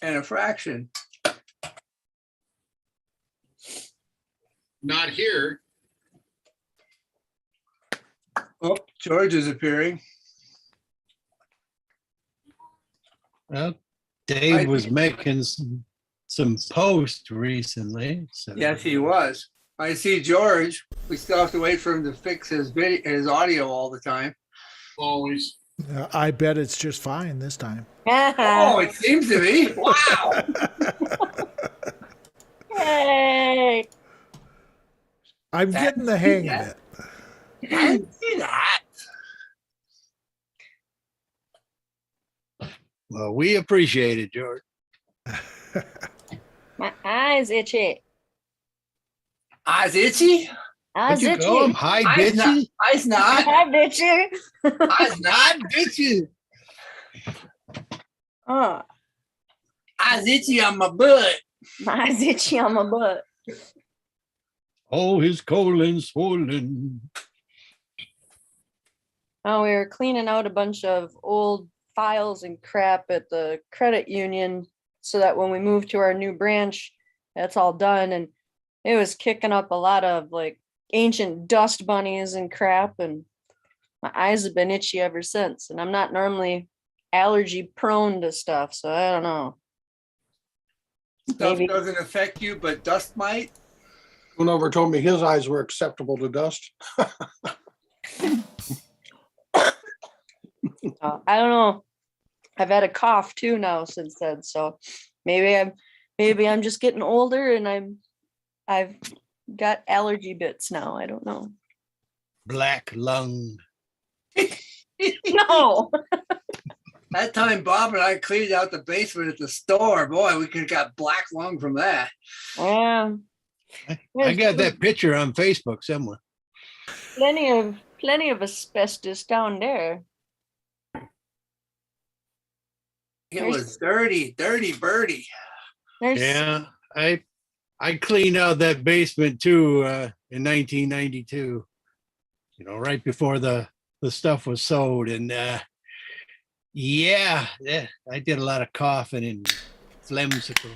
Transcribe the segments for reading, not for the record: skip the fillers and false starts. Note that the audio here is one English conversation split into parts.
and a fraction. Not here. Oh, George is appearing. Well, Dave was making some posts recently. So. Yes, he was. I see George. We still have to wait for him to fix his video, his audio all the time. Always. I bet it's just fine this time. Oh, it seems to be. Wow. Yay! I'm getting the hang of it. I didn't see that. Well, we appreciate it, George. My eyes itchy. Eyes itchy? Eyes What'd you call him? itchy. Hi, Eyes not. bitchy? Eyes not. Hi, bitchy. Eyes not. Bitchy. Oh, Eyes itchy on my butt. my eyes itchy on my butt. Oh, his colon swollen. Oh, we were cleaning out a bunch of old files and crap at the credit union so that when we move to our new branch, that's all done. And it was kicking up a lot of like ancient dust bunnies and crap. And my eyes have been itchy ever since. And I'm not normally allergy prone to stuff. So I don't know. Stuff Maybe. doesn't affect you, but dust might. Went over and told me his eyes were acceptable to dust. I don't know. I've had a cough too now since then. So maybe I'm just getting older and I've got allergy bits now. I don't know. Black lung. No. That time Bob and I cleaned out the basement at the store. Boy, we could have got black lung from that. Yeah. I got that picture on Facebook somewhere. Plenty of asbestos down there. It was dirty birdie. There's Yeah, I cleaned out that basement too in 1992. You know, right before the stuff was sold, and yeah, I did a lot of coughing and phlegmsicle.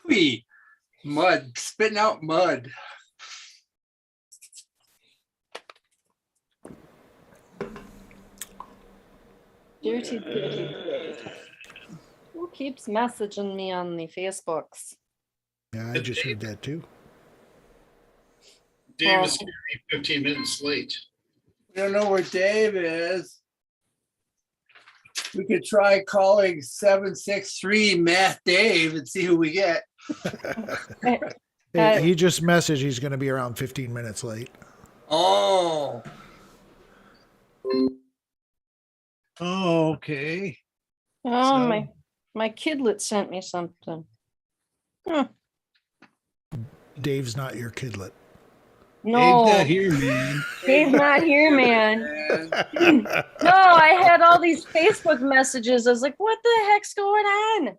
Pee. Mud, spitting out mud. dirty place. Who keeps messaging me on the Facebooks? Yeah, I just heard that too. Dave is 15 minutes late. We don't know where Dave is. We could try calling 763 Math Dave and see who we get. He just messaged he's going to be around 15 minutes late. Oh, Oh, okay. Oh, So- my kidlet sent me something. Huh. Dave's not your kidlet. No, Dave's not here, man. Dave's not here, man. man. No, I had all these Facebook messages. I was like, what the heck's going on?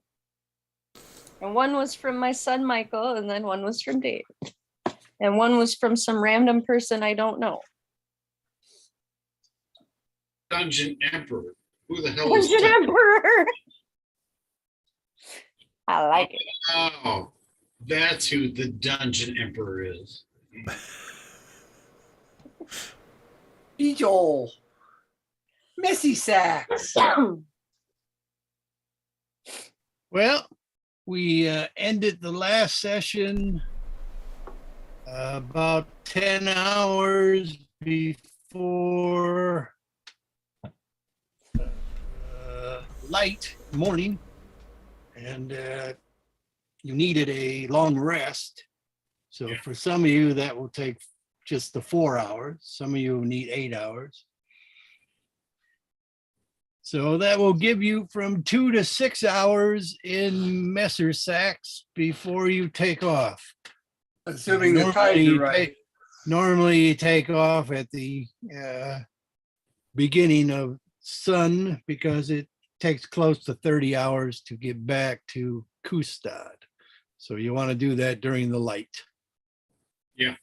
And one was from my son, Michael, and then one was from Dave. And one was from some random person I don't know. Dungeon Emperor. Who the hell is Dungeon that? Emperor. I like it. Oh, that's who the Dungeon Emperor is. Hey, Joel. Missy Sacks. Well, we ended the last session about 10 hours before light morning, and you needed a long rest. So Yeah. for some of you, that will take just the 4 hours. Some of you need 8 hours. So that will give you from 2 to 6 hours in Messer sacks before you take off. Assuming the tides are right. Normally you take off at the beginning of sun because it takes close to 30 hours to get back to Kustad. So you want to do that during the light. Yeah.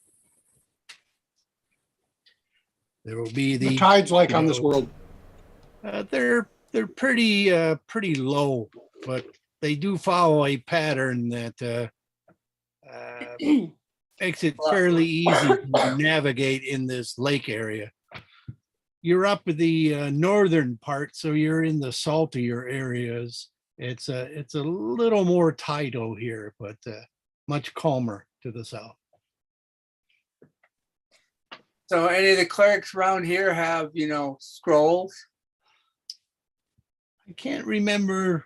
There will be The the tides like on this world. they're they're pretty low, but they do follow a pattern that makes it fairly easy to navigate in this lake area. You're up at the northern part, so you're in the saltier areas. It's a little more tidal here, but much calmer to the south. So any of the clerics around here have, scrolls? I can't remember,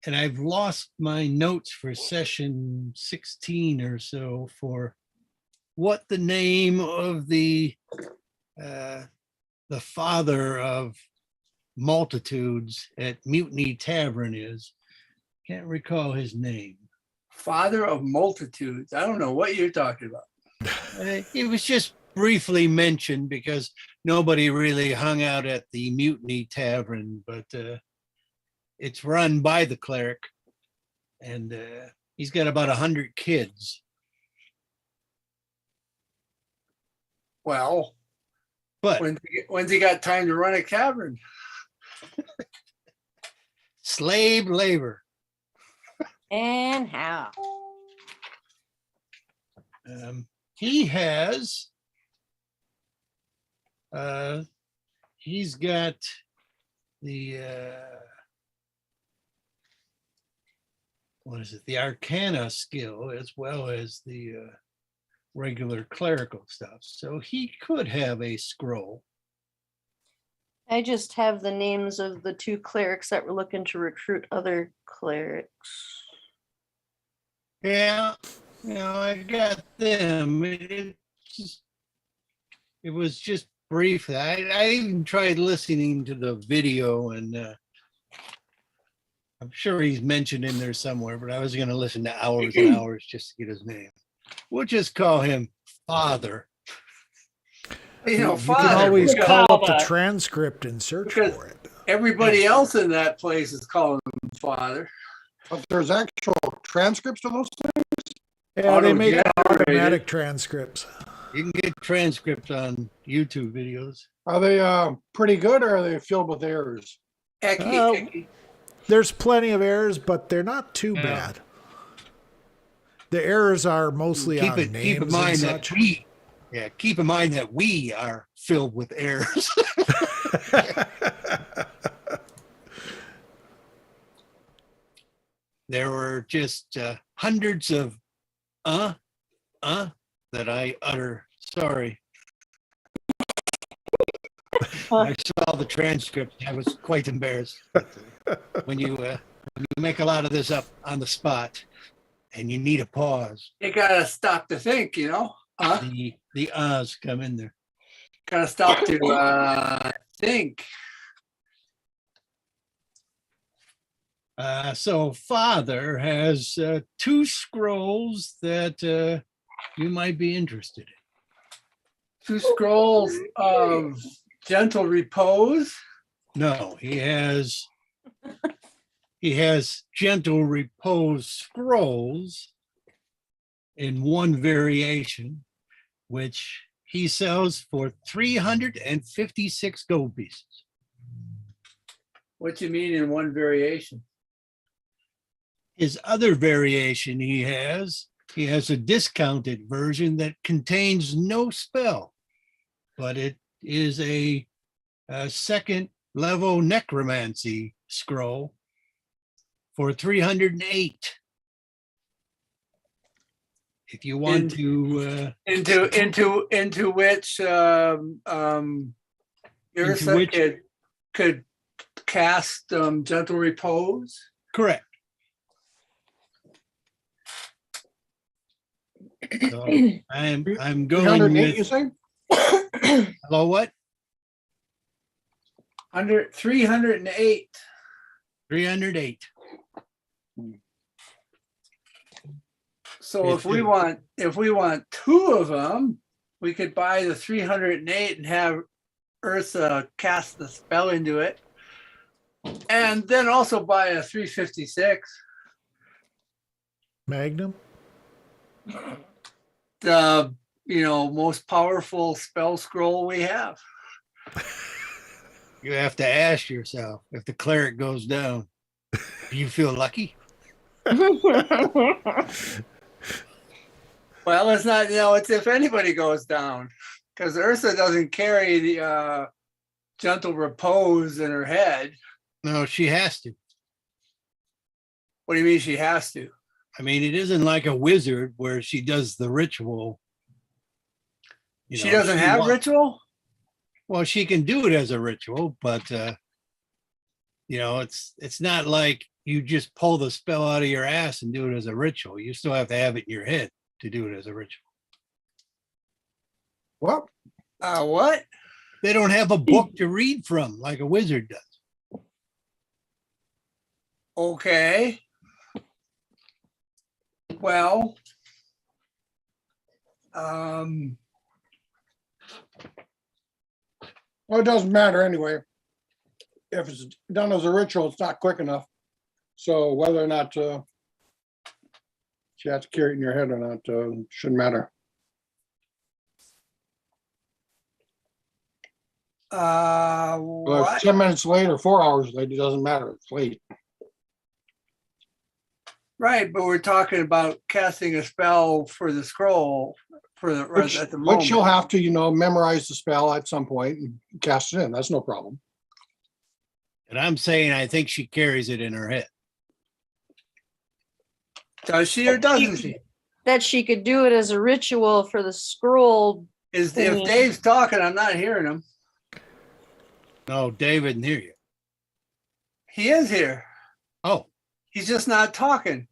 and I've lost my notes for session 16 or so for what the name of the father of multitudes at Mutiny Tavern is. Can't recall his name. Father of multitudes. I don't know what you're talking about. It was just briefly mentioned because nobody really hung out at the Mutiny Tavern, but it's run by the cleric, and he's got about 100 kids. Well, But when's he got time to run a tavern? slave labor. And how? He has, he's got the, what is it? The Arcana skill as well as the regular clerical stuff. So he could have a scroll. I just have the names of the two clerics that were looking to recruit other clerics. Yeah, I got them. It was just brief. I even tried listening to the video, and I'm sure he's mentioned in there somewhere, but I was going to listen to hours and hours just to get his name. We'll just call him Father. You Father. can always because call up the transcript and search Because- for it. everybody else in that place is calling him Father. But there's actual transcripts of those things. Yeah, they make Auto-generated. automatic transcripts. You can get transcripts on YouTube videos. Are they pretty good or are they filled with errors? Ecky. There's plenty of errors, but they're not too Yeah. bad. The errors are mostly on Keep in names mind and that such. keep in mind that we are filled with errors. There were just hundreds of that I utter. Sorry. I saw the transcript. I was quite embarrassed. But, when you make a lot of this up on the spot, and you need a pause, You gotta stop to think, the ahs come in there. Gotta stop to think. So Father has two scrolls that you might be interested in. 2 scrolls of gentle repose. No, he has gentle repose scrolls in one variation, which he sells for 356 gold pieces. What you mean in one variation? His other variation he has a discounted version that contains no spell, but it is a second level necromancy scroll for 308. If you want to Into which Ursa which- could cast gentle repose. correct. So I'm going 308, you with say? hello what? 308. 308. So if we want 2 of them, we could buy the 308 and have Ursa cast the spell into it. And then also buy a 356. Magnum? The most powerful spell scroll we have. You have to ask yourself if the cleric goes down, do you feel lucky? Well, it's not, it's if anybody goes down, because Ursa doesn't carry the gentle repose in her head. No, she has to. What do you mean she has to? I mean, it isn't like a wizard where she does the ritual. She doesn't have ritual? Well, she can do it as a ritual, but it's not like you just pull the spell out of your ass and do it as a ritual. You still have to have it in your head to do it as a ritual. What? What? They don't have a book to read from like a wizard does. Okay. Well, Well, it doesn't matter anyway. If it's done as a ritual, it's not quick enough. So whether or not you have to carry it in your head or not, shouldn't matter. Well, if what? 10 minutes late or 4 hours late, it doesn't matter. It's late. Right, but we're talking about casting a spell for the scroll for the at the moment. Which you'll have to, memorize the spell at some point and cast it in. That's no problem. And I'm saying I think she carries it in her head. Does she or doesn't she? That she could do it as a ritual for the scroll. If Dave's talking, I'm not hearing him. No, David didn't hear you. He is here. Oh. He's just not talking.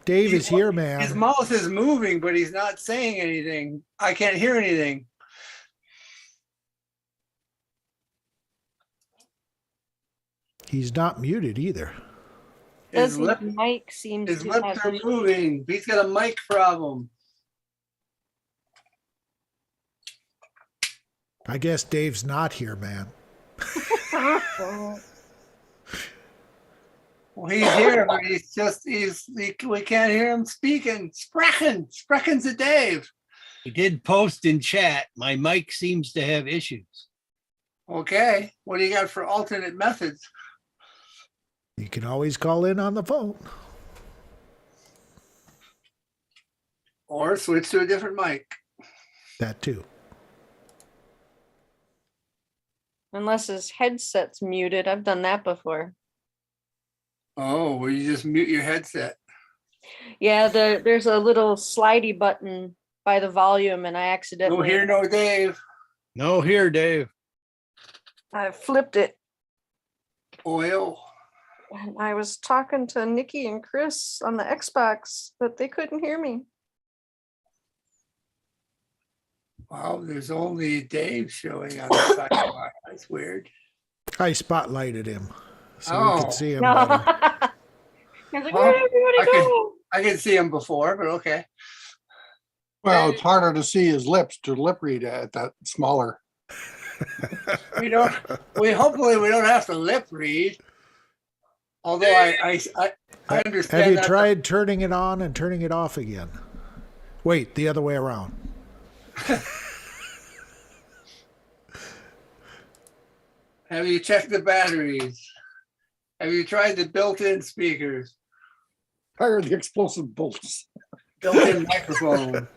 Dave is here, man. His mouth is moving, but he's not saying anything. I can't hear anything. He's not muted either. His His mic seems to lips have are moving. He's got a mic problem. I guess Dave's not here, man. Well, he's here, but we can't hear him speaking. Sprechen's a Dave. He did post in chat. My mic seems to have issues. Okay. What do you got for alternate methods? You can always call in on the phone. Or switch to a different mic. That too. Unless his headset's muted. I've done that before. Oh, well, you just mute your headset. Yeah, there's a little slidey button by the volume, and I No accidentally here, no Dave. No here, Dave. I flipped it. Oil. And I was talking to Nikki and Chris on the Xbox, but they couldn't hear me. Wow, there's only Dave showing on the sidewalk. That's weird. I spotlighted him so we Oh. could see him No. better. I was like, Well, where did everybody I could- go? I could see him before, but okay. Well, it's harder to see his lips to lip read at that smaller. Hopefully we don't have to lip read. Although I understand. Have you that tried turning it on and turning it off again? Wait, the other way around. Have you checked the batteries? Have you tried the built-in speakers? Fire the explosive bolts. Built-in microphone?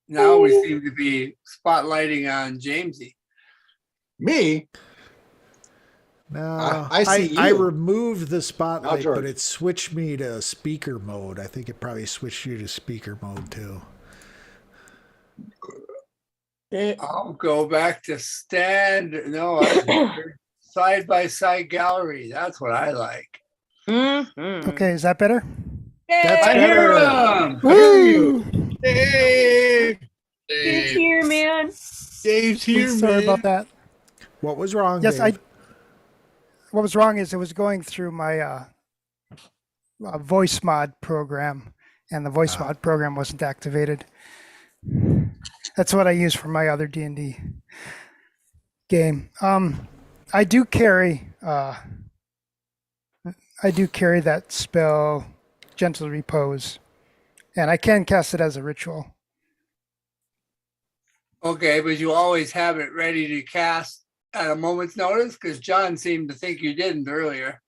Now we seem to be spotlighting on Jamesy. Me? No, I see I you. removed the spotlight, George. but it switched me to speaker mode. I think it probably switched you to speaker mode too. I'll go back to side by side gallery. That's what I like. Mhm. Okay, is that better? That's I hear better. him. Woo! Dave! He's here, man. Dave's here, Sorry man. about that. What was wrong? Yes, Dave? what was wrong is it was going through my voice mod program, and the voice mod program wasn't activated. That's what I use for my other D&D game. I do carry that spell, Gentle Repose, And I can cast it as a ritual. Okay, but you always have it ready to cast at a moment's notice? Because John seemed to think you didn't earlier.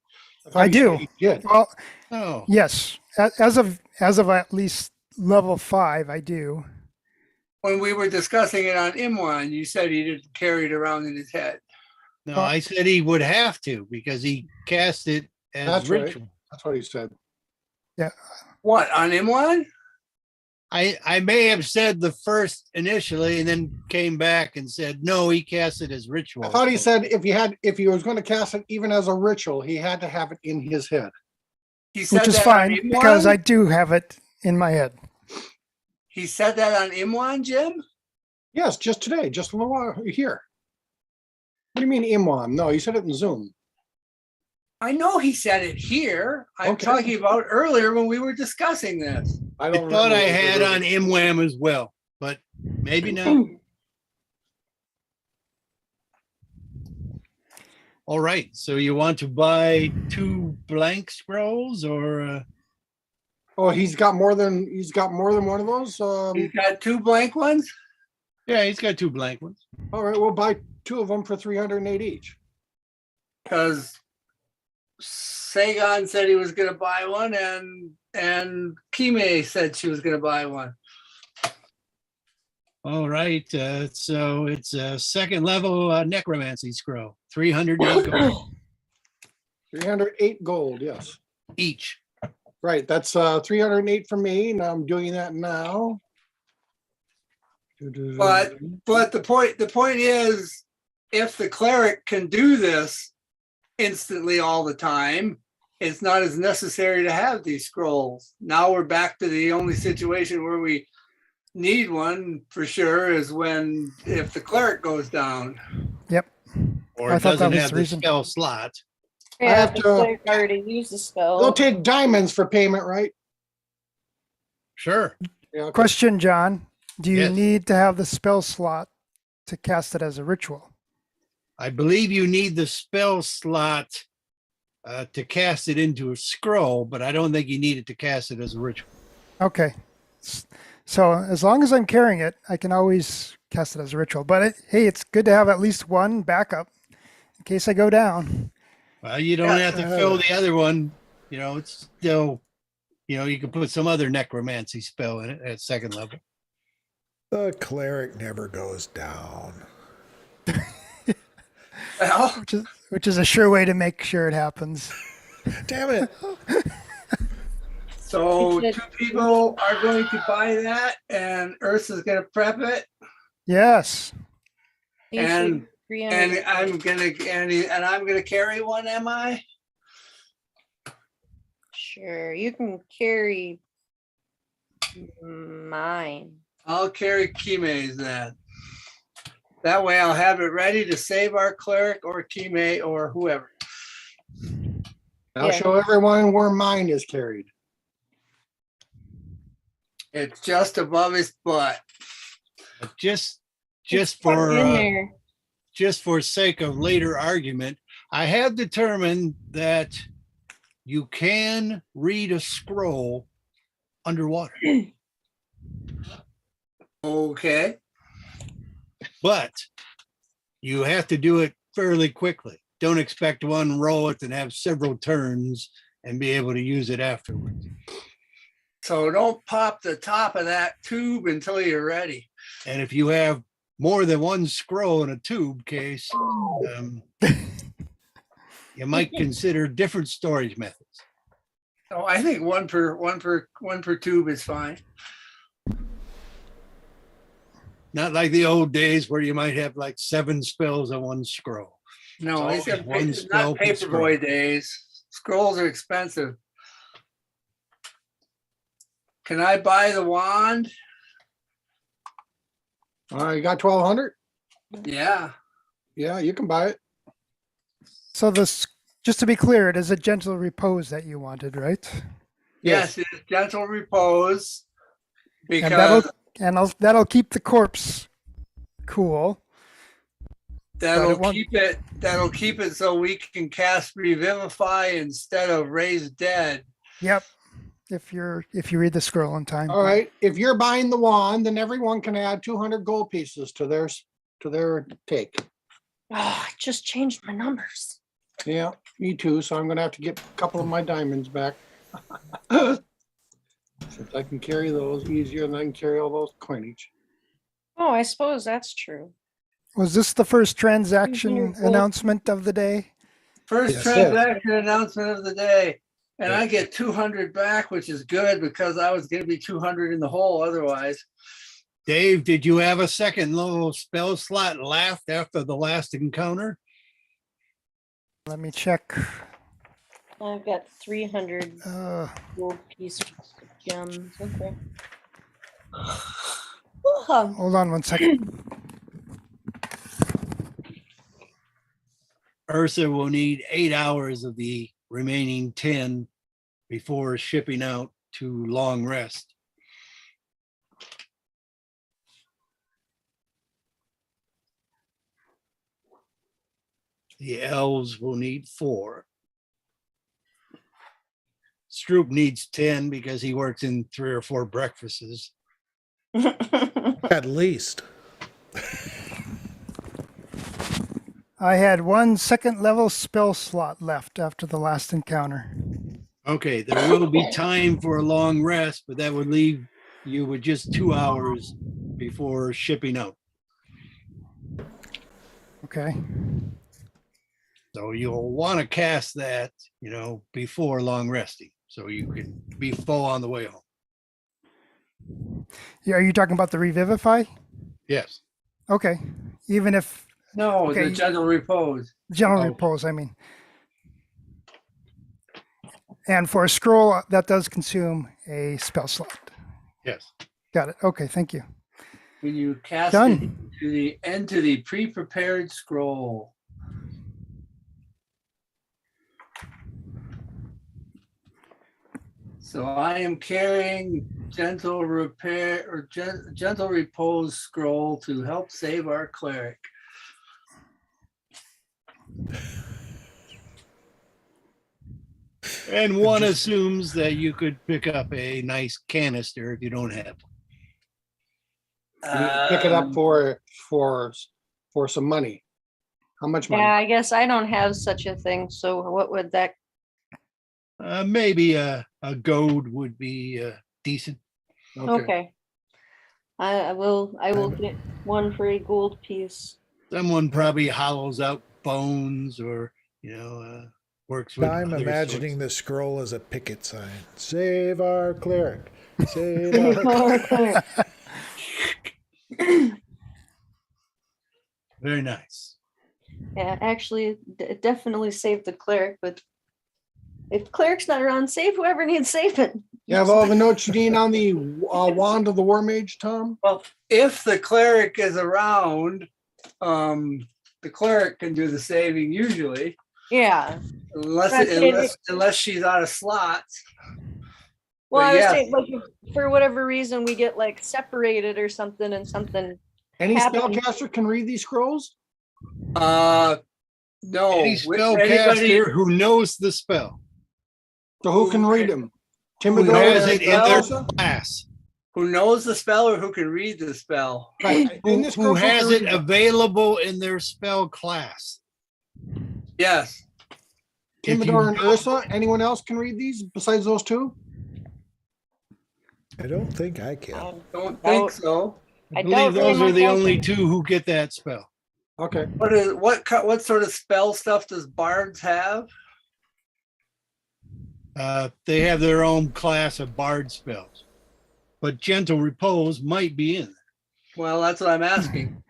thought I you said do. you did. Well, Oh, yes. As of at least level 5, I do. When we were discussing it on M1, you said he didn't carry it around in his head. no, I said he would have to because he cast it as That's right. ritual. That's what he said. What, on M1? I may have said the first initially and then came back and said, no, he cast it as ritual. I thought he said if he was going to cast it even as a ritual, he had to have it in his head. He said Which is that on fine because M1? I do have it in my head. He said that on M1, Jim? Yes, just today, just a little while here. What do you mean Imam? No, he said it in Zoom. I know he said it here. I'm Okay. talking about earlier when we were discussing this. I I don't thought I remember. had on MWAM as well, but maybe not. All right, so you want to buy 2 blank scrolls or Oh, he's got more than one of those. He's got 2 blank ones? yeah, he's got 2 blank ones. All right, we'll buy 2 of them for 308 each. Because Sagan said he was going to buy one, and Kime said she was going to buy one. All right, so it's a 2nd level necromancy scroll, 308 gold 308 gold, yes. each. Right, that's 308 for me, and I'm doing that now. But the point is, if the cleric can do this instantly all the time, it's not as necessary to have these scrolls. Now we're back to the only situation where we need one for sure is if the cleric goes down. Yep. Or I it thought that doesn't was have the the reason. spell slot. I Yeah, have the to- cleric already used the spell. They'll take diamonds for payment, right? Sure. Yeah. Okay. Question, John. Do you Yes. need to have the spell slot to cast it as a ritual? I believe you need the spell slot to cast it into a scroll, but I don't think you need it to cast it as a ritual. Okay. So as long as I'm carrying it, I can always cast it as a ritual. But hey, it's good to have at least one backup in case I go down. Well, you don't have to fill the other one. You know, it's still, you can put some other necromancy spell in it at 2nd level. The cleric never goes down. Well, Which is a sure way to make sure it happens. Damn it. so 2 people are going to buy that, and Ursa's going to prep it, Yes. You and- should 300. and I'm gonna carry one. Am I? Sure, you can carry mine. I'll carry Kime's then. That way I'll have it ready to save our cleric or Kime or whoever. I'll Yeah. show everyone where mine is carried. It's just above his butt. But just Put for it in there. just for sake of later argument, I have determined that you can read a scroll underwater, Okay. but you have to do it fairly quickly. Don't expect to unroll it and have several turns and be able to use it afterwards. So don't pop the top of that tube until you're ready. And if you have more than one scroll in a tube case, you might consider different storage methods. Oh, I think one per tube is fine. Not like the old days where you might have like 7 spells on one scroll. No, It's it's always one it's spell not per paperboy days. Scrolls are expensive. Can I buy the wand? All right, you got 1,200? Yeah. Yeah, you can buy it. So this, just to be clear, it is a gentle repose that you wanted, right? Yes, it's gentle repose. And Because that'll keep the corpse cool. that'll won't- keep it so we can cast Revivify instead of Raise Dead. Yep. if you read the scroll in time. All right, if you're buying the wand, then everyone can add 200 gold pieces to their take. Oh, I just changed my numbers. Yeah, me too. So I'm gonna have to get a couple of my diamonds back. Since I can carry those easier than I can carry all those coinage. Oh, I suppose that's true. Was this the first transaction Gold. announcement of the day? First Yes. transaction announcement of the day. And Yeah. I get 200 back, which is good because I was gonna be 200 in the hole otherwise. Dave, did you have a second little spell slot left after the last encounter? Let me check. I've got 300 Uh, gold pieces of gems. Okay. hold on one second. Ursa will need 8 hours of the remaining 10 before shipping out to long rest. The elves will need 4. Stroop needs 10 because he works in 3 or 4 breakfasts. At least. I had 1 second level spell slot left after the last encounter. Okay, there will be time for a long rest, but that would leave you with just 2 hours before shipping out. Okay. So you'll want to cast that, before long resting, so you can be full on the way home. Yeah, are you talking about the revivify? Yes. Okay. Even if No, Okay. the gentle repose. general Oh. repose, I mean. And for a scroll, that does consume a spell slot. Yes. Got it. Okay, thank you. When you cast Done. it into the pre-prepared scroll. So I am carrying gentle repair or gentle repose scroll to help save our cleric. And one assumes that you could pick up a nice canister if you don't have one. You can pick it up for some money. How much money? Yeah, I guess I don't have such a thing. So what would that? Maybe a goad would be decent. Okay. I will get one for a gold piece. Someone probably hollows out bones or, works with. I'm other imagining sorts. the scroll as a picket sign. Save our cleric. Save our cleric. Very nice. Yeah, actually, it definitely saved the cleric. But if the cleric's not around, save whoever needs saving. You have all the notes you need on the wand of the war mage, Tom? Well, if the cleric is around, the cleric can do the saving usually, Yeah. unless she's out of slots. Well, But I was yes. saying, like, if for whatever reason we get like separated or something, and something. Any Happen. spellcaster can read these scrolls? No. Any Anybody spellcaster who knows the spell, So who can read them? who Timidor has and it in their Elsa? class, who knows the spell or who can read the spell. Right. In this who group, has can it read them? available in their spell class. Yes. If you Timidor and don't- Ursa, anyone else can read these besides those two? I don't think I can. Don't think so. I I believe doubt very those are much the I only can. 2 who get that spell. Okay. What sort of spell stuff does bards have? They have their own class of bard spells, but gentle repose might be in there. Well, that's what I'm asking.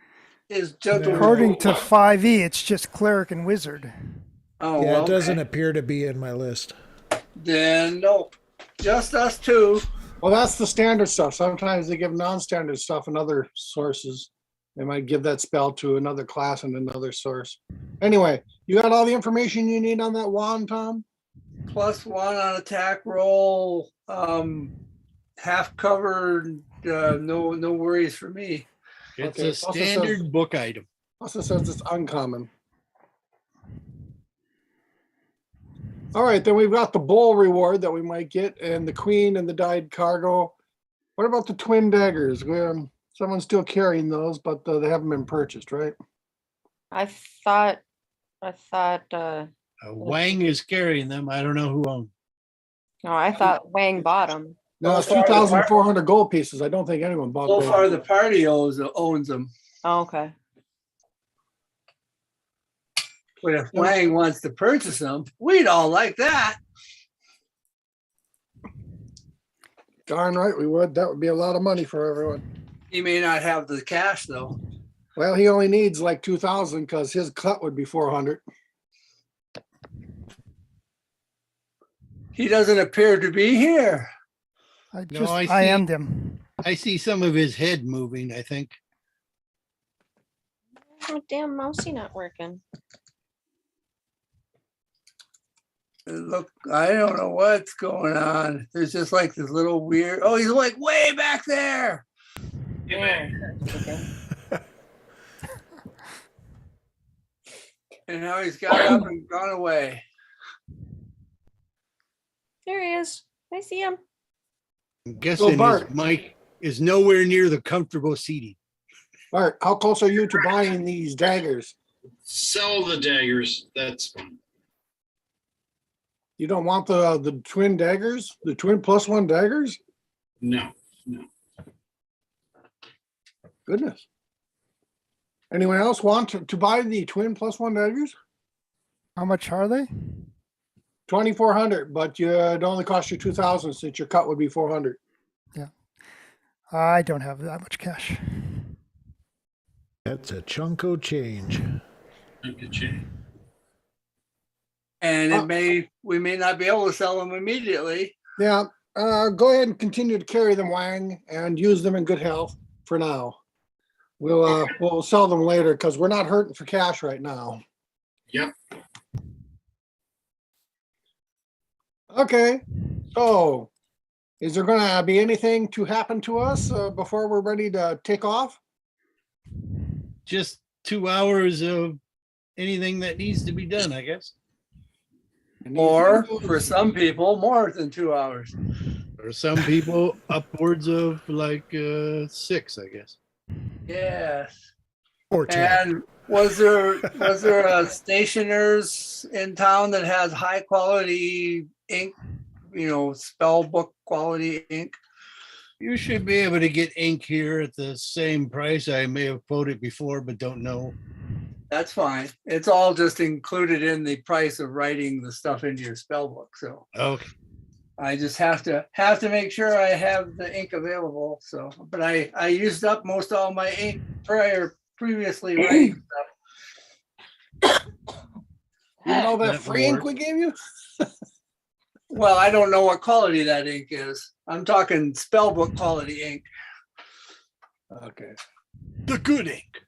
Is gentle According to repose- 5e, it's just cleric and wizard. Oh, Yeah, well, it doesn't okay. appear to be in my list. Then no, just us 2. Well, that's the standard stuff. Sometimes they give non-standard stuff in other sources. They might give that spell to another class in another source. Anyway, you got all the information you need on that wand, Tom? +1 on attack roll. Half covered. No worries for me. It's Okay, a also standard says- book item. Also says it's uncommon. All right, then we've got the bull reward that we might get, and the queen and the dyed cargo. What about the twin daggers? Someone's still carrying those, but they haven't been purchased, right? I thought, Wang is carrying them. I don't know who owns. no, I thought Wang bought them. No, it's So far, 2,400 gold pieces. I don't think anyone bought So those. far, the party owns them. Oh, okay. But if Wang wants to purchase them, we'd all like that. Darn right we would. That would be a lot of money for everyone. He may not have the cash though. Well, he only needs like 2,000 because his cut would be 400. He doesn't appear to be here. I am him. I see some of his head moving, I think. Oh, damn mousey not working. Look, I don't know what's going on. There's just like this little weird. Oh, he's like way back there. Yeah. Okay. And now he's got up and gone away. There he is. I see him. I'm guessing his Bart. mic is nowhere near the comfortable seating. Bart, how close are you to buying these daggers? Sell the daggers. That's fine. You don't want the twin daggers? The twin plus one daggers? No. Goodness. Anyone else want to buy the twin plus one daggers? How much are they? 2,400, but it only cost you 2,000 since your cut would be 400. I don't have that much cash. That's a chunk of change. Okay, Jay. And we may not be able to sell them immediately. Yeah, go ahead and continue to carry them, Wang, and use them in good health for now. We'll sell them later because we're not hurting for cash right now. Yep. Okay, so is there going to be anything to happen to us before we're ready to take off? Just 2 hours of anything that needs to be done, I guess. Or for some people, more than 2 hours. For some people, upwards of like 6, I guess. Yes. Or 10. And was there a stationers in town that has high quality ink, spell book quality ink? You should be able to get ink here at the same price. I may have quoted before, but don't know. That's fine. It's all just included in the price of writing the stuff into your spell book. So Okay. I just have to make sure I have the ink available. So, but I used up most all my ink previously writing stuff. You know that That free ink work. we gave you? Well, I don't know what quality that ink is. I'm talking spell book quality ink. Okay, The good ink.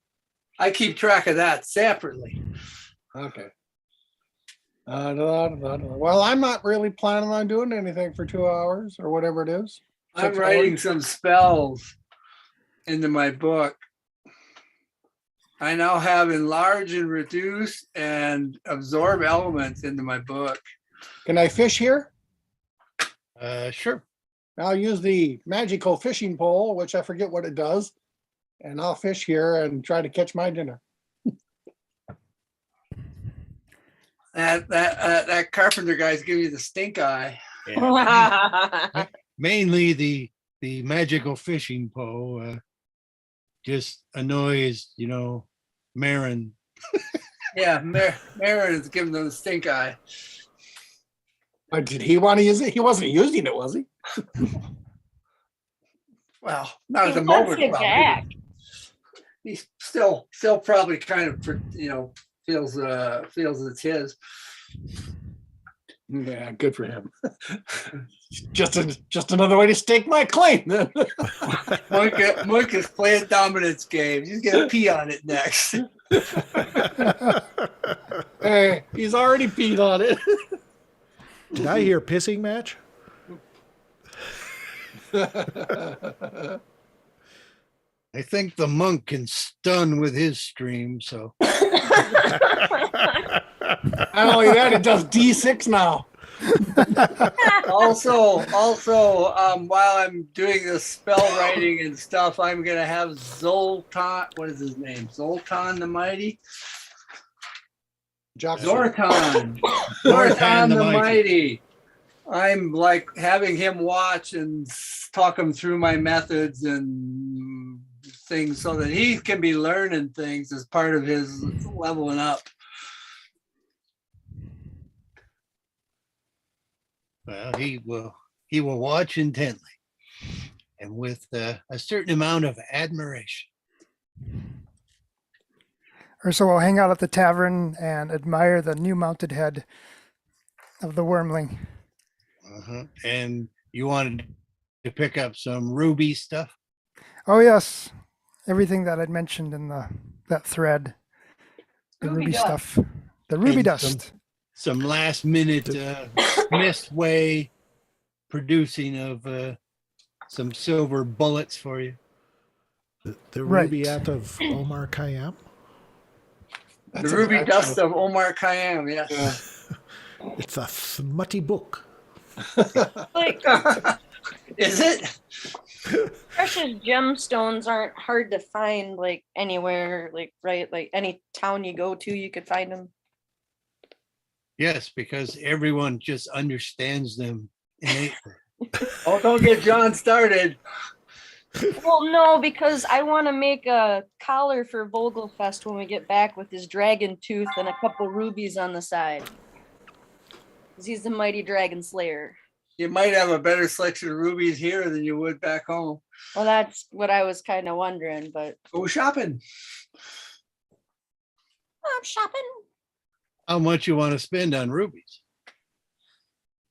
I keep track of that separately. okay. Well, I'm not really planning on doing anything for 2 hours or whatever it is. I'm 6 writing hours. some spells into my book. I now have enlarge and reduce and absorb elements into my book. Can I fish here? Sure. I'll use the magical fishing pole, which I forget what it does, and I'll fish here and try to catch my dinner. That carpenter guy's giving you the stink eye. Yeah. Mainly the magical fishing pole just annoys, Marin. Yeah, Marin is giving them the stink eye. Did he want to use it? He wasn't using it, was he? Well, not at the He moment. wants it probably. back. He's still probably kind of, feels it's his. Yeah, good for him. just another way to stake my claim then. Mike is playing dominance game. He's gonna pee on it next. Hey, he's already peed on it. Did I hear pissing match? I think the monk can stun with his stream, so Not only that, it does D6 now. Also, while I'm doing the spell writing and stuff, I'm gonna have Zoltan. What is his name? Zoltan the Mighty. Zortan. Zortan the Mighty. I'm like having him watch and talk him through my methods and things so that he can be learning things as part of his leveling up. Well, he will watch intently and with a certain amount of admiration. Ursa will hang out at the tavern and admire the new mounted head of the wormling. And you wanted to pick up some ruby stuff? Oh yes, everything that I'd mentioned in that thread, the ruby stuff, the ruby And dust. Some last minute Smith way producing of some silver bullets for you. The Right. rubaiyat of Omar Khayyam. The ruby dust of Omar Khayyam, yes. It's a smutty book. Like Is it? precious gemstones aren't hard to find like anywhere, like right, like any town you go to, you could find them. Yes, because everyone just understands them innately. Oh, don't get John started. Well, no, because I want to make a collar for Vogelfest when we get back with his dragon tooth and a couple rubies on the side. 'Cause he's the mighty dragon slayer. You might have a better selection of rubies here than you would back home. Well, that's what I was kind of wondering, but Go shopping. I'm shopping. How much you want to spend on rubies?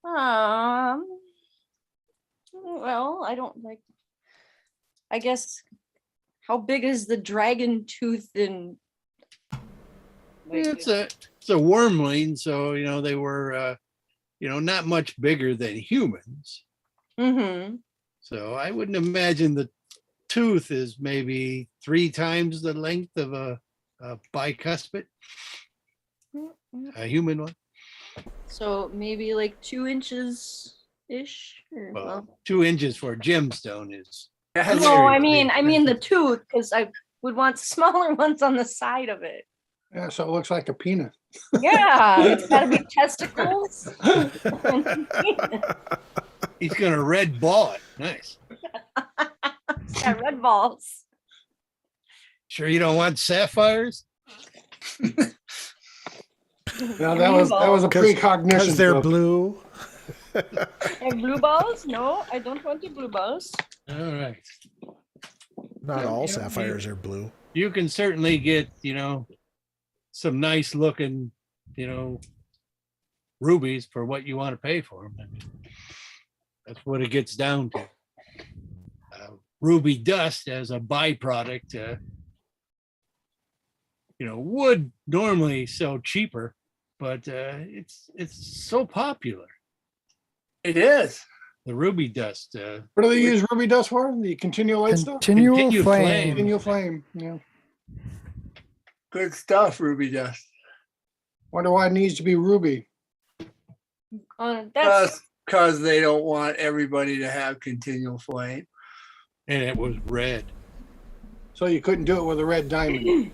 Well, I don't like. I guess. How big is the dragon tooth in? It's a wormling, so they were not much bigger than humans. Mm-hmm. So I wouldn't imagine the tooth is maybe 3 times the length of a bicuspid, a human one. So maybe like 2 inches ish. Well, 2 inches for a gemstone is. No, I mean the tooth, because I would want smaller ones on the side of it. Yeah, so it looks like a penis. Yeah, it's got to be testicles. He's gonna red ball it. Nice. It's got red balls. Sure you don't want sapphires? Now that was a precognition. Because they're joke. blue. And blue balls? No, I don't want the blue balls. All right. Not all sapphires are blue. You can certainly get, some nice looking, rubies for what you want to pay for them. I mean, that's what it gets down to. Ruby dust as a byproduct, would normally sell cheaper, but it's so popular. It is. The ruby dust. What do they use ruby dust for? The continual light stuff? Continual Continual flame. flame. Continual flame. Yeah. Good stuff, ruby dust. Wonder why it needs to be ruby. That's Because they don't want everybody to have continual flame. And it was red. So you couldn't do it with a red diamond.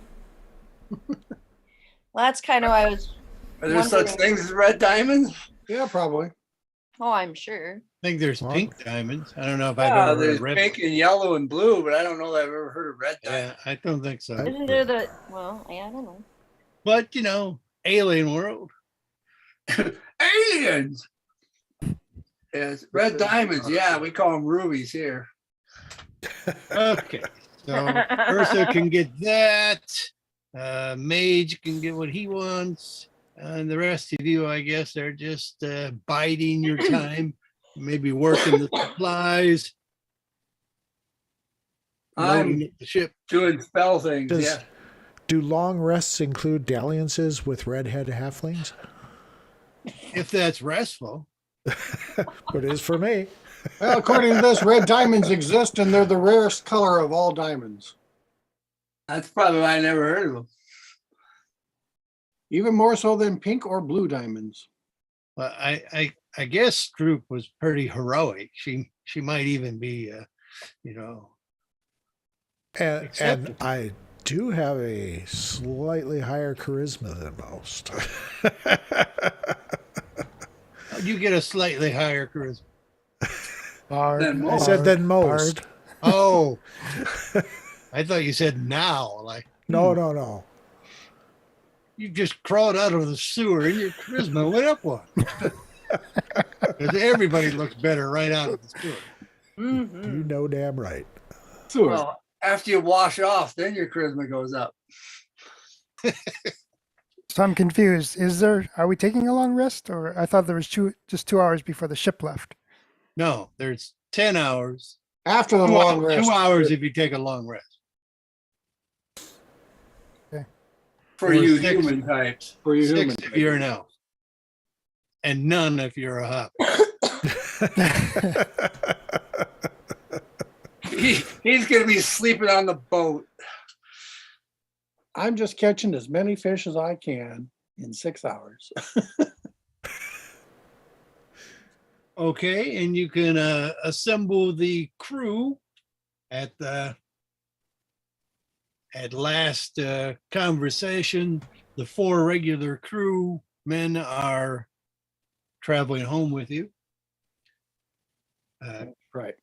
that's kind of why I was. Are there such wondering. things as red diamonds? Yeah, probably. Oh, I'm sure. I think there's Well, pink diamonds. I don't know if I've Yeah, ever there's heard red. pink and yellow and blue, but I don't know that I've ever heard of red diamond. Yeah, I don't think so. Isn't there the? Well, yeah, I don't know. But alien world. Aliens. Yes, red diamonds. Yeah, we call them rubies here. Okay, so Ursa can get that. Mage can get what he wants, and the rest of you, I guess, are just biding your time, maybe working the supplies, loading I'm up the ship. doing spell things. Does- Yeah. Do long rests include dalliances with redhead halflings? If that's restful. It is for me. Well, according to this, red diamonds exist and they're the rarest color of all diamonds. That's probably why I never heard of them. Even more so than pink or blue diamonds. Well, I guess Stroop was pretty heroic. She might even be, you know, And accepted. I do have a slightly higher charisma than most. How'd you get a slightly higher charisma? Bard, Then I said than bard, most. bard. Oh, I thought you said now. Like, No, no, no. you just crawled out of the sewer and your charisma went up one. Because everybody looks better right out of the sewer. You Mhm. know damn right. Sewer. Well, after you wash off, then your charisma goes up. So I'm confused. Are we taking a long rest, or I thought there was just 2 hours before the ship left? No, there's 10 hours. After the long rest. 2 hours if you take a long rest. For Or you 6. human types. For you 6 human. if you're an elf. And none if you're a hop. He's gonna be sleeping on the boat. I'm just catching as many fish as I can in 6 hours. Okay, and you can assemble the crew at last conversation. The 4 regular crew men are traveling home with you. Right.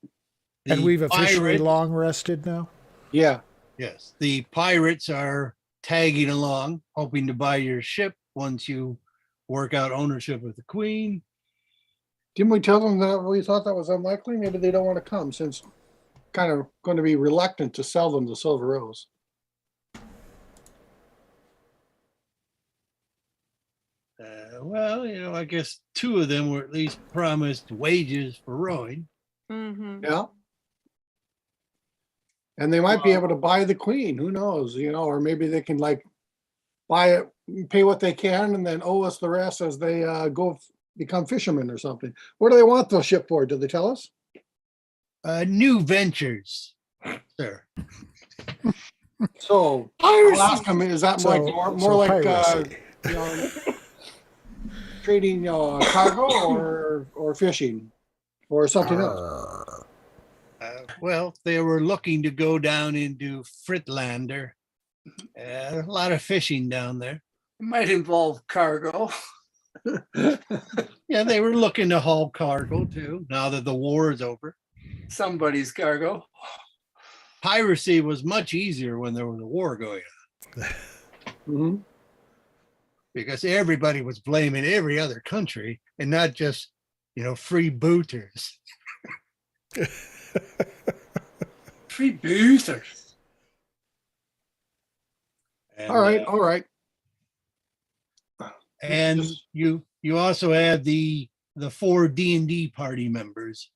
And The we've officially pirate- long rested now. Yeah. Yes, the pirates are tagging along, hoping to buy your ship once you work out ownership of the Queen. Didn't we tell them that we thought that was unlikely? Maybe they don't want to come since kind of going to be reluctant to sell them the Silver Rose. Well, you know, I guess 2 of them were at least promised wages for rowing. Mhm. Yeah. And they might be able to buy the Queen. Who knows? You know, or maybe they can like buy it, pay what they can, and then owe us the rest as they go become fishermen or something. What do they want the ship for? Did they tell us? New ventures, sir. So I'll ask them, is that So, like more like piracy. you know, trading cargo or fishing or something else? Well, they were looking to go down into Fritlander. A lot of fishing down there. It might involve cargo. Yeah, they were looking to haul cargo too, now that the war is over. Somebody's cargo. Piracy was much easier when there was a war going on Mhm. because everybody was blaming every other country and not just, you know, freebooters. Freebooters. And, All right, all right. and Just- you also had the 4 D&D party members.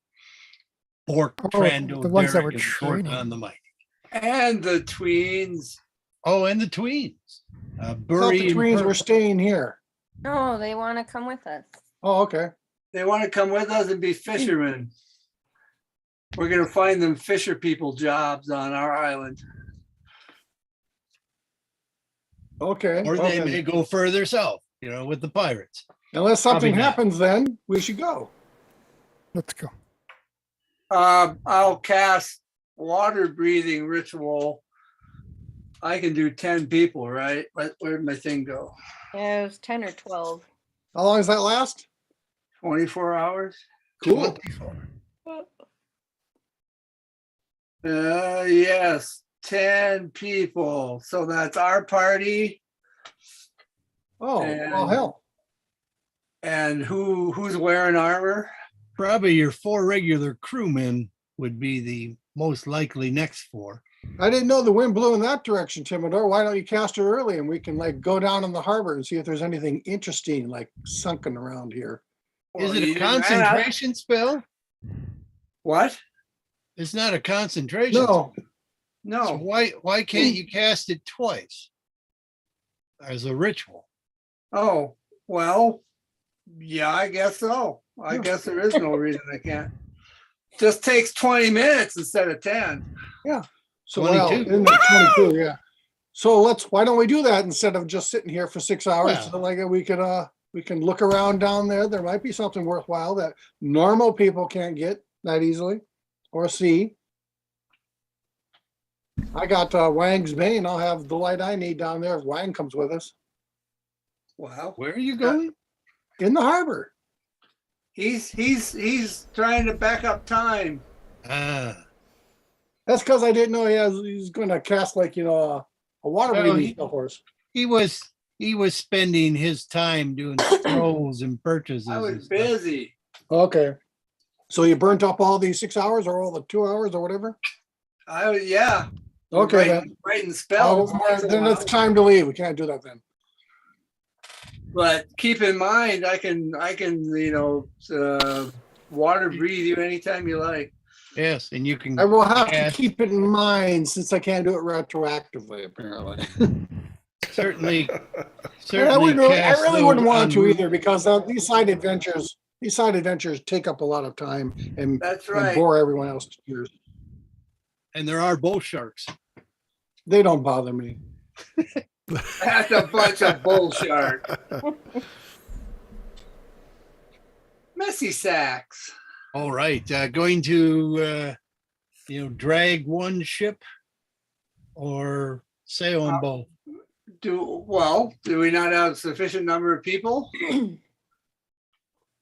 Bork, Oh, Trandle, the ones that Derek, were and Bork training. on the mic. And the tweens. Oh, and the tweens. I thought Bury the and Tweens were Purple. staying here. No, they want to come with us. Oh, okay. They want to come with us and be fishermen. We're gonna find them fisher people jobs on our island. Okay. Or they okay. may go further south, you know, with the pirates. Unless something Probably not. happens, then we should go. Let's go. I'll cast water breathing ritual. I can do 10 people, right? Where'd my thing go? Yeah, it was 10 or 12. How long does that last? 24 hours? Cool. Yes, 10 people. So that's our party. Oh, well, And- hell. And who's wearing armor? Probably your 4 regular crewmen would be the most likely next 4. I didn't know the wind blew in that direction, Timidor. Why don't you cast her early and we can like go down in the harbor and see if there's anything interesting like sunken around here. Is Well, it you a didn't ask. concentration spell? What? It's not a concentration. No, So No. why can't you cast it twice as a ritual? Oh, well, yeah, I guess so. I guess there is no reason I can't. Just takes 20 minutes instead of 10. so well, 22. in the 22, yeah. So why don't we do that instead of just sitting here for 6 hours? Well. So like we could We can look around down there. There might be something worthwhile that normal people can't get that easily or see. I got Wang's Bane. I'll have the light I need down there if Wang comes with us Wow. Where are you going? in the harbor. He's trying to back up time. Ah, That's because I didn't know he's going to cast like, a water Well, breathing horse. he was spending his time doing strolls and purchases. I and was stuff. busy. Okay. So you burnt up all these 6 hours or all the 2 hours or whatever? Yeah. Okay, then. Writing Oh, spells. then it's time to leave. We can't do that then. But keep in mind, I can, water breathe you anytime you like. Yes, and you can. I will have to cast- keep it in mind since I can't do it retroactively, apparently. certainly. And I Certainly, I cast really those wouldn't want on to route. either because these side adventures take up a lot of time and, That's and right. bore everyone else to tears. And there are bull sharks. They don't bother me. That's a bunch of bullshit. Messy sacks. All right, going to drag one ship or sail on both. Do we not have sufficient number of people?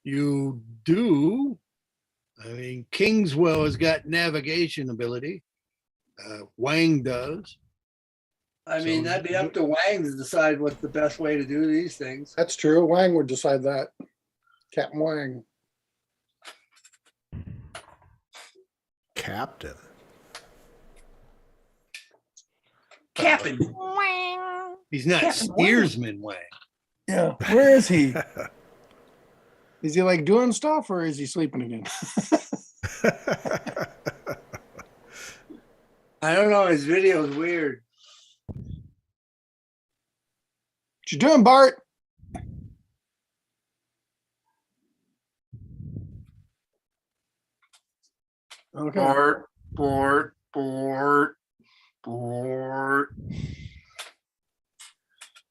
You do. I mean, Kingswell has got navigation ability. Wang does. I mean, So- that'd be up to Wang to decide what's the best way to do these things. That's true. Wang would decide that. Captain Wang. Captain. Captain. He's not Captain Wang. steersman Wang. Yeah. Where is he? Is he like doing stuff or is he sleeping again? I don't know. His video is weird. What you doing, Bart? Okay. Bort.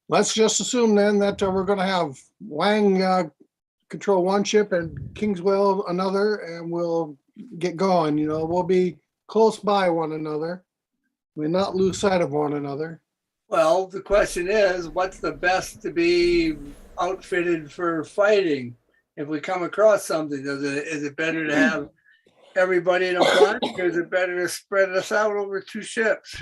Let's just assume then that we're going to have Wang control one ship and Kingswell another, and we'll get going. We'll be close by one another. We'll not lose sight of one another. Well, the question is, what's the best to be outfitted for fighting? If we come across something, is it better to have everybody in a bunch, or is it better to spread us out over two ships?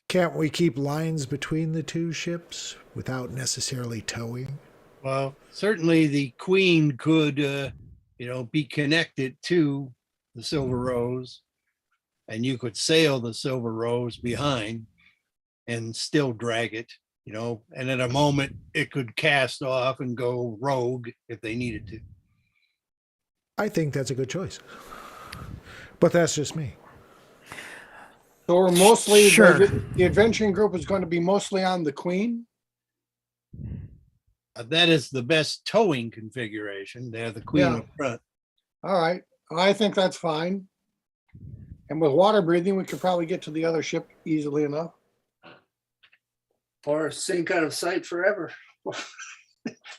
Can't we keep lines between the two ships without necessarily towing? Well, certainly the Queen could, be connected to the Silver Rose, and you could sail the Silver Rose behind and still drag it, and at a moment it could cast off and go rogue if they needed to. I think that's a good choice. But that's just me. So we're mostly, Sure. the adventuring group is going to be mostly on the Queen. That is the best towing configuration. They have the Queen Yeah. up front. All right. I think that's fine. And with water breathing, we could probably get to the other ship easily enough. Or sink out of sight forever,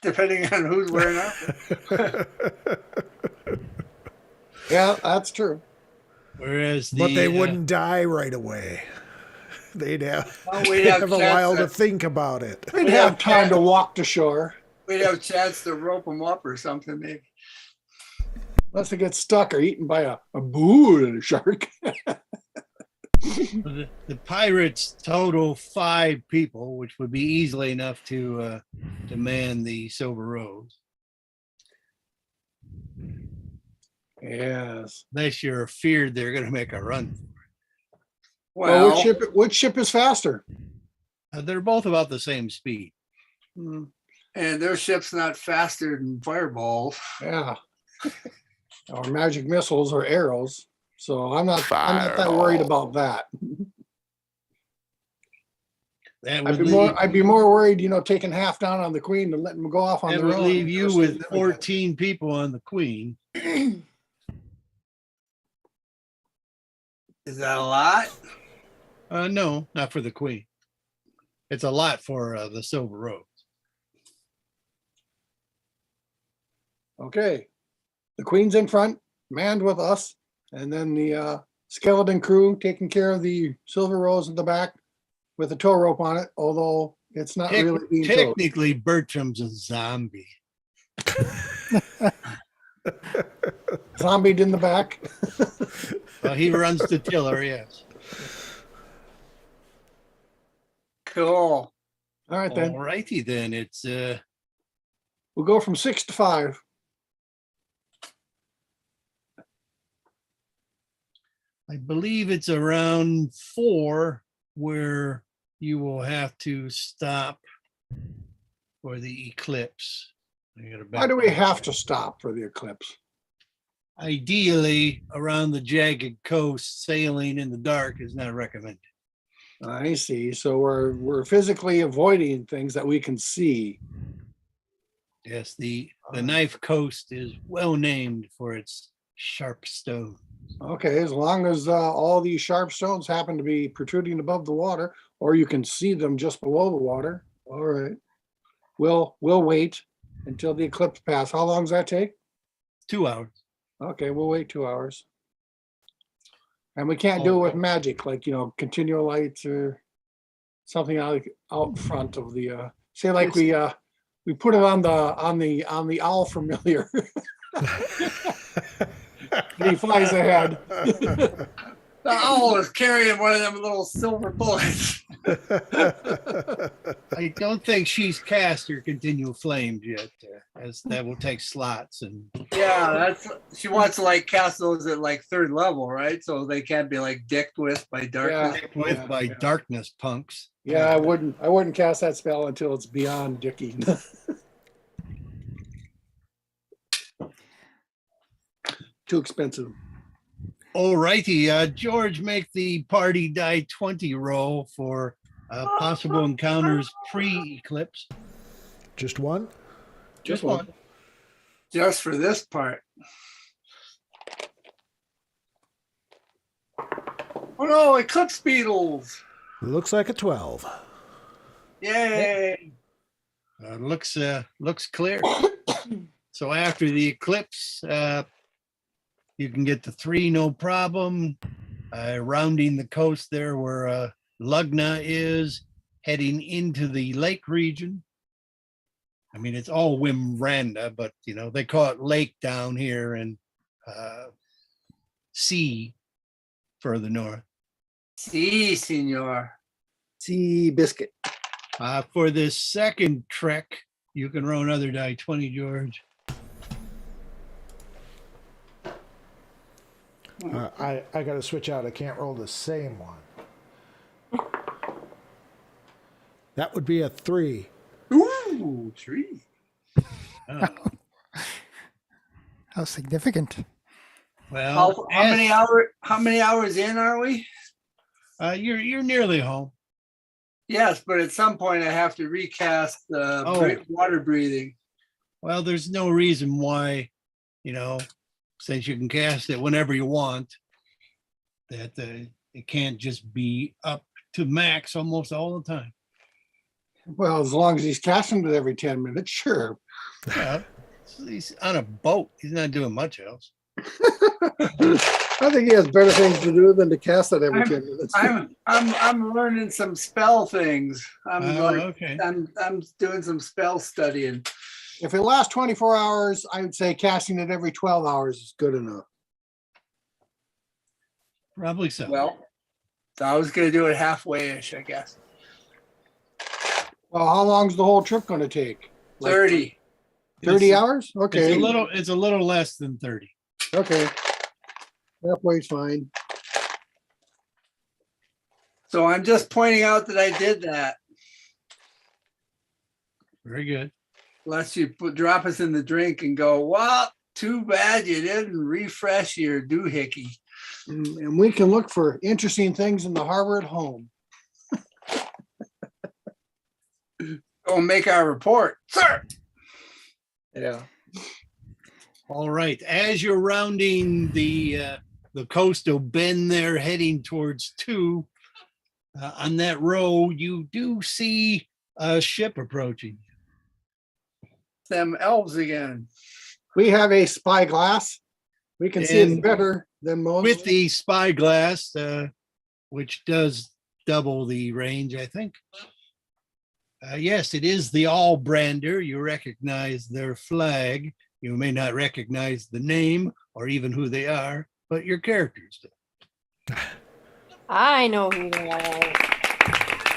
depending on who's wearing out. Yeah, that's true. Whereas But they wouldn't die right away. They'd have, We'd have have a while to chance think about it. We'd have time to walk to shore. we'd have a chance to rope them up or something, maybe. Unless they get stuck or eaten by a bull shark. the pirates total 5 people, which would be easily enough to man the Silver Rose, Yes. unless you're feared they're going to make a run. Well, Well, which ship is faster? They're both about the same speed. Hmm, and their ship's not faster than fireballs. yeah. Or magic missiles or arrows. So I'm not that worried about that. That I'd would be leave, more worried, taking half down on the Queen and letting them go off on that their would own. leave you with 14 people on the Queen. Is that a lot? No, not for the Queen. It's a lot for the Silver Rose. Okay. The Queen's in front, manned with us, and then the skeleton crew taking care of the Silver Rose in the back with a tow rope on it, although it's not really being towed. Technically, Bertram's a zombie. Zombied in the back. Well, he runs the tiller, yes. Cool. All right, then. All righty then. It's We'll go from 6 to 5. I believe it's around 4 where you will have to stop for the eclipse. Why do we have to stop for the eclipse? Ideally, around the jagged coast, sailing in the dark is not recommended. I see. So we're physically avoiding things that we can see. Yes, the knife coast is well named for its sharp stone. Okay, as long as all these sharp stones happen to be protruding above the water, or you can see them just below the water. All right. We'll wait until the eclipse passes. How long does that take? 2 hours. Okay, we'll wait 2 hours. And we can't do it with magic, like, continual lights or something out front of the say like we put it on the owl familiar. He flies ahead. The owl is carrying one of them little silver bullets. I don't think she's cast her continual flames yet, as that will take slots. And Yeah, she wants to like cast those at like 3rd level, right? So they can't be like dicked with by darkness. with by darkness punks. Yeah, I wouldn't cast that spell until it's beyond dicking. Too expensive. All righty, George, make the party die 20 roll for possible encounters pre-eclipse. Just one? Just one. Just for this part. Oh no, eclipse beetles. Looks like a 12. Yay. Looks clear. So after the eclipse, you can get to 3, no problem. Rounding the coast there where Lugna is, heading into the lake region. I mean, it's all Wimranda, but they call it lake down here and sea further north. Si, senor. Sea biscuit. For this second trek, you can roll another die 20, George. I got to switch out. I can't roll the same one. That would be a 3. Ooh, 3. Oh, How significant. well, How many hours in are we? you're nearly home. Yes, but at some point I have to recast the water breathing. Well, there's no reason why, since you can cast it whenever you want, that it can't just be up to max almost all the time. Well, as long as he's casting it every 10 minutes, sure. Yeah, he's on a boat. He's not doing much else. I think he has better things to do than to cast it every 10 minutes. I'm learning some spell things. Okay. I'm doing some spell studying. If it lasts 24 hours, I would say casting it every 12 hours is good enough. Probably so. Well, so I was gonna do it halfway-ish, I guess. Well, how long's the whole trip going to take? 30. 30 hours? Okay. It's a little less than 30. Okay. Halfway's fine. So I'm just pointing out that I did that. Very good. Unless you drop us in the drink and go, well, too bad you didn't refresh your doohickey. And we can look for interesting things in the harbor at home. Go make our report, sir. Yeah. All right. As you're rounding the coastal bend there, heading towards 2, on that row, you do see a ship approaching. Them elves again. We have a spyglass. We can see it And better than most. with the spyglass, which does double the range, I think. Yes, it is the All-Brander. You recognize their flag. You may not recognize the name or even who they are, but your characters do. I know who they are.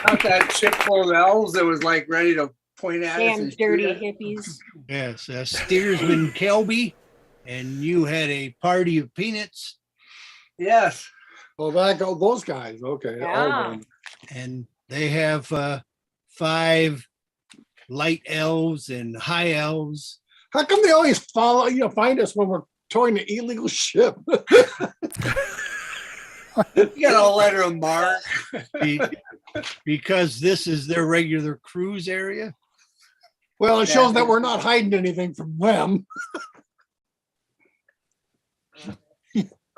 Not that ship full of elves that was like ready to point at us. Damn and shoot dirty us. hippies. Yes, Steersman Kelby, and you had a party of peanuts, Yes. Oh, that go those guys. Okay. Yeah. and they have 5 light elves and high elves. How come they always follow, find us when we're towing an illegal ship? You got a letter of mark. be- Because this is their regular cruise area. Well, it shows that we're not hiding anything from them.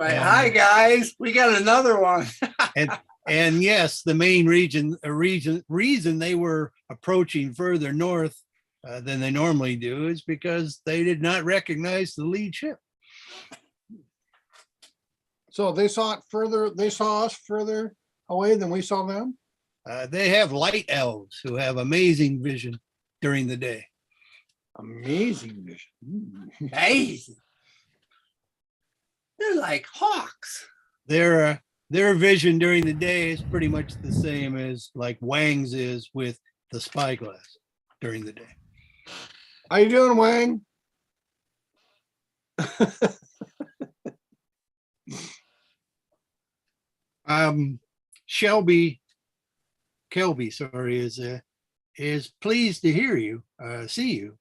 Right. Hi guys. We got another one. And yes, the main reason they were approaching further north than they normally do is because they did not recognize the lead ship. So they saw it further. They saw us further away than we saw them. They have light elves who have amazing vision during the day. Amazing vision. Amazing. They're like hawks. Their vision during the day is pretty much the same as like Wang's is with the spyglass during the day. How you doing, Wang? Kelby, sorry, is pleased to hear you, see you.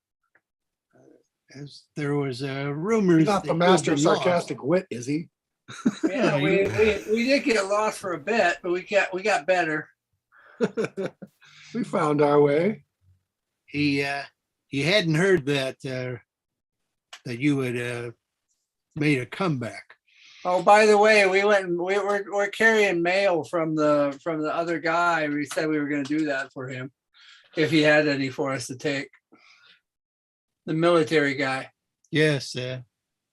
As there was rumors. He's not that the you master had of been lost. sarcastic wit, is he? Yeah, we did get lost for a bit, but we got better. We found our way. He hadn't heard that you had made a comeback. Oh, by the way, we're carrying mail from the other guy. We said we were going to do that for him if he had any for us to take. The military guy. Yes,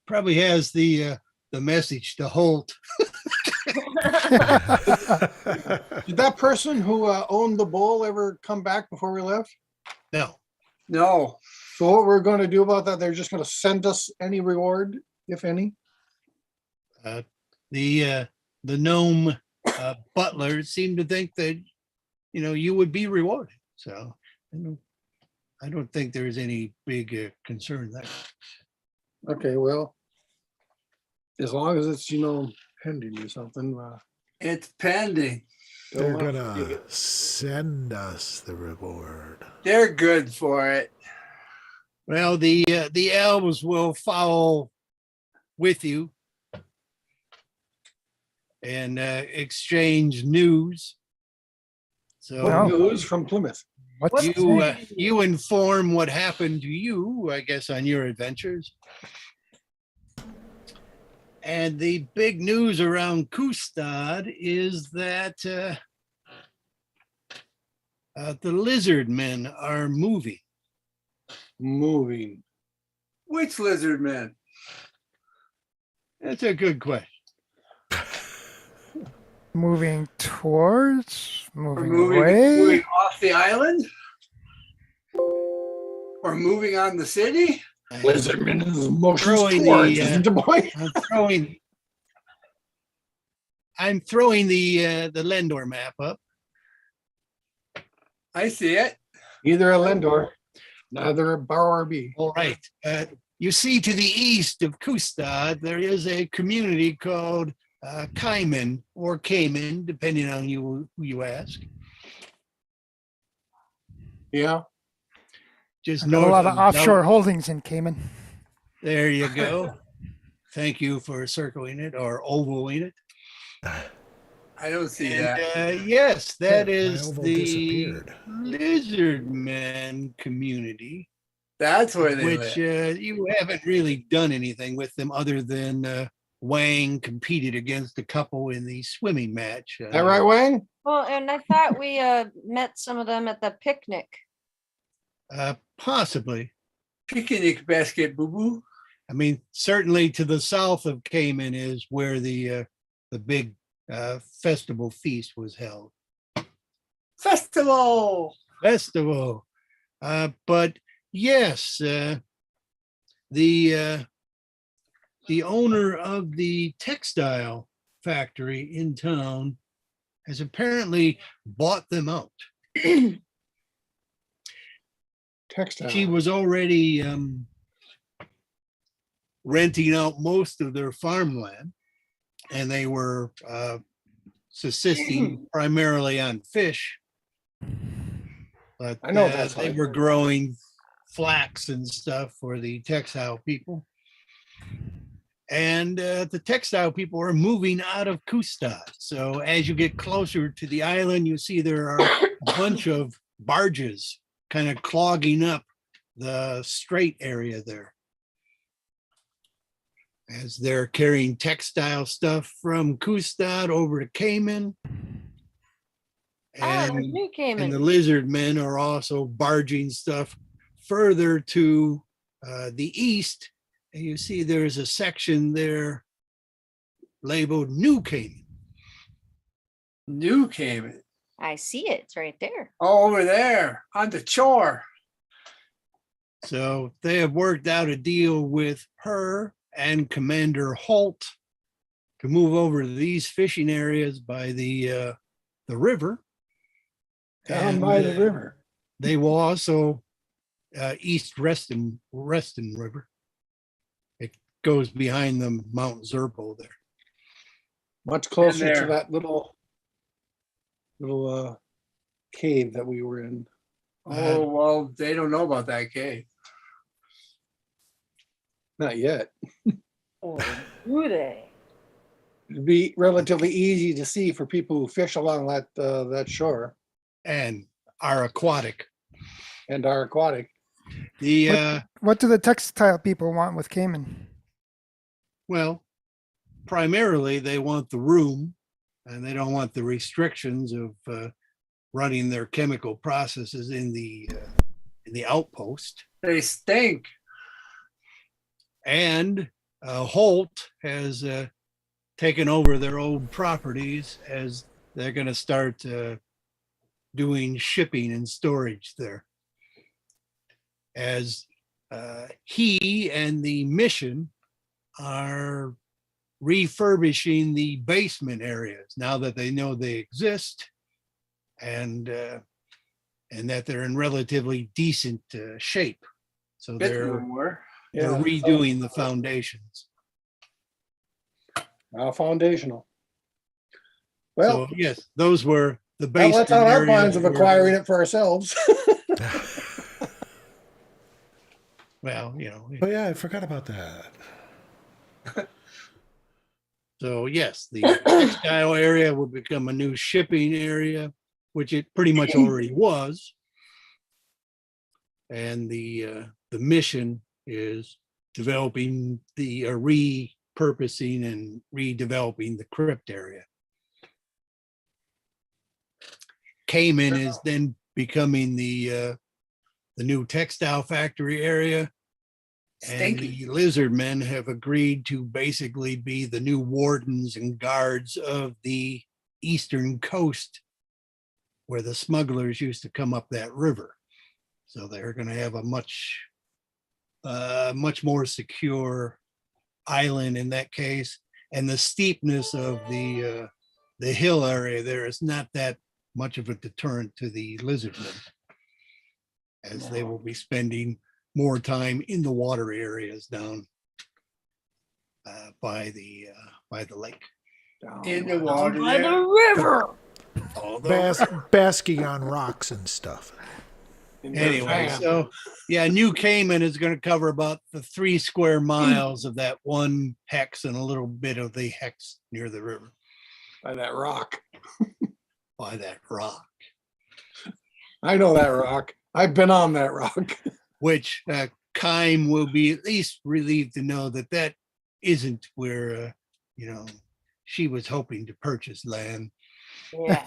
probably has the message to Holt. Did that person who owned the bull ever come back before we left? No, No. So what we're going to do about that? They're just going to send us any reward, if any. the gnome butler seemed to think that you would be rewarded. So I don't think there's any big concern there. Okay, well, as long as it's pending or something. It's pending. They're don't have to give gonna it. send us the reward. They're good for it. Well, the elves will follow with you and exchange news. So Wow. News from Plymouth. What's you inform what happened to you, I guess, on your adventures. And the big news around Kustad is that the lizard men are moving. Moving. Which lizard man? That's a good question. moving towards, Or moving moving away? off the island? Or moving on the city? Lizardman is motions Throwing towards, the, isn't it, boy? I'm throwing the Lendor map up. I see it. Either a Lendor, neither a Borrower B. All right. You see, to the east of Kustad, there is a community called Kaiman or Cayman, depending on who you ask. Yeah. Just I know a north lot of of offshore holdings in Cayman. There you go. Thank you for circling it or ovaling it. I don't see And that. yes, that My is oval the disappeared. lizard man community, That's where they which live. you haven't really done anything with them other than Wang competed against a couple in the swimming match. That right, Wang? Well, and I thought we met some of them at the picnic. Possibly. Picnic basket, boo boo. I mean, certainly to the south of Cayman is where the big festival feast was held. Festival. Festival. But yes, the owner of the textile factory in town has apparently bought them out. Textile. She was already renting out most of their farmland, and they were subsisting primarily on fish. But I know that's they how were it growing flax and stuff for the textile people. And the textile people are moving out of Kustad. So as you get closer to the island, you see there are a bunch of barges kind of clogging up the strait area there, as they're carrying textile stuff from Kustad over to Cayman. Ah, there's And, New and Cayman. the lizard men are also barging stuff further to the east. And you see there's a section there labeled New Cayman. New Cayman. I see it. It's right there. Oh, over there on the shore. So they have worked out a deal with her and Commander Holt to move over to these fishing areas by the river. Down by the And, river. They will also East Reston River. It goes behind the Mount Zerpo there. Much closer to there. that little cave that we were in. Oh, well, they don't know about that cave. Not yet. Or do they? It'd be relatively easy to see for people who fish along that shore And are aquatic. and are aquatic. The What do the textile people want with Cayman? well, primarily they want the room, and they don't want the restrictions of running their chemical processes in the outpost. They stink. And Holt has taken over their old properties, as they're going to start doing shipping and storage there. As he and the mission are refurbishing the basement areas now that they know they exist, and that they're in relatively decent shape. So Bit they're more. redoing the foundations. Now foundational. Well, So yes, those were the now basement let's on our areas plans of were- acquiring it for ourselves. Well, Oh yeah, I forgot about that. so yes, the textile area would become a new shipping area, which it pretty much already was. And the mission is developing the repurposing and redeveloping the crypt area. Cayman is then becoming the new textile factory area. And Stinky. the lizard men have agreed to basically be the new wardens and guards of the eastern coast, where the smugglers used to come up that river. So they're going to have a much more secure island in that case. And the steepness of the hill area there is not that much of a deterrent to the lizard men, as they will be spending more time in the water areas down by the lake. In the water. By there. the river. Although, Basking on rocks and stuff. anyway, so yeah, New Cayman is going to cover about the 3 square miles of that one hex and a little bit of the hex near the river By that rock. by that rock, I know that rock. I've been on that rock. which Kime will be at least relieved to know that that isn't where, she was hoping to purchase land. Yeah.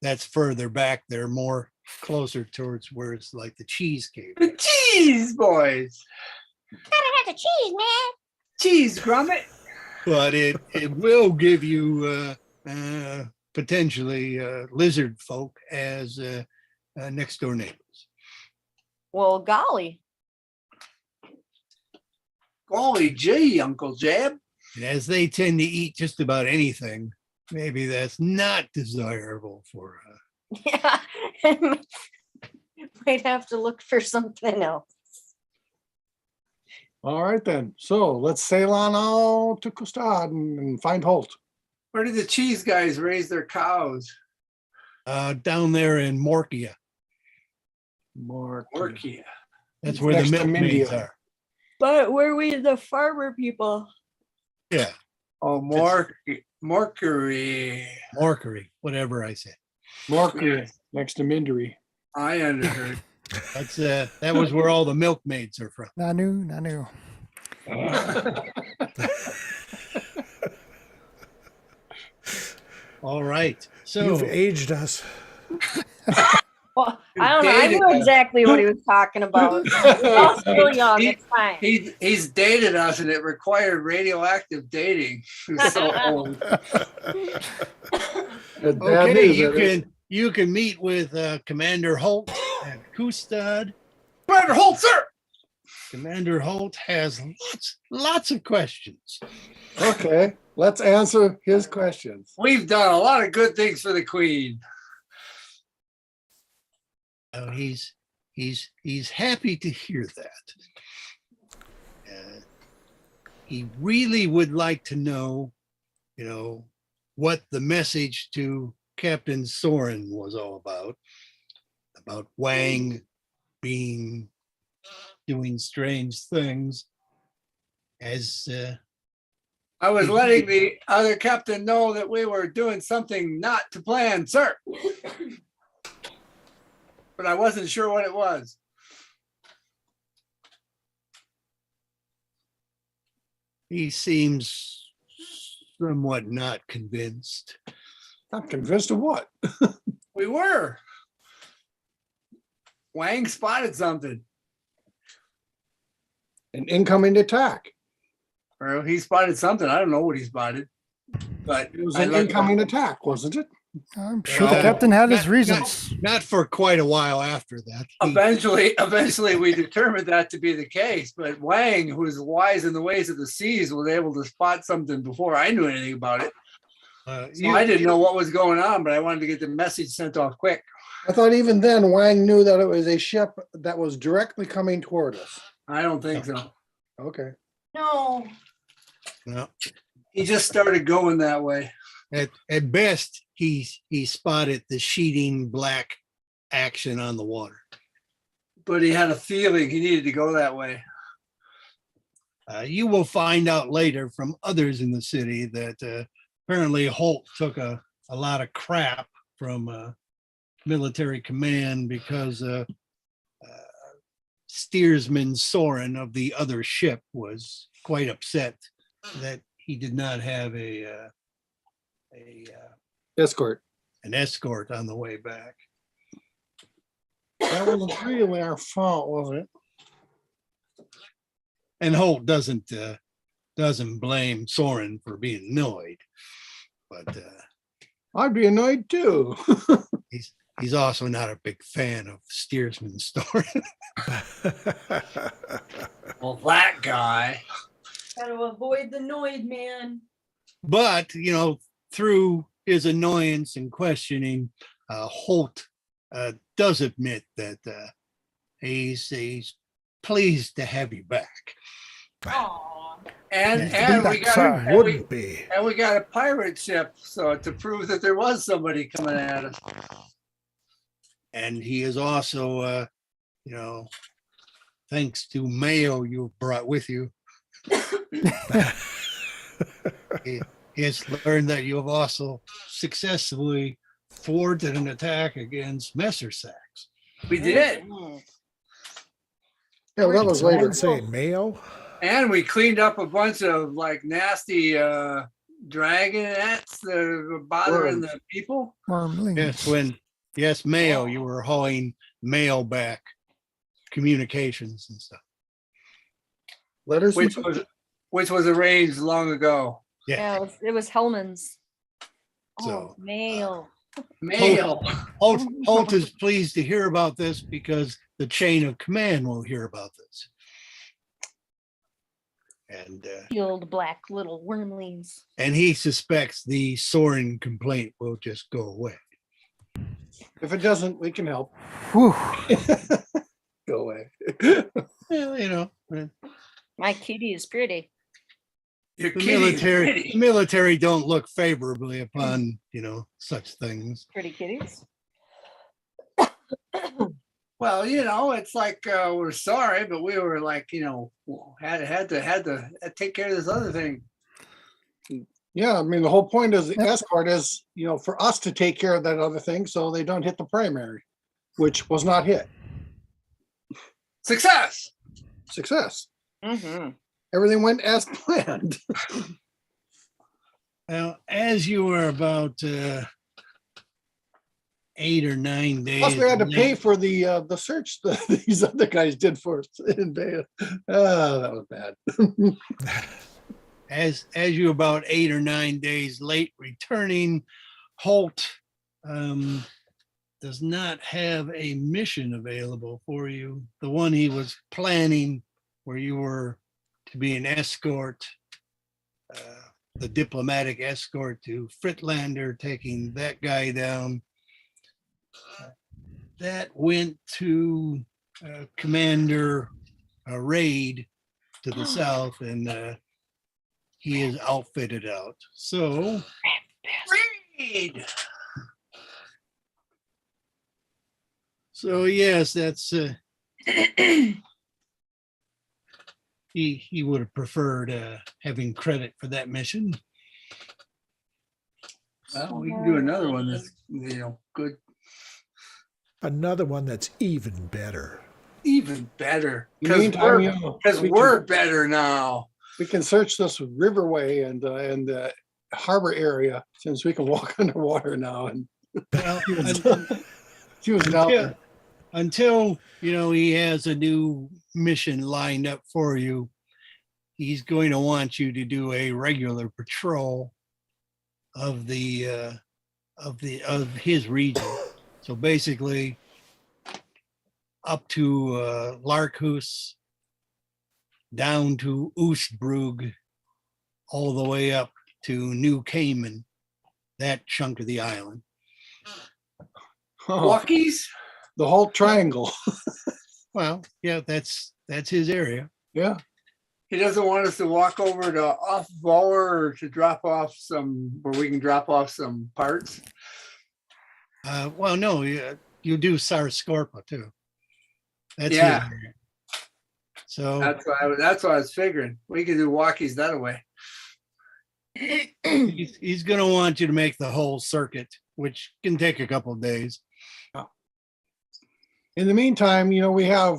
That's further back there, more closer towards where it's like the cheese cave. The cheese boys. Gotta have the cheese, man. Cheese, Gromit. But it will give you potentially lizard folk as next door neighbors. Well, golly. Golly gee, Uncle Jab. And as they tend to eat just about anything, maybe that's not desirable for. Yeah. Might have to look for something else. All right then. So let's sail on out to Kustad and find Holt. Where did the cheese guys raise their cows? Down there in Morkia. Orkia. That's where the Next to milkmaids Mindia. are. But were we the farmer people? Yeah, Oh, Morkery. Morkery, whatever I said. Morkery, next to Mindery. I underheard. That's that was where all the milkmaids are from. Nanu. All right. So You've aged us. Well, I don't know. I Dated knew us. exactly what he was talking about. We're all still young. It's fine. He's dated us, and it required radioactive dating. He was so old. okay, you can meet with Commander Holt at Kustad. Commander Holt, sir. Commander Holt has lots of questions. Okay, let's answer his questions. We've done a lot of good things for the Queen. He's happy to hear that. He really would like to know, what the message to Captain Soren was all about Wang doing strange things. As I was letting the other captain know that we were doing something not to plan, sir. But I wasn't sure what it was. he seems somewhat not convinced. Not convinced of what? We were. Wang spotted something. An incoming attack. Or he spotted something. I don't know what he spotted. But It was I an looked- incoming attack, wasn't it? I'm sure the captain had his Not- reasons. Not for quite a while after that. Eventually, we determined that to be the case. But Wang, who is wise in the ways of the seas, was able to spot something before I knew anything about it. So I didn't know what was going on, but I wanted to get the message sent off quick. I thought even then Wang knew that it was a ship that was directly coming toward us. I don't think so. Okay. No. No. He just started going that way. At best, he spotted the sheeting black action on the water. But he had a feeling he needed to go that way. You will find out later from others in the city that apparently Holt took a lot of crap from military command because steersman Soren of the other ship was quite upset that he did not have Escort. an escort on the way back. That wasn't really our fault, was it? And Holt doesn't blame Soren for being annoyed, but I'd be annoyed too. he's also not a big fan of steersman Soren. Well, that guy. Gotta avoid the Noid man. But through his annoyance and questioning, Holt does admit that he's pleased to have you back. Aw. And we got Sorry. and we, Wouldn't be. and we got a pirate ship, so to prove that there was somebody coming at us. And he is also, thanks to mail you brought with you, he has learned that you have also successfully thwarted an attack against Messer Sachs. We did. Yeah, well, that was What later. did it say, Mayo? And we cleaned up a bunch of like nasty dragonettes that were bothering the people. Wormlings. Yes, mail, you were hauling mail back, communications and stuff. Letters. which was arranged long ago. Yeah, it was Hellman's. Oh, So, mail. Mail. Holt is pleased to hear about this because the chain of command will hear about this. Peeled black little wormlings. And he suspects the Soren complaint will just go away. If it doesn't, we can help. Whew. Go away. Well, you know, My kitty is pretty. Your the kitty's military pretty. military don't look favorably upon, you know, such things. Pretty kitties. Well, you know, it's like we're sorry, but we were like, you know, had to take care of this other thing. Yeah, I mean, the whole point is the escort is, you know, for us to take care of that other thing so they don't hit the primary, which was not hit. Success. Success. Mm-hmm. Everything went as planned. Now, as you were about 8 or 9 days. Plus, we had to pay late- for the search that these other guys did for us in Bay. Oh, that was bad. as you about 8 or 9 days late returning, Holt does not have a mission available for you. The one he was planning, where you were to be an escort, the diplomatic escort to Frittlander, taking that guy down. That went to Commander Raid to the south, and he is outfitted out. So Read. yes, that's he would have preferred having credit for that mission. Well, we can do another one that's, you know, good, Another one that's even better. even better. Meantime, you know, Because we we're can- better now. we can search this riverway and harbor area since we can walk underwater now. And Well, she was down. until you know he has a new mission lined up for you, he's going to want you to do a regular patrol of his region. So basically, up to Larkhus, down to Oostbrug, all the way up to New Cayman, that chunk of the island. Oh, Walkies? the whole triangle. Well, yeah, that's his area. Yeah. He doesn't want us to walk over to off Voller or to drop off where we can drop off some parts. Well, no, you do Sarscorpa too. That's his Yeah. area. So That's what I was figuring. We could do walkies that way. he's going to want you to make the whole circuit, which can take a couple of days. In the meantime, you know, we have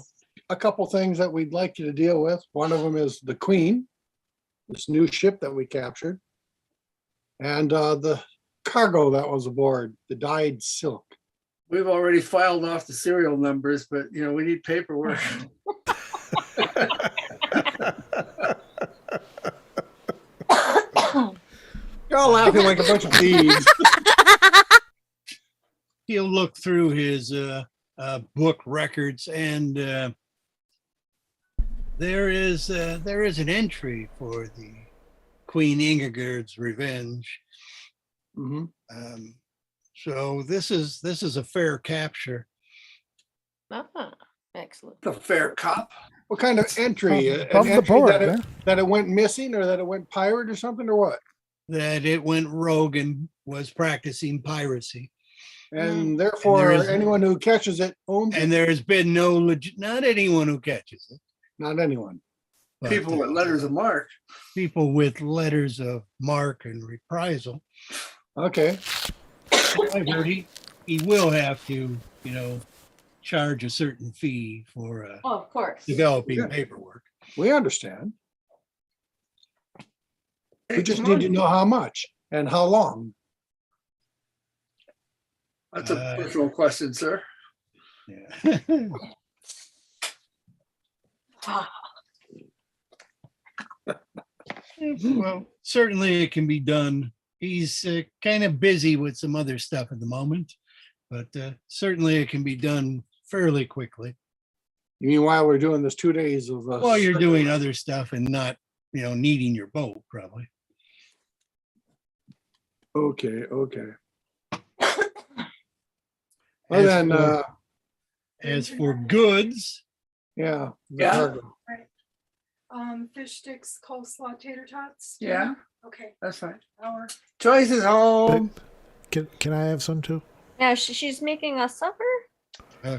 a couple things that we'd like you to deal with. One of them is the Queen, this new ship that we captured, and the cargo that was aboard, the dyed silk. We've already filed off the serial numbers, but you know, we need paperwork. You're all laughing like a bunch of thieves. He'll look through his book records, and there is an entry for the Queen Ingigerd's Revenge. Mhm. So this is a fair capture. Ah, excellent. The fair cop. What kind of entry? An Above the entry board, that, huh? that it went missing or that it went pirate or something or what? That it went rogue and was practicing piracy. And therefore, is- anyone who catches it owns And it. there has been no not anyone who catches it. Not anyone. but, People with letters of mark. people with letters of mark and reprisal. Okay. However, he will have to, you know, charge a certain fee for Oh, of course. developing Yeah. paperwork. We understand. We It's just need to money. know how much and how long. That's a personal question, sir. Yeah. Ah, Well, certainly it can be done. He's kind of busy with some other stuff at the moment, but certainly it can be done fairly quickly. You mean while we're doing this 2 days of? While you're doing other stuff and not, needing your boat, probably. Okay, okay. Well As then, for- As for goods, yeah. the Yeah. cargo. Fish sticks, coleslaw, tater tots. Yeah, Okay, that's fine. our Joyce is home. Can I have some too? Now she's making us supper.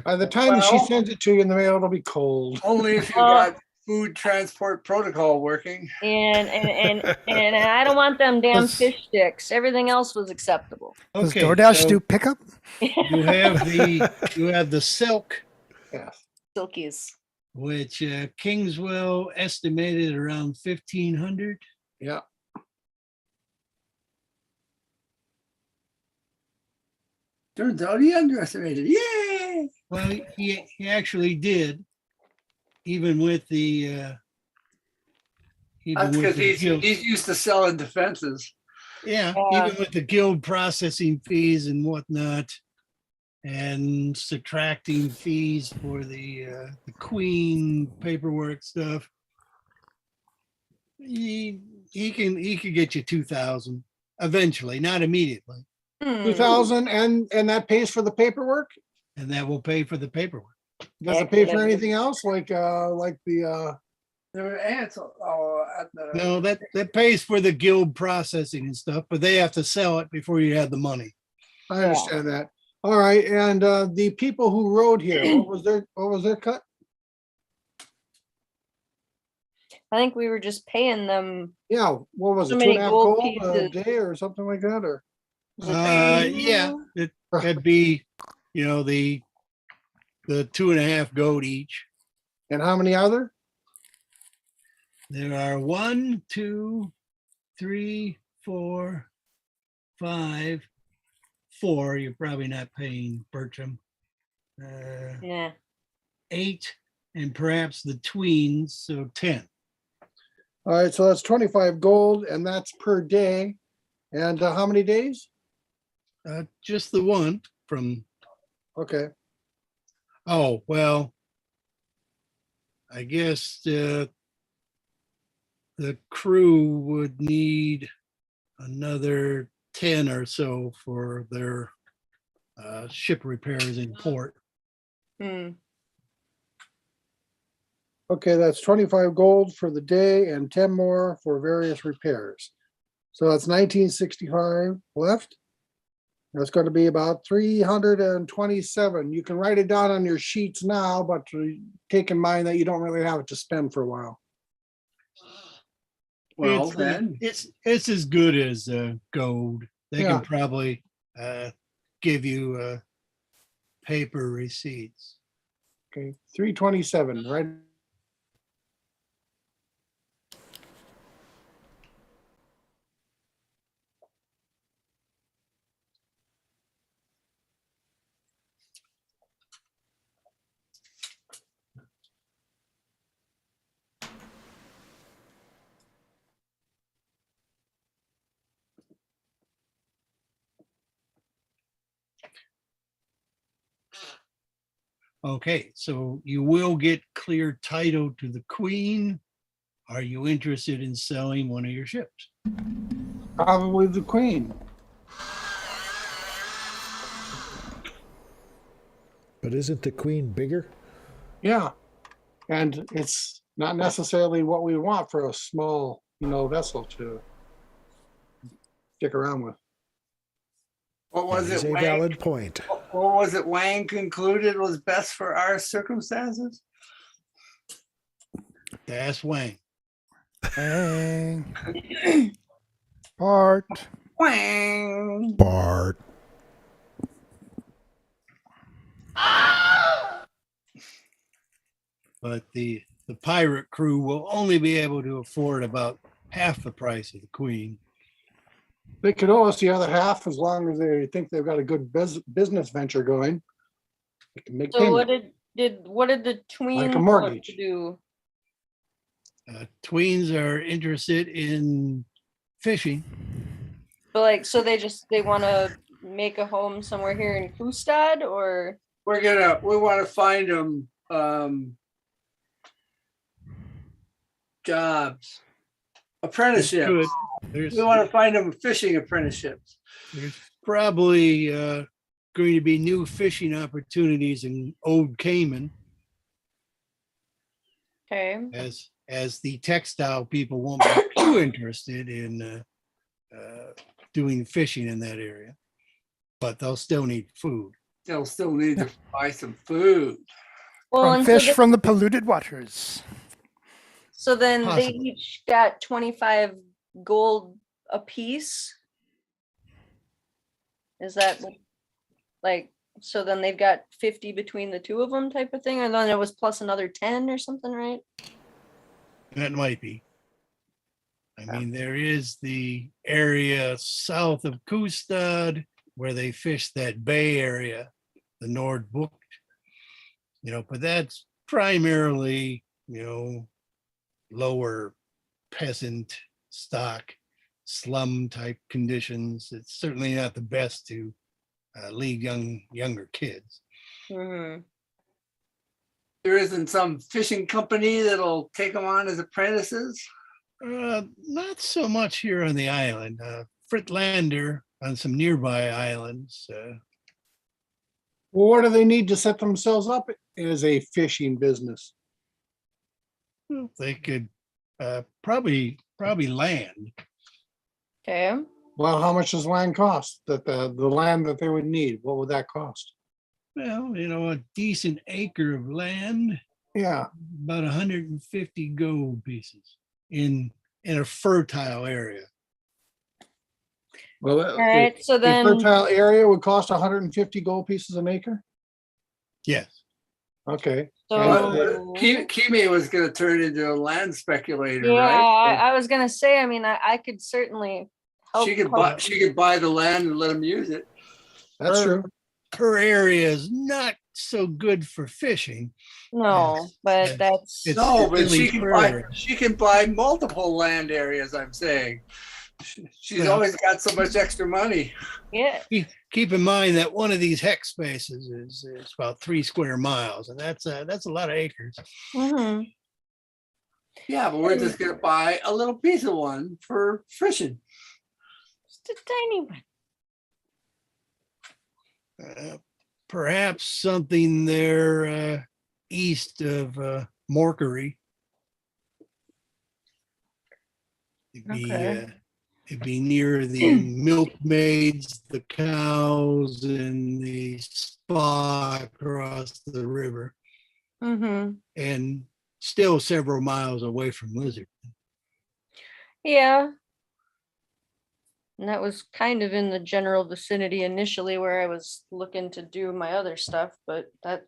By the time that she Well- sends it to you in the mail, it'll be cold. Only if you got food transport protocol working. And I don't want them damn Does- fish sticks. Everything else was acceptable. Does okay, DoorDash so do pickup? you have the silk, Yes. Silkies. which Kingswell estimated around 1,500. Yeah. Turns out he underestimated. Yay! Well, he actually did, even with the That's because guild, he's used to selling defenses. yeah, Yeah. even with the guild processing fees and whatnot, and subtracting fees for the queen paperwork stuff. He could get you 2,000 eventually, not immediately, 2,000 and that pays for the paperwork? and that will pay for the paperwork. Does it pay for anything else like the There were ants at the. No, that pays for the guild processing and stuff, but they have to sell it before you have the money. I understand that. All right, and the people who rode here, what was their cut? I think we were just paying them. Yeah, what was So it, many 2.5 gold gold a pieces. day or something like that, or? Yeah, that'd be, the 2.5 goat each. And how many are there? There are 1, 2, 3, 4, 5, 4. You're probably not paying Bertram. Yeah. 8, and perhaps the tweens, so 10. All right, so that's 25 gold and that's per day. And how many days? Just the one from. Okay, Oh, well, I guess the crew would need another 10 or so for their ship repairs in port. Hmm. okay, that's 25 gold for the day and 10 more for various repairs. So that's 1965 left. That's going to be about 327. You can write it down on your sheets now, but take in mind that you don't really have it to spend for a while. Well, it's, then. it's as good as gold. They Yeah. can probably give you paper receipts. Okay, 327, right? Okay, so you will get clear title to the queen. Are you interested in selling one of your ships? Probably the queen. But isn't the queen bigger? Yeah. And it's not necessarily what we want for a small, vessel to stick around with. What was That is it? a Wang? valid point. What was it? Wang concluded was best for our circumstances. That's Wang. Dang. Bart. Wang. Bart. But the pirate crew will only be able to afford about half the price of the queen. They could owe us the other half as long as they think they've got a good business venture going. They can make So what payment. did the tween want mortgage. to do? Tweens are interested in fishing. But like, so they want to make a home somewhere here in Kustad, or we want to find them jobs, apprenticeships. Good. There's, We want to find them fishing apprenticeships. there's probably going to be new fishing opportunities in Old Cayman, okay, as the textile people won't be too interested in doing fishing in that area, but they'll still need food. They'll still need to buy some food. well, From and fish from the polluted waters. so then they Possibly. each got 25 gold apiece. Is that like, so then they've got 50 between the two of them type of thing, and then it was plus another 10 or something, right? That might be. I mean, there is the area south of Kustad where they fish that bay area, the Nordbucht, but that's primarily, lower peasant stock, slum type conditions. It's certainly not the best to lead younger kids. Mm-hmm. There isn't some fishing company that'll take them on as apprentices. Not so much here on the island. Fritlander on some nearby islands. Well, what do they need to set themselves up as a fishing business? Well, they could probably land. Okay. Well, how much does land cost? That the land that they would need, what would that cost? Well, a decent acre of land, Yeah, about 150 gold pieces in a fertile area. well, All right. So the then, fertile area would cost 150 gold pieces an acre? Yes. Okay. so Kimi was going to turn into a land speculator, yeah, right? I was gonna say. I mean, I could certainly help. She could buy the land and let them use it. That's true. Her area is not so good for fishing. No, but Yes. that's It's No, but really further. she can buy multiple land areas, I'm saying. She's Well- always got so much extra money. yeah. Keep in mind that one of these hex spaces is about 3 square miles, and that's a lot of acres. Mm-hmm. Yeah, but we're just going to buy a little piece of one for fishing. Just a tiny one. Perhaps something there east of Morkery. Okay. It'd be near the milkmaids, the cows, and the spa across the river, Mm-hmm. and still several miles away from Lizard. Yeah. And that was kind of in the general vicinity initially where I was looking to do my other stuff, but that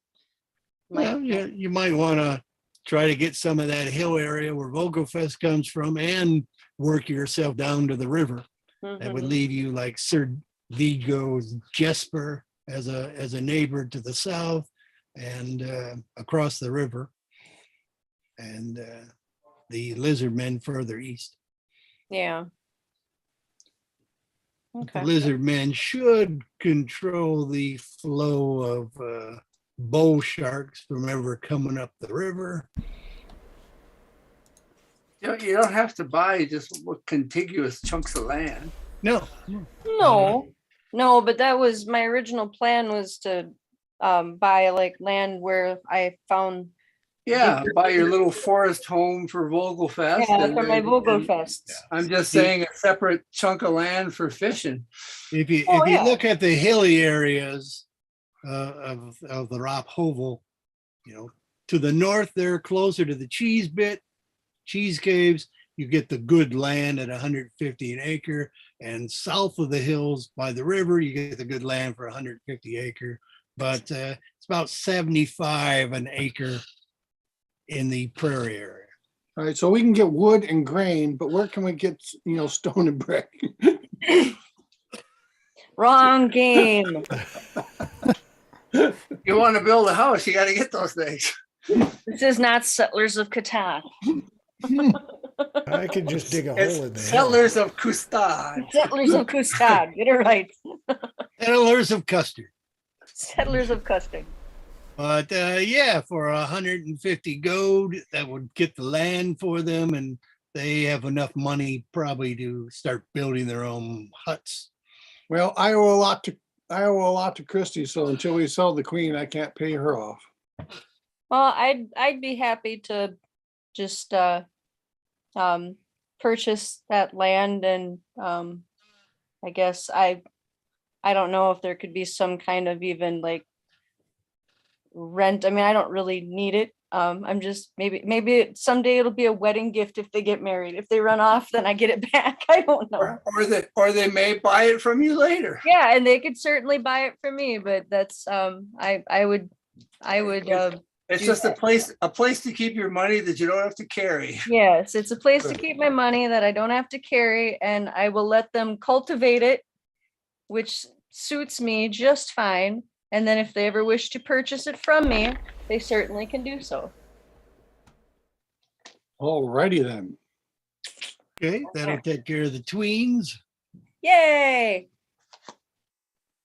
might. Well, yeah, you might want to try to get some of that hill area where Vogelfest comes from and work yourself down to the river. That would Mhm. leave you like Sir Vigo's Jesper as a neighbor to the south and across the river, and the lizard men further east. Yeah. The Okay. lizard men should control the flow of bull sharks from ever coming up the river. You don't have to buy just contiguous chunks of land. No, No, but that was my original plan, was to buy like land where I found. Yeah, buy your little forest home for Vogelfest. Yeah, and for my then- Vogelfest. I'm just saying a separate chunk of land for fishing. if you yeah. look at the hilly areas of the Rop Hovel, to the north, they're closer to the cheese caves. You get the good land at 150 an acre, and south of the hills by the river, you get the good land for 150 acre. But it's about 75 an acre in the prairie area. All right, so we can get wood and grain, but where can we get, stone and brick? Wrong game. You want to build a house, you got to get those things. This is not Settlers of Catan. I could just dig a hole in the It's hill. settlers of Kustad. Settlers of Kustad, get it right. Settlers of custard. Settlers of Custard. But yeah, for 150 gold, that would get the land for them, and they have enough money probably to start building their own huts. Well, I owe a lot to Christie, so until we sell the queen, I can't pay her off. Well, I'd be happy to just purchase that land, and I guess I don't know if there could be some kind of even like rent. I mean, I don't really need it. I'm just maybe someday it'll be a wedding gift if they get married. If they run off, then I get it back. I don't know. Or they may buy it from you later. Yeah, and they could certainly buy it from me, but that's I would It's do just that. a place to keep your money that you don't have to carry. Yes, it's a place to keep my money that I don't have to carry, and I will let them cultivate it, which suits me just fine. And then if they ever wish to purchase it from me, they certainly can do so. Alrighty then. Okay, that'll take care of the tweens. Yay!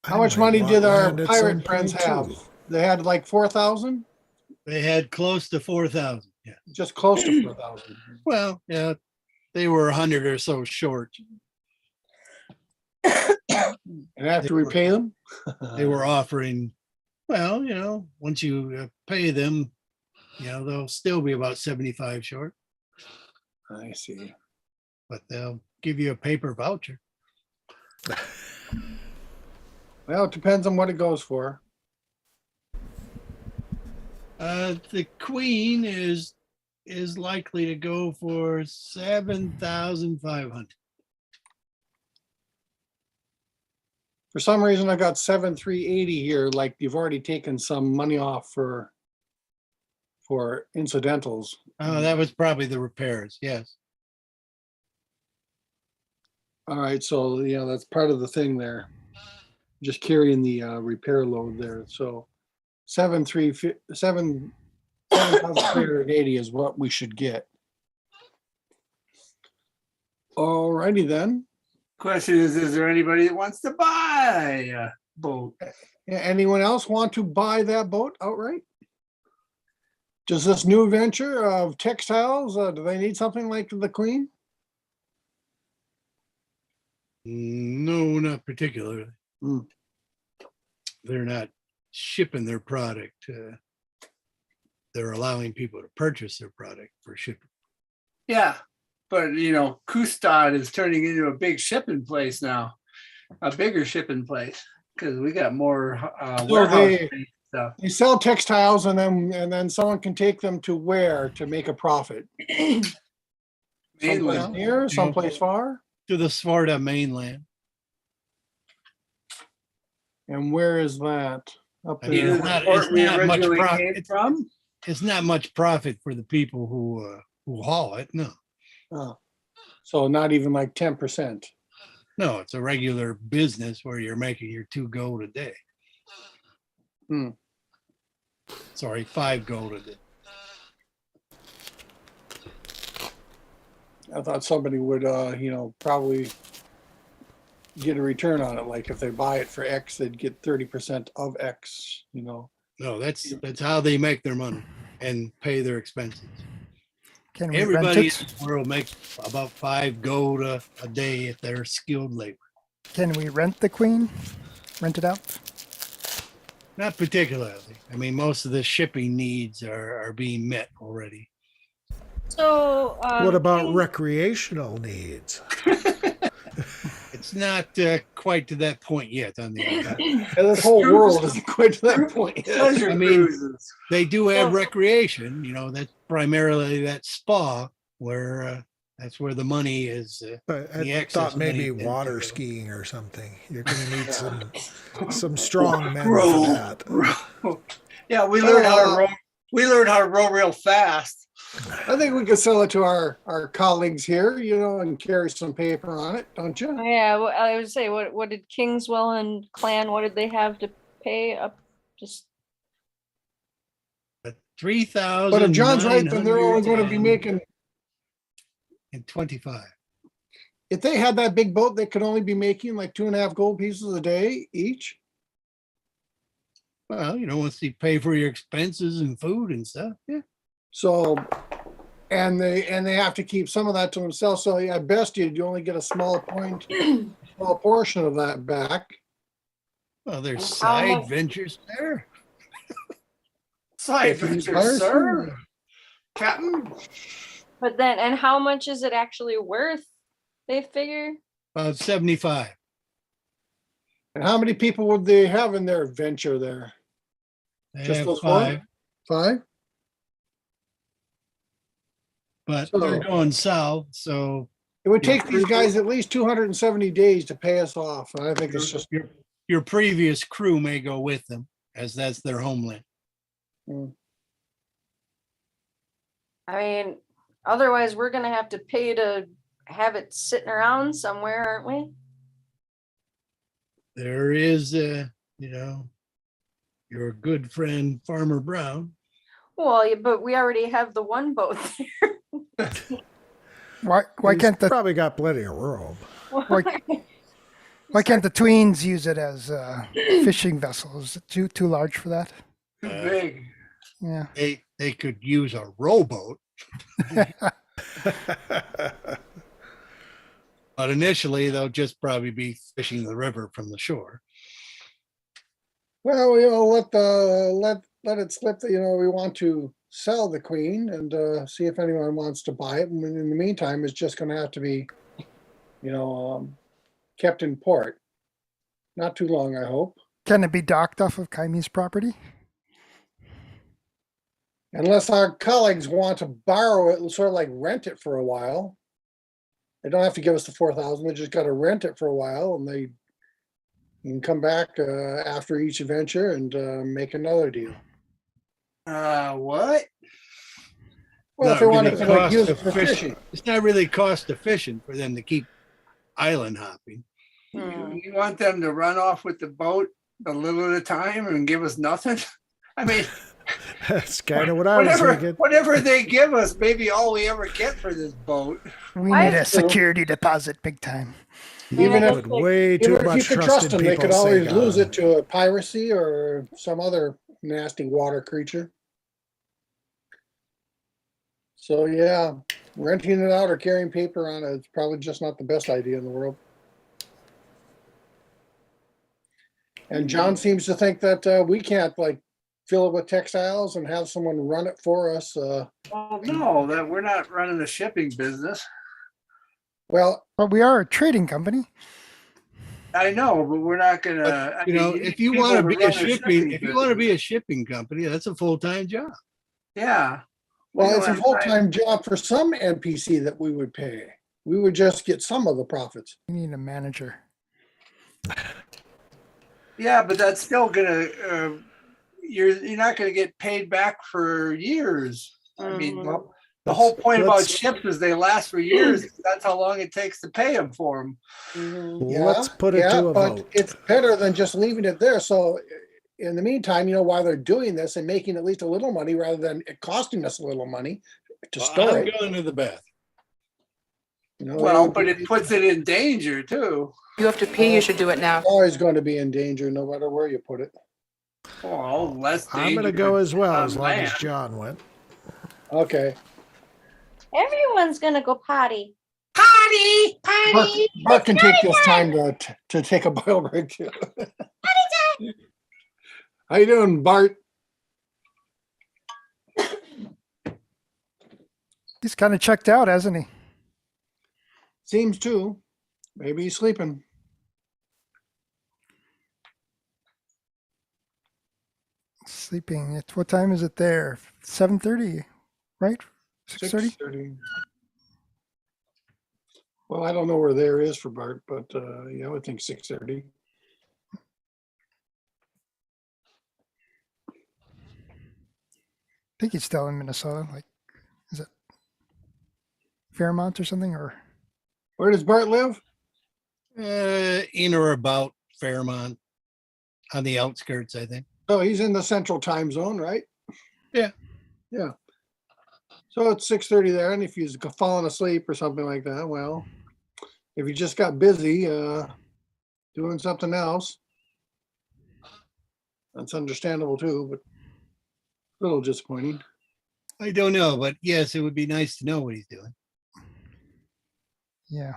How I much might money want did our land at some pirate friends point, have? too. They had like 4,000? They had close to 4,000. Yeah. Just close to 4,000. Well, yeah, they were 100 or so short. And after we pay them? They were offering, well, once you pay them, they'll still be about 75 short, I see. but they'll give you a paper voucher. Well, it depends on what it goes for. The queen is likely to go for 7,500. For some reason, I got 7,380 here, like you've already taken some money off for incidentals. Oh, that was probably the repairs. Yes. All right, so yeah, that's part of the thing there. Just carrying the repair load there. So 7,380 is what we should get. All righty then. Question is there anybody that wants to buy a boat? Anyone else want to buy that boat outright? Does this new venture of textiles, do they need something like the Queen? No, not particularly. Hmm. They're not shipping their product. They're allowing people to purchase their product for shipping. Yeah, but Kustad is turning into a big shipping place now, a bigger shipping place, because we got more warehouse space stuff. They sell textiles and then someone can take them to where to make a profit? Someplace Mainland. near, someplace far? To the Svarta mainland. And where is that? Up I mean, there. Either the not- port it's we not much originally profit. came from. It's not much profit for the people who haul it. No, Oh. So not even like 10%. no, it's a regular business where you're making your 2 gold a day. Hmm. Sorry, 5 gold a day. I thought somebody would, probably get a return on it. Like if they buy it for X, they'd get 30% of X, No, that's how they make their money and pay their expenses. Can we rent Everybody in it? the world makes about 5 gold a day if they're skilled labor. Can we rent the Queen? Rent it out? Not particularly. I mean, most of the shipping needs are being met already. So What about recreational needs? It's not quite to that point yet. On the other hand, And this whole world isn't quite to that point yet. Pleasure I mean, cruises. they do have So- recreation. That's primarily that spa where that's where the money is. But The I excess thought maybe money water into- skiing or something. You're going to need some strong men for that. Yeah, we learned how to row. We learned how to row real fast. I think we could sell it to our colleagues here, and carry some paper on it, don't you? yeah, well, I would say what did Kingswell and Clan, what did they have to pay up? Just 3,000. But if John's right, then they're only going to be making and 25. If they had that big boat, they could only be making like 2.5 gold pieces a day each. Well, once you pay for your expenses and food and stuff, yeah. So, and they have to keep some of that to themselves. So at best, you only get a small portion of that back. Well, there's And how side much- ventures there. Side If you venture, hire sir. someone- Captain. But then, and how much is it actually worth? They figure. About 75. And how many people would they have in their venture there? They Just have those 5, 5? but So- they're going south. So It would Yeah. take these guys at least 270 days to pay us off. And I think it's just, your previous crew may go with them, as that's their homeland. I mean, otherwise we're gonna have to pay to have it sitting around somewhere, aren't we? There is, your good friend Farmer Brown. Well, but we already have the one boat there. Why He's can't the probably got plenty of room. why can't the tweens use it as a fishing vessel? Is it too large for that? Too big. Yeah. They could use a rowboat, but initially they'll just probably be fishing the river from the shore. well, let it slip that, we want to sell the Queen and see if anyone wants to buy it. And in the meantime, it's just going to have to be, kept in port. Not too long, I hope. Can it be docked off of Kaime's property? Unless our colleagues want to borrow it, sort of like rent it for a while. They don't have to give us the 4,000. They just got to rent it for a while, and they can come back after each adventure and make another deal. What? Well, if Not they wanted really to like, cost use it for efficient. fishing. It's not really cost efficient for them to keep island hopping. You want them to run off with the boat a little at a time and give us nothing? I mean, That's kind of what I was whatever, thinking. whatever they give us, maybe all we ever get for this boat. We I need a feel- security deposit big time. Even I if, guess, Put way too even if you much could trust trust in them, they people. could always saying, lose it to a piracy or some other nasty water creature. So yeah, renting it out or carrying paper on it is probably just not the best idea in the world. And John seems to think that we can't like fill it with textiles and have someone run it for us. Well, no, that we're not running a shipping business. Well, But we are a trading company. I know, but we're not gonna. But, I mean, if need you people want to to be run a shipping, if you want to be a shipping company, that's a full-time job. yeah. well, We it's a don't have time. full-time job for some NPC that we would pay. We would just get some of the profits. We need a manager. Yeah, but that's still gonna. You're not gonna get paid back for years. I mean, Mhm. the whole point about let's- ships is they last for years. That's how long it takes to pay them for them. Mhm. Let's put it to a but vote. it's better than just leaving it there. So in the meantime, while they're doing this and making at least a little money rather than it costing us a little money to store I'm it. going to the bath. Well, but it puts it in danger too. You have to pee, you should do it now. Always going to be in danger, no matter where you put it. Well, less danger. I'm going to go as well, on as long as land. John went. Okay. Everyone's gonna go potty. Potty, Mark can take this time to take a bile break too. How you doing, Bart? He's kind of checked out, hasn't he? Seems to. Maybe he's sleeping. Sleeping. What time is it there? 7:30, right? 6:30? 6:30. Well, I don't know where there is for Bart, but yeah, I would think 6:30. I think he's still in Minnesota. Like, is it Fairmont or something? Or Where does Bart live? In or about Fairmont, on the outskirts, I think. Oh, he's in the central time zone, right? Yeah. Yeah. So it's 6:30 there, and if you've fallen asleep or something like that, well, if you just got busy doing something else, that's understandable too, but a little disappointing. I don't know, but yes, it would be nice to know what he's doing. Yeah.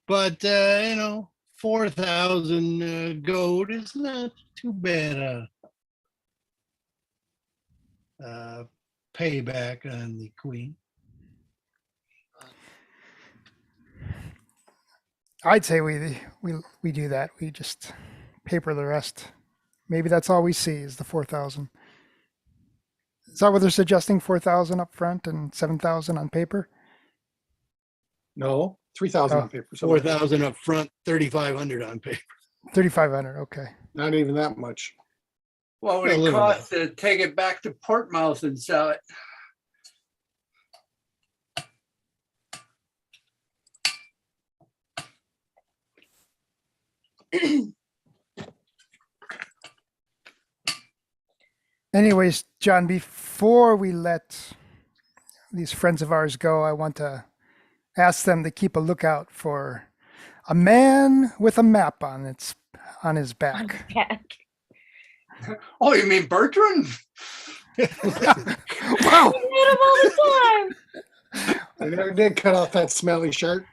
But 4,000 gold is not too bad payback on the queen. I'd say we do that. We just paper the rest. Maybe that's all we see is the 4,000. Is that what they're suggesting? 4,000 up front and 7,000 on paper? No, 3,000 Oh. on paper. something like that. 4,000 up front, 3,500 on paper. 3,500. Okay. Not even that much. What would A it little cost to take it back to Portmouth and sell it? Anyways, John, before we let these friends of ours go, I want to ask them to keep a lookout for a man with a map on his back. Oh, you mean Bertrand? Wow. I hit him all the time. I never did cut off that smelly shirt.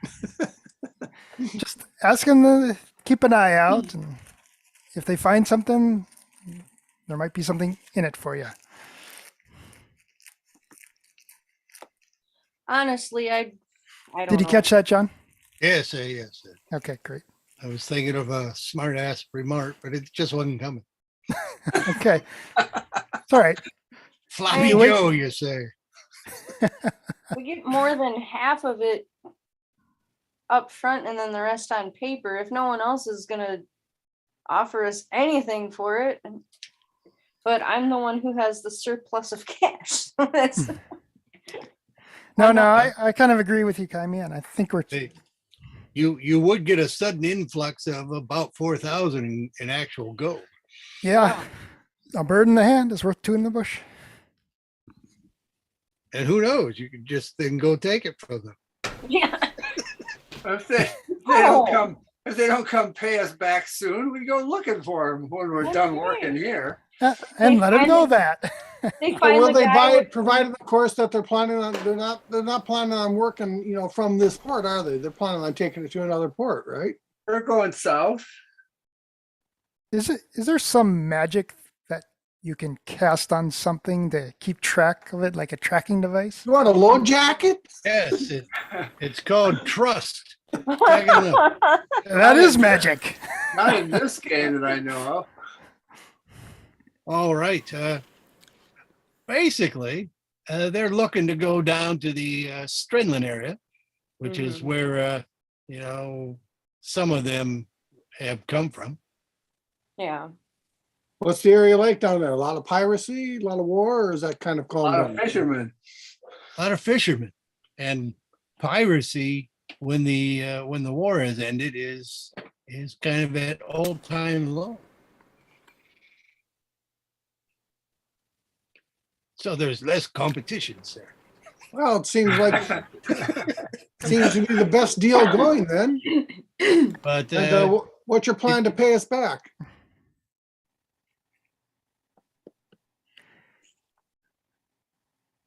Just ask them to keep an eye out, and if they find something, there might be something in it for you. Honestly, I don't Did you know. catch that, John? Yes, yes. Okay, great. I was thinking of a smart ass remark, but it just wasn't coming. Okay. It's all right. Floppy Wait. Joe, you say? We get more than half of it up front and then the rest on paper. If no one else is gonna offer us anything for it, but I'm the one who has the surplus of cash. That's No, I kind of agree with you, Kaimi, and I think we're Hey, you would get a sudden influx of about 4,000 in actual gold. yeah. A bird in the hand is worth two in the bush. And who knows? You could just then go take it from them. yeah. If they don't come pay us back soon, we go looking for them when we're That's done right. working here. And let them find know it. that. They Or find will the they guy buy with- it, provided of course that they're not planning on working, from this port, are they? They're planning on taking it to another port, right? We're going south. Is there some magic that you can cast on something to keep track of it, like a tracking device? You want a load jacket? Yes, it's called trust. Check it out. That is magic. Not in this game that I know of. All right. Basically, they're looking to go down to the Strinland area, which is where some of them have come from. Yeah. What's the area like down there? A lot of piracy, a lot of war, or is that kind of A calmed lot of down? fishermen. A lot of fishermen and piracy when the war has ended is kind of at all-time low. So there's less competitions there. Well, it seems to be the best deal going then. But And what's your plan to pay us back?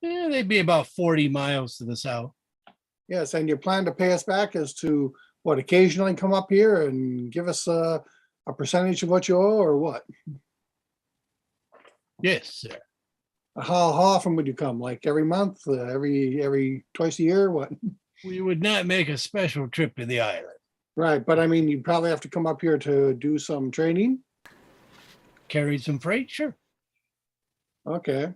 they'd be about 40 miles to the south. Yes, and your plan to pay us back is to what, occasionally come up here and give us a percentage of what you owe, or what? Yes, sir. How often would you come? Like every month, every twice a year, what? We would not make a special trip to the island. Right, but I mean, you probably have to come up here to do some training. Carry some freight, sure. Okay.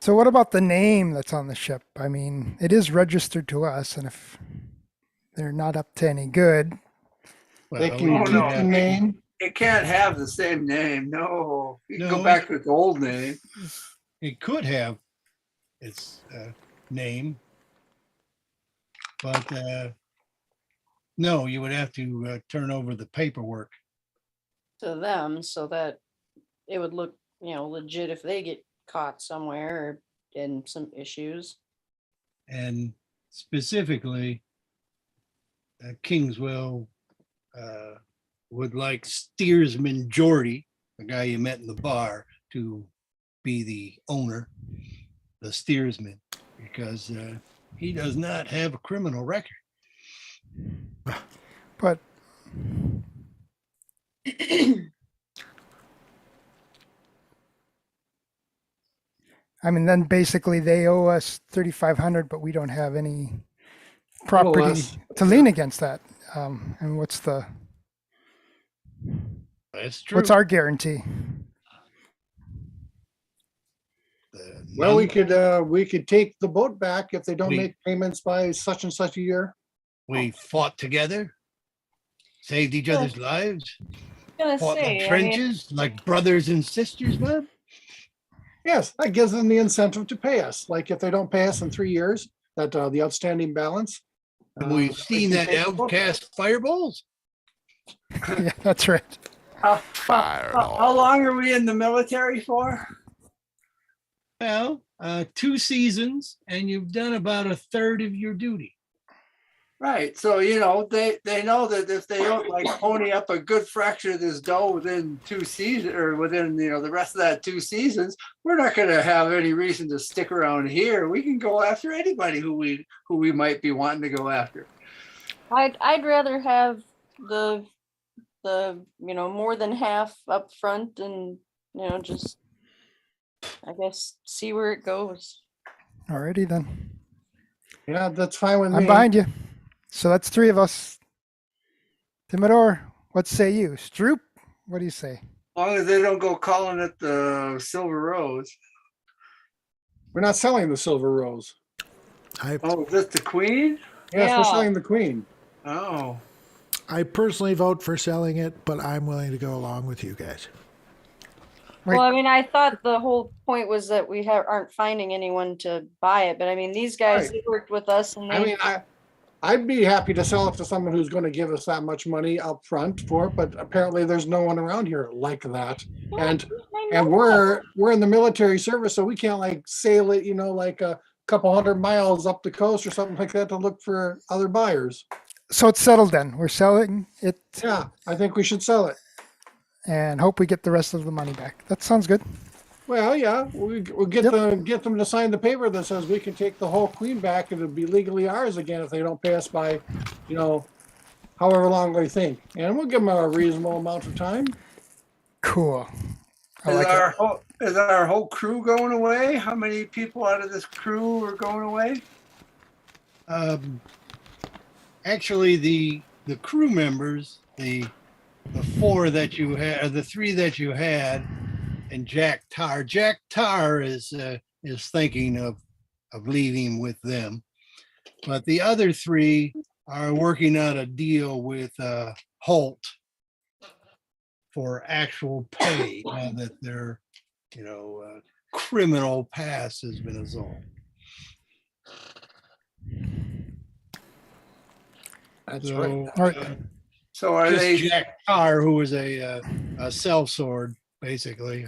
So what about the name that's on the ship? I mean, it is registered to us, and if they're not up to any good, They Well, can Oh, keep no. the name. It can't have the same name. No, you can No. go back to the old name. it could have its name, but no, you would have to turn over the paperwork. to them so that it would look, legit if they get caught somewhere or in some issues. And specifically, Kingswell would like steersman Jordy, the guy you met in the bar, to be the owner, the steersman, because he does not have a criminal record. But I mean, then basically they owe us 3,500, but we don't have any property less. to lean against that. And That's true. what's our guarantee? Well, we could take the boat back if they don't We- make payments by such and such a year. We fought together, saved each other's lives, Gonna fought in say, the I mean, trenches like brothers and sisters, man. Yes, that gives them the incentive to pay us. Like if they don't pay us in 3 years, that the outstanding balance. And we've we seen can that take the boat back. outcast fireballs. Yeah, that's right. How long are we in the military for? Well, 2 seasons, and you've done about a third of your duty. Right, so they know that if they don't like pony up a good fraction of this dough within 2 seasons, or within the rest of that 2 seasons, we're not going to have any reason to stick around here. We can go after anybody who we might be wanting to go after. I'd rather have the more than half up front and just I guess see where it goes. Alrighty then. Yeah, that's fine with me. I'm behind you. So that's 3 of us. Timidor, what say you? Stroop, what do you say? As long as they don't go calling it the Silver Rose. We're not selling the Silver Rose. Oh, is this the Queen? Yes, Yeah. we're selling the Queen. Oh, I personally vote for selling it, but I'm willing to go along with you guys. Wait. Well, I mean, I thought the whole point was that we aren't finding anyone to buy it, but I mean, these guys Right. they worked with us and they. I mean, I'd be happy to sell it to someone who's going to give us that much money up front for it, but apparently there's no one around here like that. And we're in the military service, so we can't like sail it, like a couple 100 miles up the coast or something like that to look for other buyers. So it's settled then. We're selling it Yeah, I think we should sell it. and hope we get the rest of the money back. That sounds good. Well, yeah, we'll get them to sign the paper that says we can take the whole Queen back and it'll be legally ours again if they don't pay us by, however long they think. And we'll give them a reasonable amount of time. Cool. I is like it. our whole crew going away? How many people out of this crew are going away? Actually, the crew members, the 4 that you had, the 3 that you had, and Jack Tar. Jack Tar is thinking of leaving with them, but the other 3 are working out a deal with Holt for actual pay now that their criminal past has been absolved. That's So, right. All right. So are just they? Jack Tar, who was a sellsword, basically.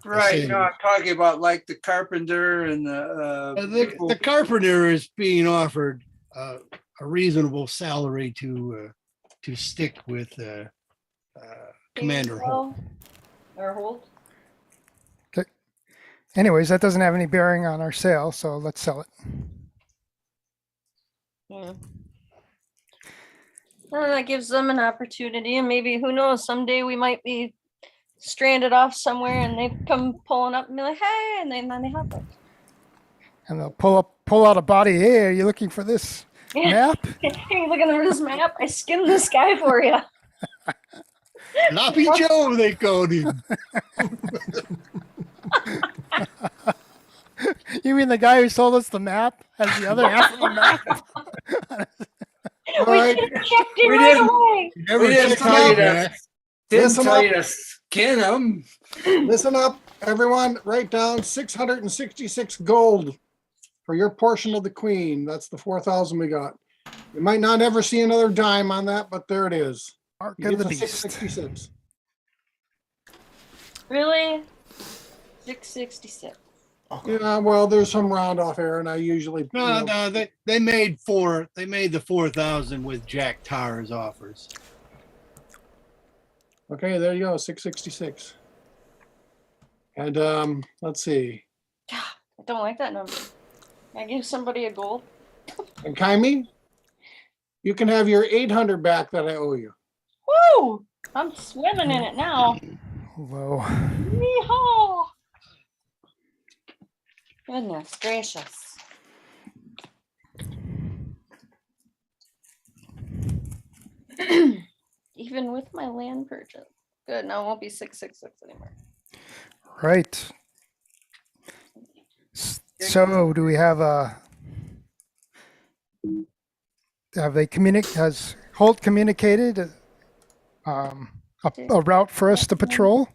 Right, no, I'm talking about like the carpenter and the The carpenter is being offered a reasonable salary to stick with Commander Holt. Or Holt. Anyways, that doesn't have any bearing on our sale, so let's sell it. Yeah. Well, that gives them an opportunity, and maybe who knows? Someday we might be stranded off somewhere, and they come pulling up and be like, "Hey!" and then they help us. And they'll pull out a body. Hey, are you looking for this map? Hey, looking at this map. I skinned this guy for you. Sloppy Joe, they called him. You mean the guy who sold us the map has the other half of the map? All We right. should have checked in We right didn't- away. Never We didn't checked tell you out that. that. Didn't Listen tell up. you to skin them. Listen up, everyone. Write down 666 gold for your portion of the Queen. That's the 4,000 we got. You might not ever see another dime on that, but there it is. Mark You of get the the beast. 666. Really? 666. Yeah, well, there's some round off error, and I usually. No, no, they made the 4,000 with Jack Tar's offers. Okay, there you go, 666. And let's see. I don't like that number. Can I give somebody a gold? And Kaimi, you can have your 800 back that I owe you. Woo! I'm swimming in it now. Whoa. Yeehaw! Goodness gracious. Even with my land purchase. Good, now it won't be 666 anymore. Right. So do we have has Holt communicated a route for us to patrol?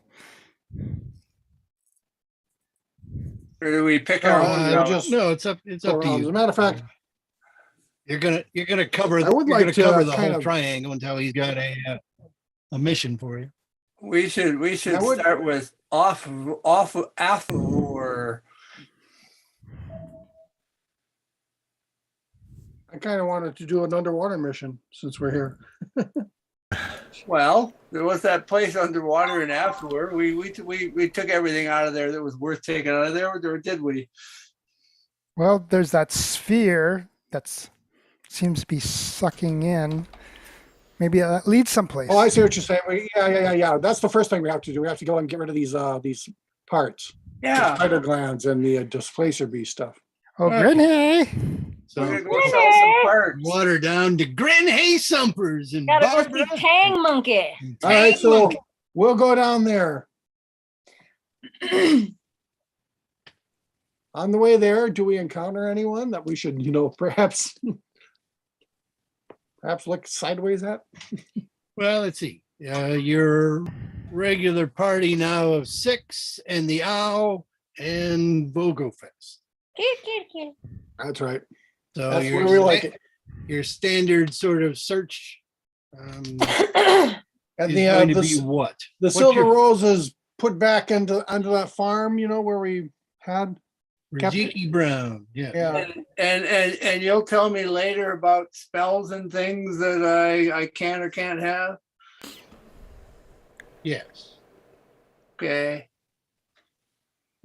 Or do we pick our own we'll route? just No, it's up go to around. you. As a matter of fact, You're gonna cover I would you're like gonna to, cover the kind whole of- triangle until he's got a mission for you. We should I would- start with off or I kind of wanted to do an underwater mission since we're here. well, there was that place underwater in After. We took everything out of there that was worth taking out of there, or did we? Well, there's that sphere that seems to be sucking in. Maybe that leads someplace. Oh, I see what you're saying. Yeah. That's the first thing we have to do. We have to go and get rid of these parts. The Yeah. spider glands and the displacer bee stuff. Oh, Okay. Grinny. So We're gonna go sell some parts. water down to Grin Hay Sumpers and Gotta go Barbara. see Tang Monkey. and All right, Tang so Monkey. we'll go down there. On the way there, do we encounter anyone that we should, perhaps look sideways at? Well, let's see. Your regular party now of 6 and the Owl and Bogo Fest. That's right. So That's your where we like it. your standard sort of search And is the going to be what? the What's silver your- rose is put back into that farm, where we had. Rajiki Brown. Yeah. Yeah. And you'll tell me later about spells and things that I can or can't have. Yes. Okay.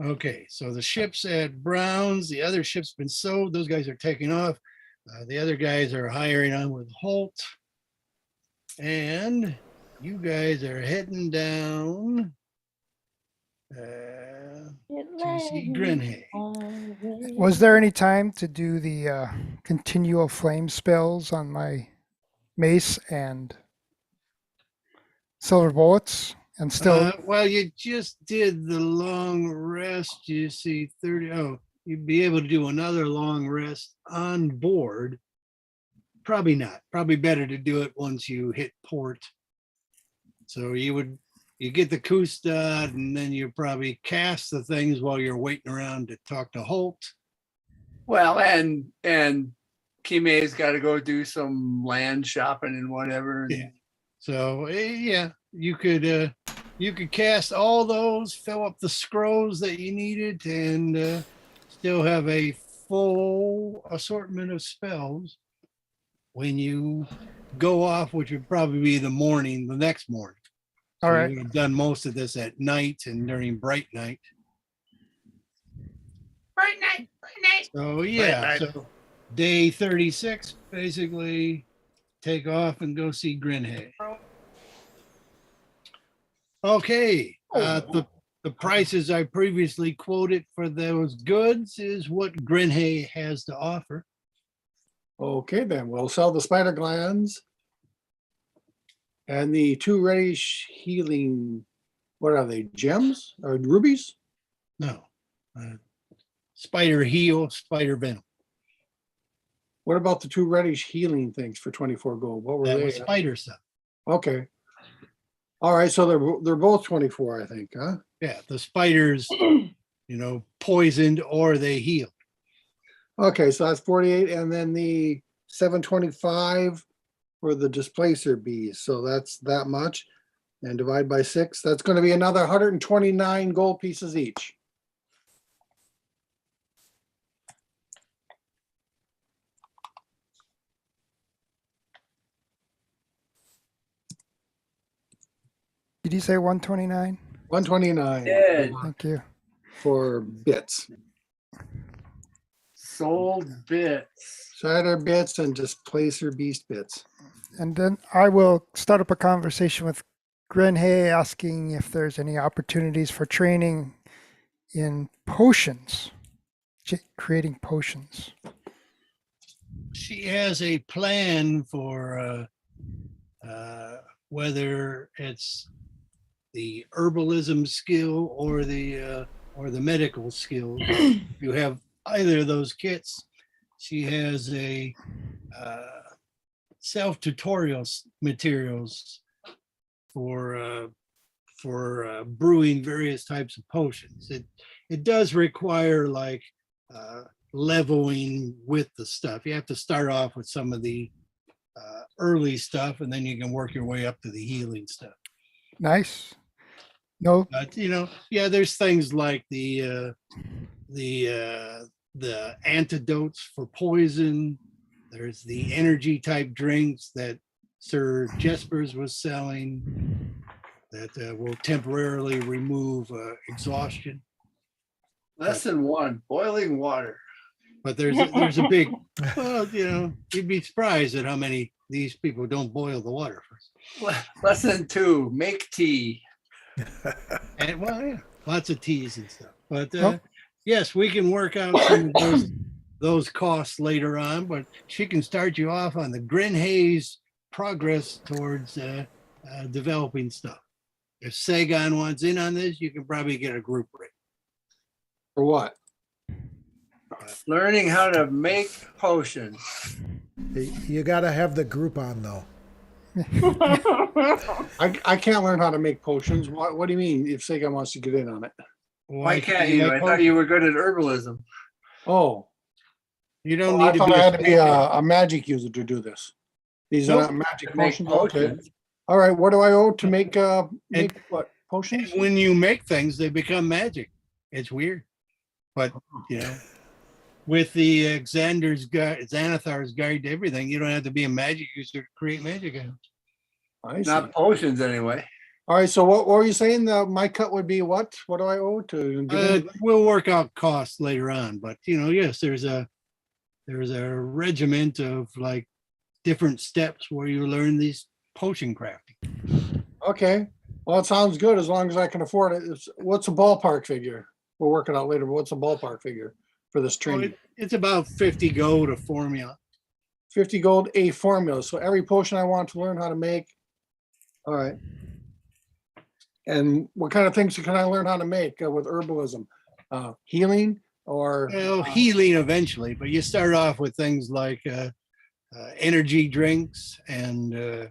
Okay. So the ship's at Brown's. The other ship's been sold. Those guys are taking off. The other guys are hiring on with Holt. And you guys are heading down to see Grinhay. Was there any time to do the continual flame spells on my mace and silver bullets? And still, Well, you just did the long rest. You see 30. Oh, you'd be able to do another long rest on board. Probably not. Probably better to do it once you hit port. So you get the Kustad and then you probably cast the things while you're waiting around to talk to Holt. Well, and Kime's got to go do some land shopping and whatever. Yeah. So yeah, you could cast all those, fill up the scrolls that you needed, and still have a full assortment of spells when you go off, which would probably be the next morning. all So right. you would have done most of this at night and during bright night. Bright night. So yeah, night. so day 36, basically take off and go see Grinhay. Okay, the prices I previously quoted for those goods is what Grinhay has to offer. Okay, then we'll sell the spider glands and the 2 reddish healing. What are they? Gems or rubies? No, spider heal, spider venom. What about the 2 reddish healing things for 24 gold? What were That they? was spider stuff. Okay. All right, so they're both 24, I think, huh? Yeah, the spiders, poisoned or they heal. Okay, so that's 48, and then the 725 for the displacer bees. So that's that much. and divide by 6. That's going to be another 129 gold pieces each. Did you say 129? 129 Dead. Thank you. for bits. Sold bits. Cider bits and displacer beast bits. And then I will start up a conversation with Gren Hay asking if there's any opportunities for training in potions, creating potions. She has a plan for whether it's the herbalism skill or the medical skill. If you have either of those kits, she has a self-tutorial materials for brewing various types of potions. It does require like leveling with the stuff. You have to start off with some of the early stuff, and then you can work your way up to the healing stuff. Nice. No, But yeah, there's things like the antidotes for poison. There's the energy type drinks that Sir Jespers was selling that will temporarily remove exhaustion. Lesson 1, boiling water. But there's a big, well, you'd be surprised at how many these people don't boil the water first. Lesson 2, make tea. And well, yeah, lots of teas and stuff. But Oh. yes, we can work out some of those costs later on. But she can start you off on the Gren Hayes progress towards developing stuff. If Sagan wants in on this, you can probably get a group rate. For what? Learning how to make potions. You got to have the group on though. I can't learn how to make potions. What do you mean if Sagan wants to get in on it? Why can't you? I thought you were good at herbalism. Oh, You don't I need to thought be I had to be a magic user to do this. These are Nope. not magic To make potions. Okay. potions. All right. What do I owe to make what potions? when you make things, they become magic. It's weird, but with the Xanathar's guide to everything, you don't have to be a magic user to create magic items. I see. Not potions anyway. All right. So what were you saying? My cut would be what? What do I owe to get in? We'll work out costs later on, but yes, there's a regiment of like different steps where you learn these potion crafting. Okay. Well, it sounds good as long as I can afford it. What's a ballpark figure? We'll work it out later. But what's a ballpark figure for this training? It's about 50 gold a formula. 50 gold, a formula. So every potion I want to learn how to make. All right. And what kind of things can I learn how to make with herbalism? Healing or? Well, healing eventually, but you start off with things like energy drinks and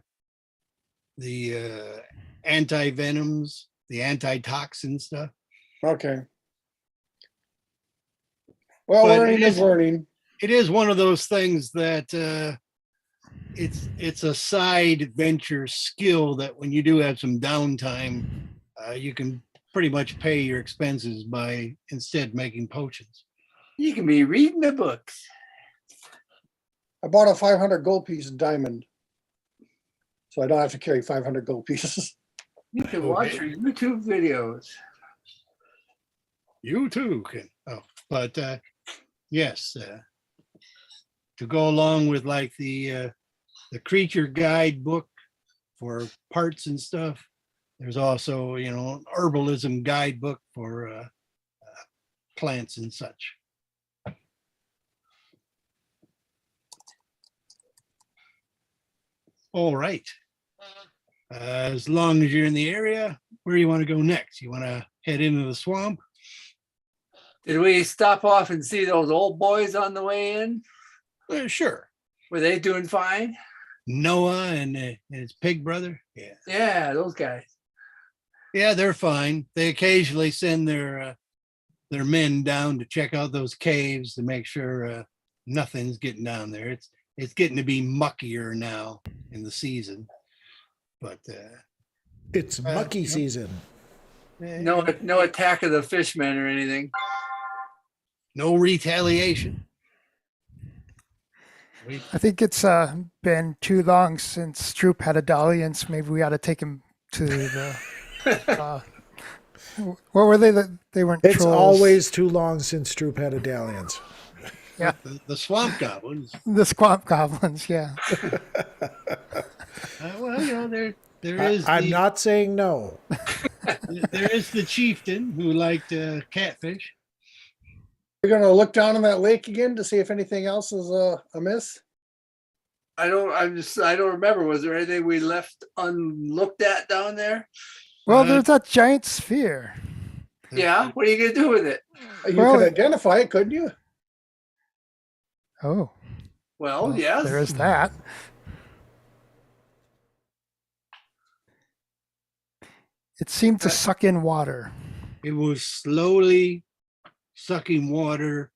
the anti-venoms, the antitoxin stuff. Okay. Well, But learning is learning. It is one of those things that it's a side venture skill that when you do have some downtime, you can pretty much pay your expenses by instead making potions. You can be reading the books. I bought a 500 gold piece diamond. So I don't have to carry 500 gold pieces. You can watch your YouTube videos. You too can. Oh, but yes, to go along with like the creature guide book for parts and stuff. There's also, an herbalism guidebook for plants and such. All right. As long as you're in the area, where do you want to go next? You want to head into the swamp? Did we stop off and see those old boys on the way in? Sure. Were they doing fine? Noah and his pig brother. Yeah. Yeah, those guys. Yeah, they're fine. They occasionally send their men down to check out those caves to make sure nothing's getting down there. It's getting to be muckier now in the season, but It's mucky season. No, no attack of the fishmen or anything. No retaliation. I think it's been too long since Stroop had a dalliance. Maybe we ought to take him to the. What were they? They weren't It's trolls. always too long since Stroop had a dalliance. Yeah. The swamp goblins. The swamp goblins. Yeah. Well, you know, there is. I'm not saying no. There is the chieftain who liked catfish. We're gonna look down on that lake again to see if anything else is amiss. I don't remember. Was there anything we left unlooked at down there? Well, there's that giant sphere. Yeah. What are you gonna do with it? You Well, could identify it, couldn't you? Oh. Well, yes. There is that. It seemed to suck in water. It was slowly sucking water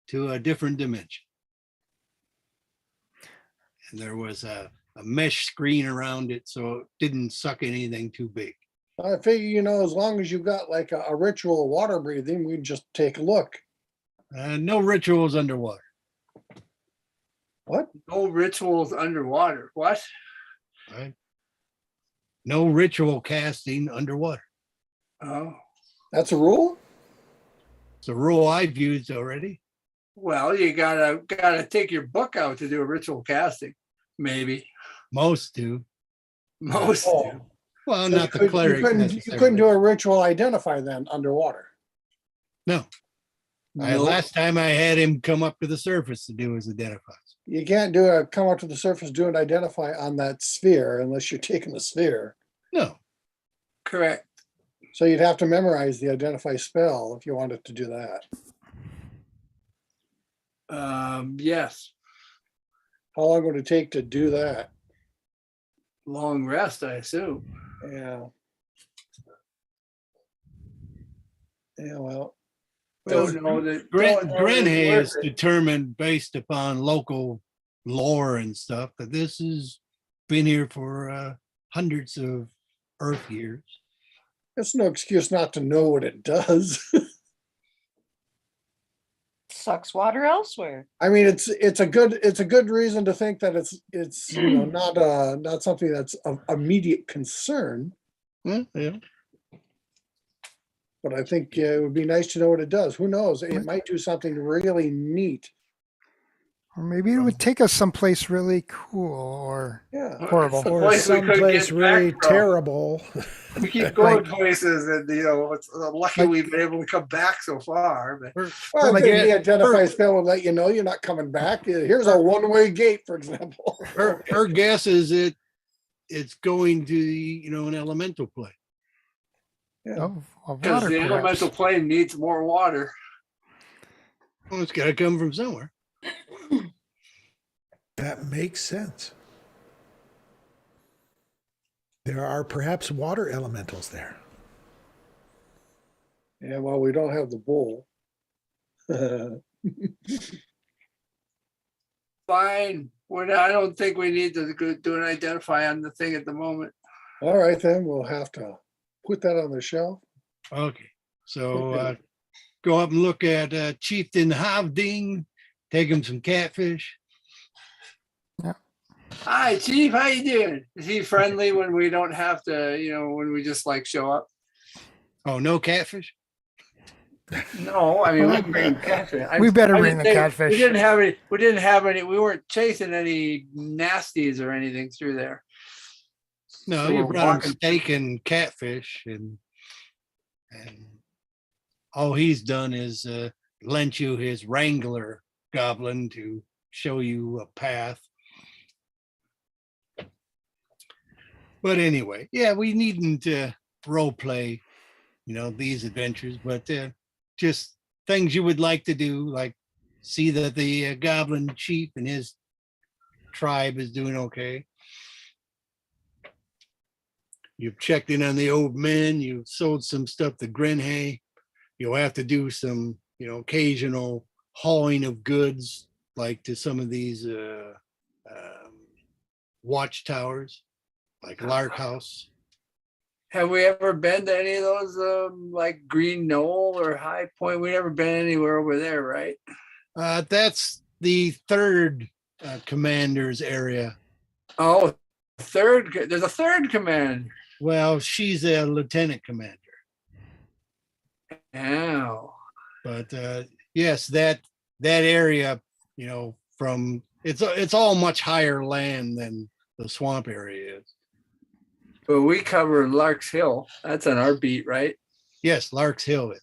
to a different dimension. And there was a mesh screen around it, so it didn't suck anything too big. I figure, you know, as long as you've got like a ritual water breathing, we'd just take a look. No rituals underwater. What? No rituals underwater. What? Right? No ritual casting underwater. Oh. That's a rule? It's a rule I've used already. Well, you gotta take your book out to do a ritual casting. Maybe. Most do. Most Oh. do. Well, So not the you cleric. couldn't necessarily. do a ritual identify then underwater. No. No. Last time I had him come up to the surface to do his identifies. You can't do a come up to the surface, do an identify on that sphere unless you're taking the sphere. No. Correct. So you'd have to memorize the identify spell if you wanted to do that. Yes. How long would it take to do that? Long rest, I assume. Yeah. Yeah, well, Don't know that. don't know that it's Grenhay worth is it. determined based upon local lore and stuff that this has been here for hundreds of Earth years. it's no excuse not to know what it does. Sucks water elsewhere. I mean, it's a good reason to think that it's you know not something that's of immediate concern. Yeah. But I think it would be nice to know what it does. Who knows? It might do something really neat. Or maybe it would take us someplace really cool or Yeah. horrible. Well, Or place we could someplace get back really from. terrible. We keep going places, and it's lucky we've been able to come back so far. But Well, Like, the yeah, identify spell will let you know you're not coming back. Here's a one-way gate, for example. Her guess is it's going to an elemental plane. Oh, a because water the perhaps. elemental plane needs more water. Well, it's got to come from somewhere. That makes sense. There are perhaps water elementals there. Yeah, well, we don't have the bull. Fine. I don't think we need to do an identify on the thing at the moment. All right, then we'll have to put that on the shelf. Okay. So go up and look at Chieftain Havding, take him some catfish. Hi, Chief. How you doing? Is he friendly when we don't have to? When we just like show up? Oh, no catfish? No, I mean we can bring catfish. We better I bring the didn't think- catfish. We didn't have any. We didn't have any. We weren't chasing any nasties or anything through there. No, So you we're brought him walking- steak and catfish, and all he's done is lent you his Wrangler goblin to show you a path. But anyway, yeah, we needn't role play, these adventures, but just things you would like to do, like see that the goblin chief and his tribe is doing okay. You've checked in on the old men, you've sold some stuff to Grenhay. You'll have to do some, occasional hauling of goods, like to some of these watchtowers, like Lark House. Have we ever been to any of those, like Green Knoll or High Point? We never been anywhere over there, right? That's the third commander's area. Oh, there's a third command. Well, she's a lieutenant commander. Oh, But yes, that area, from it's all much higher land than the swamp area is. but we cover Lark's Hill. That's on our beat, right? Yes, Lark's Hill is.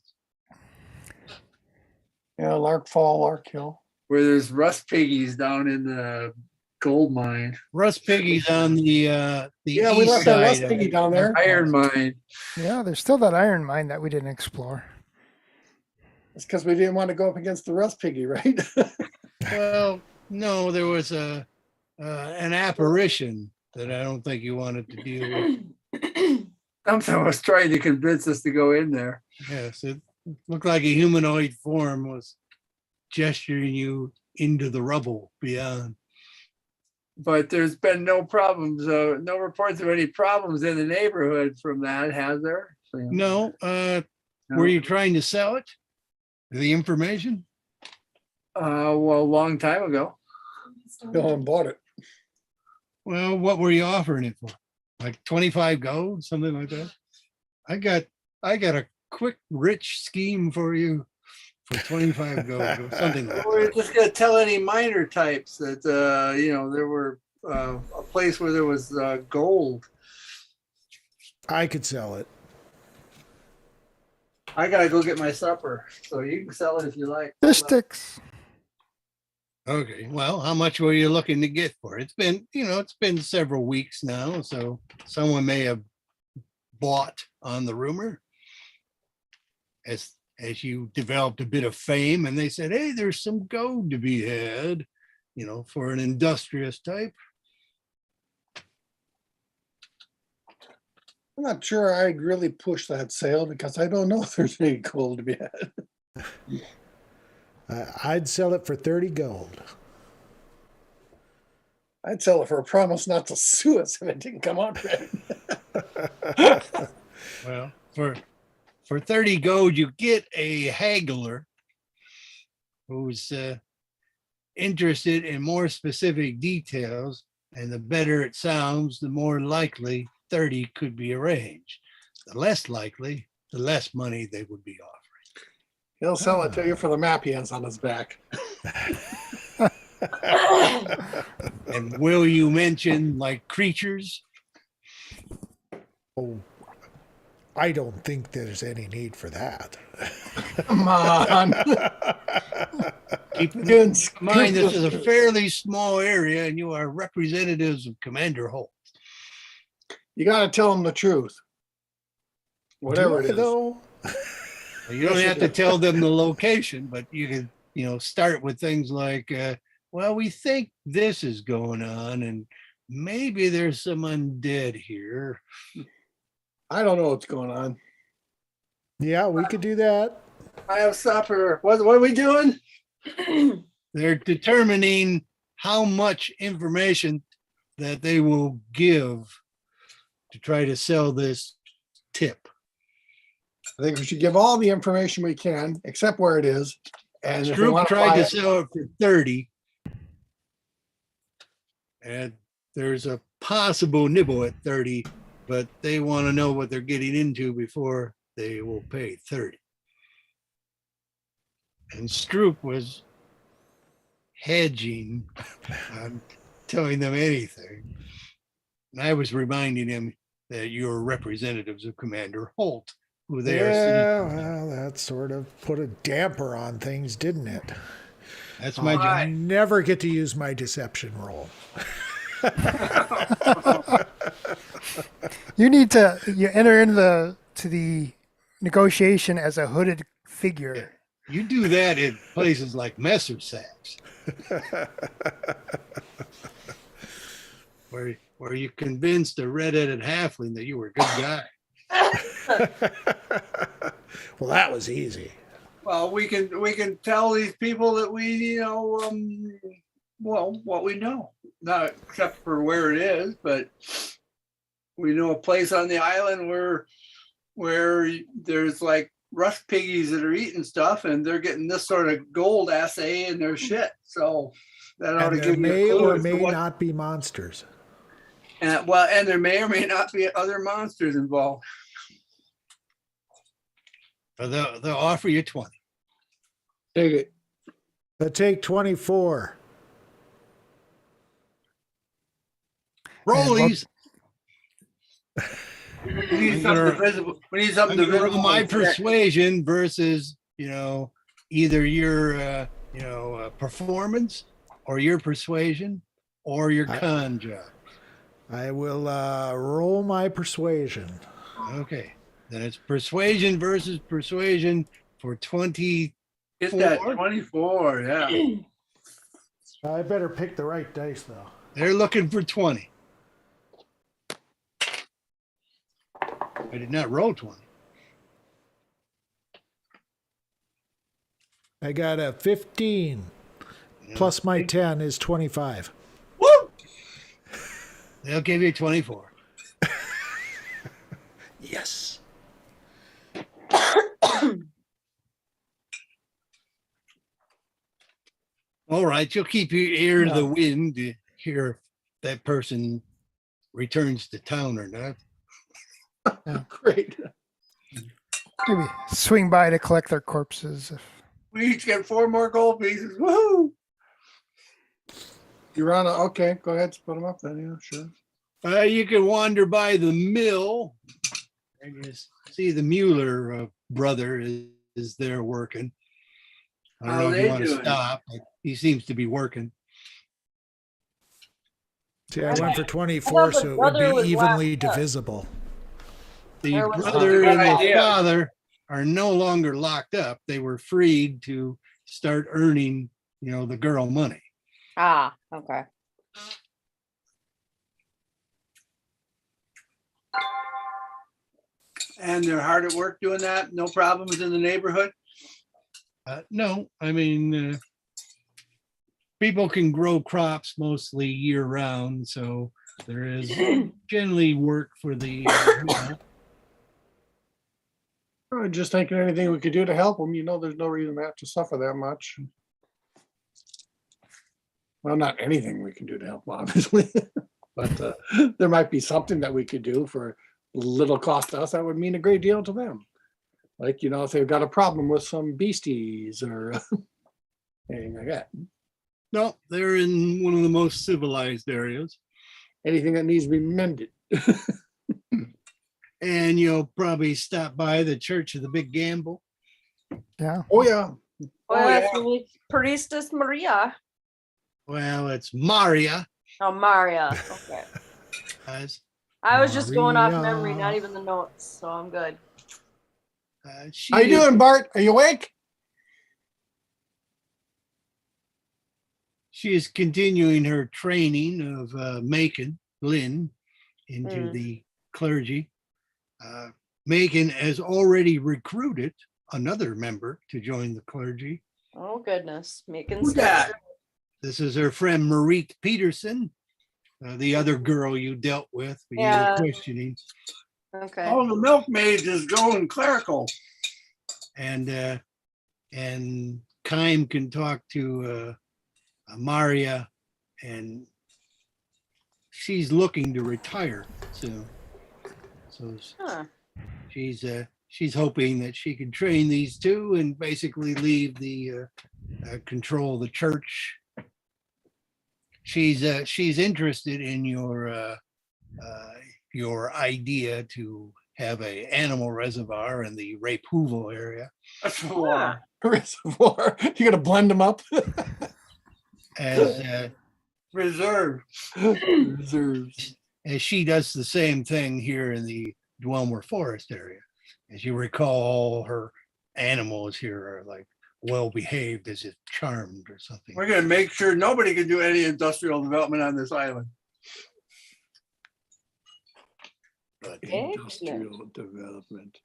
Yeah, Lark Fall, Lark Hill. Where there's rust piggies down in the gold mine, Rust Piggy's on the Yeah, we east left that side Rust of Piggy it. down there. iron mine. Yeah, there's still that iron mine that we didn't explore. It's because we didn't want to go up against the Rust Piggy, right? Well, no, there was an apparition that I don't think you wanted to deal with. Something was trying to convince us to go in there. Yes, it looked like a humanoid form was gesturing you into the rubble beyond. But there's been no problems, no reports of any problems in the neighborhood from that, has there? No, were you trying to sell it? The information? Well, a long time ago. No one bought it. Well, what were you offering it for? Like 25 gold, something like that? I got a quick, rich scheme for you for 25 gold or something like We're that. just gonna tell any miner types that, there were a place where there was gold. I could sell it. I gotta go get my supper, so you can sell it if you like. Fish sticks. Okay, well, how much were you looking to get for it? It's been several weeks now, so someone may have bought on the rumor as you developed a bit of fame, and they said, hey, there's some gold to be had, for an industrious type. I'm not sure I'd really push that sale because I don't know if there's any gold to be had. I'd sell it for 30 gold. I'd sell it for a promise not to sue us if it didn't come out right. Well, for 30 gold, you get a haggler who's interested in more specific details, and the better it sounds, the more likely 30 could be arranged. The less likely, the less money they would be offering. He'll sell it to you for the map he has on his back. And will you mention like creatures? Oh, I don't think there's any need for that. Come on. Keep in mind, this is a fairly small area, and you are representatives of Commander Holt. You got to tell him the truth. Whatever it is. Though? You don't have to tell them the location, but you can, start with things like, well, we think this is going on, and maybe there's some undead here. I don't know what's going on. Yeah, we could do that. I have supper. What are we doing? They're determining how much information that they will give to try to sell this tip. I think we should give all the information we can, except where it is. And if we Stroop want to tried buy to it, sell it for 30. And there's a possible nibble at 30, but they want to know what they're getting into before they will pay 30. And Stroop was hedging on telling them anything. And I was reminding him that you're representatives of Commander Holt, who they are. Yeah, well, that sort of put a damper on things, didn't it? That's my Right. job. Never get to use my deception roll. You enter into the negotiation as a hooded figure. You do that in places like Messer Sacks, where you convinced a red-headed halfling that you were a good guy. Well, that was easy. Well, we can tell these people that we, what we know. Not except for where it is, but we know a place on the island where there's like rust piggies that are eating stuff and they're getting this sort of gold assay in their shit. So that ought to And there give you a may clue or as to may what, not be monsters. and there may or may not be other monsters involved. But they'll offer you 20. Take it. But take 24. Rollies. We need I'm something gonna- visible. We need I'm something gonna roll visible. my and check. persuasion versus, either your, performance or your persuasion or your con job. I will roll my persuasion. Okay, then it's persuasion versus persuasion for 20. Get that 4. 24, yeah. I better pick the right dice, though. They're looking for 20. I did not roll 20. I got a 15. You know, Plus my 10 is 25. Woo! They'll give you 24. Yes. All right, you'll keep your ear to the wind to hear if that person returns to town or not. Great. Maybe swing by to collect their corpses. We each get 4 more gold pieces. Woohoo! You're on. Okay, go ahead. Split them up then. Yeah, sure. You can wander by the mill and you see the Mueller brother is there working. I don't How know are if you they want to doing? stop, but he seems to be working. See, I went for 24, so it would brother was be evenly locked up. divisible. The There was brother a and the idea. father are no longer locked up. They were freed to start earning, the girl money. Ah, okay. And they're hard at work doing that. No problems in the neighborhood. No, I mean, people can grow crops mostly year round, so there is generally work for the, Oh, just thinking anything we could do to help them. There's no reason to have to suffer that much. Well, not anything we can do to help, obviously, but there might be something that we could do for little cost to us that would mean a great deal to them. Like, if they've got a problem with some beasties or anything like that. no, they're in one of the most civilized areas. Anything that needs to be mended. And you'll probably stop by the Church of the Big Gamble. Yeah. Oh, yeah. Well, yeah. that's the Priestess Maria. Well, it's Maria. Oh, Maria. Okay. As, I was just going off Maria. memory, not even the notes, so I'm good. she How you is- doing, Bart? Are you awake? She is continuing her training of Macon Lynn into Mm. the clergy. Macon has already recruited another member to join the clergy. Oh, goodness. Making Who's that? This is her friend Marique Peterson, the other girl you dealt with, when you Yeah. were questioning. Okay. Oh, the milkmaid is going clerical. And Kime can talk to Maria, and she's looking to retire soon. So Huh. she's hoping that she can train these two and basically leave the control of the church. She's interested in your idea to have a animal reservoir in the Rape Hoovel area. Reservoir. Reservoir. You're gonna blend them up. As Reserve. Reserves. as she does the same thing here in the Dwemer Forest area. As you recall, all her animals here are like well behaved, as if charmed or something. We're gonna make sure nobody can do any industrial development on this island. But, Industrial development.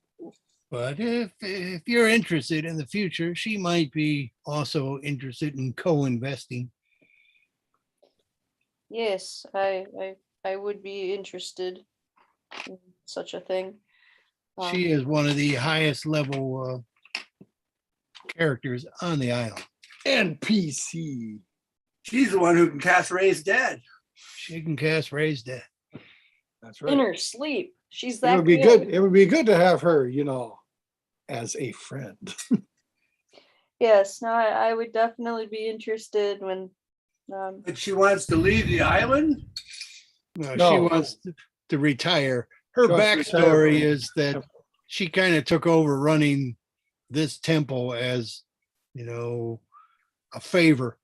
but if you're interested in the future, she might be also interested in co-investing. Yes, I would be interested. such a thing. She is one of the highest level characters on the island. NPC. She's the one who can cast Raise Dead. She can cast Raise Dead. That's In right. her sleep. She's It that would be good. It would be good to have her, as a friend. Yes, no, I would definitely be interested when But she wants to leave the island? No, No. she wants to retire. Her She wants to retire backstory from- is that she kind of took over running this temple as, a favor.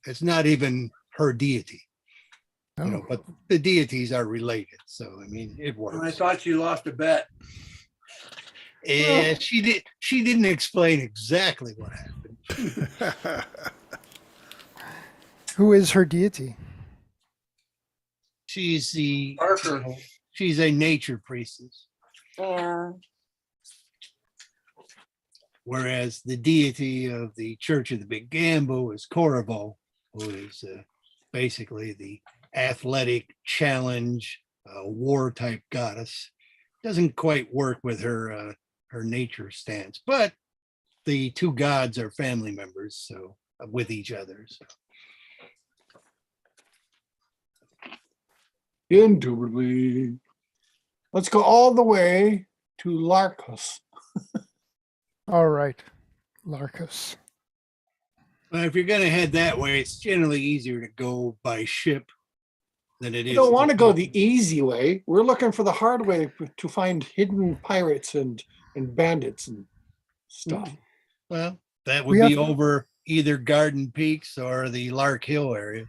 It's not even her deity, Oh, but the deities are related. So, I mean, it I works. thought she lost a bet. And she didn't explain exactly what happened. who is her deity? She's Parker. she's a nature priestess, yeah. whereas the deity of the Church of the Big Gamble is Corvo, who is basically the athletic challenge war type goddess. Doesn't quite work with her nature stance, but the two gods are family members, so with each other. So. Indubitably. Let's go all the way to Larcos. All right, Larcos. Well, if you're going to head that way, it's generally easier to go by ship than it We is. don't want to go the easy way. We're looking for the hard way to find hidden pirates and bandits and stuff. Well, that We would be have- over either Garden Peaks or the Lark Hill areas.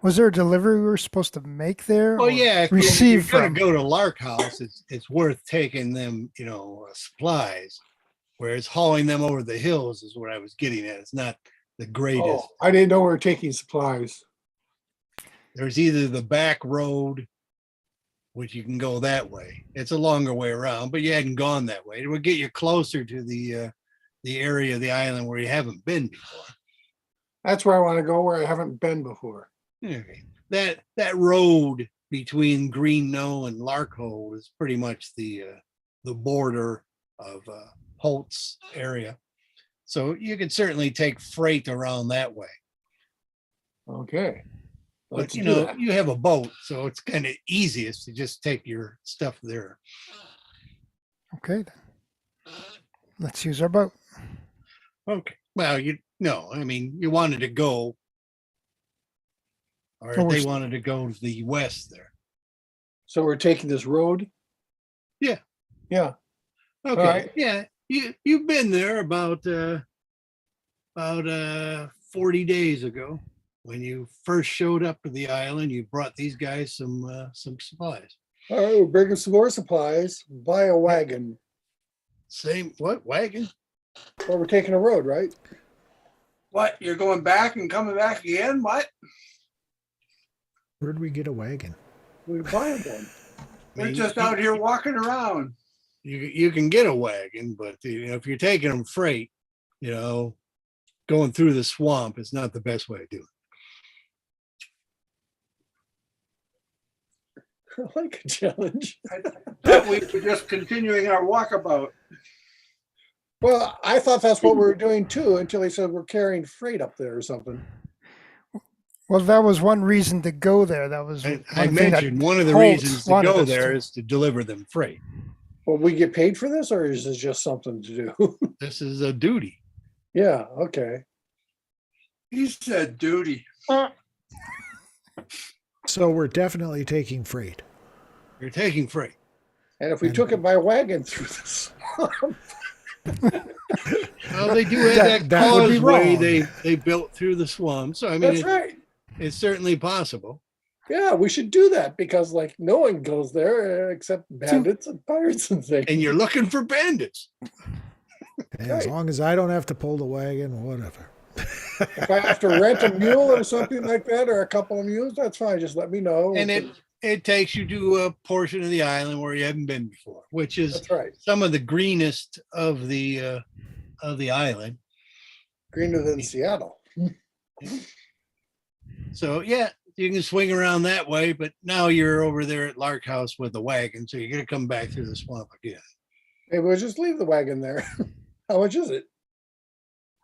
Was there a delivery we were supposed to make there? Well, or yeah, if receive you're going from? to go to Lark House, it's worth taking them, supplies. Whereas hauling them over the hills is what I was getting at. It's not the greatest. Oh, I didn't know we were taking supplies. There's either the back road, which you can go that way. It's a longer way around, but you hadn't gone that way. It would get you closer to the area of the island where you haven't been before. That's where I want to go, where I haven't been before. Okay. That road between Green Knoll and Larkhole is pretty much the border of Holt's area. So you could certainly take freight around that way. Okay. But Let's do that. you have a boat, so it's kind of easiest to just take your stuff there. Okay, then. Let's use our boat. Okay. Well, you wanted to go, or Oh, we're they st- wanted to go to the west there. So we're taking this road? Yeah. Yeah. Okay. right. Yeah. You've been there about 40 days ago when you first showed up to the island. You brought these guys some supplies. All right, we're bringing some more supplies. Buy a wagon. Same what wagon? Well, we're taking a road, right? What, you're going back and coming back again? What? Where'd we get a wagon? We're buying one. We're just out here walking around. You can get a wagon, but if you're taking them freight, going through the swamp is not the best way to do it. I like a challenge. But we were just continuing our walkabout. Well, I thought that's what we were doing too, until they said we're carrying freight up there or something. Well, that was one reason to go there. That was I one thing that mentioned one of the Holt reasons to wanted go us there to. is to deliver them freight. Well, we get paid for this, or is this just something to do? This is a duty. Yeah, okay. He said duty. So we're definitely taking freight. You're taking freight. And if we took it by wagon through the swamp, Well, they do have that That would be causeway wrong. they built through the swamp. So I mean, that's right. it's certainly possible. Yeah, we should do that because like no one goes there except bandits and pirates and things. And you're looking for bandits. And Right. as long as I don't have to pull the wagon, whatever. If I have to rent a mule or something like that, or a couple of mules, that's fine. Just let me know. And it takes you to a portion of the island where you haven't been before, which is That's right. some of the greenest of the island. Greener than Seattle. So yeah, you can swing around that way, but now you're over there at Lark House with the wagon, so you're gonna come back through the swamp again. Maybe we'll just leave the wagon there. How much is it?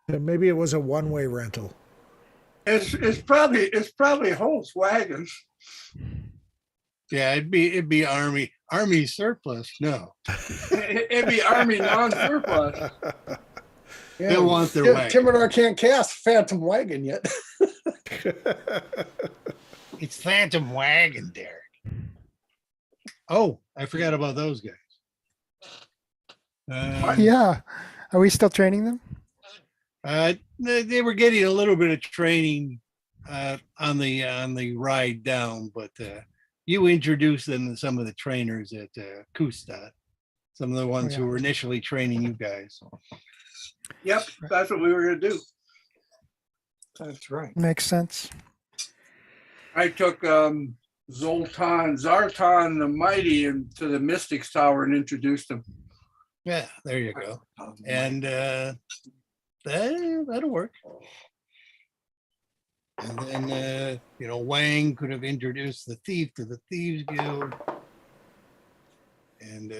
And maybe it was a one-way rental. It's probably Holt's wagon. Yeah, it'd be Army surplus. No, It'd be Army non-surplus. Yeah, they'll want their Tim wagon. and I can't cast Phantom Wagon yet. It's Phantom Wagon, Derek. Oh, I forgot about those guys. Yeah. Are we still training them? They were getting a little bit of training on the ride down, but you introduced them to some of the trainers at Kustad, some of the ones who were initially training you guys. Yep, that's what we were gonna do. That's right. Makes sense. I took Zartan the Mighty into the Mystics Tower and introduced him. Yeah, there you go. And that'll work. And then Wang could have introduced the thief to the Thieves Guild. And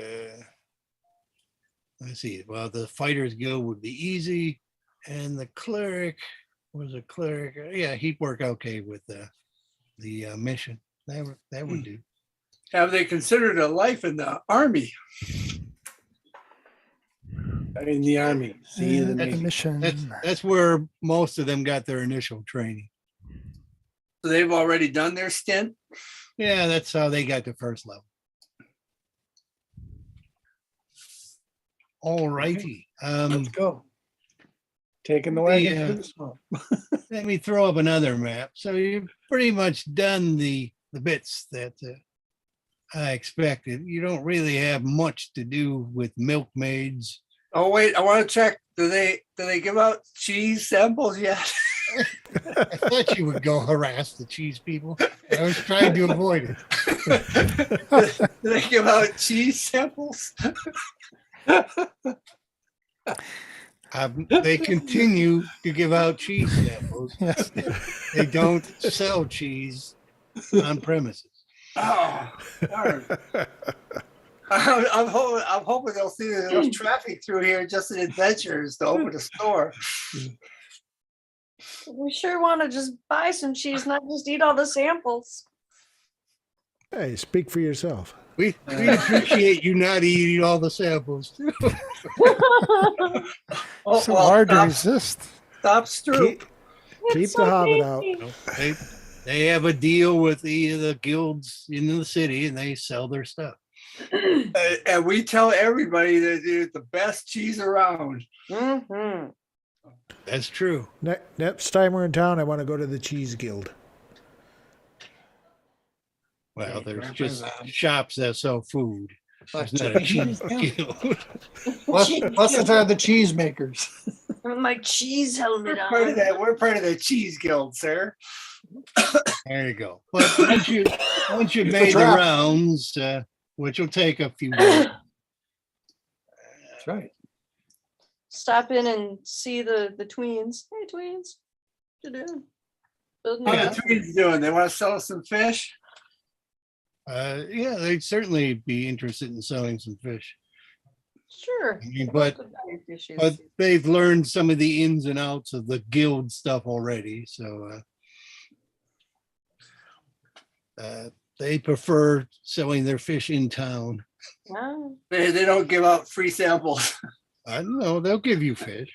let's see. Well, the Fighters Guild would be easy, and the cleric was a cleric. Yeah, he'd work okay with the mission. That would do. Have they considered a life in the army? In the army. See, The the mission. That's where most of them got their initial training. So they've already done their stint. Yeah, that's how they got to first level. All righty. let's go. Taking the wagon. Yeah. to the swamp. Let me throw up another map. So you've pretty much done the bits that I expected. You don't really have much to do with milkmaids. Oh wait, I want to check. Do they give out cheese samples yet? I thought you would go harass the cheese people. I was trying to avoid it. Do they give out cheese samples? They continue to give out cheese samples. Yes. They don't sell cheese on premises. Oh, darn. I'm hoping they'll see that there's traffic through here just in adventures to open a store. We sure want to just buy some cheese, not just eat all the samples. Hey, speak for yourself. We appreciate you not eating all the samples. Oh, So well, hard to stop- resist. Stop Stroop. Keep the Hobbit out. They have a deal with the guilds in the city, and they sell their stuff. And we tell everybody that it's the best cheese around. Mm-hmm. That's true. Next time we're in town, I want to go to the Cheese Guild. Well, there's Grandpa's just on. shops that sell food. There's not a cheese guild. Plus it's the cheese makers. My cheese helmet Part of on. that, we're part of the cheese guild, sir. There you go. But once you've It's a made the trap. rounds, which will take a few days, That's right. Stop in and see the tweens. Hey, tweens. What you doing? Building How a the house? tweens doing? They want to sell us some fish? yeah, they'd certainly be interested in selling some fish. Sure. I mean, but But they've learned some of the ins and outs of the guild stuff already, so they prefer selling their fish in town. wow. They don't give out free samples. I don't know, they'll give you fish.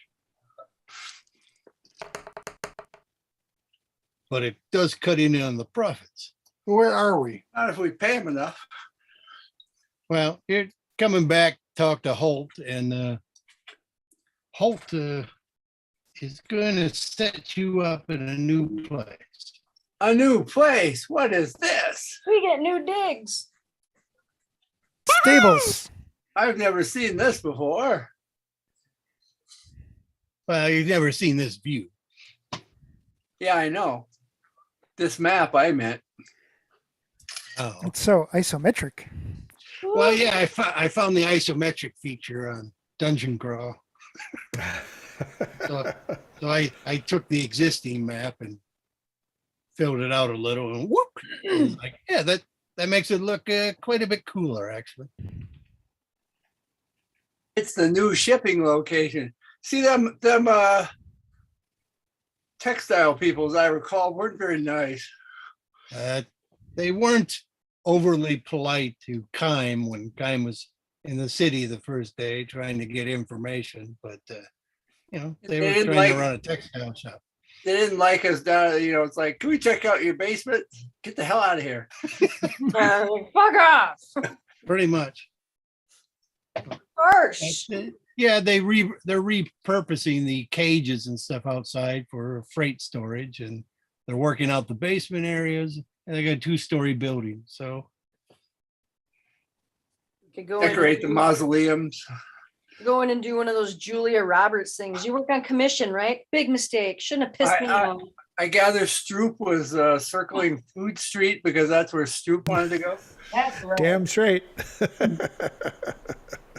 But it does cut in on the profits. Where are we? Not if we pay them enough. Well, you're coming back, talk to Holt, and Holt is going to set you up in a new place. A new place. What is this? We get new digs. Stables. I've never seen this before. Well, you've never seen this view. Yeah, I know. This map I meant. Oh, It's so isometric. well, yeah, I found the isometric feature on Dungeon Crawl. So I took the existing map and filled it out a little and whoop. It's like, yeah, that makes it look quite a bit cooler, actually. It's the new shipping location. See them textile people, as I recall, weren't very nice. They weren't overly polite to Kime when Kime was in the city the first day trying to get information, but you know, they were didn't trying to like- run a textile shop. They didn't like us down, you know, it's like, can we check out your basement? Get the hell out of here. Fuck off. Pretty much. First. Yeah, they're repurposing the cages and stuff outside for freight storage, and they're working out the basement areas, and they got a 2-story building. So Could go in, Decorate the mausoleums. go in and do one of those Julia Roberts things. You work on commission, right? Big mistake. Shouldn't have pissed me off. I gather Stroop was circling Food Street because that's where Stroop wanted to go. That's right. Damn straight.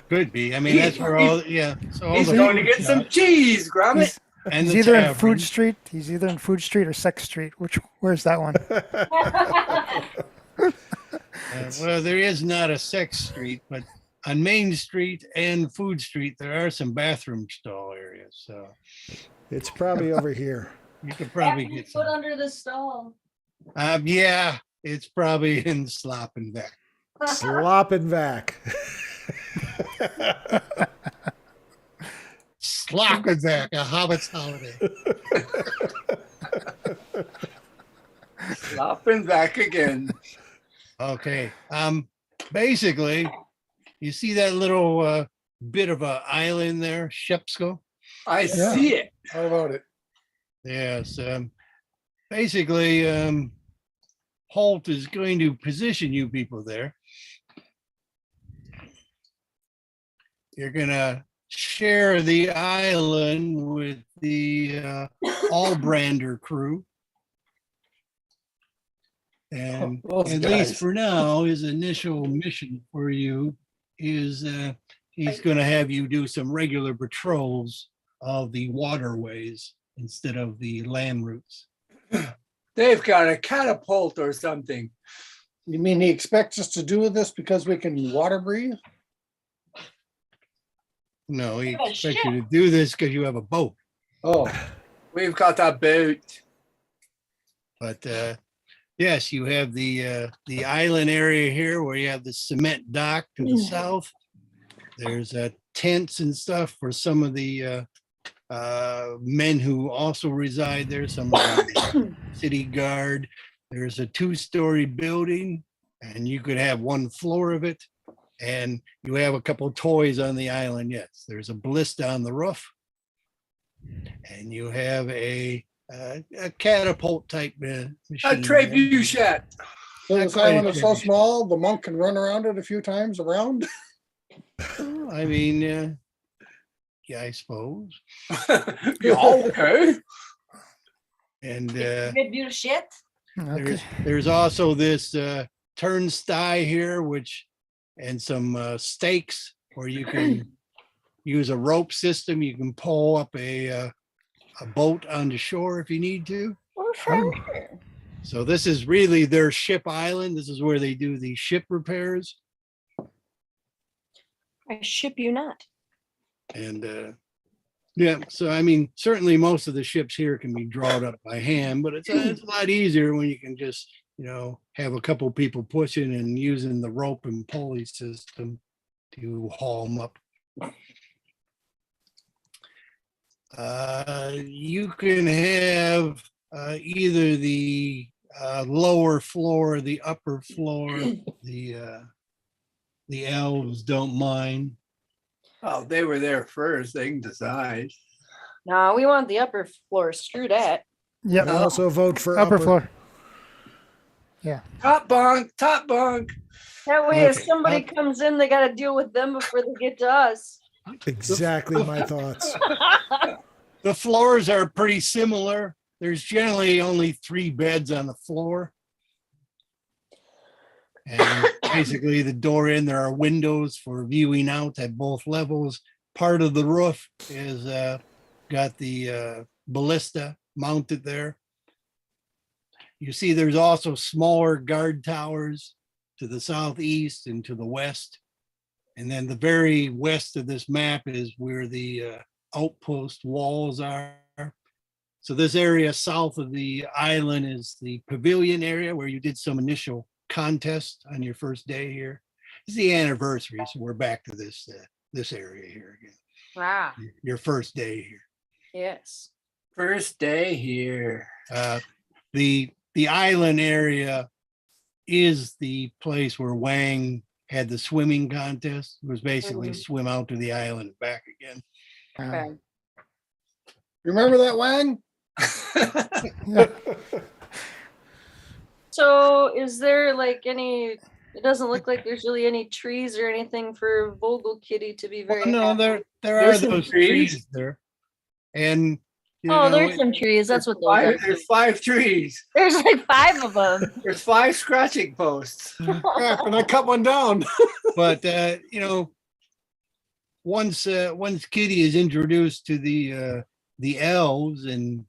could be. I mean, that's where all, yeah. So all He's the going to food get some shops cheese, Gromit. He's, and he's the either in Food taverns. Street. He's either in Food Street or Sex Street. Where's that one? Well, there is not a sex street, but on Main Street and Food Street, there are some bathroom stall areas. So It's probably over here. you could probably get Put some. under the stall. Yeah, it's probably in Slop and Beck. Slopping back. Slop and Beck, a Hobbit's holiday. Flopping back again. Okay. Basically, you see that little bit of a island there, Shepsko? I see it. How about it? Yes. Basically, Holt is going to position you people there. You're gonna share the island with the Allbrander crew. And Those at guys. least for now, his initial mission for you is he's going to have you do some regular patrols of the waterways instead of the land routes. They've got a catapult or something. You mean he expects us to do this because we can water breathe? No, he Oh, expects you to do this because you have a boat. Oh, We've got that boat. But yes, you have the island area here where you have the cement dock to the south. There's tents and stuff for some of the men who also reside there, some of the city guard. There's a 2-story building, and you could have 1 floor of it. And you have a couple toys on the island. Yes, there's a ballista on the roof, and you have a catapult type A machine. trebuchet. so this island is so small, the monk can run around it a few times around? I mean, yeah, I suppose. Okay. And Good view of shit. Okay. there's also this turnstile here, and some stakes where you can use a rope system. You can pull up a boat onto shore if you need to. So this is really their ship island. This is where they do the ship repairs. I ship you not. And yeah, so I mean, certainly most of the ships here can be drawn up by hand, but it's a lot easier when you can just, have a couple people pushing and using the rope and pulley system to haul them up. You can have either the lower floor or the upper floor. The elves don't mind. Oh, they were there first. They can decide. No, we want the upper floor. Screw that. Yep. I also vote for Upper floor. Top bunk, top bunk. That way, if Okay. somebody comes in, they got to deal with them before they get to us. Exactly my thoughts. The floors are pretty similar. There's generally only 3 beds on the floor. And basically the door in, there are windows for viewing out at both levels. Part of the roof is got the ballista mounted there. You see there's also smaller guard towers to the southeast and to the west. And then the very west of this map is where the outpost walls are. So this area south of the island is the pavilion area where you did some initial contest on your first day here. It's the anniversary, so we're back to this this area here again. Wow. Your first day here. Yes. First day here. The island area is the place where Wang had the swimming contest. It was basically swim out to the island and back again. Okay. Remember that, Wang? Yeah. So is there like any, it doesn't look like there's really any trees or anything for Vogel Kitty to be very. No, happy. there are There's some those trees. trees there. And you Oh, know, there's some trees. That's what those are. There's 5 trees. There's like 5 of them. There's 5 scratching posts. Yeah, and I cut one down. but you know, once Kitty is introduced to the elves and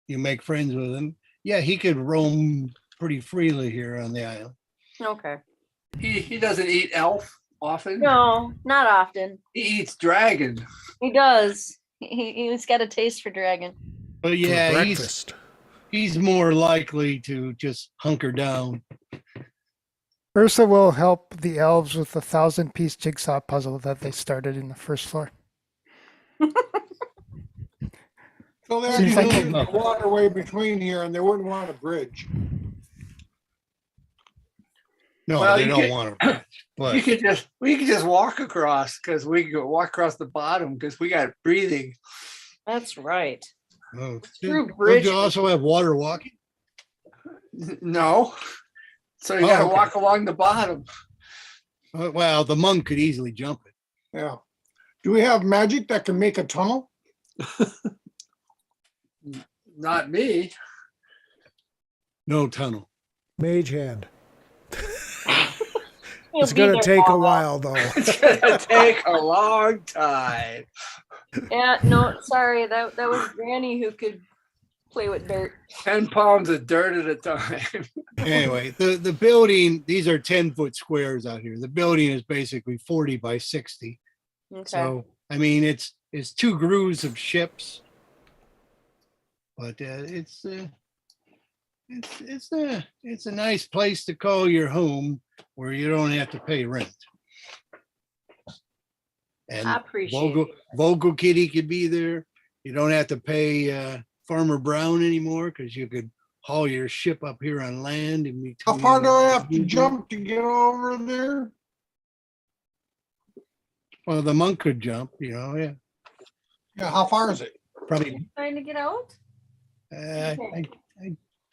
you make friends with him, yeah, he could roam pretty freely here on the island. Okay. He doesn't eat elf often. No, not often. He eats dragon. He does. He's got a taste for dragon. But For yeah, breakfast. he's more likely to just hunker down. Ursa will help the elves with the 1,000-piece jigsaw puzzle that they started in the first floor. So they Seems actually like- need a waterway between here and they wouldn't want a bridge. No, Well, they you don't could- want to. We But could just walk across because we could walk across the bottom because we got breathing. That's right. oh, True don't bridge. you also have water walking? No. So you Oh, gotta okay. walk along the bottom. Well, the monk could easily jump it. Yeah. Do we have magic that can make a tunnel? Not me. No tunnel. Mage hand. He'll It's be going there to take a all while, though. It's gonna take a long time. Yeah, no, sorry. That was Granny who could play with dirt. 10 pounds of dirt at a time. Anyway, the building, these are 10-foot squares out here. The building is basically 40 by 60. Okay. So, I mean, it's 2 grooves of ships. But it's a nice place to call your home where you don't have to pay rent. And I appreciate it. Vogel Kitty could be there. You don't have to pay Farmer Brown anymore because you could haul your ship up here on land. In between. How far do I have to jump to get over there? Well, the monk could jump, yeah. Yeah, how far is it? Probably. Trying to get out? I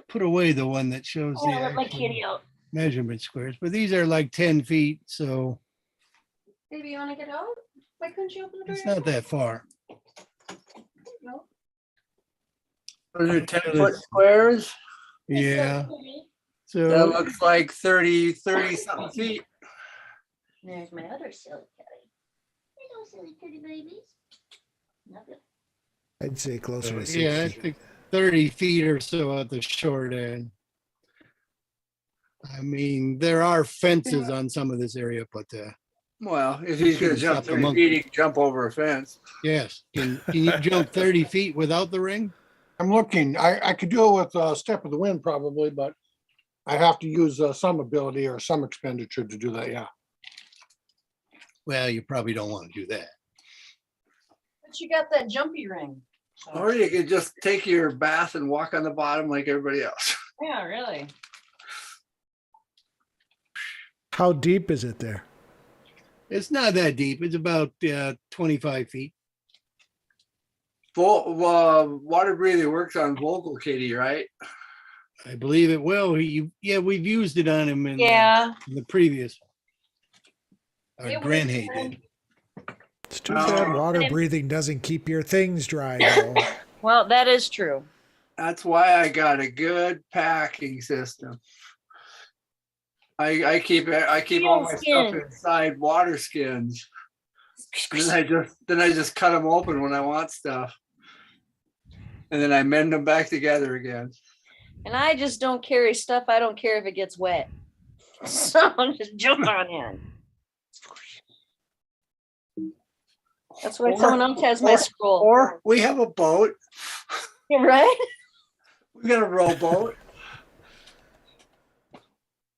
put away the one that shows Oh, the let my actual kitty out. measurement squares, but these are like 10 feet, so Baby, you want to get out? Why couldn't you open the door? it's not that far. No. Those are 10-foot squares. Yeah. That So looks like 30 something feet. There's my other silly kitty. Hello, silly kitty babies. Nothing. I'd say closer to 60. yeah, I think 30 feet or so at the short end. I mean, there are fences on some of this area, but Well, if he's gonna jump Stop the 30 monkey. feet, he can jump over a fence. yes, can you jump 30 feet without the ring? I'm looking. I could do it with Step of the Wind probably, but I have to use some ability or some expenditure to do that, yeah. Well, you probably don't want to do that. But you got that jumpy ring. So- Or you could just take your bath and walk on the bottom like everybody else. Yeah, really. How deep is it there? It's not that deep. It's about 25 feet. Water breathing works on Vogel Kitty, right? I believe it will. Yeah, we've used it on him in Yeah. the previous. It was Granhay fun. did. It's too bad water breathing doesn't keep your things dry, though. Well, that is true. That's why I got a good packing system. I keep all my stuff Skin. inside water skins. Then I just cut them open when I want stuff. And then I mend them back together again. And I just don't carry stuff. I don't care if it gets wet. So I'm just jump on in. That's why someone else has my scroll. Or we have a boat. Right? We got a rowboat.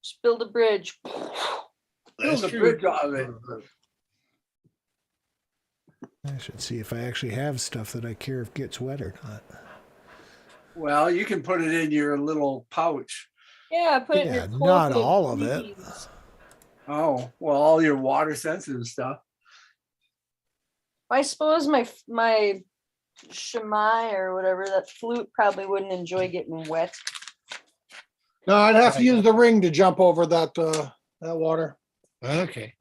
Just build a bridge. Build a bridge out of it. I should see if I actually have stuff that I care if it gets wet or not. Well, you can put it in your little pouch. Yeah, put it in Yeah, your not clothing, all of it. please. Oh, well, all your water sensitive stuff. I suppose my shamai or whatever, that flute probably wouldn't enjoy getting wet. No, I'd have to use the ring to jump over that water. Okay.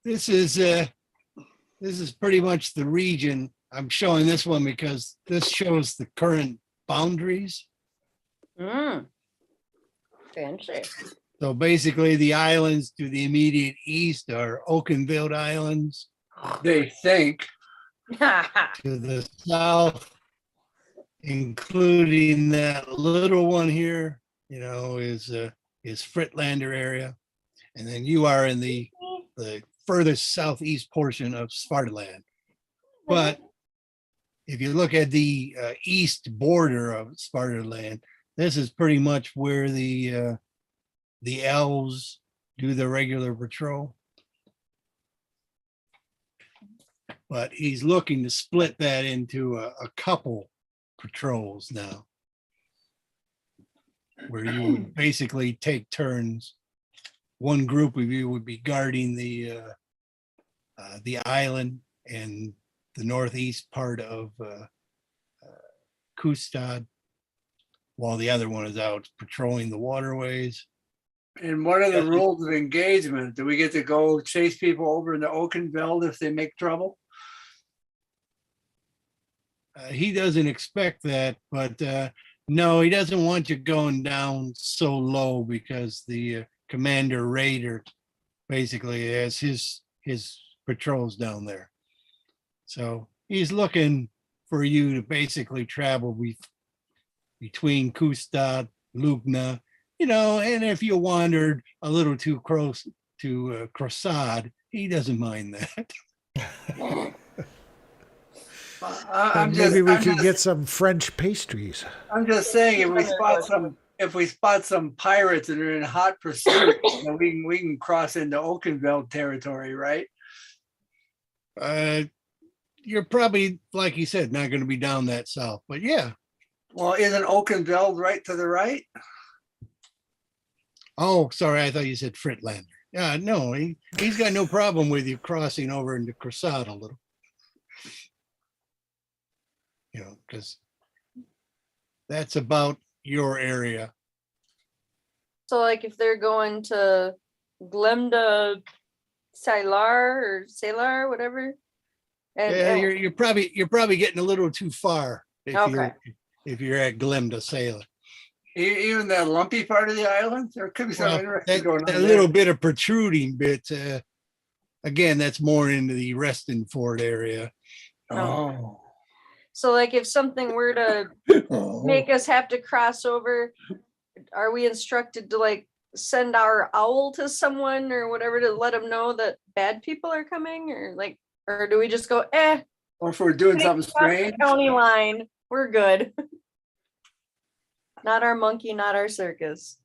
This is pretty much the region. I'm showing this one because this shows the current boundaries. Fancy. So basically the islands to the immediate east are Oakenville Islands. They think. To the south, including that little one here, is Fritlander area. And then you are in the furthest southeast portion of Svartaland. But if you look at the east border of Svartaland, this is pretty much where the elves do their regular patrol. But he's looking to split that into a couple patrols now, where you would basically take turns. One group of you would be guarding the island and the northeast part of Kustad, while the other one is out patrolling the waterways. And what are the rules of engagement? Do we get to go chase people over into Oakenville if they make trouble? He doesn't expect that, but no, he doesn't want you going down so low because the Commander Raider basically has his patrols down there. So he's looking for you to basically travel between Kustad, Lugna, and if you wandered a little too close to Krasad, he doesn't mind that. Maybe we could get some French pastries. I'm just saying, if we spot some pirates that are in hot pursuit, we can cross into Oakenville territory, right? You're probably, like you said, not going to be down that south, but yeah. Well, isn't Oakenville right to the right? Oh, sorry, I thought you said Fritlander. Yeah, no, he's got no problem with you crossing over into Krasad a little. Because that's about your area. So like if they're going to Glemda Salar, whatever. Yeah, you're probably getting a little too far if Okay. you're at Glemda Sailor. Even that lumpy part of the island, there could be something interesting going on that there. little bit of protruding bit. Again, that's more into the Reston Fort area. Oh. So like if something were to make us have to cross over, are we instructed to like send our owl to someone or whatever to let them know that bad people are coming, or do we just go, Or if we're doing something across the strange? county line, we're good. Not our monkey, not our circus.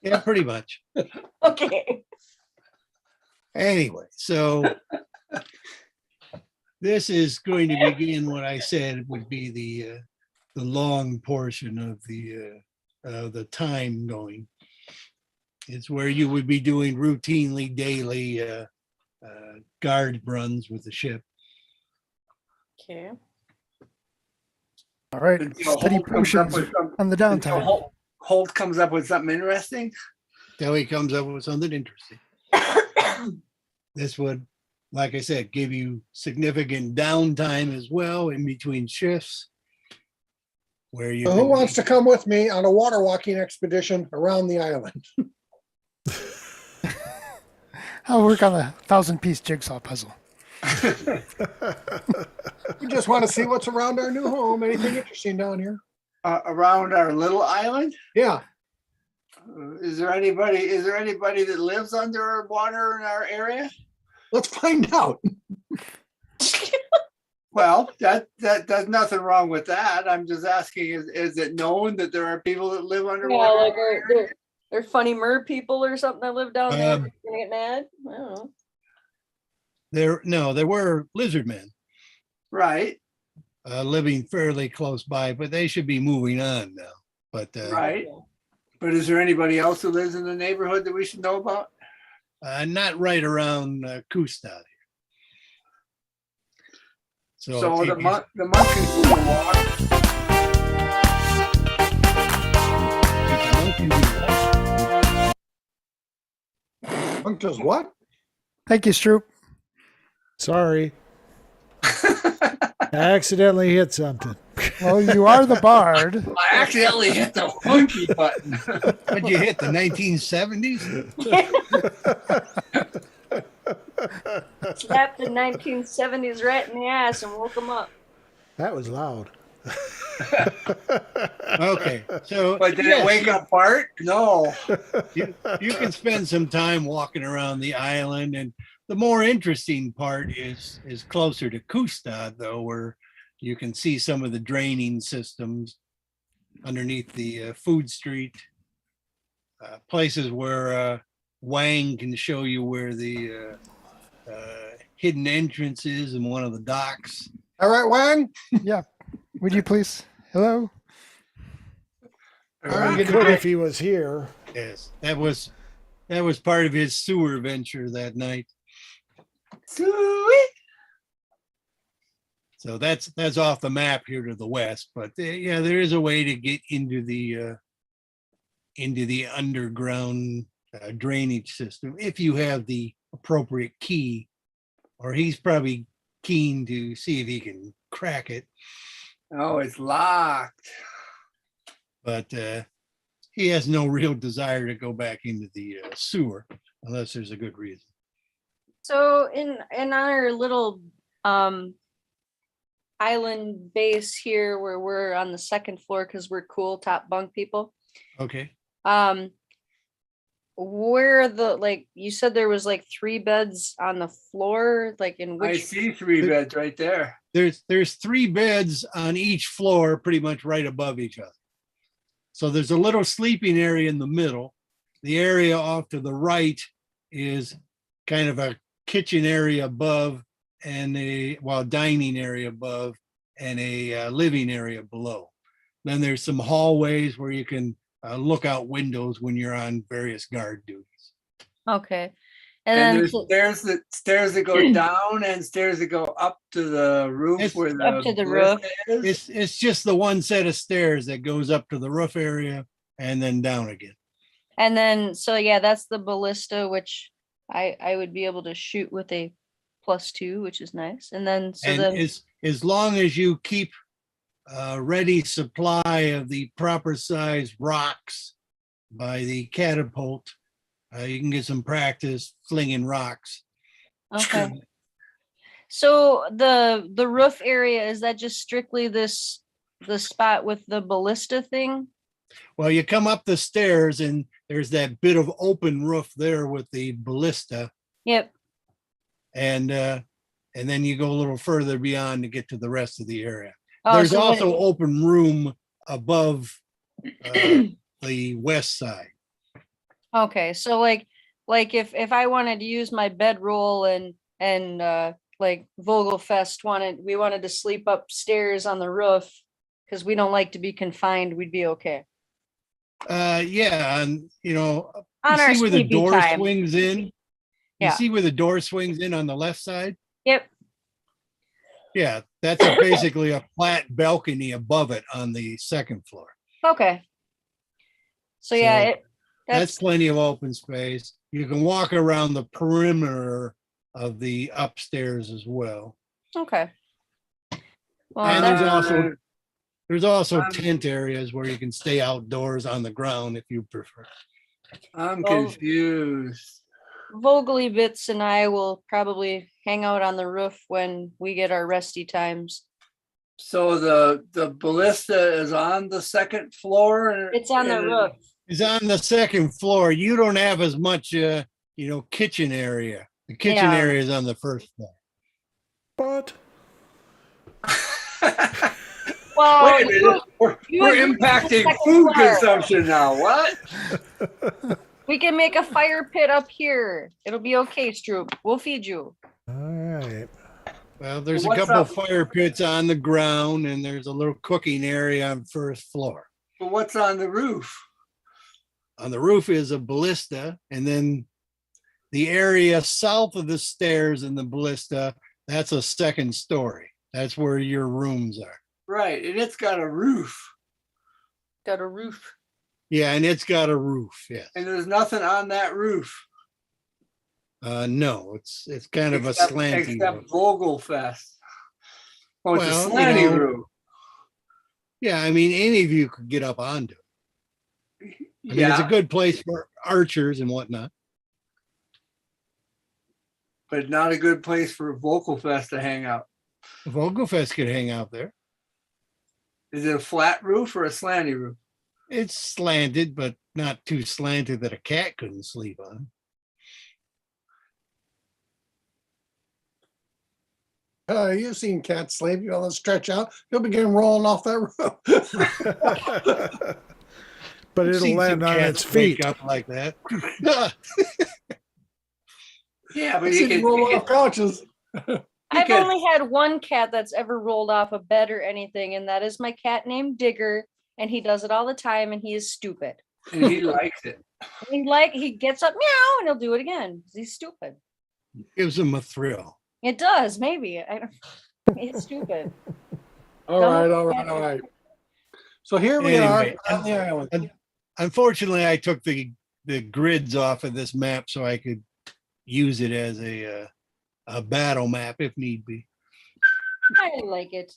Yeah, pretty much. Okay. Anyway, so this is going to begin what I said would be the long portion of the time going. It's where you would be doing routinely daily guard runs with the ship. Okay. All right. Until Steady Holt comes up potions with some- on the until downtime. Holt comes up with something interesting. Till he comes up with something interesting. This would, like I said, give you significant downtime as well in between shifts. Where you So who wants to come with me on a water walking expedition around the island? I'll work on the 1,000-piece jigsaw puzzle. We just want to see what's around our new home. Anything interesting down here? Around our little island? Yeah. Is there anybody that lives underwater in our area? Let's find out. Well, there's nothing wrong with that. I'm just asking, is it known that there are people that live Yeah, underwater? like they're funny mer people or something that live down there. They're gonna get mad. I don't know. There were lizard men Right, living fairly close by, but they should be moving on now. But right. But is there anybody else who lives in the neighborhood that we should know about? not right around Kustad. So if the you- monkeys will walk. Monk does what? Thank you, Stroop. Sorry. I accidentally hit something. Well, you are the bard. I accidentally hit the monkey button. What'd you hit, the 1970s? Slapped the 1970s right in the ass and woke them up. That was loud. Okay, so But did yes, it wake up Bart? No. you can spend some time walking around the island, and the more interesting part is closer to Kustad, though, where you can see some of the draining systems underneath the food street, places where Wang can show you where the hidden entrance is in one of the docks. All right, Wang. Yeah. Would you please? Hello? I could if he was here. Yes, that was part of his sewer venture that night. Sweet. So that's off the map here to the west, but yeah, there is a way to get into the underground drainage system if you have the appropriate key, or he's probably keen to see if he can crack it. Oh, it's locked. But he has no real desire to go back into the sewer unless there's a good reason. So in our little island base here where we're on the second floor because we're cool top bunk people. Okay. Where the, like you said there was like 3 beds on the floor, like in I which see 3 beds right there. There's 3 beds on each floor, pretty much right above each other. So there's a little sleeping area in the middle. The area off to the right is kind of a kitchen area above and a dining area above and a living area below. Then there's some hallways where you can look out windows when you're on various guard duties. okay. And And there's then stairs that go down and stairs that go up to the roof It's where the up to the ballista roof. is. It's just the one set of stairs that goes up to the roof area and then down again. and then so yeah, that's the ballista, which I would be able to shoot with a +2, which is nice. And then And as long as you keep a ready supply of the proper size rocks by the catapult, you can get some practice flinging rocks. okay. So the roof area, is that just strictly the spot with the ballista thing? Well, you come up the stairs and there's that bit of open roof there with the ballista, Yep. and then you go a little further beyond to get to the rest of the area. Oh, There's so when- also open room above the west side. okay. So like if I wanted to use my bedroll and like Vogelfest we wanted to sleep upstairs on the roof because we don't like to be confined, we'd be okay. Yeah, and you know, On you our see where the sleepy door time. swings in? You Yeah. see where the door swings in on the left side? Yep. Yeah, that's basically a flat balcony above it on the second floor. Okay. So yeah, So that's That's plenty of open space. You can walk around the perimeter of the upstairs as well. okay. Well, And that's, there's also Um, tent areas where you can stay outdoors on the ground if you prefer. I'm Well- confused. Vogely Bits and I will probably hang out on the roof when we get our resty times. So the ballista is on the second floor? It's on the and- roof. It's on the second floor. You don't have as much, kitchen area. The kitchen Yeah. area is on the first floor. But Well, Wait a minute, we're you agree with the impacting second food floor. consumption now, what? we can make a fire pit up here. It'll be okay, Stroop. We'll feed you. all right. Well, there's a What's couple up? fire pits on the ground and there's a little cooking area on first floor. But what's on the roof? On the roof is a ballista, and then the area south of the stairs in the ballista, that's a second story. That's where your rooms are. Right, and it's got a roof, Got a roof. Yeah, and it's got a roof, yes. and there's nothing on that roof. No, it's kind of a except slanty roof. Vogelfest. Oh, it's Well, a you slanty know, roof. Yeah, I mean, any of you could get up onto it. I mean, it's a Yeah, good place for archers and whatnot. but not a good place for Vogelfest to hang out. Vogelfest could hang out there. Is it a flat roof or a slanty roof? It's slanted, but not too slanted that a cat couldn't sleep on. You've seen cats sleep, you know, they'll stretch out, you'll begin rolling off that roof. But I've it'll seen land some on cats its wake feet. up like that. Yeah, but I've you seen can, roll you off couches. I've could- only had one cat that's ever rolled off a bed or anything, and that is my cat named Digger, and he does it all the time, and he is stupid. can, and he likes it. He gets up meow and he'll do it again. 'Cause he's stupid. Gives them a thrill. It does, maybe. I don't it's stupid. All right. So here we Anyway, are on the island. Unfortunately, I took the grids off of this map so I could use it as a battle map if need be. I like it.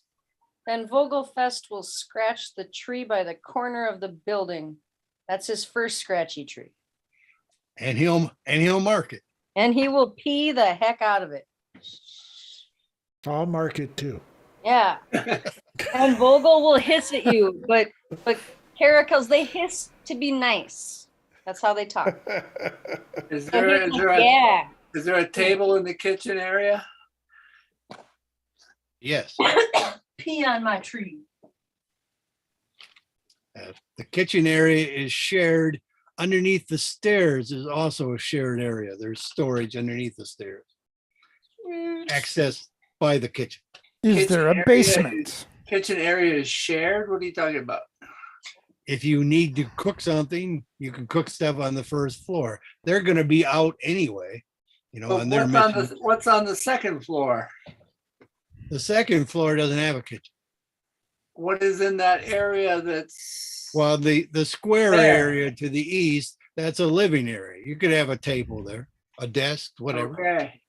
Then Vogelfest will scratch the tree by the corner of the building. That's his first scratchy tree. And he'll mark it. And he will pee the heck out of it. I'll mark it too. Yeah. And Vogel will hiss at you, but caracals, they hiss to be nice. That's how they talk. Is And there, he's like, yeah. is there a table in the kitchen area? Yes. Pee on my tree. The kitchen area is shared. Underneath the stairs is also a shared area. There's storage underneath the stairs. Accessed by the kitchen. Is Kitchen there a area basement? Kitchen area is shared? What are you talking about? If you need to cook something, you can cook stuff on the first floor. They're going to be out anyway, But on their mission. what's on the second floor? The second floor doesn't have a kitchen. What is in that area that's? Well, the square There. area to the east, that's a living area. You could have a table there, a desk, whatever. Okay.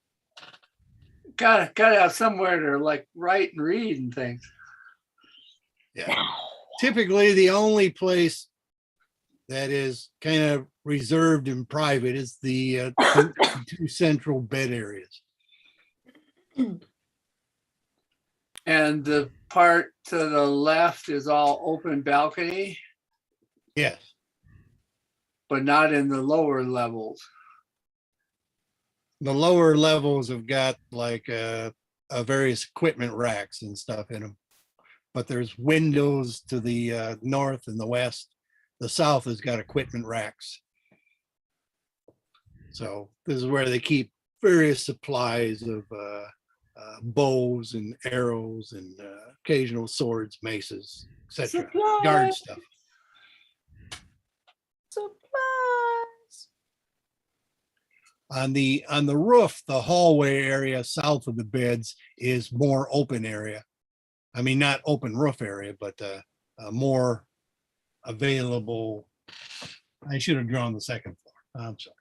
Gotta have somewhere to like write and read and things. Yeah. Typically, the only place that is kind of reserved and private is the two central bed areas. And the part to the left is all open balcony, Yes. but not in the lower levels. The lower levels have got like various equipment racks and stuff in them. But there's windows to the north and the west. The south has got equipment racks. So this is where they keep various supplies of bows and arrows and occasional swords, maces, etc. Guard stuff. Supplies. On the roof, the hallway area south of the beds is more open area. I mean, not open roof area, but a more available. I should have drawn the second floor. I'm sorry.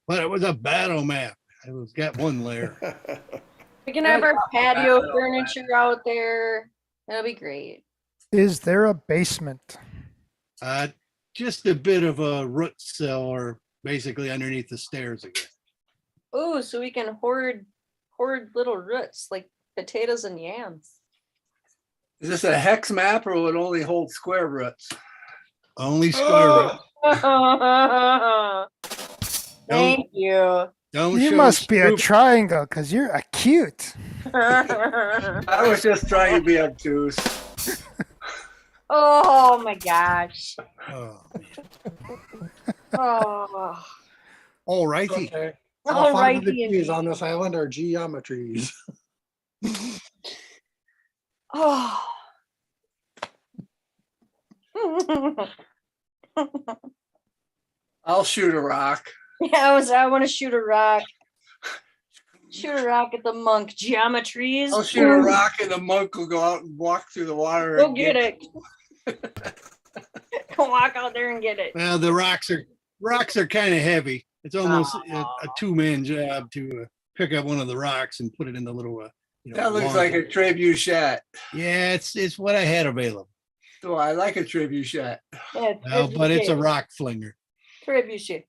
But it was a battle map. It was got one layer. We can have our patio furniture out there. That'll be great. Is there a basement? Just a bit of a root cellar, basically underneath the stairs again. Oh, so we can hoard little roots like potatoes and yams. Is this a hex map or will it only hold square roots? Only square root. Thank you. Don't You show must be a Scoop. triangle because you're acute. I was just trying to be obtuse. Oh my gosh. Oh, Oh, all righty. Okay. all All five of righty. the trees on this island are geometries. Oh. I'll shoot a rock. Yeah, I want to shoot a rock. Shoot a rock at the monk. Geometries. I'll shoot a rock and the monk will go out and walk through the water. Go and get it. Go walk out there and get it. Well, the rocks are kind of heavy. It's almost a two-man job to pick up one of the rocks and put it in the little. That looks lawn. like a trebuchet. Yeah, it's what I had available. So I like a trebuchet. Yeah, Well, but it's a rock flinger. trebuchet.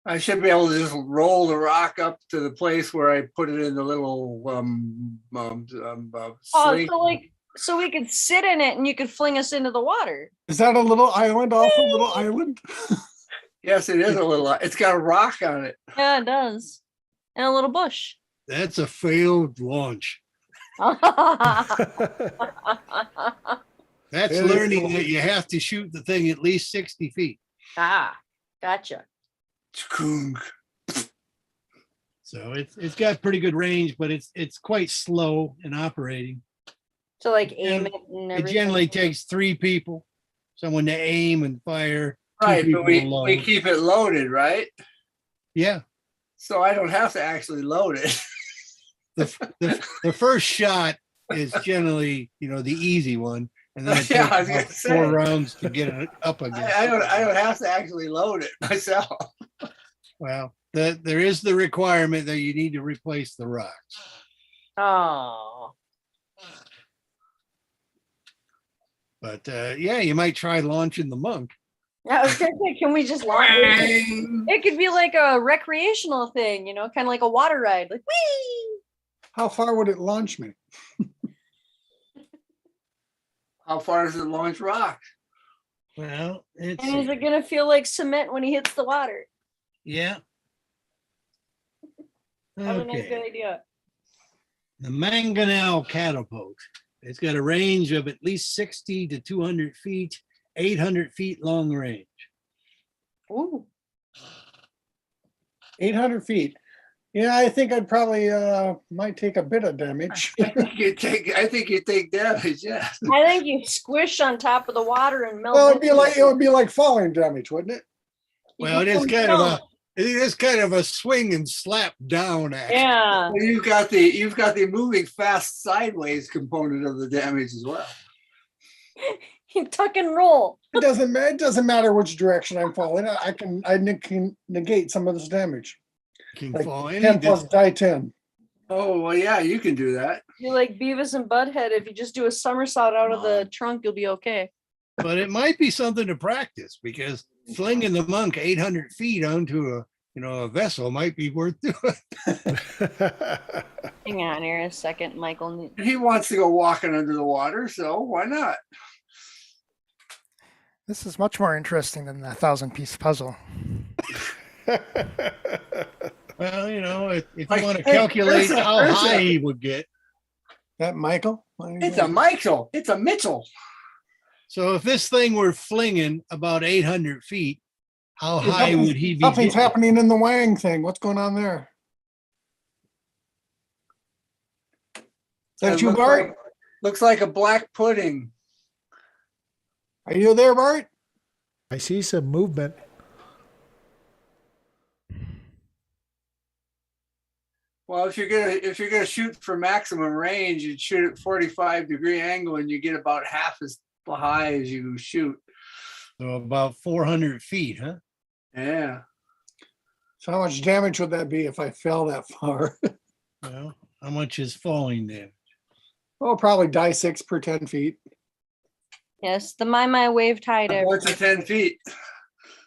I should be able to just roll the rock up to the place where I put it in the little Oh, sling. so we could sit in it and you could fling us into the water. Is that a little island also? Little island? Yes, it is a little. It's got a rock on it. Yeah, it does. And a little bush. That's a failed launch. That's It is learning cool. that you have to shoot the thing at least 60 feet. Gotcha. Chkung. So it's got pretty good range, but it's quite slow in operating. So like aim And it and It everything. generally takes 3 people, someone to aim and fire. 2 Right, but people to we load. keep it loaded, right? Yeah. So I don't have to actually load it. The first shot is generally, the easy one. And then it Yeah, takes I was about gonna say. 4 rounds to get it up again. I don't have to actually load it myself. Well, there is the requirement that you need to replace the rocks. Oh. But yeah, you might try launching the monk. I was gonna say, can we just launch it? It could be like a recreational thing, kind of like a water ride. Like, whee! How far would it launch me? How far does it launch rock? Well, it's And is it gonna feel like cement when he hits the water? yeah. I think that's a good Okay. idea. The mangonel catapult. It's got a range of at least 60 to 200 feet, 800 feet long range. Ooh. 800 feet. Yeah, I think I'd probably might take a bit of damage. I think you take damage, yeah. I think you squish on top of the water and melt. Well, into it would be like falling damage, wouldn't it? You Well, become stone. it is kind of a swing and slap down action. Yeah. Well, you've got the moving fast sideways component of the damage as well. You tuck and roll. It doesn't matter which direction I'm falling. I can negate some of this damage. Can Like fall 10 any plus die 10. Oh, well, yeah, you can do that. You're like Beavis and Butthead. If you just do a somersault out of the trunk, you'll be okay. but it might be something to practice because flinging the monk 800 feet onto a vessel might be worth doing. Hang on here a second, Michael. He wants to go walking under the water, so why not? This is much more interesting than the 1,000-piece puzzle. Well, if you Like, want to hey, calculate Ursa, how Ursa. high he would get. That Michael? It's a Michael. It's a Mitchell. So if this thing were flinging about 800 feet, how high would he be? Something's getting? happening in the Wang thing. What's going on there? Is that It you, looks Bart? looks like a black pudding. Are you there, Bart? I see some movement. Well, if you're gonna shoot for maximum range, you'd shoot at 45-degree angle, and you get about half as high as you shoot. So about 400 feet, huh? Yeah. So how much damage would that be if I fell that far? Well, how much is falling damage? Oh, probably die 6 per 10 feet. Yes, the my wave tide. What's 10 feet?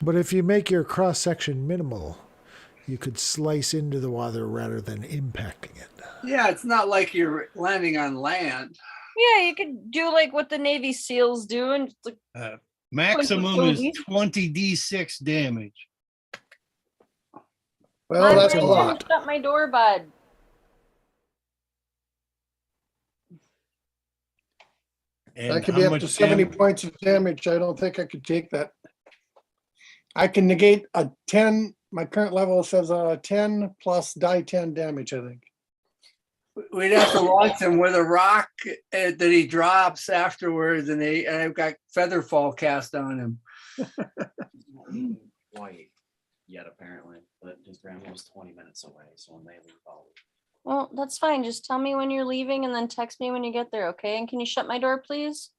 But if you make your cross section minimal, You could slice into the water rather than impacting it. Yeah, it's not like you're landing on land. Yeah, you could do like what the Navy SEALs do and just like Maximum is Cody. 20 D6 damage. Well, my that's a brain lot. won't shut my door, bud. And That could how be up much to 70 damage? points of damage. I don't think I could take that. I can negate a 10. My current level says 10 plus die 10 damage, I think. We'd have to launch him with a rock that he drops afterwards, and I've got feather fall cast on him. Quite yet, apparently, but his grandma was 20 minutes away, so when they leave, I'll Well, that's fine. Just tell me when you're leaving and then text me when you get there, okay? And can you shut my door, please?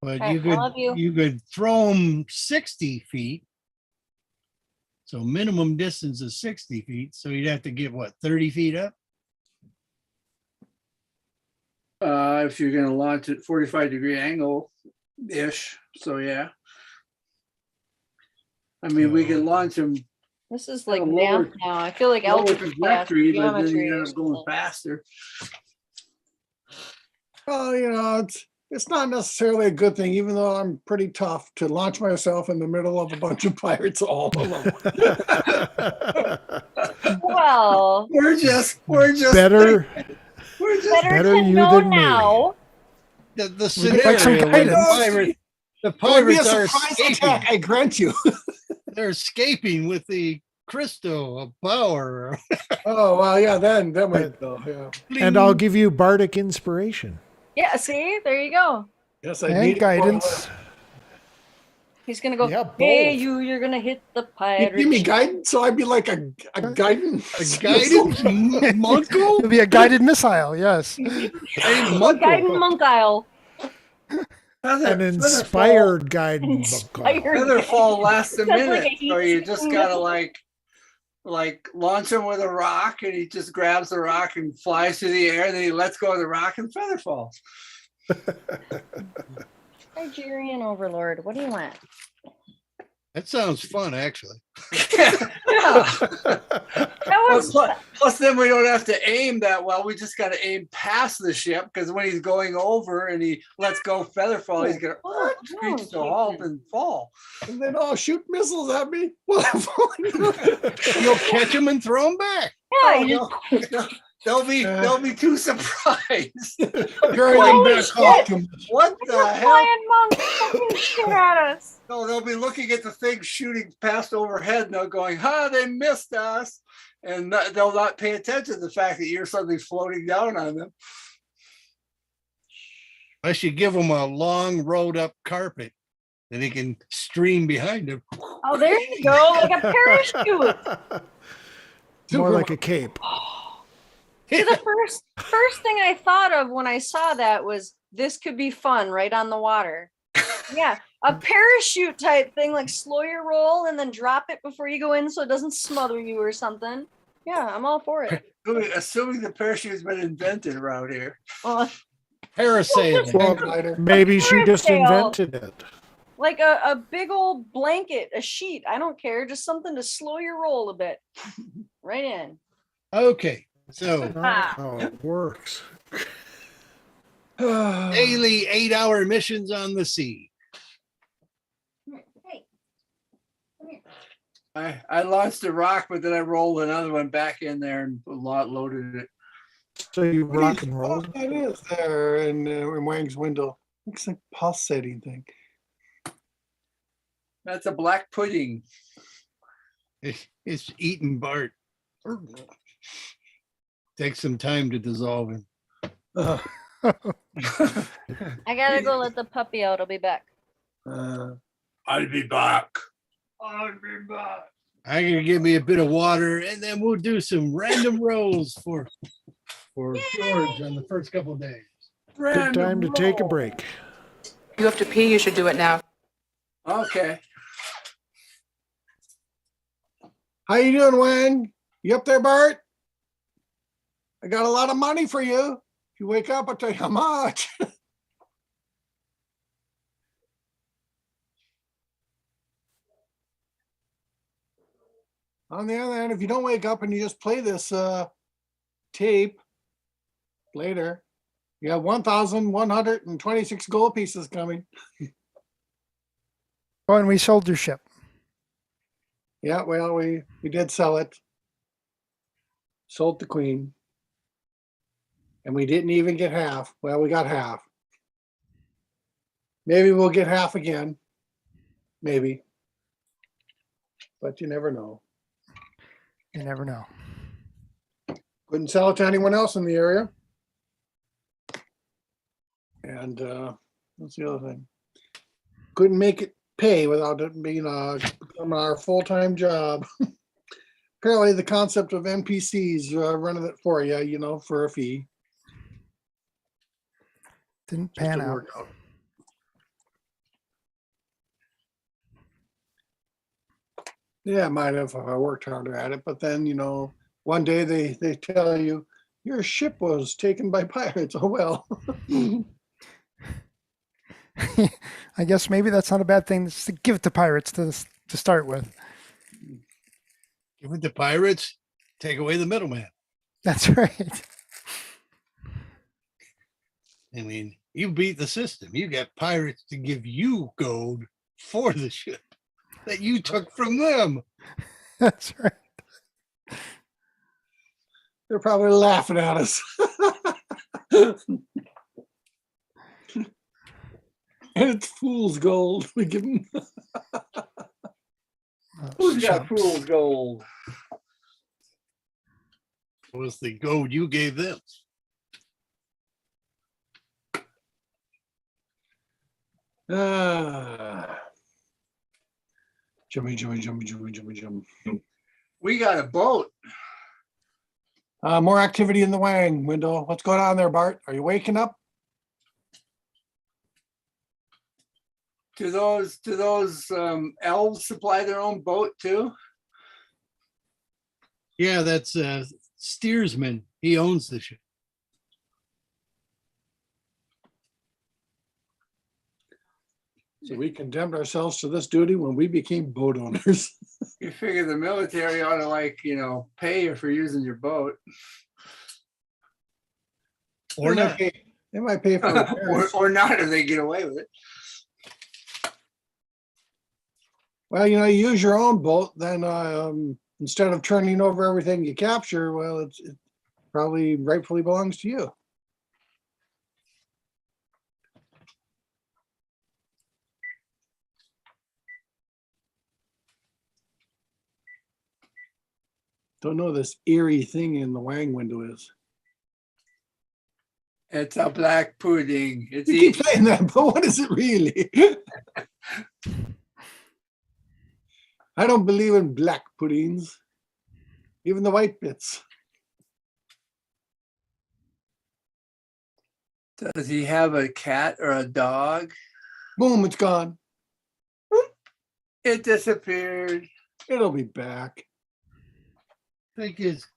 But All right, I love you. you could throw him 60 feet. So minimum distance is 60 feet. So you'd have to get what, 30 feet up? If you're gonna launch at 45-degree angle-ish, so yeah. I mean, we could launch him This is like lower- math now. I feel like lower algebra class, trajectory, but then geometry you or end up going something. faster. Well, you know, it's not necessarily a good thing, even though I'm pretty tough, to launch myself in the middle of a bunch of pirates all alone. Well, We're just Better, we're just better better to you know than me. now. The We'd like some scenario where guidance. the It would be a pirates are surprise escaping. attack, I grant you. They're escaping with the crystal of power. Oh, well, yeah, then wait, though, yeah. and I'll give you bardic inspiration. Yeah, see, there you go. Yes, I And need guidance. He's gonna go, Yeah, hey, both. you're gonna hit the You pirate. give me guidance, so I'd be like a guidance. A guided monko? It'll be a guided missile, yes. Guided Oh, monko. guiding monk isle. An inspired guidance. Inspired. Featherfall lasts a Sounds like minute, a heat so you just seeking gotta missile. like launch him with a rock, and he just grabs the rock and flies through the air, and then he lets go of the rock and feather falls. Nigerian overlord. What do you want? That sounds fun, actually. That was Plus, then we don't have to aim that well. We just got to aim past the ship, because when he's going over and he lets go feather fall, he's gonna Oh, screech to no, a halt Jason. and fall. And then I'll shoot missiles at me. Well, I'm falling. You'll catch them and throw them back. yeah, Oh, you just no. They'll be too surprised. Carry them Holy back shit. off to me. What It's the a hell? flying monk fucking shit at us. No, they'll be looking at the thing shooting past overhead, and they're going, "Ha! They missed us," and they'll not pay attention to the fact that you're suddenly floating down on them. Unless you give them a long rolled up carpet that they can stream behind them. Oh, there you go, like a parachute. More like a cape. See, the first thing I thought of when I saw that was this could be fun right on the water. Yeah, a parachute type thing, like slow your roll and then drop it before you go in so it doesn't smother you or something. Yeah, I'm all for it. Assuming the parachute's been invented around here. Well, Parasailing. Paraglider. Maybe she just Parasail. invented it. like a big old blanket, a sheet. I don't care, just something to slow your roll a bit. Right in. Okay, so Not how it works. daily 8-hour missions on the sea. Hey. I launched a rock, but then I rolled another one back in there and loaded it. So you What do you rock and roll. think that is there in Wang's window? Looks like pulsating thing. That's a black pudding. It's eating Bart. Takes some time to dissolve him. Uh, I gotta go let the puppy out. I'll be back. I'll be back. I'll be back. I'm gonna give me a bit of water, and then we'll do some random rolls for George on the first couple of days. Good time to take a break. You have to pee, you should do it now. Okay. How you doing, Wang? You up there, Bart? I got a lot of money for you. If you wake up, I'll tell you how much. On the other hand, if you don't wake up and you just play this tape later, you have 1,126 gold pieces coming. Oh, and we sold your ship. Yeah, well, we did sell it. Sold the queen. And we didn't even get half. Well, we got half. Maybe we'll get half again. Maybe. But you never know. You never know. Couldn't sell it to anyone else in the area. And what's the other thing? Couldn't make it pay without it being becoming our full-time job. Apparently the concept of NPCs running it for you, you know, for a fee. Didn't Just pan didn't out. work out. Yeah, might have if I worked harder at it, but then, you know, one day they tell you your ship was taken by pirates. Oh well. I guess maybe that's not a bad thing to give it to pirates to start with. Give it to pirates, take away the middleman. That's right. I mean, you beat the system. You got pirates to give you gold for the ship that you took from them. That's right. They're probably laughing at us. And it's fool's gold. We give them. Who's got Chumps. fool's gold? It was the gold you gave them. Jummy. We got a boat. More activity in the Wang window. What's going on there, Bart? Are you waking up? Do those elves supply their own boat too? Yeah, that's steersman. He owns the ship. So we condemned ourselves to this duty when we became boat owners. You figure the military ought to, like, you know, pay you for using your boat. Or not. They might pay for or, repairs. or not if they get away with it. Well, you know, you use your own boat, then instead of turning over everything you capture, well, it probably rightfully belongs to you. Don't know this eerie thing in the Wang window is. It's a black pudding. It's You keep eaten. saying that, but what is it really? I don't believe in black puddings, even the white bits. Does he have a cat or a dog? Boom, it's gone. It disappeared. It'll be back. I think his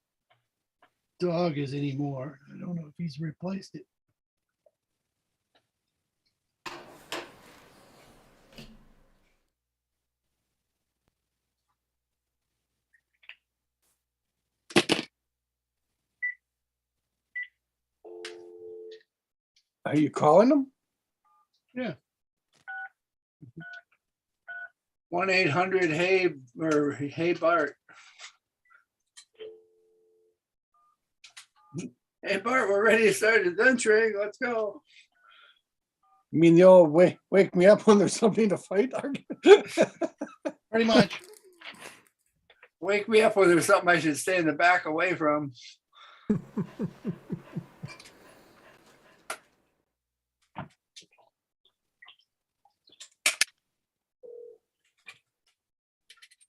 dog is anymore. I don't know if he's replaced it. Are you calling them? Yeah. 1-800 hey Bart. Hey Bart, we're ready to start adventuring. Let's go. You mean the old wake me up when there's something to fight argument? Pretty much. Wake me up when there's something I should stay in the back away from.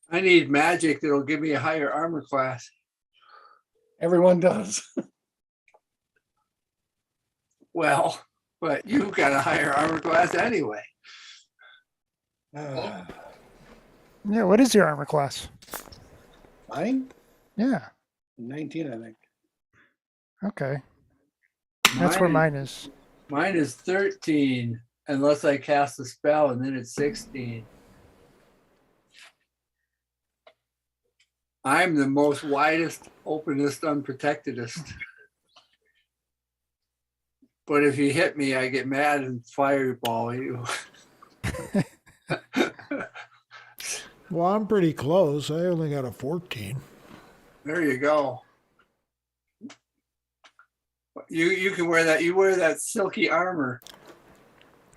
I need magic that'll give me a higher armor class. Everyone does. Well, but you've got a higher armor class anyway. Yeah, what is your armor class? Mine? Yeah. 19, I think. Okay. That's where mine is. Mine is 13, unless I cast a spell, and then it's 16. I'm the most widest, openest, unprotectedest. But if you hit me, I get mad and fireball you. Well, I'm pretty close. I only got a 14. There you go. You can wear that. You wear that silky armor.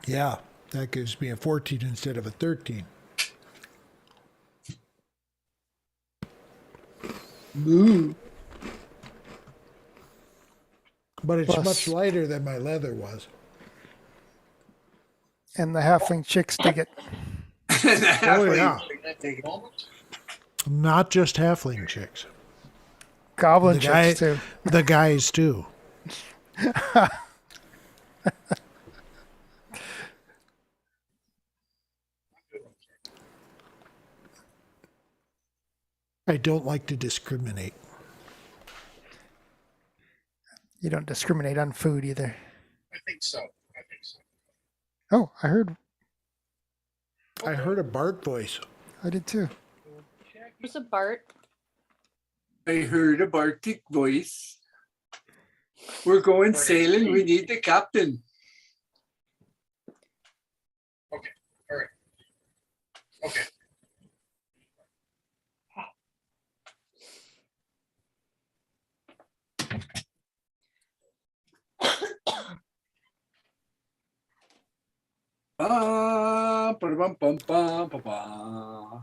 Yeah, that gives me a 14 instead of a 13. Ooh. But it's Plus- much lighter than my leather was. And the halfling chicks dig it. Oh, yeah. Not just halfling chicks. Goblin The guy- chicks too. The guys, too. I don't like to discriminate. You don't discriminate on food either. I think so. I think so. Oh, I heard. I heard a Bart voice. I did too. Where's a Bart? I heard a Bartic voice. We're going sailing. We need the captain. Okay. All right. Okay. Ba-da-bum-bum-bum-ba-ba.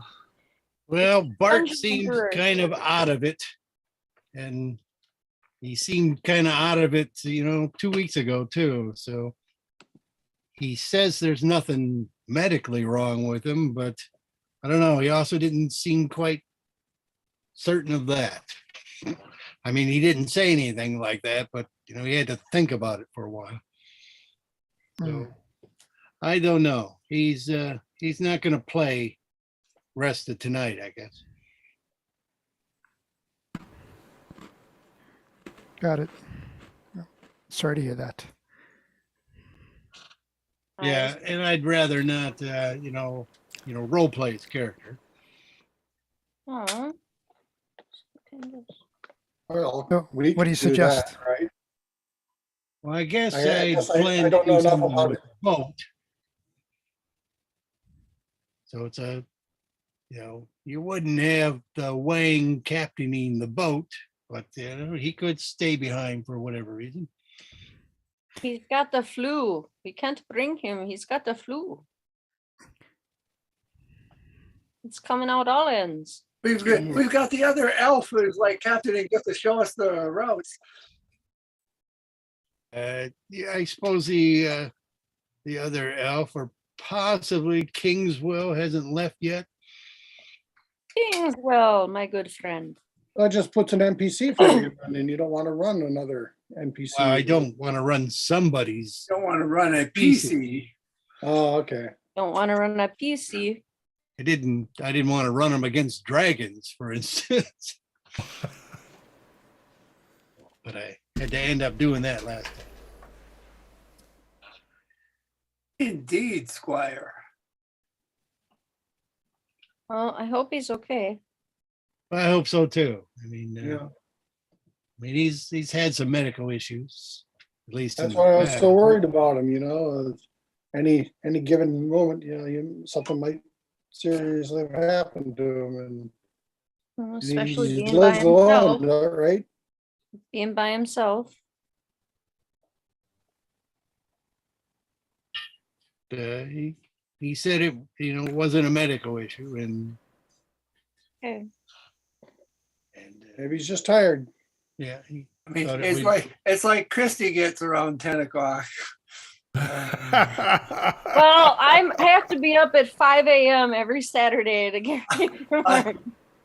Well, Bart Dungeon seemed Emperor. kind of out of it. And he seemed kind of out of it, 2 weeks ago, too. So he says there's nothing medically wrong with him, but I don't know. He also didn't seem quite certain of that. I mean, he didn't say anything like that, but, he had to think about it for a while. So I don't know. He's not going to play rest of tonight, I guess. Got it. Sorry to hear that. Yeah, and I'd rather not, role play his character. Aw. Well, So, we what do you can suggest? that, right? Well, I guess I I guess I plan don't to know do enough something about with it. the boat. So it's you wouldn't have the Wang captaining the boat, but he could stay behind for whatever reason. He's got the flu. We can't bring him. He's got the flu. It's coming out all ends. We've got the other elf who's like captaining just to show us the routes. Yeah, I suppose the other elf, or possibly Kingswell, hasn't left yet. Kingswell, my good friend. That just puts an NPC for you, and then you don't want to run another NPC. Well, I don't want to run somebody's. Don't want to run a PC. Oh, okay. Don't want to run a PC. I didn't want to run them against dragons, for instance. But I had to end up doing that last time. Indeed, Squire. Well, I hope he's okay. I hope so too. I mean, Yeah. he's had some medical issues, at least. That's in why the I was past. so worried about him. Any given moment, something might seriously have happened to him, and Well, especially he being by lives alone, himself. right? Being by himself. He said it, wasn't a medical issue, and Okay. Maybe he's just tired. yeah, I mean, Thought it it's would- like Christy gets around 10 o'clock. Well, I have to be up at 5 a.m. every Saturday to get ready for work.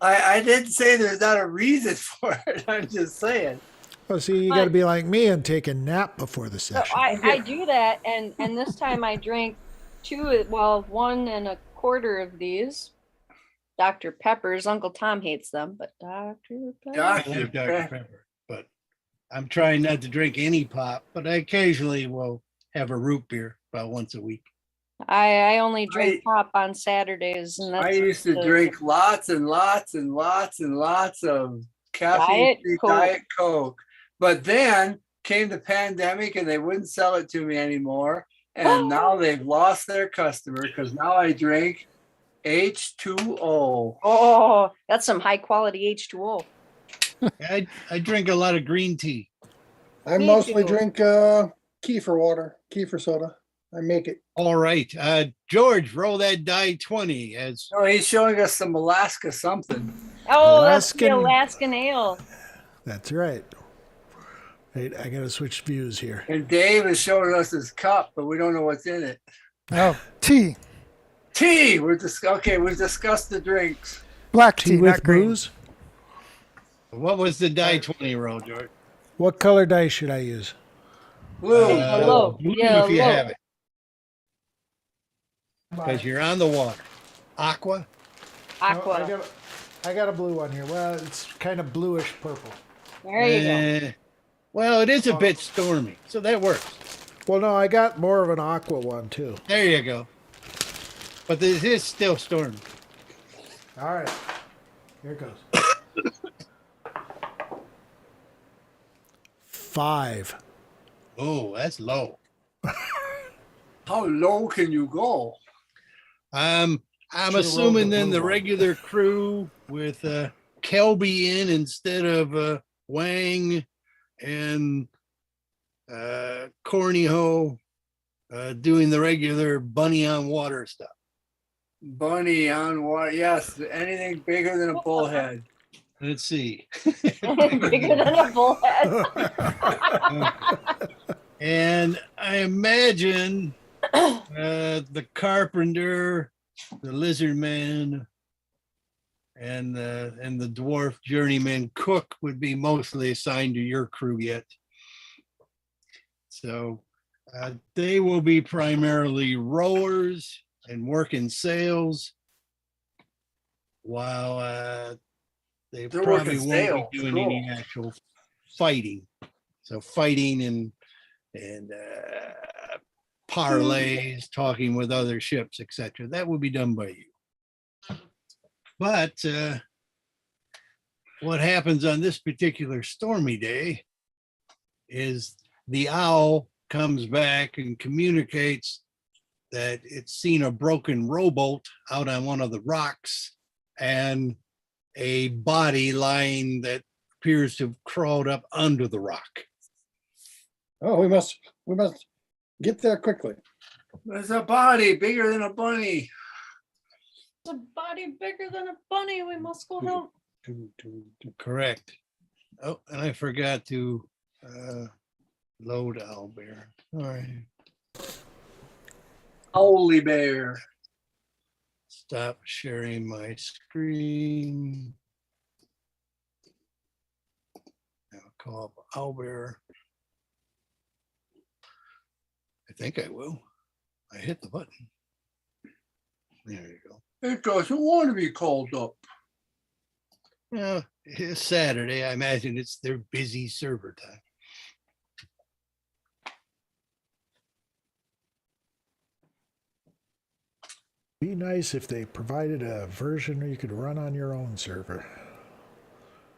I didn't say there's not a reason for it. I'm just saying. Well, see, you got to be like me and take a nap before the So session. I do that, and this time I drank 1 1/4 of these Dr. Peppers. Uncle Tom hates them, but Dr. Pepper. I like Dr. Pepper, but I'm trying not to drink any pop, but I occasionally will have a root beer about once a week. I only drink pop on Saturdays, and I that's used to the drink lots and lots and lots and lots of caffeine-free Coke. Diet Coke. But then came the pandemic and they wouldn't sell it to me anymore. And now they've lost their customer because now I drink H2O. Oh, that's some high quality H2O. I drink a lot of green tea. I Me mostly too. drink kefir water, kefir soda. I make it. All right. George, roll that die 20 as Oh, he's showing us some Alaska something. Oh, that's the Alaskan- Alaskan ale. That's right. Wait, I gotta switch views here. And Dave is showing us his cup, but we don't know what's in it. Oh, tea. Tea. We've discussed the drinks. Black Tea tea, with not green. booze? what was the die 20 roll, George? What color dice should I use? Blue. Hello. Blue Yeah, if you hello. have it, because you're on the water. Aqua. No, Aqua. I got a blue one here. Well, it's kind of bluish purple. There you go. Well, it is a bit stormy, so that works. Well, no, I got more of an aqua one too. There you go. But this is still stormy. All right, here it goes. 5. Oh, that's low. How low can you go? I'm Should've assuming rolled the then blue the one. regular crew with Kelby in instead of Wang and Cornyho doing the regular bunny on water stuff. Bunny on water. Yes, anything bigger than a bullhead. Let's see. Bigger than a bullhead. And I imagine the carpenter, the lizard man, and the dwarf journeyman cook would be mostly assigned to your crew yet. So they will be primarily rowers and working sails, while they They're probably working won't sails, be doing cool. any actual fighting. So fighting and parlays, talking with other ships, etc. That will be done by you. But what happens on this particular stormy day is the owl comes back and communicates that it's seen a broken rowboat out on one of the rocks and a body lying that appears to have crawled up under the rock. Oh, we must get there quickly. There's a body bigger than a bunny. It's a body bigger than a bunny. We must go help. Correct. Oh, and I forgot to load Owlbear. All right. Holy bear. Stop sharing my screen. I'll call up Owlbear. I think I will. I hit the button. There you go. It doesn't want to be called up. Well, it's Saturday. I imagine it's their busy server time. Be nice if they provided a version where you could run on your own server.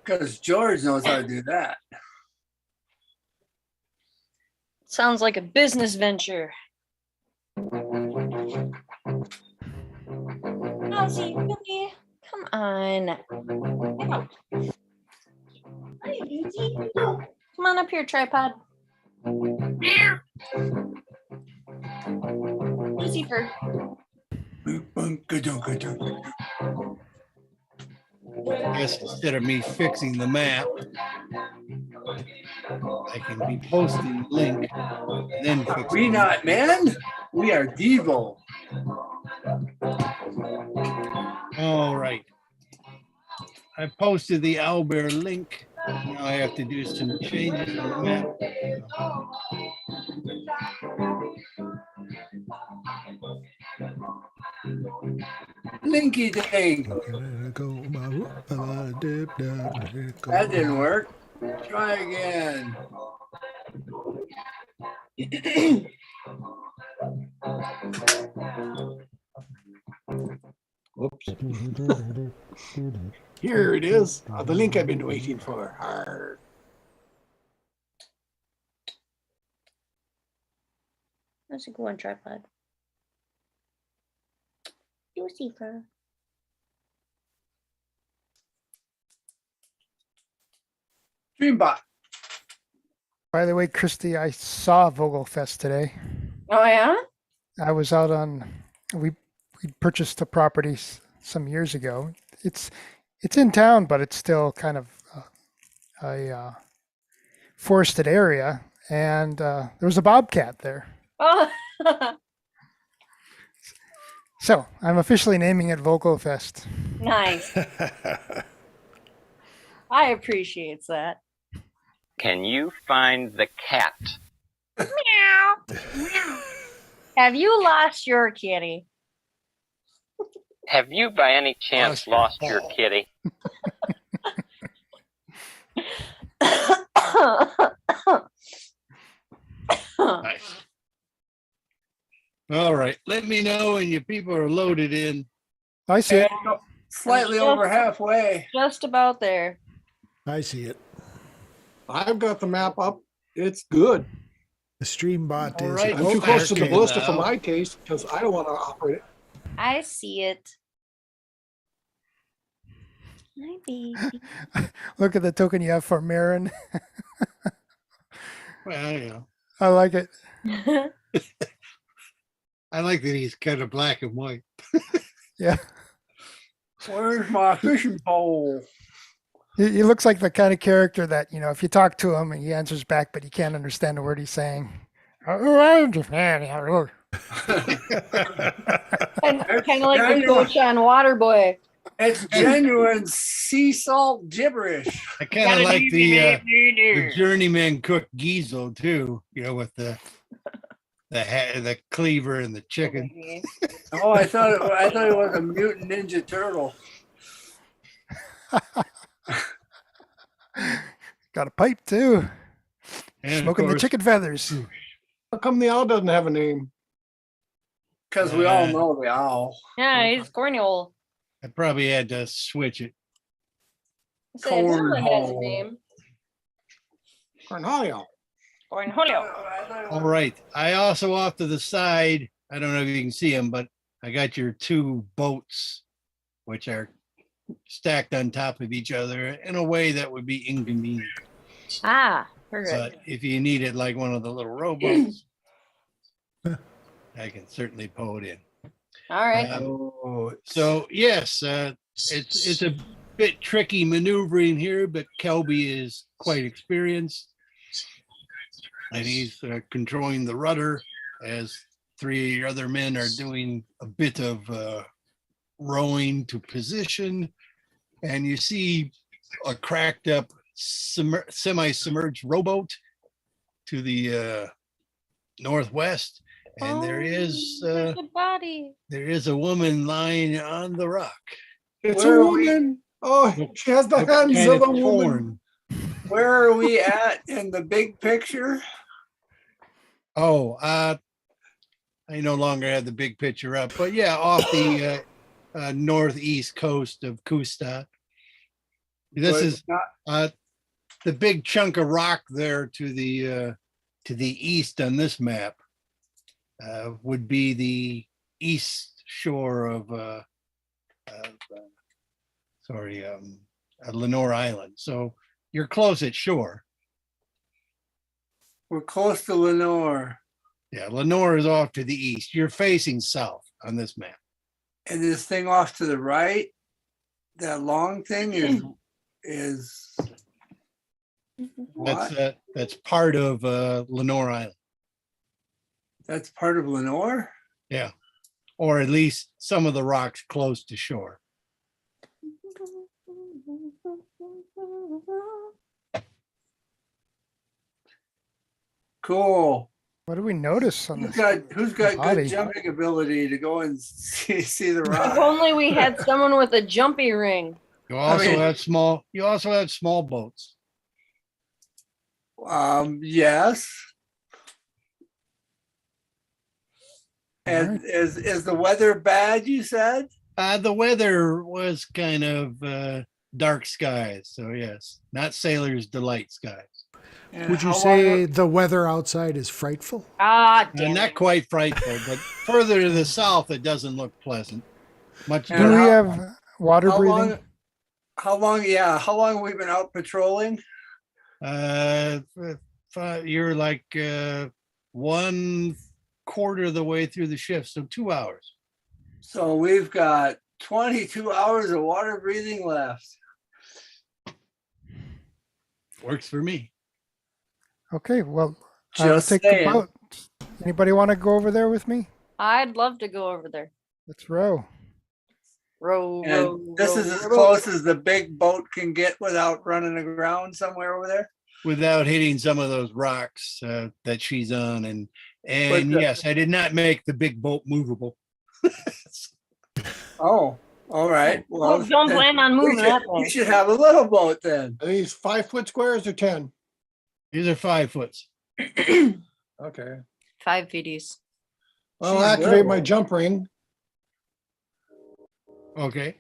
Because George knows how to do that. Sounds like a business venture. Ozzy, really? Come on. Hi, Lucy. Come on up here, tripod. Lucifer. I guess instead of me fixing the map, I can be posting the link and then fix We it. not men. We are Devo. All right. I posted the Owlbear link. Now I have to do some changes on the map. Linky dink. That didn't work. Try again. Whoops. Here it is. The link I've been waiting for. Arr. That's a good one, tripod. Lucifer. Dreambot. By the way, Christy, I saw Vogelfest today. Oh yeah? I was out on, we purchased a property some years ago. It's in town, but it's still kind of a forested area, and there was a bobcat there. Oh. So I'm officially naming it Vogelfest. Nice. I appreciate that. Can you find the cat? Meow. Have you lost your kitty? Have you by any chance lost your kitty? Nice. All right, let me know when your people are loaded in. I see it. Slightly over halfway. Just about there. I see it. I've got the map up. It's good. The stream bot All is. right. I'm too close to the Okay, ballista for now. my taste because I don't want to operate it. I see it. Hi, baby. Look at the token you have for Marin. Well, you know, I like it. I like that he's kind of black and white. Yeah. Where's my fishing pole? He looks like the kind of character that, you know, if you talk to him and he answers back, but you can't understand a word he's saying. Oh, I understand. And kind of like the coach on Waterboy. It's genuine sea salt gibberish. I kind of like the journeyman cook Giesel too, you know, with the cleaver and the chicken. Oh, I thought it was a mutant ninja turtle. Got a pipe too. And of Smoking the course, chicken feathers. How come the owl doesn't have a name? Because we all know the owl. Yeah, he's cornhole. I probably had to switch it. Say, Bella has a Cornhole. name. Cornholio. Cornholio. All right. I also off to the side, I don't know if you can see them, but I got your two boats, which are stacked on top of each other in a way that would be inconvenient. Ah, perfect. But if you needed like one of the little rowboats, I can certainly pull it in. All right. So yes, it's a bit tricky maneuvering here, but Kelby is quite experienced, and he's controlling the rudder as three other men are doing a bit of rowing to position, and you see a cracked up semi-submerged rowboat to the northwest, and there is a woman lying on the rock. It's Where a are we? woman. Oh, she has the Looks hands kind of a of woman. torn. Where are we at in the big picture? Oh, I no longer have the big picture up, but yeah, off the northeast coast of Kustad. This But is the big chunk of rock there to the east on this map would be the east shore of Lenore Island. So you're close at shore. We're close to Lenore. Yeah, Lenore is off to the east. You're facing south on this map. And this thing off to the right, that long thing is what? That's part of Lenore Island. That's part of Lenore? Yeah, or at least some of the rocks close to shore. Cool. What do we notice on Who's this? got body? good jumping ability to go and see the If rock? only we had someone with a jumpy ring. You also mean- have small. You also have small boats. Yes. And Alright. is the weather bad, you said? The weather was kind of dark skies. So yes, not sailor's delight skies. And Would you how long- say the weather outside is frightful? Ah, damn Not it. quite frightful, but further to the south, it doesn't look pleasant. Much And Do we darker. have water how breathing? long? How long? Yeah, how long have we been out patrolling? Uh, you're like 1/4 of the way through the shift, so 2 hours. So we've got 22 hours of water breathing left. Works for me. Okay, well, I will Just take the saying. boat. Anybody want to go over there with me? I'd love to go over there. Let's row. Row, row, And this row, is as row. close as the big boat can get without running aground somewhere over there. Without hitting some of those rocks that she's on, and the- yes, I did not make the big boat movable. Oh, all right. Well, Oh, don't then plan on we moving should, that we thing. should have a little boat then. Are these 5-foot squares or 10? These are 5 foots. Okay. 5 feeties. Well, I'll She's activate my little. jump ring. Okay.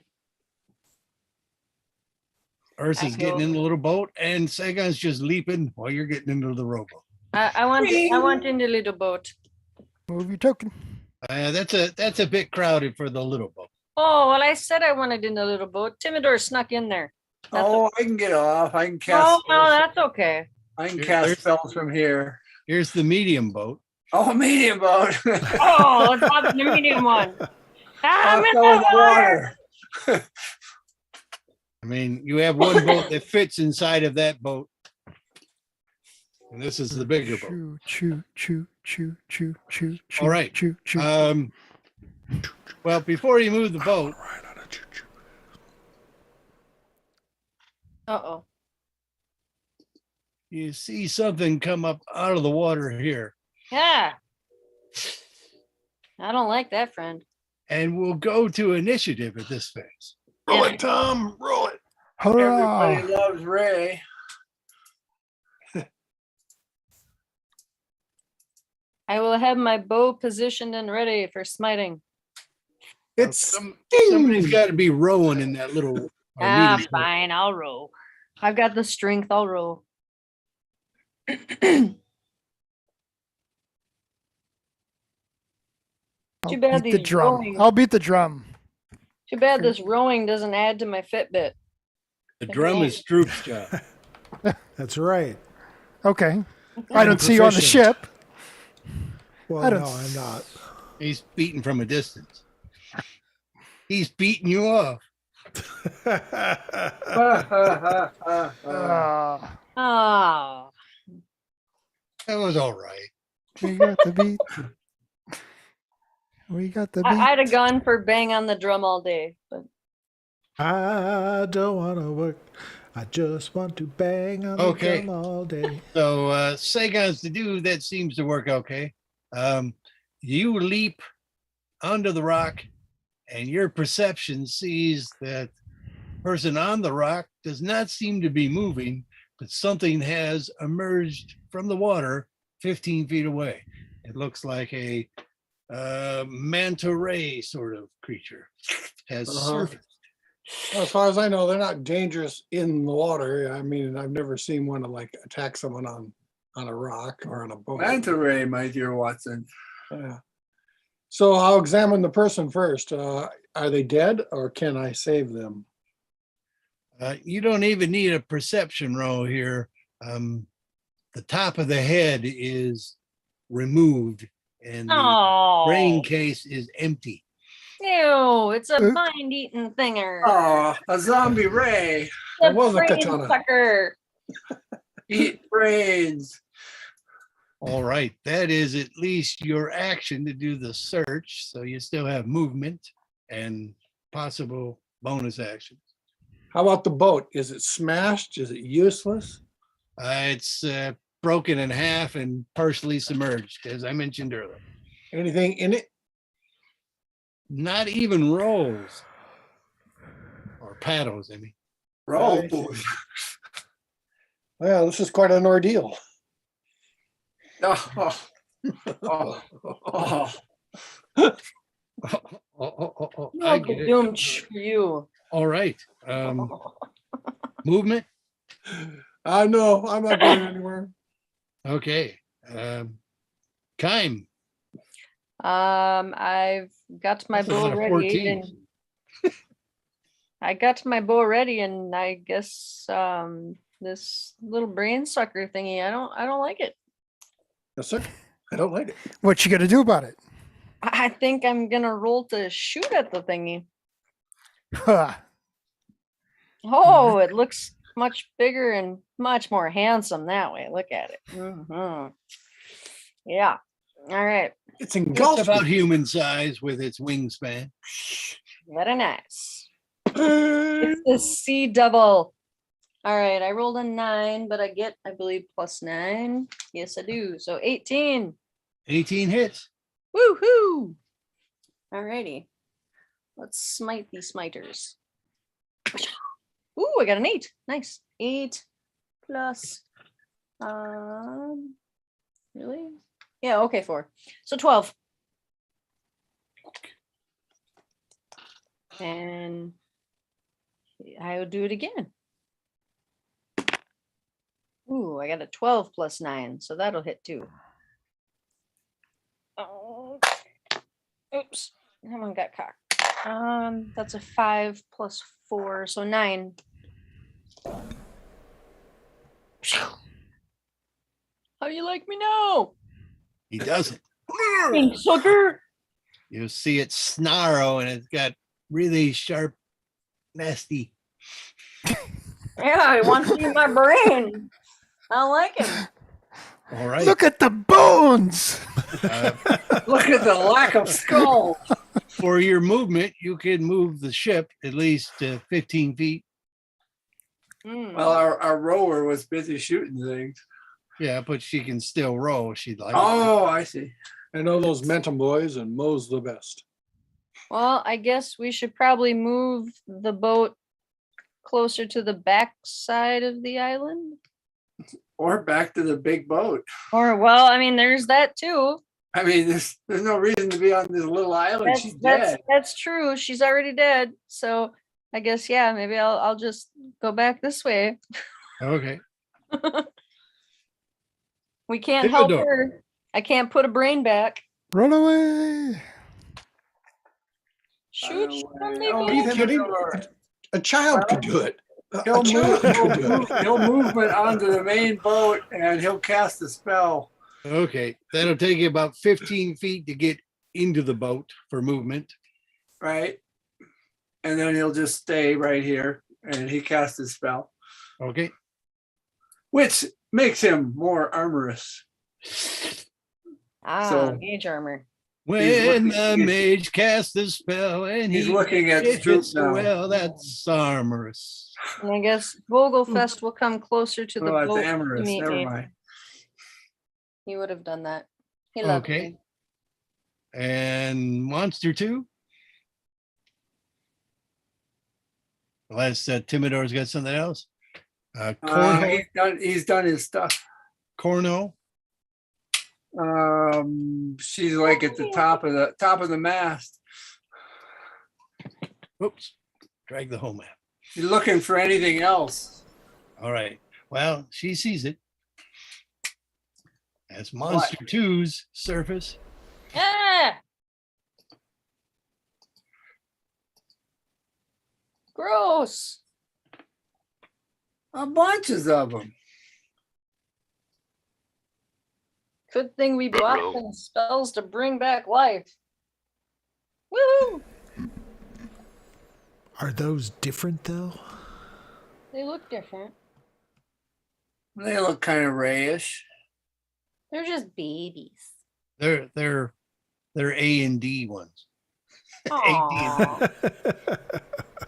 Ursa's I getting go- in the little boat, and Sagan's just leaping while you're getting into the rowboat. I want in the little boat. Move your token. That's a bit crowded for the little boat. Oh, well, I said I wanted in the little boat. Timidor snuck in there. That's Oh, I can get off. I can No, cast. no, that's okay. I can Here- cast there's- spells from here. Here's the medium boat. Oh, medium boat. Oh, let's hop in the medium one. Ah, I I'm in fell in the the water. water. I mean, you have one boat that fits inside of that boat. And this is the bigger boat. Choo, choo, choo, choo, choo, choo, choo. All right. Choo, choo. Well, before you move the boat, Right on a choo-choo. Uh-oh. you see something come up out of the water here. Yeah. I don't like that, friend. And we'll go to initiative at this phase. Roll it, Tom. Roll it. Hurrah! Everybody loves Ray. I will have my bow positioned and ready for smiting. It's Somebody's got to be rowing in that little. Ah, medium boat. fine. I'll row. I've got the strength. I'll row. I'll Too bad beat the these drum. rowing- I'll beat the drum. Too bad this rowing doesn't add to my Fitbit. The drum is Stroop's job. That's right. Okay. I don't see you on the proficient. ship. Well, I don't no, I'm not. He's beating from a distance. He's beating you off. Oh, That was all right. We got the beat. We got the beat. I'd have gone for bang on the drum all day, but I don't want to work. I just want to bang on Okay. the drum all day. So Sagan's to do that seems to work okay. You leap onto the rock, and your perception sees that person on the rock does not seem to be moving, but something has emerged from the water 15 feet away. It looks like a manta ray sort of creature has surfaced. As far as I know, they're not dangerous in the water. I mean, I've never seen one to like attack someone on a rock or on a boat. Manta Ray, my dear Watson. Yeah. So I'll examine the person first. Are they dead or can I save them? You don't even need a perception roll here. The top of the head is removed and the oh, brain case is empty. ew, it's a mind-eating thinger. Oh, a zombie Ray. The It was a brain katana. sucker. Eat brains. All right, that is at least your action to do the search. So you still have movement and possible bonus actions. How about the boat? Is it smashed? Is it useless? It's broken in half and partially submerged, as I mentioned earlier. Anything in it? Not even rolls or paddles, I mean. Roll. Well, this is quite an ordeal. Oh, oh, oh. I get it. Doomch for you. All right. Movement. I know, I'm not going anywhere. Okay. Kime. I've got my That's a lot bow of ready 14s. and I got my bow ready and I guess this little brain sucker thingy, I don't like it. Yes, sir. I don't like it. What you gonna do about it? I think I'm gonna roll to shoot at the thingy. Huh. Oh, it looks much bigger and much more handsome that way. Look at it. Yeah. All right. It's Just engulfed. about human size with its wingspan. Very nice. It's the C double. All right. I rolled a 9, but I get, I believe, +9. Yes, I do. So 18. 18 hits. Woohoo! All righty. Let's smite these smiters. Ooh, I got an 8. Nice. 8 plus really? Yeah, okay, 4. So 12. And I'll do it again. Ooh, I got a 12 plus 9, so that'll hit too. Oh, oops, that one got cocked. That's a 5 plus 4, so 9. How do you like me now? He doesn't. Pink sucker. You see it snarl and it's got really sharp, nasty. Yeah, he wants to eat my brain. I like him. All right. Look at the bones. Look at the lack of skull. For your movement, you can move the ship at least 15 feet. Well, our rower was busy shooting things. Yeah, but she can still row if she'd like. Oh, I see. I know those Mentum boys, and Mo's the best. Well, I guess we should probably move the boat closer to the back side of the island. Or back to the big boat. Or, well, I mean, there's that too. I mean, there's no reason to be on this little island. She's dead. That's true. She's already dead. So I guess, yeah, maybe I'll just go back this way. Okay. We can't help Theodore. her. I can't put a brain back. Run away. Shoot, Oh, maybe. he's kidding? Theodore. A child could do it. He'll A child could do move, it. he'll movement onto the main boat and he'll cast a spell. Okay. That'll take you about 15 feet to get into the boat for movement. Right? And then he'll just stay right here and he casts his spell, Okay. which makes him more armorous. So- Mage armor. When the looking- mage casts the spell and He's he looking at the hits troops so now. well, that's armorous. And I guess Vogelfest will come closer to the Oh, boat it's to amorous. meet Never me. mind. He would have done that. He loved Okay. me. And monster 2? Unless Timidor's got something else. Cornhole. He's done his stuff. Cornhole. She's like at the top of the mast. Oops. Drag the home map. She's looking for anything else. All right. Well, she sees it. That's monster 2's surface. Ah! Gross. A bunches of them. Good thing we bought some spells to bring back life. Woohoo! Are those different though? They look different. They look kind of rayish. They're just babies. They're A and D ones. Aw.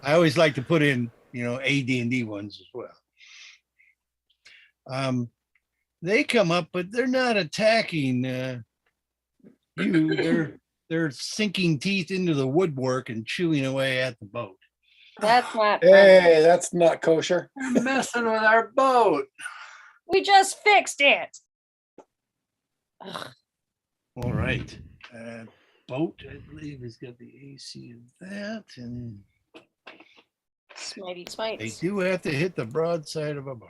I always like to put in, AD&D ones as well. They come up, but they're not attacking you. They're sinking teeth into the woodwork and chewing away at the boat. That's not. Hey, that's not kosher. They're messing with our boat. We just fixed it. All right. boat, I believe, has got the AC of that, and Smitey they smites. do have to hit the broadside of a bar.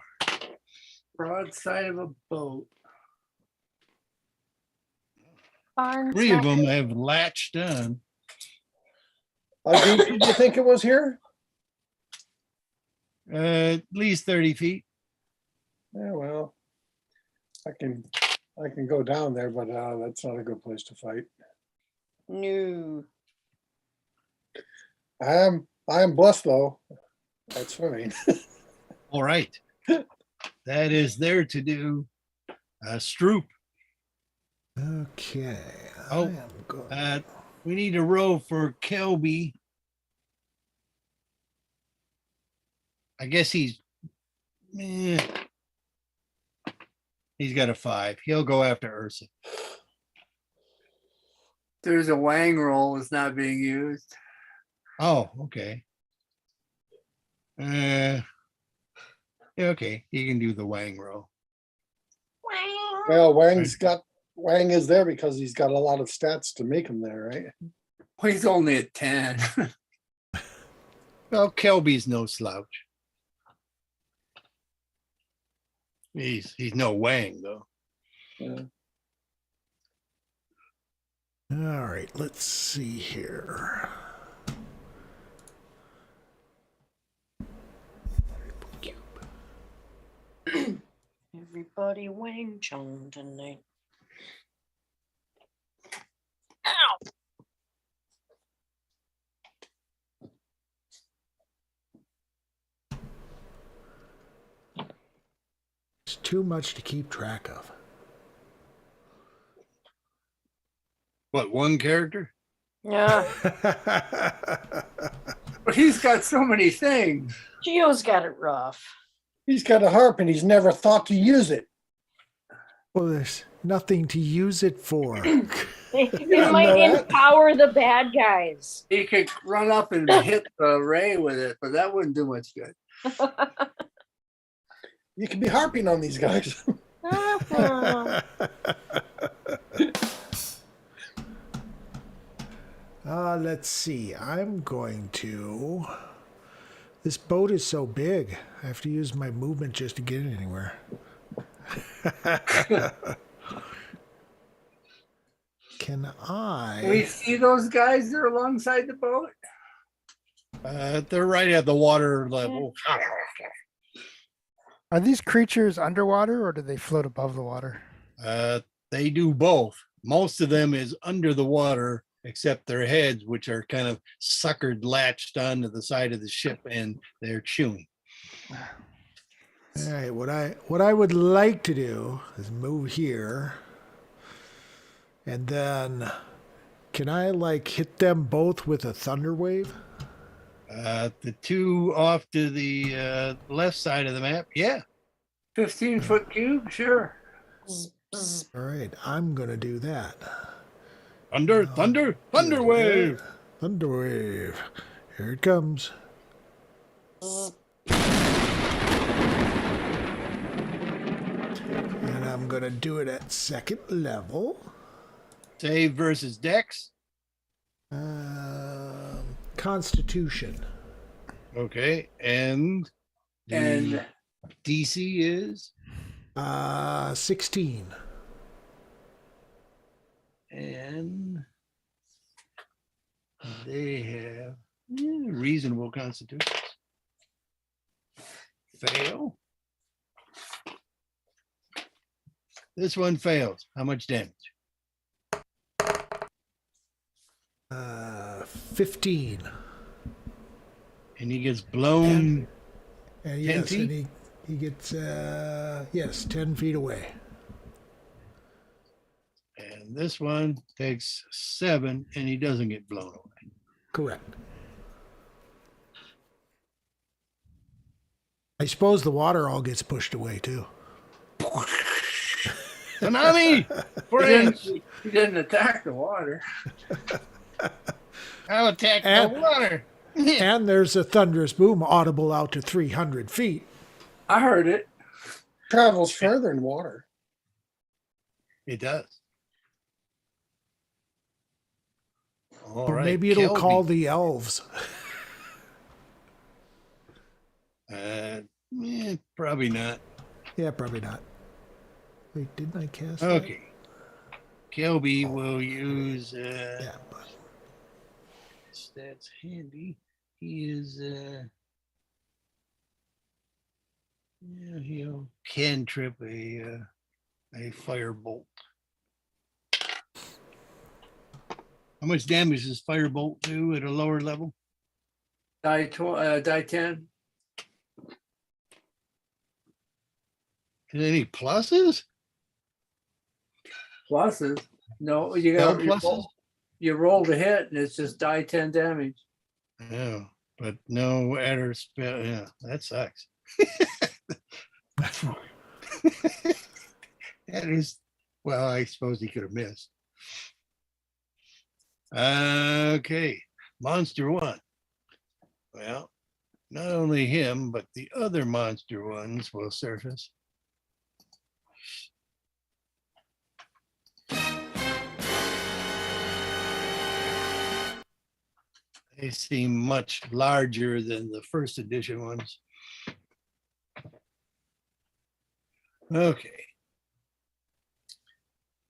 Broadside of a boat. Barn 3 of smack. them have latched on. How deep did you think it was here? At least 30 feet. Yeah, well, I can go down there, but that's not a good place to fight. No. I am blessed though. At swimming. All right. That is there to do. Stroop. Okay. I Oh, am going. we need a row for Kelby. I guess he's got a 5. He'll go after Ursa. There's a wang roll is not being used. Oh, okay. Yeah, okay, he can do the Wang row. Well, Wang is there because he's got a lot of stats to make him there, right? Well, he's only at 10. Well, Kelby's no slouch. He's no Wang though. Yeah. All right, let's see here. Everybody Wang Chung tonight. It's too much to keep track of. What, one character? Yeah. But he's got so many things. Gio's got it rough. He's got a harp and he's never thought to use it. Well, there's nothing to use it for. It might empower the bad guys. He could run up and hit the ray with it, but that wouldn't do much good. You could be harping on these guys. Let's see. I'm going to. This boat is so big. I have to use my movement just to get it anywhere. Can We I? see those guys that are alongside the boat. They're right at the water level. Are these creatures underwater or do they float above the water? They do both. Most of them is under the water, except their heads, which are kind of suckered, latched onto the side of the ship, and they're chewing. All right. What I would like to do is move here, and then can I like hit them both with a thunder wave? The 2 off to the left side of the map, yeah. 15-foot cube, sure. All right. I'm gonna do that. Thunder wave. Thunder wave. Here it comes. And I'm gonna do it at second level. Save versus Dex. Constitution. Okay, and And DC is 16. and they have reasonable constitutions. Fail. This one fails. How much damage? 15. And he gets blown. And 10 yes, feet? and he gets 10 feet away. And this one takes 7, and he doesn't get blown away. Correct. I suppose the water all gets pushed away too. Tsunami! he didn't attack the water. I'll attack And- the water. And there's a thunderous boom audible out to 300 feet. I heard it. Travels further in water. It does. All Or right. maybe it'll Kelby. call the elves. Probably not. Yeah, probably not. Wait, didn't I cast that? Okay. Kelby will use Yeah. that's handy. He is yeah, he'll cantrip a firebolt. How much damage does firebolt do at a lower level? Die 10. Any pluses? Pluses. No, you No got pluses? you roll the hit and it's just die 10 damage. No, but no adder spell. Yeah, that sucks. That is, well, I suppose he could have missed. Okay, monster one. Well, not only him, but the other monster ones will surface. They seem much larger than the first edition ones. Okay.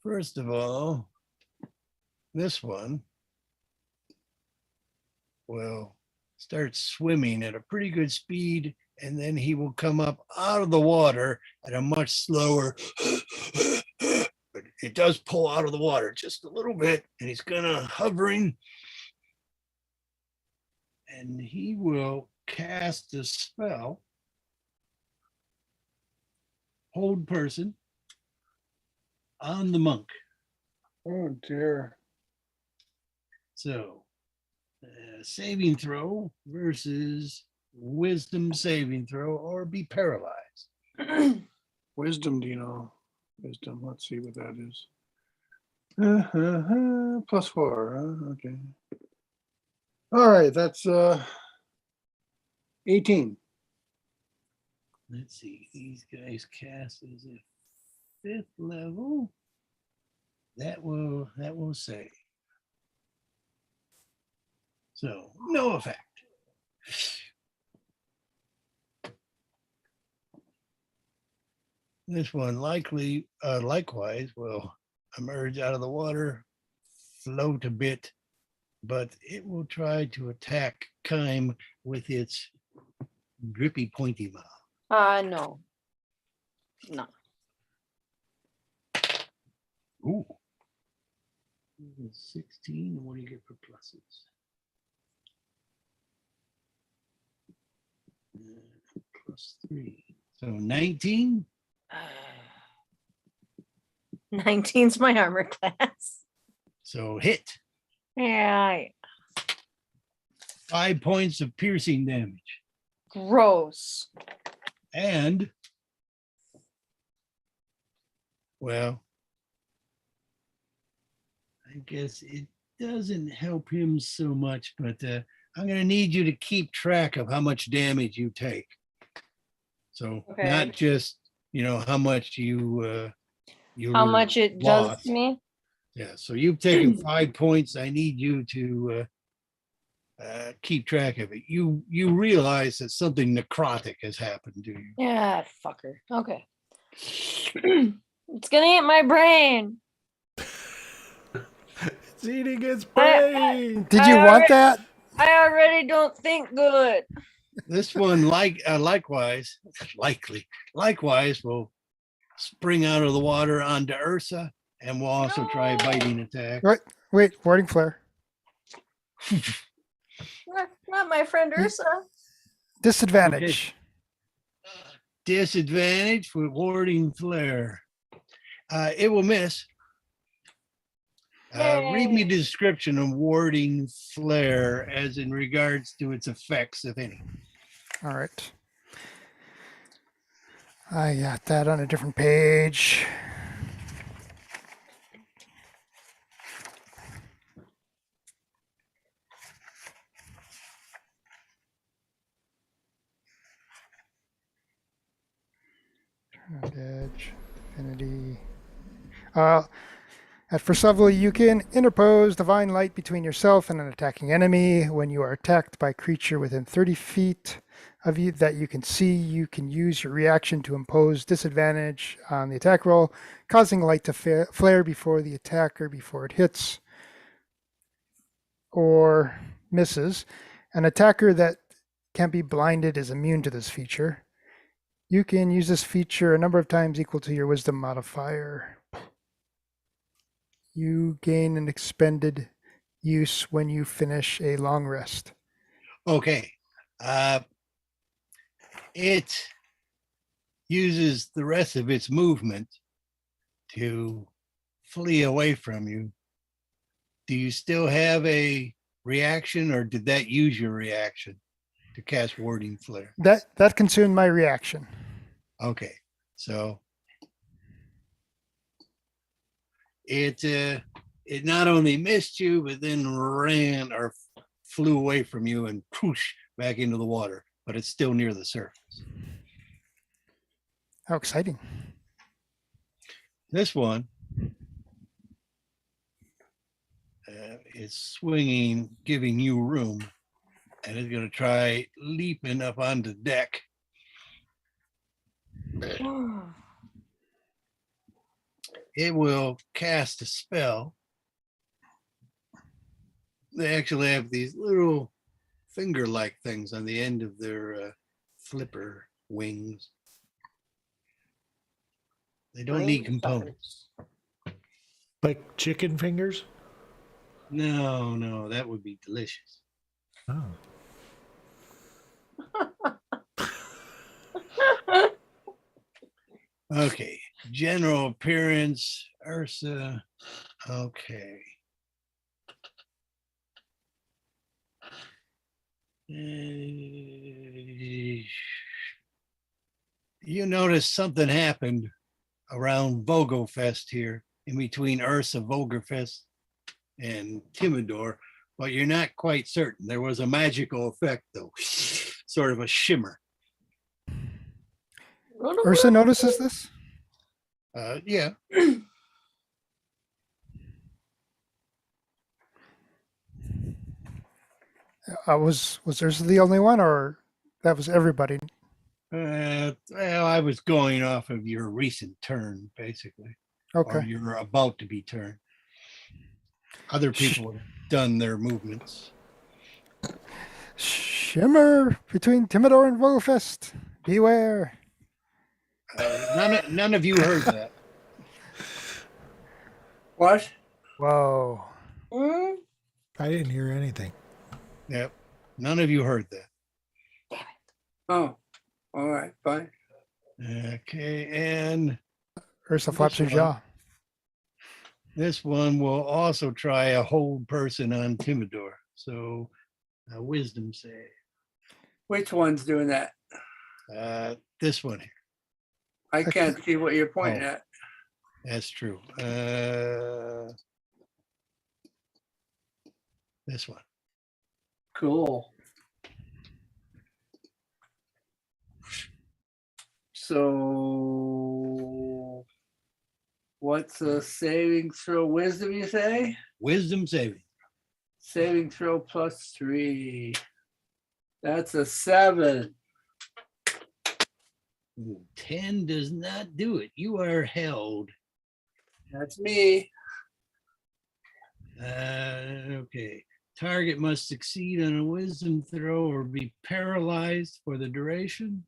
First of all, this one will start swimming at a pretty good speed, and then he will come up out of the water at a much slower, but it does pull out of the water just a little bit, and he's gonna hovering, and he will cast a spell, hold person, on the monk. Oh dear. So, saving throw versus wisdom saving throw, or be paralyzed. Wisdom, do you know? Wisdom, let's see what that is. +4, huh? Okay. All right, that's 18. Let's see, these guys cast as a 5th level. That will save. So no effect. This one likewise will emerge out of the water, float a bit, but it will try to attack Kime with its drippy pointy mouth. No. No. Ooh. 16. What do you get for pluses? +3. So 19. 19's my armor class. So hit. Yeah. 5 points of piercing damage. Gross. And, well, I guess it doesn't help him so much, but I'm going to need you to keep track of how much damage you take. So Okay. not just, how much you How much it does lost. to me? Yeah, so you've taken 5 points. I need you to keep track of it. You realize that something necrotic has happened to you. Yeah, fucker. Okay. It's gonna eat my brain. It's eating its brain. Did you want that? I already don't think good. This one, likewise, will spring out of the water onto Ursa, and will also try a biting attack. Right. Wait, warding flare. Not my friend Ursa. Disadvantage. Disadvantage for warding flare. It will miss. Read me the description of warding flare as in regards to its effects, if any. All right. I got that on a different page. Turn on edge, affinity. At first level, you can interpose divine light between yourself and an attacking enemy. When you are attacked by a creature within 30 feet of you that you can see, you can use your reaction to impose disadvantage on the attack roll, causing light to flare before the attacker before it hits or misses. An attacker that can't be blinded is immune to this feature. You can use this feature a number of times equal to your wisdom modifier. You gain an expended use when you finish a long rest. Okay. It uses the rest of its movement to flee away from you. Do you still have a reaction, or did that use your reaction to cast Warding Flare? That consumed my reaction. Okay, so it not only missed you, but then ran or flew away from you and whoosh back into the water, but it's still near the surface. How exciting. This one is swinging, giving you room, and it's going to try leaping up onto deck. It will cast a spell. They actually have these little finger-like things on the end of their flipper wings. They don't need components. Like chicken fingers? No, that would be delicious. Oh. Okay, general appearance, Ursa. Okay. You notice something happened around Vogelfest here, in between Ursa Vogelfest and Timidor, but you're not quite certain. There was a magical effect, though, sort of a shimmer. Ursa notices this? Yeah. Was Ursa the only one, or that was everybody? Well, I was going off of your recent turn, basically. Okay. Or you're about to be turned. Other people have done their movements. Shimmer between Timidor and Vogelfest. Beware. None of you heard that. What? Whoa. I didn't hear anything. Yep. None of you heard that. Oh, all right, fine. Okay, and Ursa flaps her jaw. this one will also try a hold person on Timidor. So a wisdom save. Which one's doing that? This one here. I can't see what you're pointing at. That's true. This one. Cool. So what's a saving throw? Wisdom, you say? Wisdom saving. Saving throw +3. That's a 7. Ooh, 10 does not do it. You are held. That's me. Okay. Target must succeed on a wisdom throw or be paralyzed for the duration.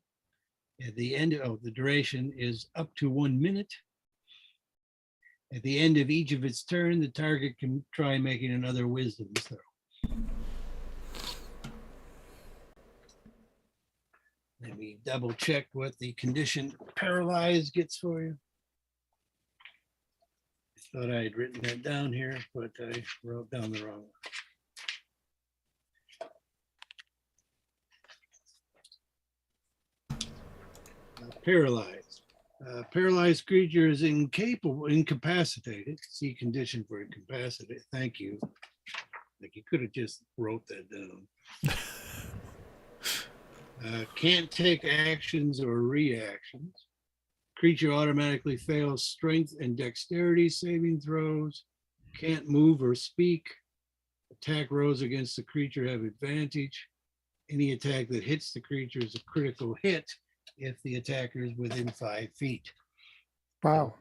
At the end of the duration is up to 1 minute. At the end of each of its turn, the target can try making another wisdom throw. Let me double check what the condition paralyzed gets for you. I thought I had written that down here, but I wrote down the wrong one. Paralyzed. Paralyzed creature is incapacitated. See condition for incapacitated. Thank you. Like you could have just wrote that down. Can't take actions or reactions. Creature automatically fails strength and dexterity saving throws. Can't move or speak. Attack rolls against the creature have advantage. Any attack that hits the creature is a critical hit if the attacker is within 5 feet. Wow.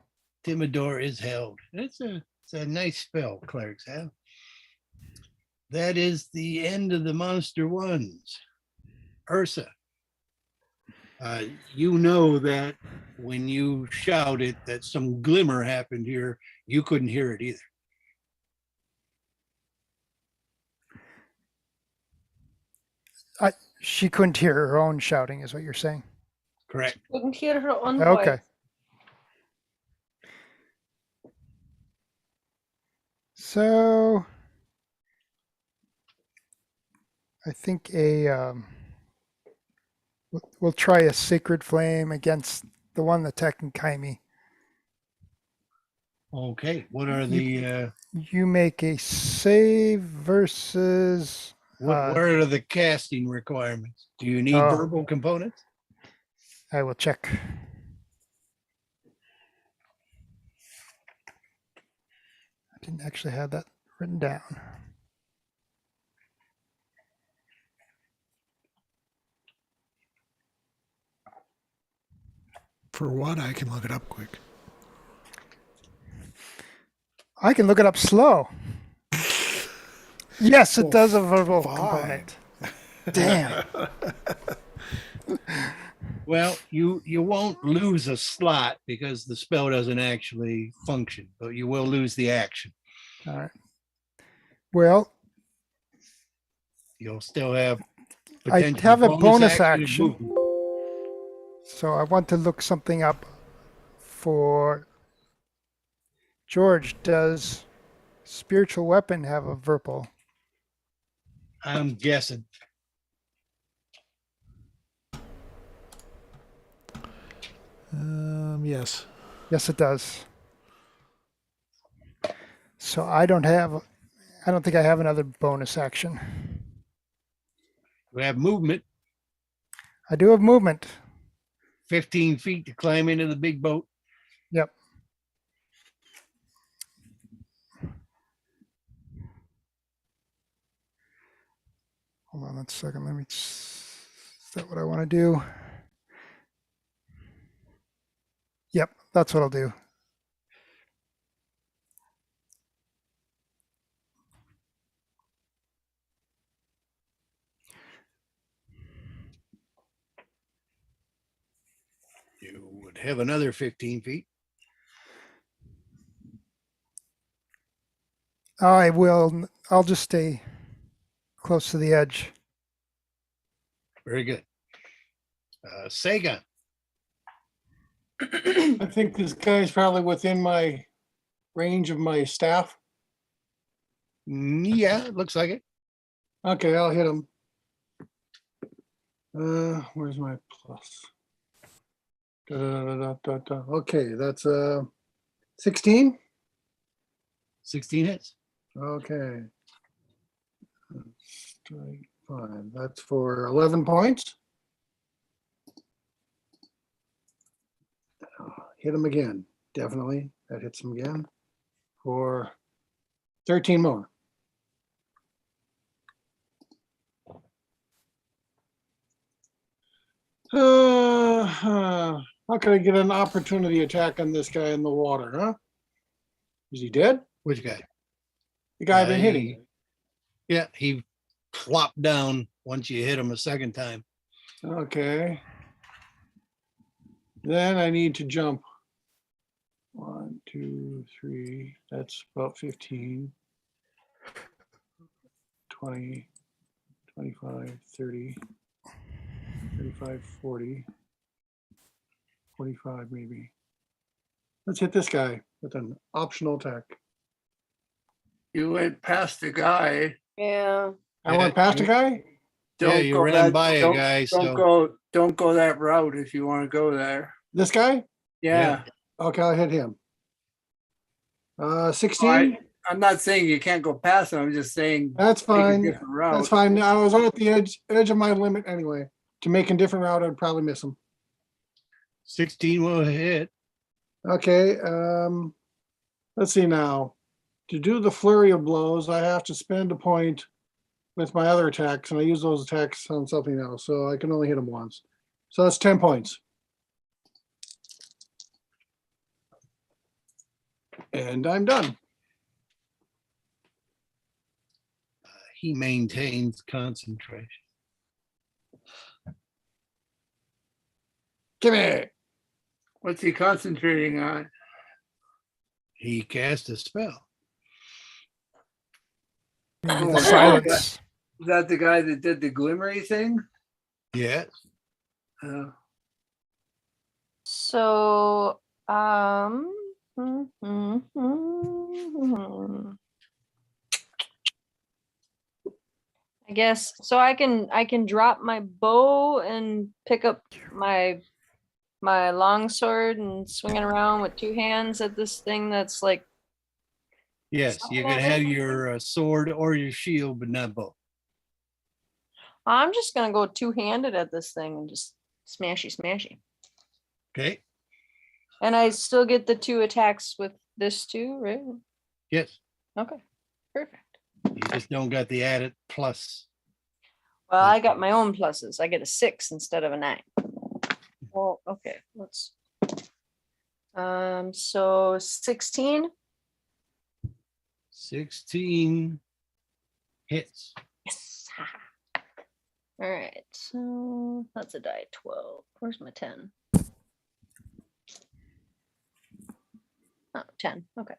Timidor is held. It's a nice spell clerics have. That is the end of the monster ones. Ursa, you know that when you shouted that some glimmer happened here, you couldn't hear it either. She couldn't hear her own shouting, is what you're saying? Correct. Couldn't hear her own Okay. voice. So I think we'll try a sacred flame against the one attacking Kaimi. Okay. What are the You make a save versus. what are the casting requirements? Do you need verbal components? I will check. I didn't actually have that written down. For what? I can look it up quick. I can look it up slow. Yes, it does a verbal fine. component. Damn. Well, you won't lose a slot because the spell doesn't actually function, but you will lose the action. All right. Well, You'll still have I potential have a bonus and action. movement. So I want to look something up for George. Does spiritual weapon have a verbal? I'm guessing. Yes. Yes, it does. So I don't think I have another bonus action. We have movement, I do have movement. 15 feet to climb into the big boat. Yep. Hold on a second. Is that what I want to do? Yep, that's what I'll do. You would have another 15 feet. I'll just stay close to the edge. Very good. Sega. I think this guy's probably within my range of my staff. Yeah, it looks like it. Okay, I'll hit him. Where's my plus? Okay, that's 16. 16 hits. Okay. Strike 5. That's for 11 points. Hit him again. Definitely. That hits him again for 13 more. How can I get an opportunity attack on this guy in the water, huh? Is he dead? Which guy? The guy I've been hitting. Yeah, he flopped down once you hit him a second time. Okay. Then I need to jump. 1, 2, 3. That's about 15. 20, 25, 30, 35, 40, 45 maybe. Let's hit this guy with an optional attack. You went past the guy. Yeah. I went past a guy? Yeah, you ran by a guy, Don't go that route if you want to go there. This guy? Yeah. Okay, I'll hit him. 16? I'm not saying you can't go past him. I'm just saying That's take a fine. different route. That's fine. I was at the edge of my limit anyway. To make a different route, I'd probably miss him. 16 will hit. Okay, let's see now. To do the flurry of blows, I have to spend a point with my other attacks, and I use those attacks on something else, so I can only hit them once. So that's 10 points. And I'm done. He maintains concentration. Give me. What's he concentrating on? He cast a spell. Maybe Oh, the silence. Is that the guy that did the glimmery thing? Yes. So, I guess so. I can drop my bow and pick up my longsword and swing it around with two hands at this thing that's like. Yes, you can have your sword or your shield, but not both. I'm just gonna go two-handed at this thing and just smashy. Okay. And I still get the 2 attacks with this too, right? Yes. Okay, perfect. You just don't got the added plus. Well, I got my own pluses. I get a 6 instead of a 9. Well, okay, let's. So 16. 16 hits. Yes. All right, so that's a die 12. Where's my 10? Oh, 10. Okay.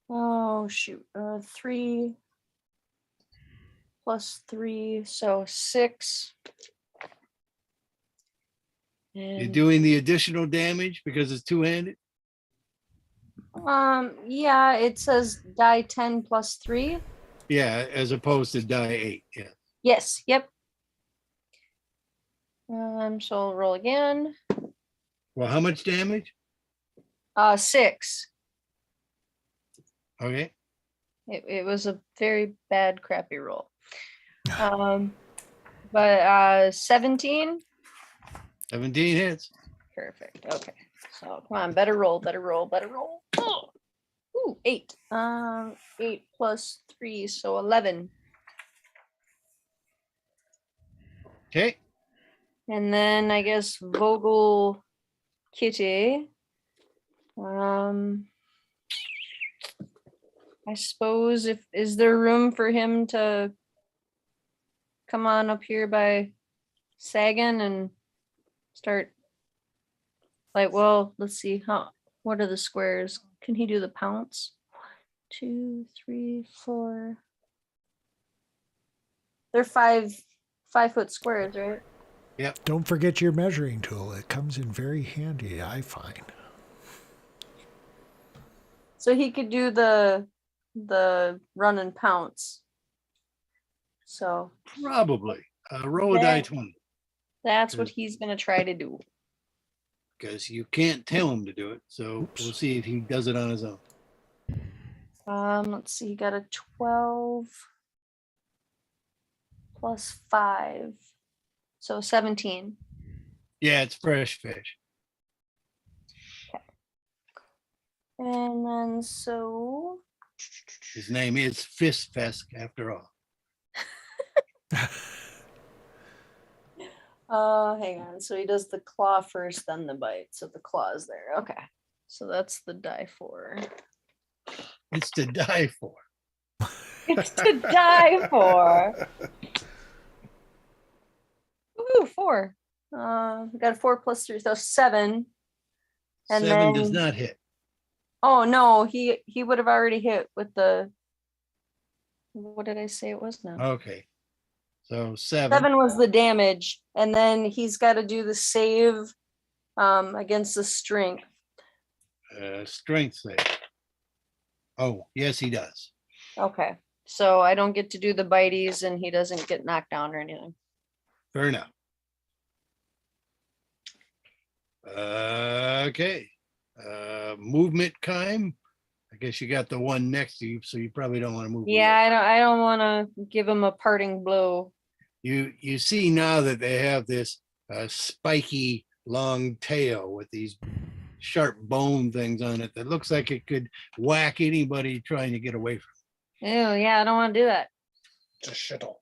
Oh shoot. 3 plus 3, so 6. You're And doing the additional damage because it's two-handed? yeah, it says die 10 plus 3. Yeah, as opposed to die 8. Yeah. Yes, yep. So I'll roll again. Well, how much damage? 6. Okay. It was a very bad, crappy roll. But 17. 17 hits. Perfect. Okay. So come on, better roll. Oh. Ooh, 8. 8 plus 3, so 11. Okay. And then I guess Vogel Kitty. I suppose is there room for him to come on up here by Sagan and start like, well, let's see what are the squares? Can he do the pounce? 1, 2, 3, 4. They're 5-foot squares, right? Don't forget your measuring tool. It comes in very handy, I find. So he could do the run and pounce. So Probably. Roll a die That- 20 that's what he's gonna try to do. because you can't tell him to do it. So we'll see if he does it on his own. Let's see, he got a 12 plus 5. So 17. Yeah, it's fresh fish. And then so His name is Fist Fest after all. hang on. So he does the claw first, then the bite. So the claw is there. Okay. So that's the die 4. It's to die for. It's to die for. Ooh, 4. We got a 4 plus 3, so 7. And 7 does then- not hit. Oh no, he would have already hit with the. What did I say it was now? Okay. So 7. 7 was the damage, and then he's got to do the save against the strength. Strength save. Oh, yes, he does. Okay, so I don't get to do the bites, and he doesn't get knocked down or anything. Fair enough. Okay. Movement time. I guess you got the one next to you, so you probably don't want to move. Yeah, away. I don't want to give him a parting blow. You see now that they have this spiky long tail with these sharp bone things on it that looks like it could whack anybody trying to get away from. Ew, yeah, I don't want to do that. It's a shittle.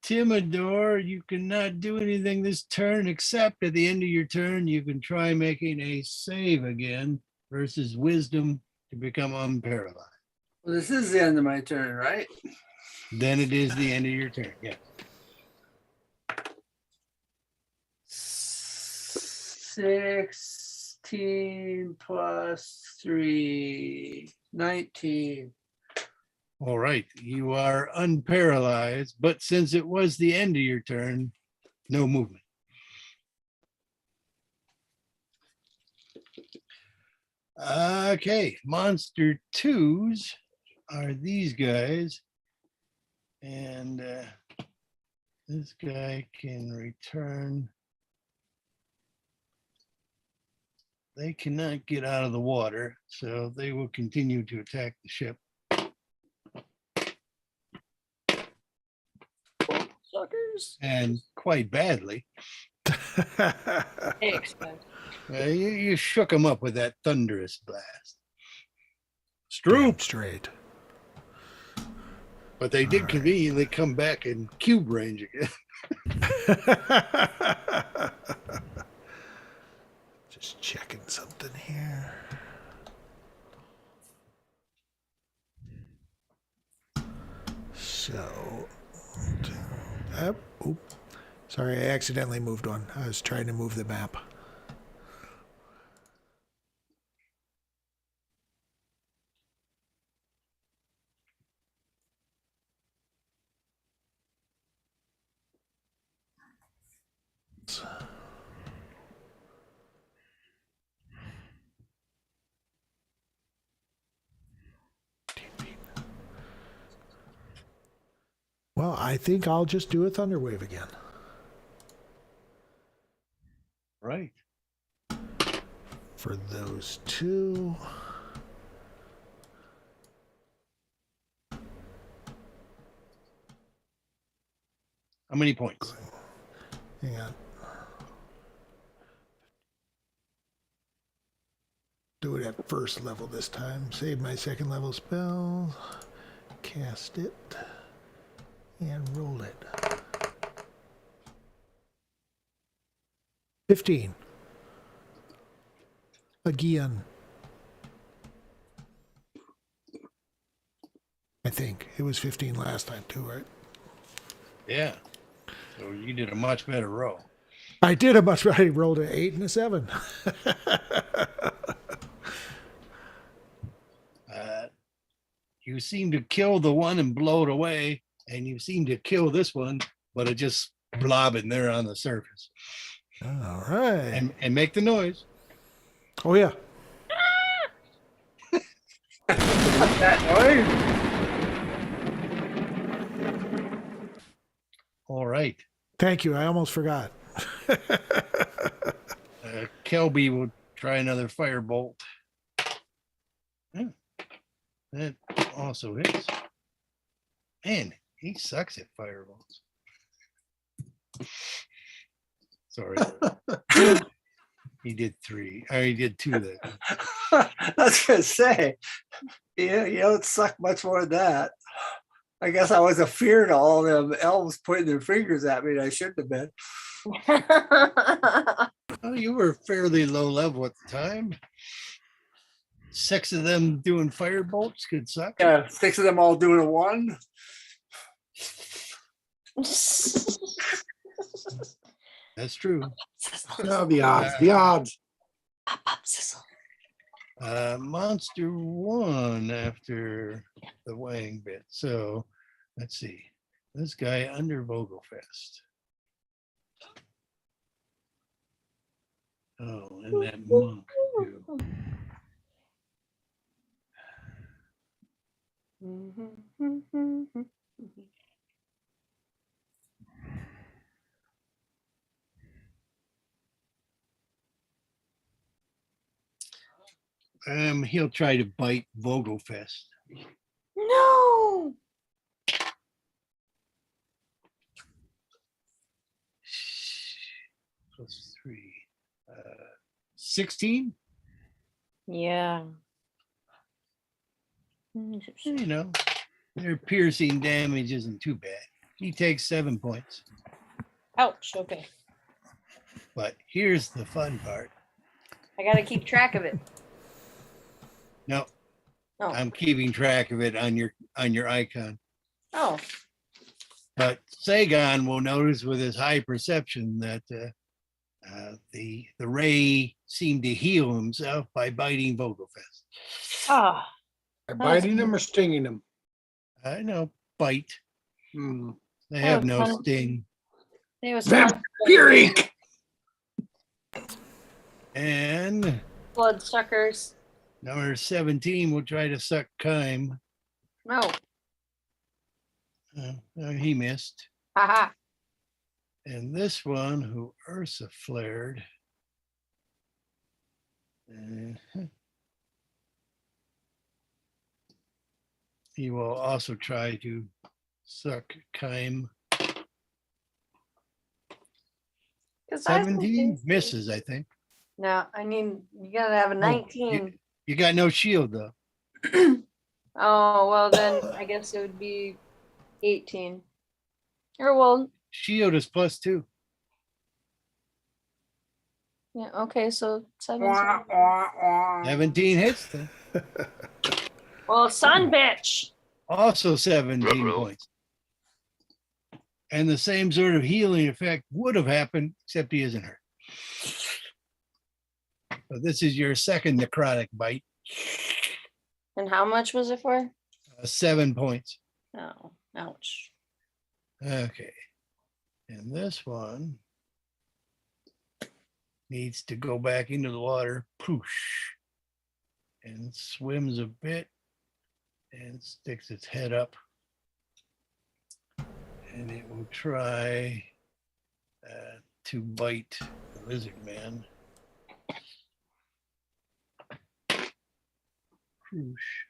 Timidor, you cannot do anything this turn except at the end of your turn, you can try making a save again versus wisdom to become unparalyzed. Well, this is the end of my turn, right? Then it is the end of your turn. Yeah. 16 plus 3, 19. All right. You are unparalyzed, but since it was the end of your turn, no movement. Okay. Monster twos are these guys. And this guy can return. They cannot get out of the water, so they will continue to attack the ship. Suckers. And quite badly. Hey, expect. You shook them up with that thunderous blast. Damn Stroop. straight. But they did conveniently come back in cube range again. Just checking something here. So, oop. Sorry, I accidentally moved one. I was trying to move the map. Well, I think I'll just do a thunder wave again. Right. For those two. How many points? Hang on. Do it at first level this time. Save my second level spell. Cast it. And roll it. 15. Again. I think it was 15 last time too, right? Yeah. So you did a much better roll. I did a much better. I rolled an 8 and a 7. You seem to kill the one and blow it away, and you seem to kill this one, but it just blobbing there on the surface. All right. And make the noise. Oh yeah. That noise. All right. Thank you. I almost forgot. Kelby will try another firebolt. Yeah. That also hits. Man, he sucks at fireballs. Sorry. He did 3. Or he did 2 then. I was gonna say, yeah, you don't suck much more than that. I guess I was afeared of all them elves pointing their fingers at me, and I shouldn't have been. Oh, you were fairly low level at the time. 6 of them doing firebolts could suck. Yeah, 6 of them all doing a 1. That's true. Yeah, the odds. The odds. Monster 1 after the weighing bit. So let's see. This guy under Vogelfest. Oh, and that monk too. He'll try to bite Vogelfest. No. 16. Yeah. You know, their piercing damage isn't too bad. He takes 7 points. Ouch. Okay. But here's the fun part. I got to keep track of it. No, Oh. I'm keeping track of it on your icon. Oh. But Sagan will notice with his high perception that the ray seemed to heal himself by biting Vogelfest. Ah. By biting him or stinging him? I know, bite. Hmm. They have was no fun. sting. It was Vampiric! And bloodsuckers. number 17 will try to suck Kime. No. He missed. Haha. And this one, who Ursa flared, he will also try to suck Kime. 17 misses, I think. No, I need, you gotta have a 19. You got no shield, though. Oh, well, then I guess it would be 18. Or, well, Shield is +2. yeah, okay, so 7. 17 hits, then. Well, son bitch. Also 17 points. And the same sort of healing effect would have happened, except he isn't hurt. So this is your second necrotic bite. And how much was it for? 7 points. Oh, ouch. Okay. And this one needs to go back into the water, poosh, and swims a bit and sticks its head up. And it will try to bite the lizard man. Crush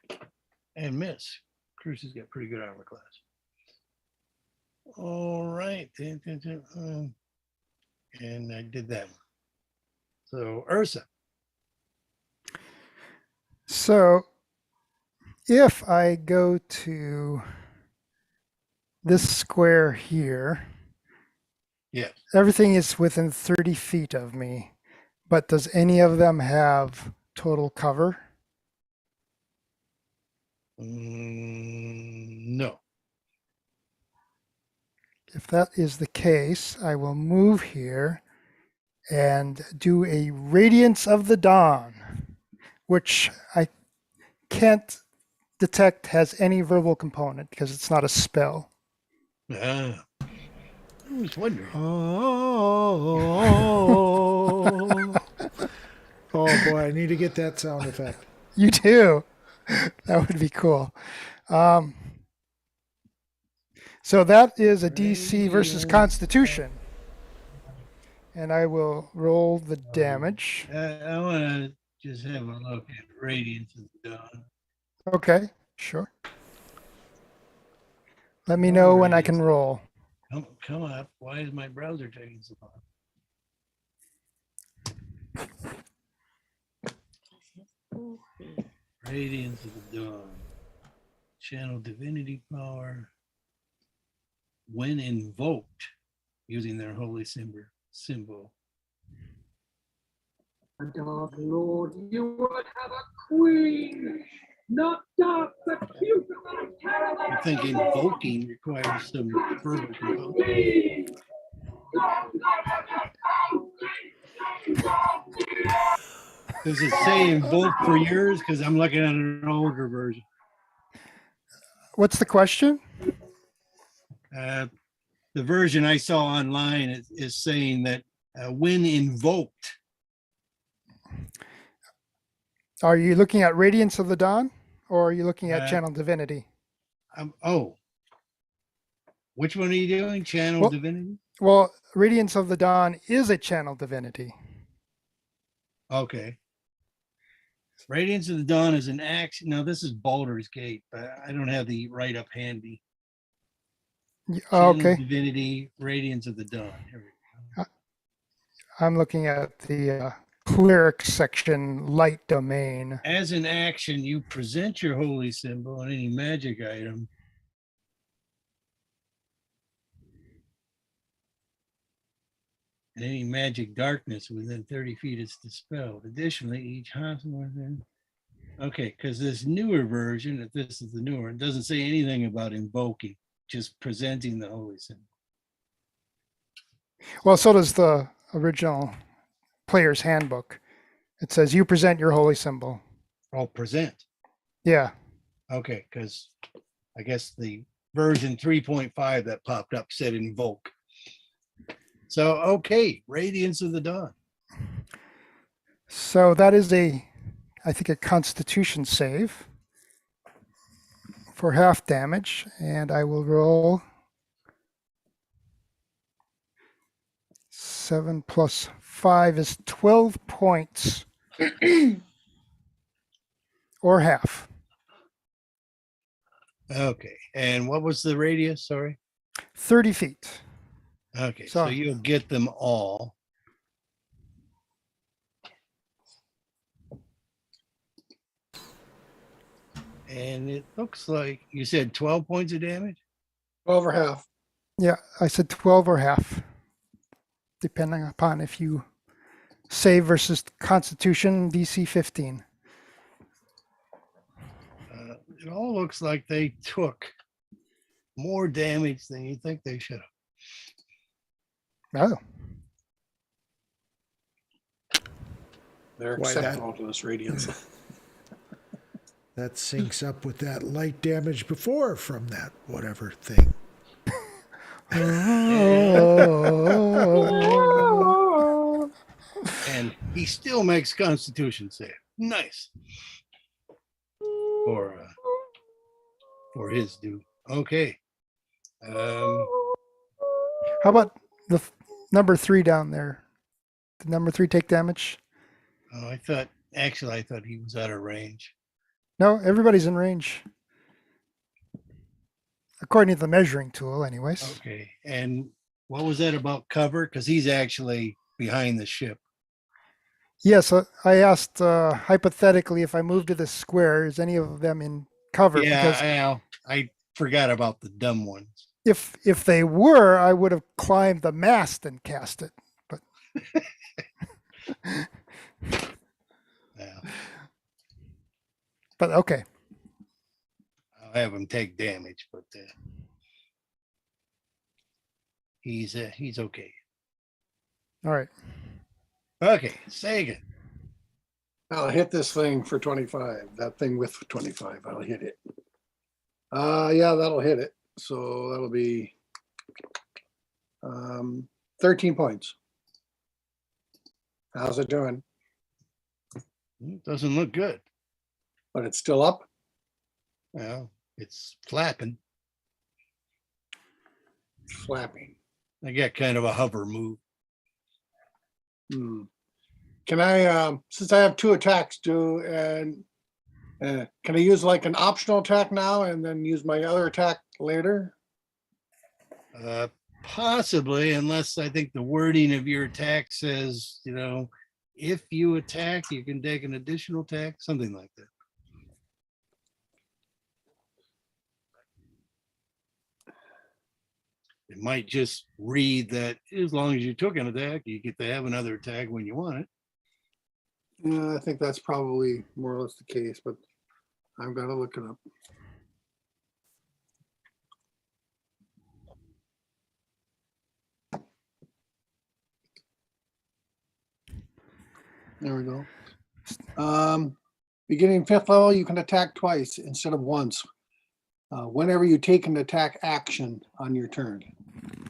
and miss. Crush has got pretty good armor class. All right. And I did that one. So Ursa. So if I go to this square here, Yes. everything is within 30 feet of me, but does any of them have total cover? No. If that is the case, I will move here and do a Radiance of the Dawn, which I can't detect has any verbal component because it's not a spell. I was wondering. Oh, oh boy, I need to get that sound effect. You do. That would be cool. So that is a DC versus Constitution. And I will roll the damage. I want to just have a look at Radiance of the Dawn. Okay, sure. Let me know when I can roll. Come up. Why is my browser taking so long? Radiance of the Dawn. Channel divinity power. When invoked using their holy symbol. Dark Lord, you would have a queen, not dark, but cute. I think invoking requires some verbal component. Does it say invoke for yours? Because I'm looking at an older version. What's the question? The version I saw online is saying that when invoked. Are you looking at Radiance of the Dawn or are you looking at Channel Divinity? Which one are you doing? Channel Divinity? Well, Radiance of the Dawn is a Channel Divinity. Okay. Radiance of the Dawn is an action. Now, this is Baldur's Gate, but I don't have the right up handy. Okay. Divinity, Radiance of the Dawn. Here we go. I'm looking at the cleric section, light domain. As an action, you present your holy symbol and any magic item. And any magic darkness within 30 feet is dispelled. Additionally, each hospital within. Okay, because this newer version, if this is the newer, it doesn't say anything about invoking, just presenting the holy symbol. Well, so does the original player's handbook. It says you present your holy symbol. Oh, present. Yeah. Okay, because I guess the version 3.5 that popped up said invoke. So, okay, Radiance of the Dawn. So that is I think a Constitution save for half damage, and I will roll 7 plus 5 is 12 points, or half. Okay, and what was the radius? Sorry. 30 feet. Okay, so you'll get them all. And it looks like you said 12 points of damage? Over half. Yeah, I said 12 or half, depending upon if you save versus Constitution DC 15. It all looks like they took more damage than you think they should have. Oh. They're Why that? acceptable to this radiance. That syncs up with that light damage before from that whatever thing. And he still makes Constitution save. Nice. For his due. Okay. How about the number 3 down there? Did number 3 take damage? Oh, I thought he was out of range. No, everybody's in range. According to the measuring tool, anyways. Okay. And what was that about cover? Because he's actually behind the ship. Yes, I asked hypothetically if I move to the square, is any of them in cover? Yeah, I forgot about the dumb ones. If they were, I would have climbed the mast and cast it. But Yeah. but okay. I'll have him take damage, but he's okay. All right. Okay, Sagan. I'll hit this thing for 25. That thing with 25, I'll hit it. Yeah, that'll hit it. So that'll be 13 points. How's it doing? It doesn't look good. But it's still up? Well, it's flapping. Flapping. I got kind of a hover move. Can I, since I have 2 attacks due, and can I use like an optional attack now and then use my other attack later? Possibly, unless I think the wording of your attack says, if you attack, you can take an additional attack, something like that. It might just read that as long as you took an attack, you get to have another attack when you want it. Yeah, I think that's probably more or less the case, but I've got to look it up. There we go. Beginning 5th level, you can attack twice instead of once. Whenever you take an attack action on your turn.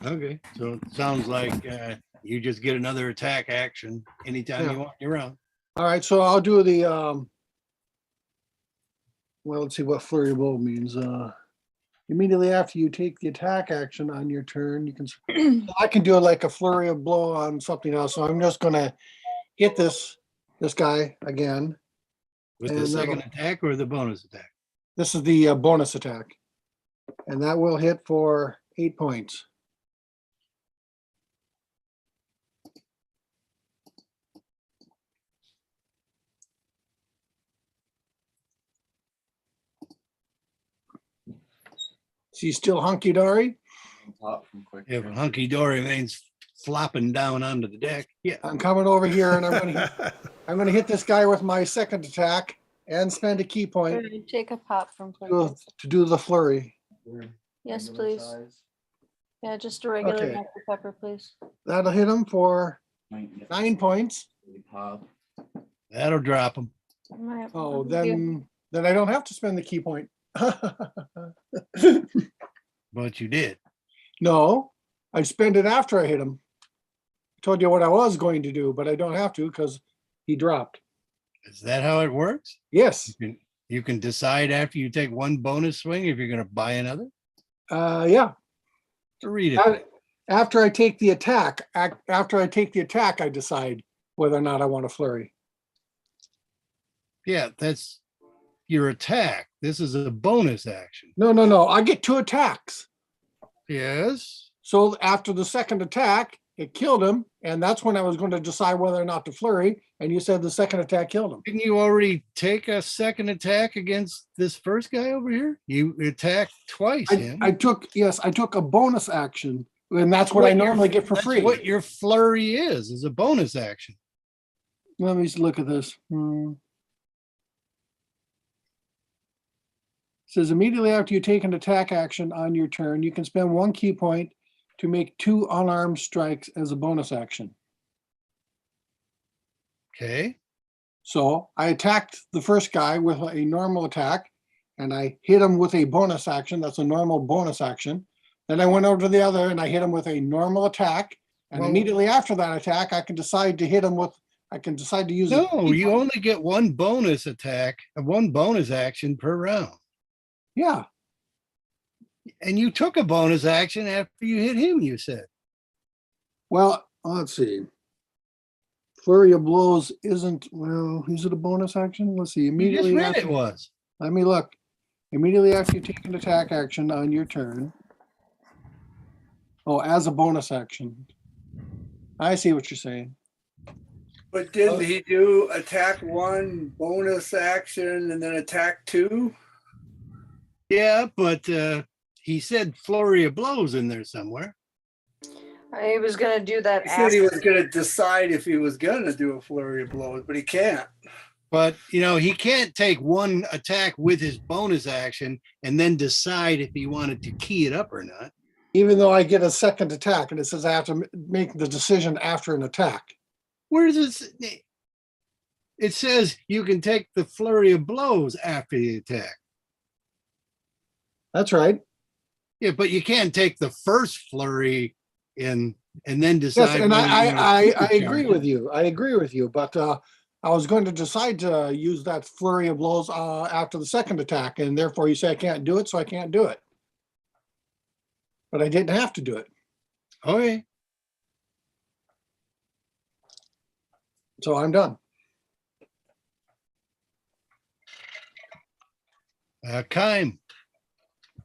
Okay, so it sounds like you just get another attack action anytime you want your round. All right, so I'll do the well, let's see what flurry blow means. Immediately after you take the attack action on your turn, you can I can do like a flurry of blow on something else. So I'm just gonna hit this guy again. With the second attack or the bonus attack? This is the bonus attack. And that will hit for 8 points. She's still hunky dory. Top from quick. If hunky dory means flopping down onto the deck, yeah. I'm coming over here and I'm gonna hit this guy with my second attack and spend a key point Take a pop from quick. to do the flurry. Yes, please. Yeah, just a regular Okay. Dr. Pepper, please. That'll hit him for 9 points. That'll drop them. Oh, then I don't have to spend the key point. But you did. No, I spend it after I hit him. I told you what I was going to do, but I don't have to because he dropped. Is that how it works? Yes. You can decide after you take one bonus swing if you're going to buy another. Yeah. Read it. After I take the attack, I decide whether or not I want to flurry. Yeah, that's your attack. This is a bonus action. No. I get 2 attacks. Yes. So after the second attack, it killed him, and that's when I was going to decide whether or not to flurry. And you said the second attack killed him. Didn't you already take a second attack against this first guy over here? You attacked twice. I took a bonus action, and that's what I normally get for That's free. what your flurry is a bonus action. Let me just look at this. It says immediately after you take an attack action on your turn, you can spend 1 key point to make 2 unarmed strikes as a bonus action. Okay. So I attacked the first guy with a normal attack, and I hit him with a bonus action. That's a normal bonus action. Then I went over to the other and I hit him with a normal attack. And Well- immediately after that attack, I can decide to hit him with, I can decide to use No, a key you point. only get one bonus attack and one bonus action per round. Yeah. And you took a bonus action after you hit him, you said. Well, let's see. Flurry of blows isn't, well, is it a bonus action? Let's see. You just Immediately read after, it was. let me look. Immediately after you take an attack action on your turn. Oh, as a bonus action. I see what you're saying. But didn't he do attack 1, bonus action, and then attack 2? Yeah, but he said flurry of blows in there somewhere. He was gonna do that. He said he after. was going to decide if he was going to do a flurry of blows, but he can't. But, he can't take one attack with his bonus action and then decide if he wanted to key it up or not. Even though I get a second attack and it says I have to make the decision after an attack. Where does it? It says you can take the flurry of blows after the attack. That's right. Yeah, but you can't take the first flurry and then Yes, decide. and whether you wanna I supercharge agree it. with you. I agree with you. But I was going to decide to use that flurry of blows after the second attack, and therefore you say I can't do it, so I can't do it. But I didn't have to do it. Okay. So I'm done. Kime.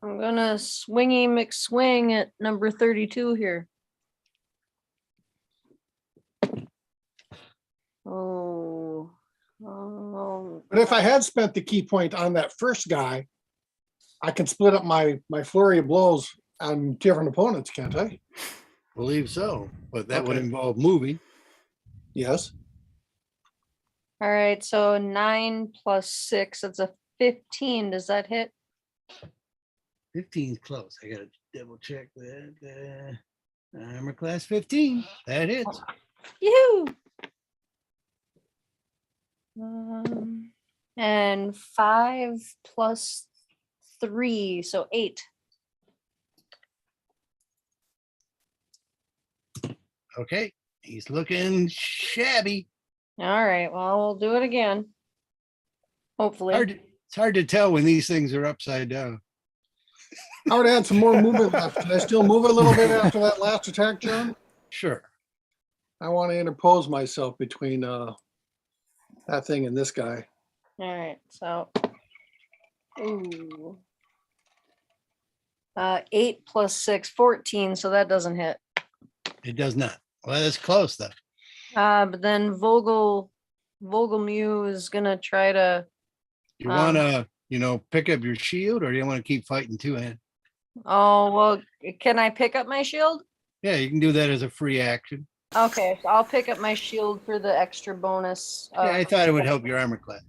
I'm gonna swingy McSwing at number 32 here. Oh. But if I had spent the key point on that first guy, I can split up my flurry of blows on different opponents, can't I? Believe so, but that would Okay. involve moving. Yes. All right, so 9 plus 6, that's a 15. Does that hit? 15 is close. I gotta double check that. Armor class 15. That hits. Yoo! And 5 plus 3, so 8. Okay. He's looking shabby. All right, well, we'll do it again. Hopefully. It's hard to tell when these things are upside down. I would add some more movement left. Can I still move a little bit after that last attack, John? Sure. I want to interpose myself between that thing and this guy. All right, so. Ooh. 8 plus 6, 14, so that doesn't hit. It does not. Well, that's close though. But then Vogelmew is gonna try to. You want to, pick up your shield, or do you want to keep fighting two-hand? Oh, well, can I pick up my shield? Yeah, you can do that as a free action. Okay, so I'll pick up my shield for the extra bonus. Yeah, I thought it would help your armor class.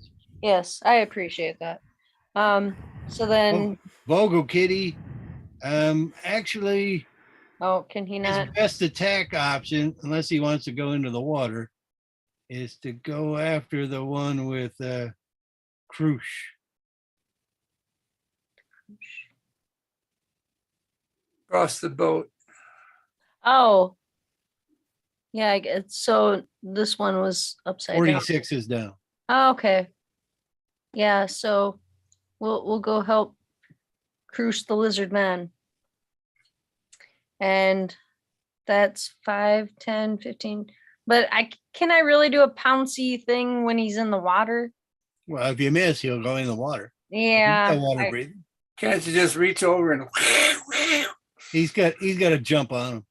Yes, I appreciate that. So then, Vogel Kitty, actually, oh, can he his not? best attack option, unless he wants to go into the water, is to go after the one with Krush. Across the boat. Oh. Yeah, I guess, so this one was upside down. 46 is down. Oh, okay. Yeah, so we'll go help Crush the lizard man. And that's 5, 10, 15. But can I really do a pouncy thing when he's in the water? Well, if you miss, he'll go in the water. Yeah. He's got water breathing. Can't you just reach over and? He's got to jump on him.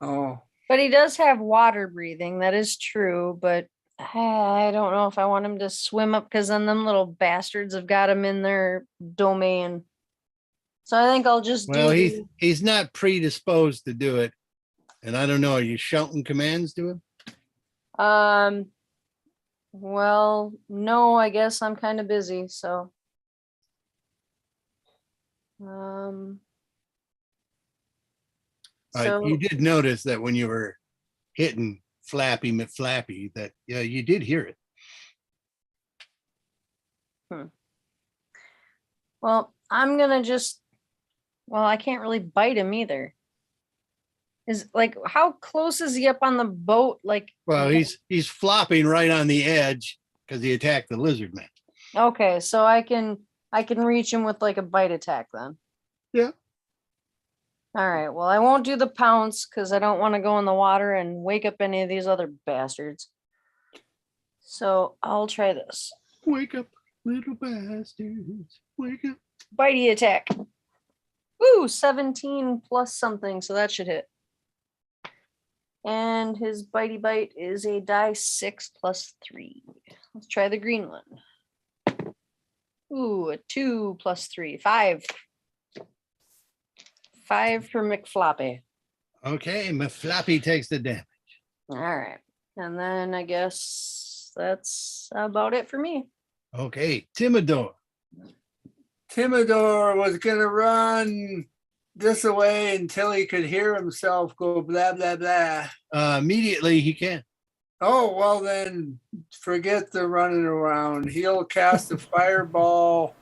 Oh, But he does have water breathing. That is true. But I don't know if I want him to swim up because then them little bastards have got him in their domain. So I think I'll just Well, do. he's not predisposed to do it. And I don't know, are you shouting commands to him? Well, no, I guess I'm kind of busy, so. So You did notice that when you were hitting Flappy McFlappy, that you did hear it. well, I'm gonna just, well, I can't really bite him either. Is like, how close is he up on the boat? Like, Well, he's flopping right on the edge because he attacked the lizard man. okay, so I can reach him with like a bite attack then. Yeah. All right, well, I won't do the pounce because I don't want to go in the water and wake up any of these other bastards. So I'll try this. Wake up, little bastards. Wake up. Bitey attack. Ooh, 17 plus something, so that should hit. And his bitey bite is a die 6 plus 3. Let's try the green one. Ooh, a 2 plus 3, 5. 5 for McFloppy. Okay, McFlappy takes the damage. All right. And then I guess that's about it for me. Okay, Timidor. Timidor was gonna run this away until he could hear himself go blah blah blah. Immediately he can. Oh, well then forget the running around. He'll cast a fireball.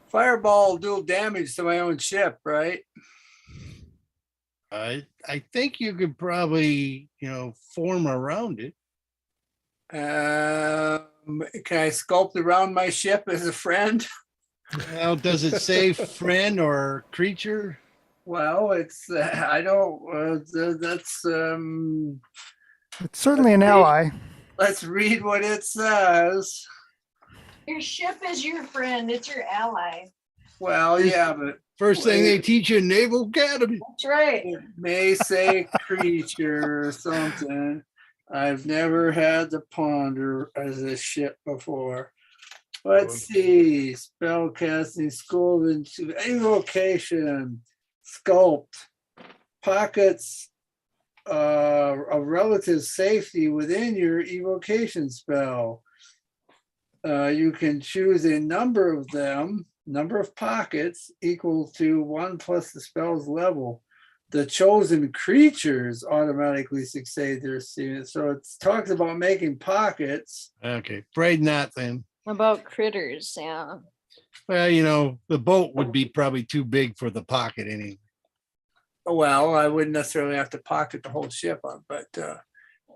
Fireball will do damage to my own ship, right? I think you could probably, form around it. Can I sculpt around my ship as a friend? Well, does it say friend or creature? Well, it's I don't. That's It's certainly an ally. Let's read what it says. Your ship is your friend. It's your ally. Well, yeah, but First thing they teach you in Naval Academy. That's right. it may say creature or something. I've never had the ponder as a ship before. Let's see. Spellcasting, school, invocation, sculpt, pockets of relative safety within your evocation spell. You can choose a number of them, number of pockets equal to 1 plus the spell's level. The chosen creatures automatically succeed their students. So it talks about making pockets. Okay, afraid not then. About critters, yeah. Well, the boat would be probably too big for the pocket anyway. Well, I wouldn't necessarily have to pocket the whole ship up, but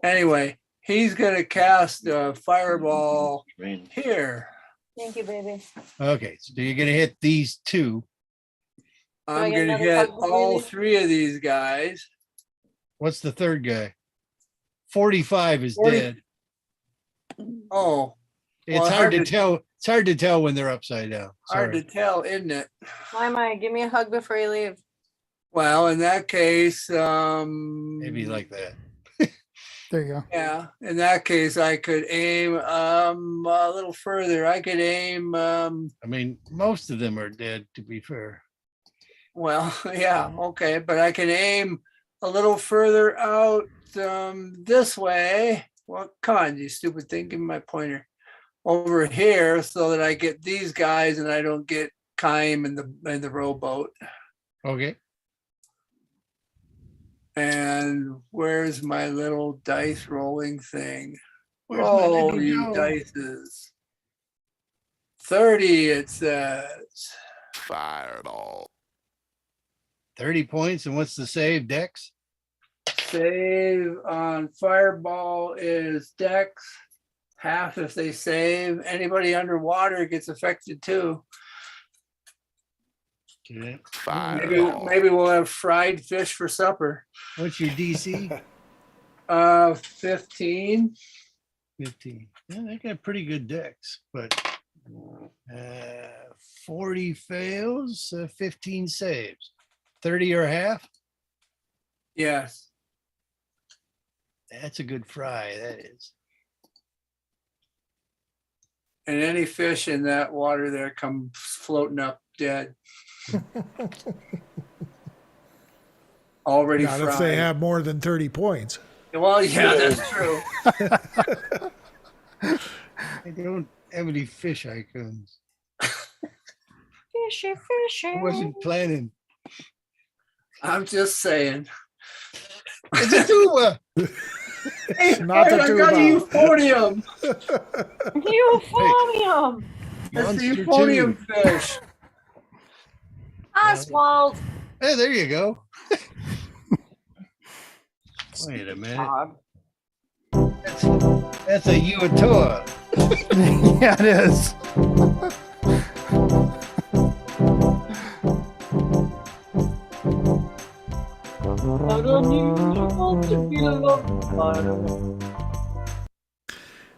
anyway, he's going to cast a fireball here. Thank you, baby. Okay, so you're going to hit these two. I'm I get going to another hit hug before all you? 3 of these guys. What's the third guy? 45 is 40. dead. Oh, It's well, hard to tell. It's hard to tell when they're upside down. hard Sorry. to tell, isn't it? My, give me a hug before you leave. Well, in that case, Maybe like that. There you go. yeah, in that case, I could aim a little further. I could aim I mean, most of them are dead, to be fair. Well, yeah, okay, but I can aim a little further out this way. Well, come on, you stupid thing, give me my pointer. Over here so that I get these guys and I don't get Kime in the rowboat. Okay. And where's my little dice rolling thing? Where's my Roll, little you Joe? dices. 30, it says. Fireball. 30 points. And what's the save, Dex? Save on Fireball is Dex. Half if they save. Anybody underwater gets affected too. Okay. Maybe we'll have fried fish for supper. What's your DC? 15. 15. Yeah, they got pretty good decks, but 40 fails, 15 saves. 30 or half? Yes. That's a good fry, that is. And any fish in that water there come floating up dead. Already Not fried. if they have more than 30 points. Well, yeah, that's true. I don't have any fish icons. Fishy, fishy. I wasn't planning. I'm just saying. It's a tuba. Hey, Not the I got euphonium. Euphonium. That's the Monster euphonium two. fish. Oswald. Hey, there you go. Wait a minute. That's a Uatoa. Yeah, it is.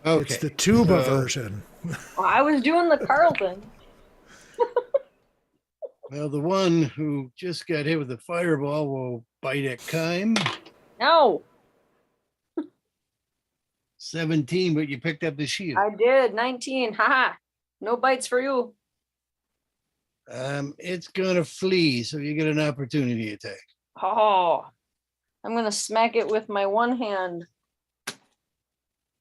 Okay. It's the tuba so- version. Well, I was doing the Carlton. Well, the one who just got hit with the fireball will bite at Kime. No, 17, but you picked up the shield. I did 19. Haha. No bites for you. It's gonna flee, so you get an opportunity attack. Oh, I'm gonna smack it with my one hand.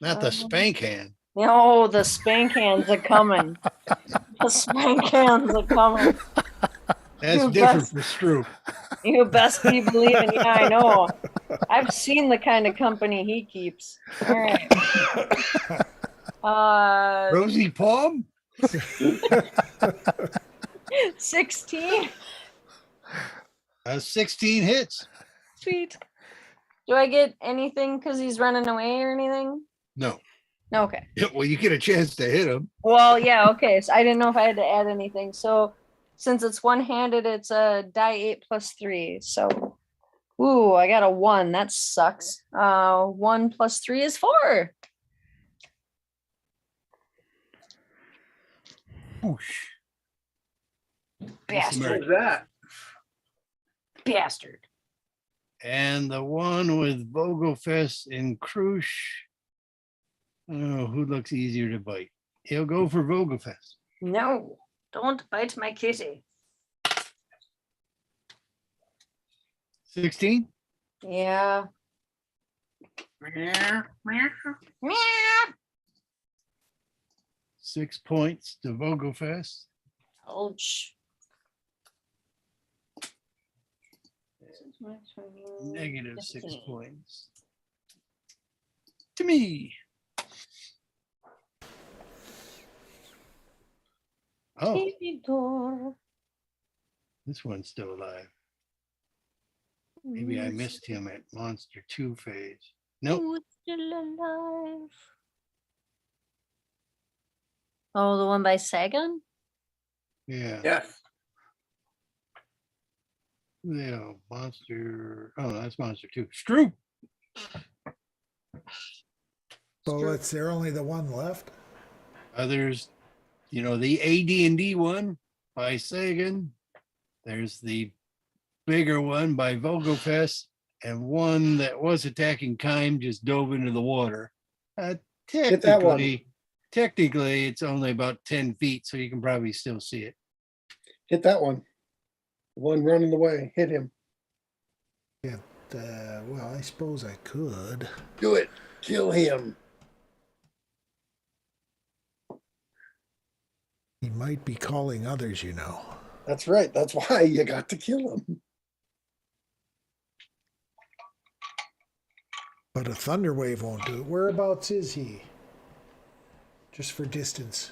Not the spank hand. No, the spank hands are coming. The spank hands are coming. That's You different best- for Stroop. You best be believing. Yeah, I know. I've seen the kind of company he keeps. All right. Rosie Palm? 16. 16 hits. Sweet. Do I get anything because he's running away or anything? No. Okay. Well, you get a chance to hit him. Well, yeah, okay. So I didn't know if I had to add anything. So since it's one-handed, it's a die 8 plus 3. So, ooh, I got a 1. That sucks. 1 plus 3 is 4. Whoosh. Bastard. Who's that? Bastard. And the one with Vogelfest and Krush. Oh, who looks easier to bite? He'll go for Vogelfest. No, don't bite my kitty. 16? Yeah. 6 points to Vogelfest. Ouch. Negative 6 points. To me. Oh, this one's still alive. Maybe I missed him at Monster 2 phase. Nope. Who's still alive? Oh, the one by Sagan? Yeah. Yes. Yeah, Monster. Oh, that's Monster 2. Stroop. So it's there only the one left? Others, you know, the AD&D one by Sagan. There's the bigger one by Vogelfest, and one that was attacking Kime just dove into the water. Hit that one. Technically, it's only about 10 feet, so you can probably still see it. Hit that one. One running away, hit him. Well, I suppose I could. Do it. Kill him. He might be calling others, you know. That's right. That's why you got to kill him. But a thunder wave won't do it. Whereabouts is he? Just for distance.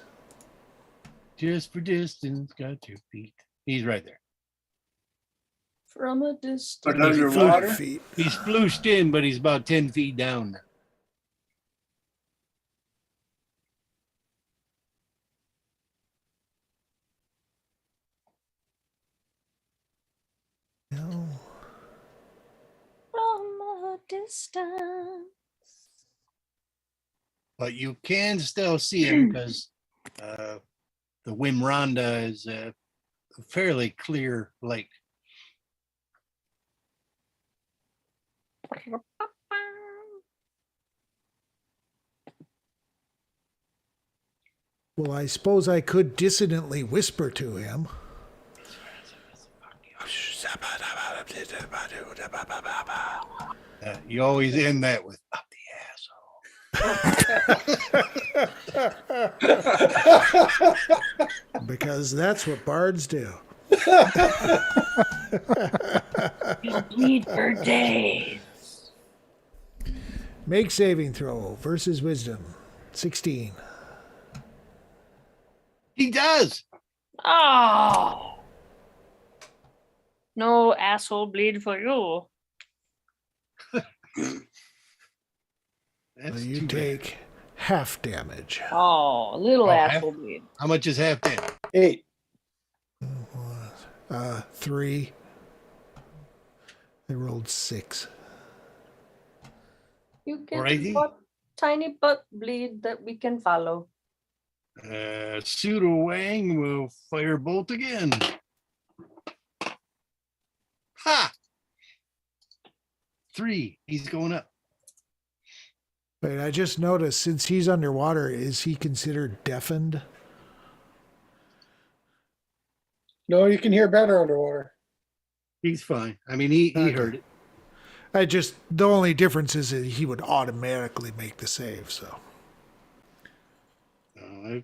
Just for distance, got 2 feet. He's right there. From a distance. But underwater? Feet. He's splooshed in, but he's about 10 feet down now. No. From a distance. But you can still see him because the Wimronda is a fairly clear lake. Well, I suppose I could dissonantly whisper to him. You always end that with up the asshole. Because that's what bards do. Bleed for days. Make saving throw versus wisdom. 16. He does. Oh. No asshole bleed for you. That's You too bad. take half damage. Oh, little Oh, half- asshole bleed. How much is half damage? 8. 3. I rolled 6. You get Alrighty. a tiny butt bleed that we can follow. Pseudo Wang will fire bolt again. Ha! 3. He's going up. Wait, I just noticed since he's underwater, is he considered deafened? No, you can hear better underwater. He's fine. I mean, he Okay. heard it. The only difference is that he would automatically make the save, so.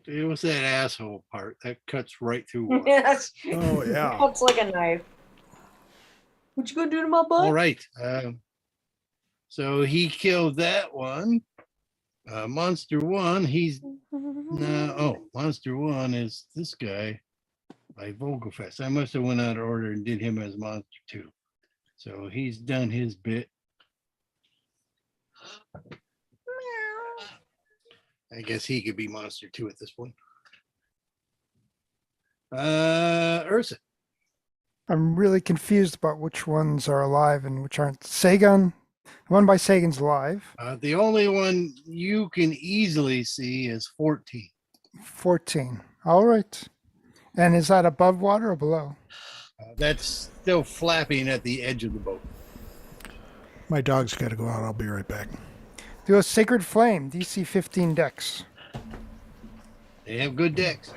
It was that asshole part that cuts right through water. Yes. Oh, yeah. Cuts like a knife. What you gonna do to my butt? All right. So he killed that one. Monster 1, he's Monster 1 is this guy by Vogelfest. I must have went out of order and did him as Monster 2. So he's done his bit. I guess he could be Monster 2 at this point. Ursa. I'm really confused about which ones are alive and which aren't. Sagan, the one by Sagan's alive. The only one you can easily see is 14. 14. All right. And is that above water or below? That's still flapping at the edge of the boat. My dog's got to go out. I'll be right back. Do a Sacred Flame, DC 15 dex. They have good decks.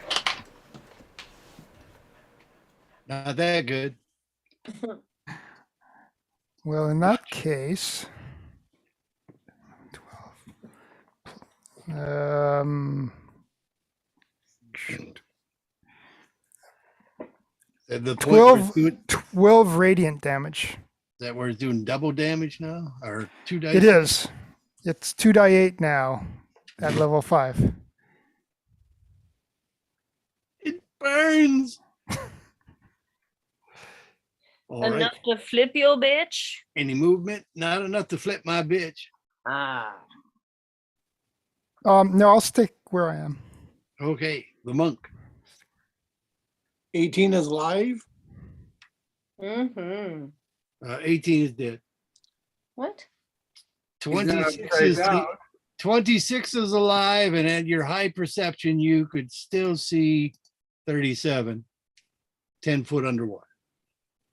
Not that good. Well, in that case, 12. The point where it's 12, doing- 12 radiant damage. that where it's doing double damage now, or 2 dice? It is. It's 2d8 now at level 5. It burns. All right. Enough to flip your bitch? Any movement? Not enough to flip my bitch. Ah. No, I'll stick where I am. Okay, the monk. 18 is live. Mm-hmm. 18 is dead. What? 26 is 26 is alive, and at your high perception, you could still see 37, 10 foot underwater.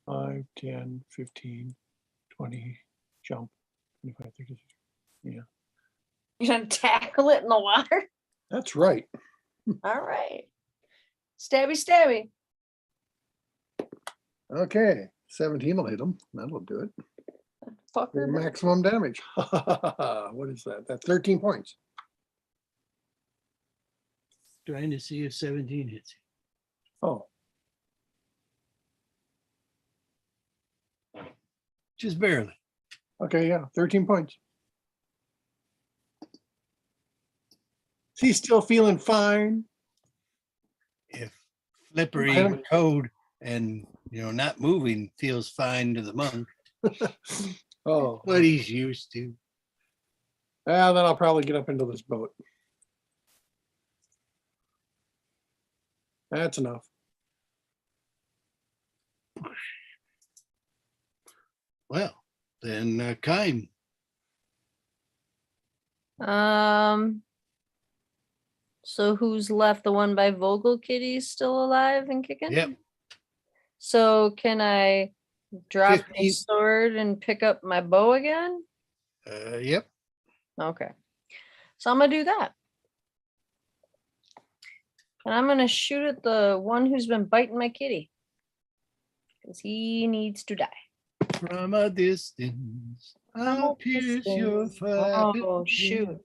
5, 10, 15, 20, jump. 25, 30, yeah. You gonna tackle it in the water? That's right. All right. Stabby, stabby. Okay, 17 will hit him. That'll do it. Fucker. Maximum damage. What is that? That's 13 points. Trying to see if 17 hits Oh, you. Just barely. okay, yeah, 13 points. He's still feeling fine. If Flippery Item- code and not moving feels fine to the monk, Oh, what he's used to. then I'll probably get up into this boat. That's enough. Well, then Kime. So who's left? The one by Vogel Kitty's still alive and kicking? Yep. So can I drop my 15. sword and pick up my bow again? Yep. Okay. So I'm gonna do that. And I'm gonna shoot at the one who's been biting my kitty. Because he needs to die. From a distance, I'll pierce your flapping Oh, wings. shoot.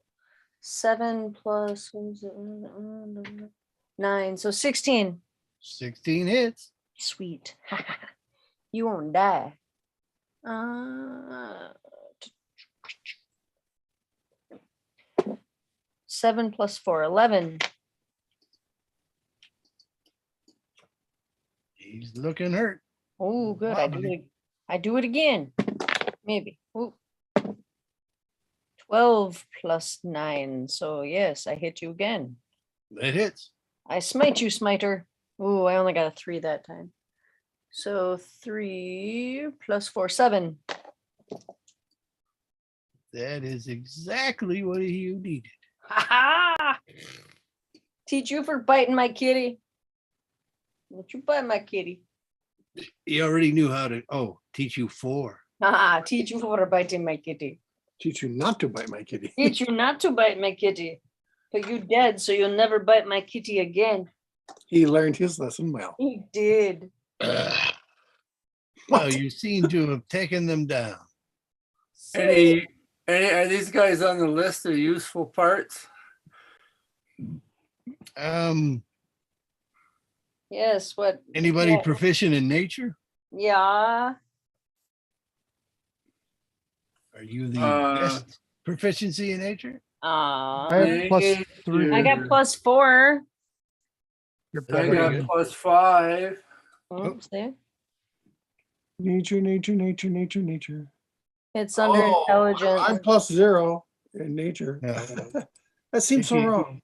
7 plus what is it? 9. So 16. 16 hits. Sweet. You won't die. 7 plus 4, 11. He's looking hurt. Oh, good. Wobbly. I do it again. Maybe. Ooh. 12 plus 9. So yes, I hit you again. That hits. I smite you, smiter. Ooh, I only got a 3 that time. So 3 plus 4, 7. That is exactly what you needed. Ha ha! Teach you for biting my kitty. Don't you bite my kitty. He already knew how to. Oh, teach you 4. Ah, teach you for biting my kitty. Teach you not to bite my kitty. Teach you not to bite my kitty. But you dead, so you'll never bite my kitty again. He learned his lesson well. He did. Well, you seem to have taken them down. Any, are these guys on the list of useful parts? Yes, what? Anybody Yeah. proficient in nature? Yeah. Are you the Uh, best proficiency in nature? I have plus Nature. 3. I got plus 4. You're I better got than- plus 5. Oops, there. Nature, nature, nature, nature, nature. It's under Oh, intelligence. I'm plus 0 in nature. No. That seems so wrong.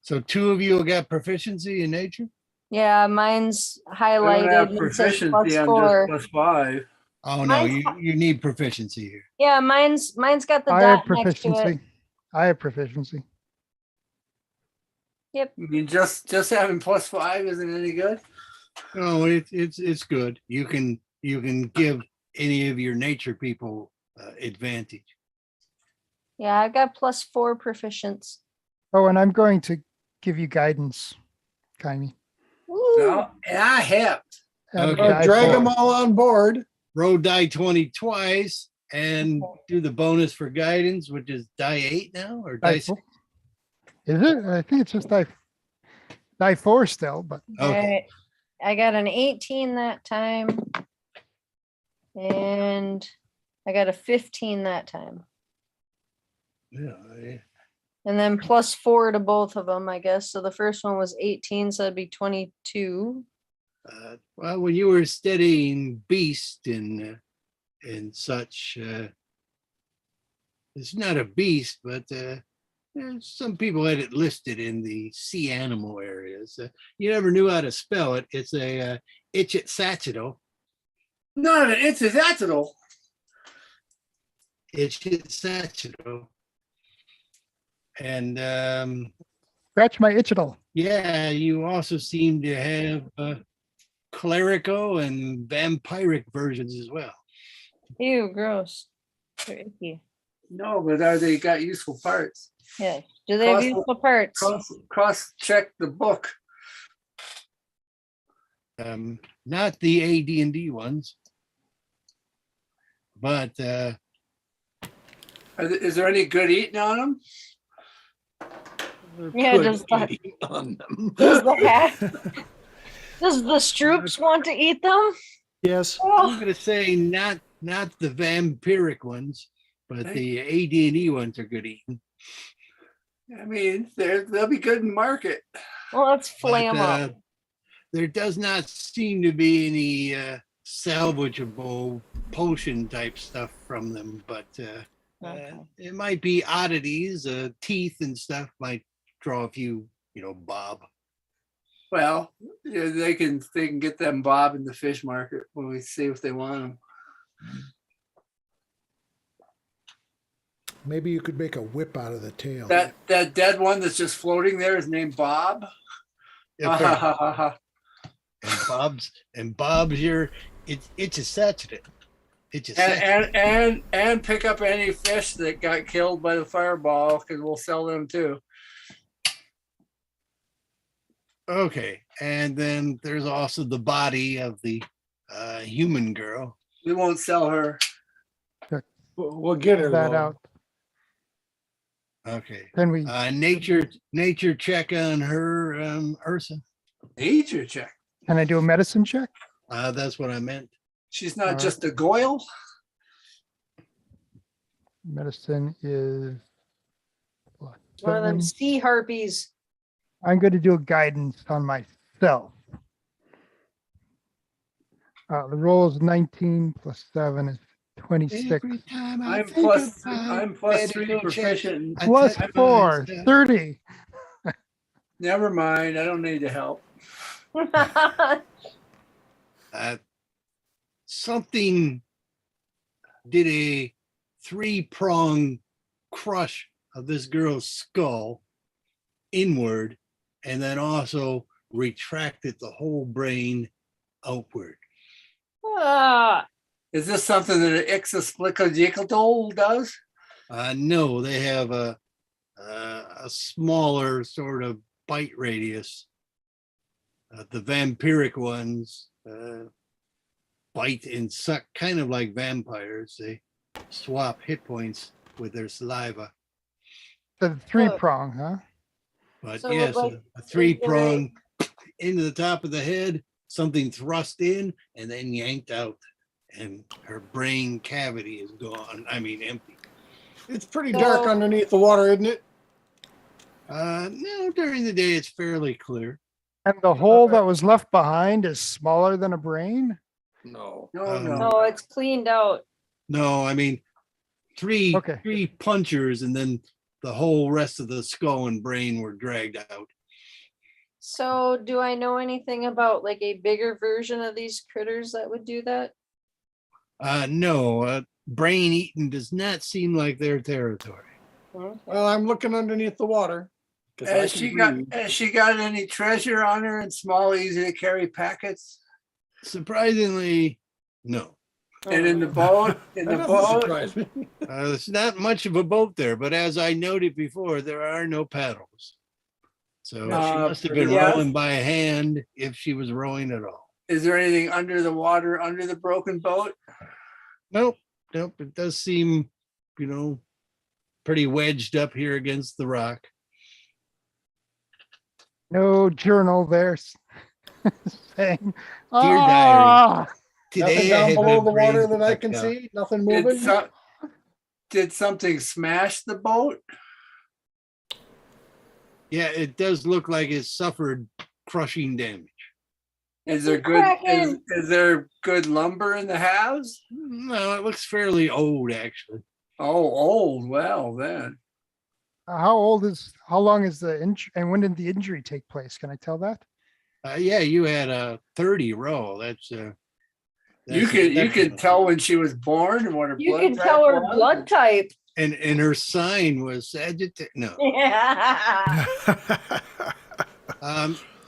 So 2 of you got proficiency in nature? Yeah, mine's I don't have highlighted. And it says proficiency, plus I'm 4. just plus 5. Oh no, Mine's you need proficiency here. Yeah, mine's got the I have dot next to it. proficiency. I have proficiency. Yep. You mean just having plus 5 isn't any good? No, it's good. You can give any of your nature people advantage. Yeah, I've got plus 4 proficiency. Oh, and I'm going to give you guidance, Kaimi. Ooh. No, and I have. And Okay. die Drag for- them all on board. Roll die 20 twice and do the bonus for guidance, which is die 8 now or die die four. Is it? I think it's just die 4 still, but Okay. Alright, I got an 18 that time. And I got a 15 that time. Yeah. And then plus 4 to both of them, I guess. So the first one was 18, so that'd be 22. Well, when you were studying beast and such, it's not a beast, but some people had it listed in the sea animal areas. You never knew how to spell it. It's a Ichthyosauridae. No, it's Ichthyosauridae. Ichthyosauridae. And scratch my itchidal. yeah, you also seem to have clerical and vampiric versions as well. Ew, gross. They're icky. No, but are they got useful parts? Yeah. Do they have Cross- useful parts? Cross check the book. Not the AD&D ones, but Is there any good eating on them? Yeah, good does the, eating on them. does the hat, does the Stroops want to eat them? Yes. I'm gonna say not the vampiric ones, but the AD&E ones are good eating. I mean, they'll be good in market. Well, let's flay But, them up. there does not seem to be any salvageable potion type stuff from them, but Okay. it might be oddities. Teeth and stuff might draw a few, bob. Well, yeah, they can get them bob in the fish market when we see if they want them. Maybe you could make a whip out of the tail. That dead one that's just floating there is named Bob. Yeah, fair. and Bob's it's a saturated. It's a saturated. And pick up any fish that got killed by the fireball because we'll sell them too. Okay, and then there's also the body of the human girl. We won't sell her. We'll get her That though. out. Okay. Then we, Nature check on her, Ursa. Nature check. can I do a medicine check? That's what I meant. She's not All right. just a goyle. Medicine is what, One of them 7? sea harpies. I'm going to do a guidance on myself. The roll is 19 plus 7 is 26. Every time I I'm think plus about I'm plus 3 medical check, proficient. I Plus touch 4, myself. 30. Never mind. I don't need the help. Something did a 3-prong crush of this girl's skull inward and then also retracted the whole brain outward. Ah, Is this something that an ixosplicodictol does? No, they have a smaller sort of bite radius. The vampiric ones bite and suck kind of like vampires. They swap hit points with their saliva. The 3-prong, huh? But So, yes, like, a 3-prong into the top of the head, something thrust in and then yanked out, and her brain cavity is gone. I mean, empty. It's pretty dark underneath the water, isn't it? No, during the day it's fairly clear. And the hole that was left behind is smaller than a brain? No. No, no. no, it's cleaned out. No, I mean, three Okay. punchers, and then the whole rest of the skull and brain were dragged out. So do I know anything about like a bigger version of these critters that would do that? No, brain eaten does not seem like their territory. Okay. Well, I'm looking underneath the water. 'cause I Has can she got any treasure on her in small, easy to carry packets? Surprisingly, no. And in the boat, That doesn't surprise me. There's not much of a boat there, but as I noted before, there are no paddles. So she must have been yeah. rowing by hand if she was rowing at all. Is there anything under the water, under the broken boat? Nope. It does seem, pretty wedged up here against the rock. No journal there saying, Dear "Ah." diary. Today Nothing I down had below my the water brain that I checked can out. see? Nothing moving? Did something smash the boat? Yeah, it does look like it suffered crushing damage. Is there is there good lumber in the house? No, it looks fairly old, actually. Oh, old. Well, then. How long is the injury, and when did the injury take place? Can I tell that? Yeah, you had a 30 row. That's You can exceptional. tell when she was born and what her You blood can type tell her was. blood type. And her sign was Sagittarius. No. Yeah.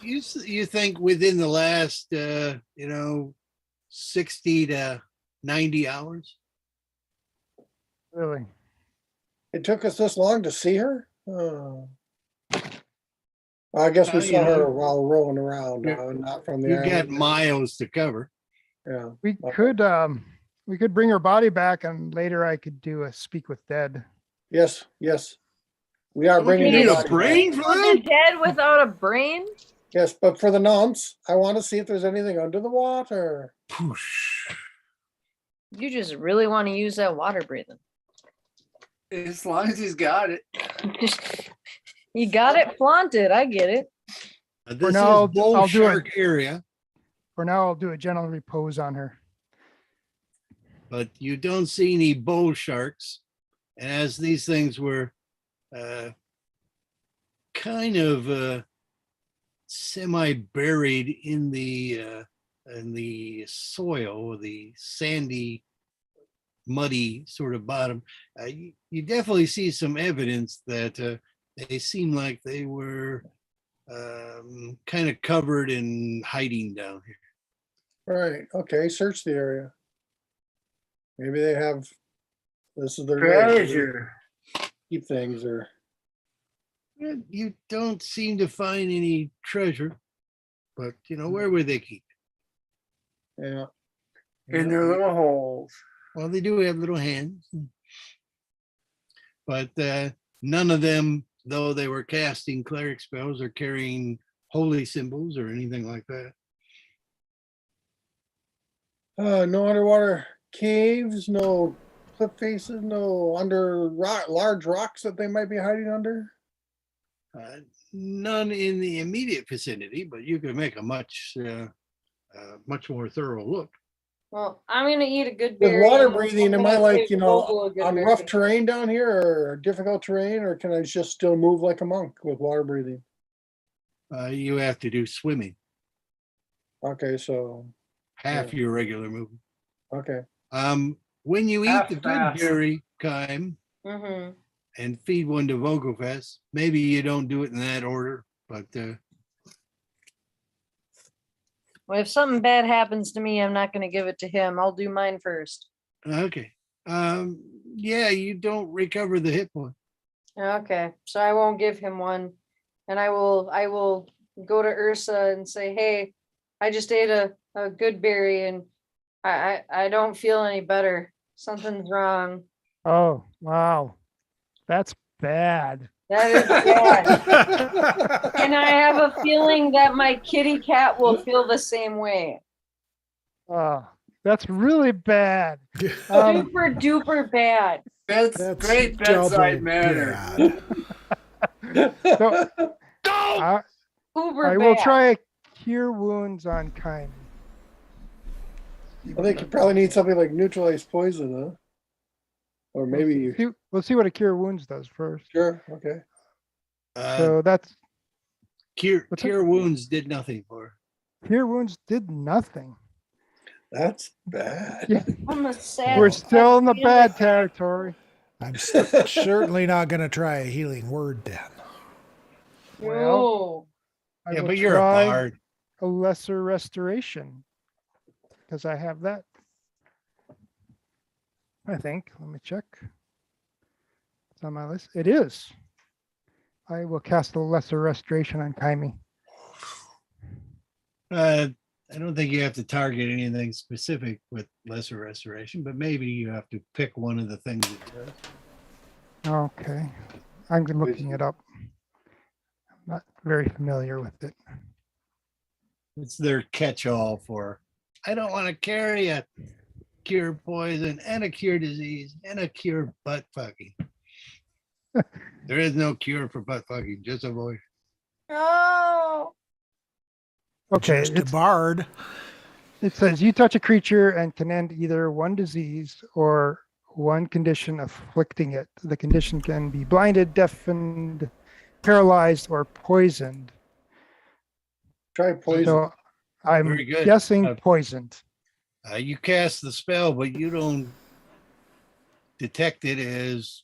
You think within the last 60 to 90 hours? Really? It took us this long to see her? Oh. I guess we Oh, saw yeah. her while rolling around, You're- not from the You got island. miles to cover. Yeah. We Okay. could bring her body back and later I could do a speak with dead. Yes, yes. We are Don't bringing you need her a body back. brain for Oh, that? the dead without a brain? Yes, but for the nonce, I want to see if there's anything under the water. Poosh. You just really want to use that water breathing. As long as he's got it. You got it, flaunt it. I get it. This is now, bull I'll do it. shark area, For now, I'll do a gentle repose on her. but you don't see any bull sharks. And as these things were kind of semi-buried in the soil, the sandy, muddy sort of bottom, you definitely see some evidence that they seem like they were kind of covered and hiding down here. Right, okay, search the area. Maybe they have, this is their day to Treasure. keep things or, You don't seem to find any treasure, but where would they keep yeah. it? In their little holes. Well, they do have little hands, but none of them, though they were casting cleric spells or carrying holy symbols or anything like that. No underwater caves, no cliff faces, no under large rocks that they might be hiding under. None in the immediate vicinity, but you could make a much more thorough look. Well, I'm gonna eat a good With berry. water and breathing, I'm am I gonna like, give Vogel a good on berry. rough terrain down here or difficult terrain, or can I just still move like a monk with water breathing? You have to do swimming, Okay, so, half your regular movement. okay. When you eat Half the good fast. berry, Kime, Mm-hmm. and feed one to Vogelfest, maybe you don't do it in that order, but Well, if something bad happens to me, I'm not gonna give it to him. I'll do mine first. okay. Yeah, you don't recover the hit point. Okay, so I won't give him one. And I will go to Ursa and say, hey, I just ate a good berry and I don't feel any better. Something's wrong. Oh, wow. That's bad. That is bad. And I have a feeling that my kitty cat will feel the same way. Oh, that's really bad. Super duper bad. That's great bedside double manner. bad. So, I Uber I will bad. try cure wounds on Kime. I think you probably need something like neutralize poison, huh? Or maybe you, We'll see what a cure wounds does first. sure, okay. So that's Cure What's that? cure wounds did nothing for her. cure wounds did nothing. That's bad. Yeah, I'm a sad. we're still in the sad bad feeling. territory. I'm certainly not going to try a healing word then. No. I Yeah, will but you're a try bard. a lesser restoration because I have that. I think. Let me check. It's on my list. It is. I will cast a lesser restoration on Kaimi. I don't think you have to target anything specific with lesser restoration, but maybe you have to pick one of the things it does. Okay. I'm looking it up. I'm not very familiar with it. It's their catch-all for, I don't want to carry a cure poison and a cure disease and a cure butt fucking. There is no cure for butt fucking, just avoid. No. Okay. Just a bard. It says you touch a creature and can end either one disease or one condition afflicting it. The condition can be blinded, deafened, paralyzed, or poisoned. Try poison. So I'm Very good. guessing poisoned. You cast the spell, but you don't detect it as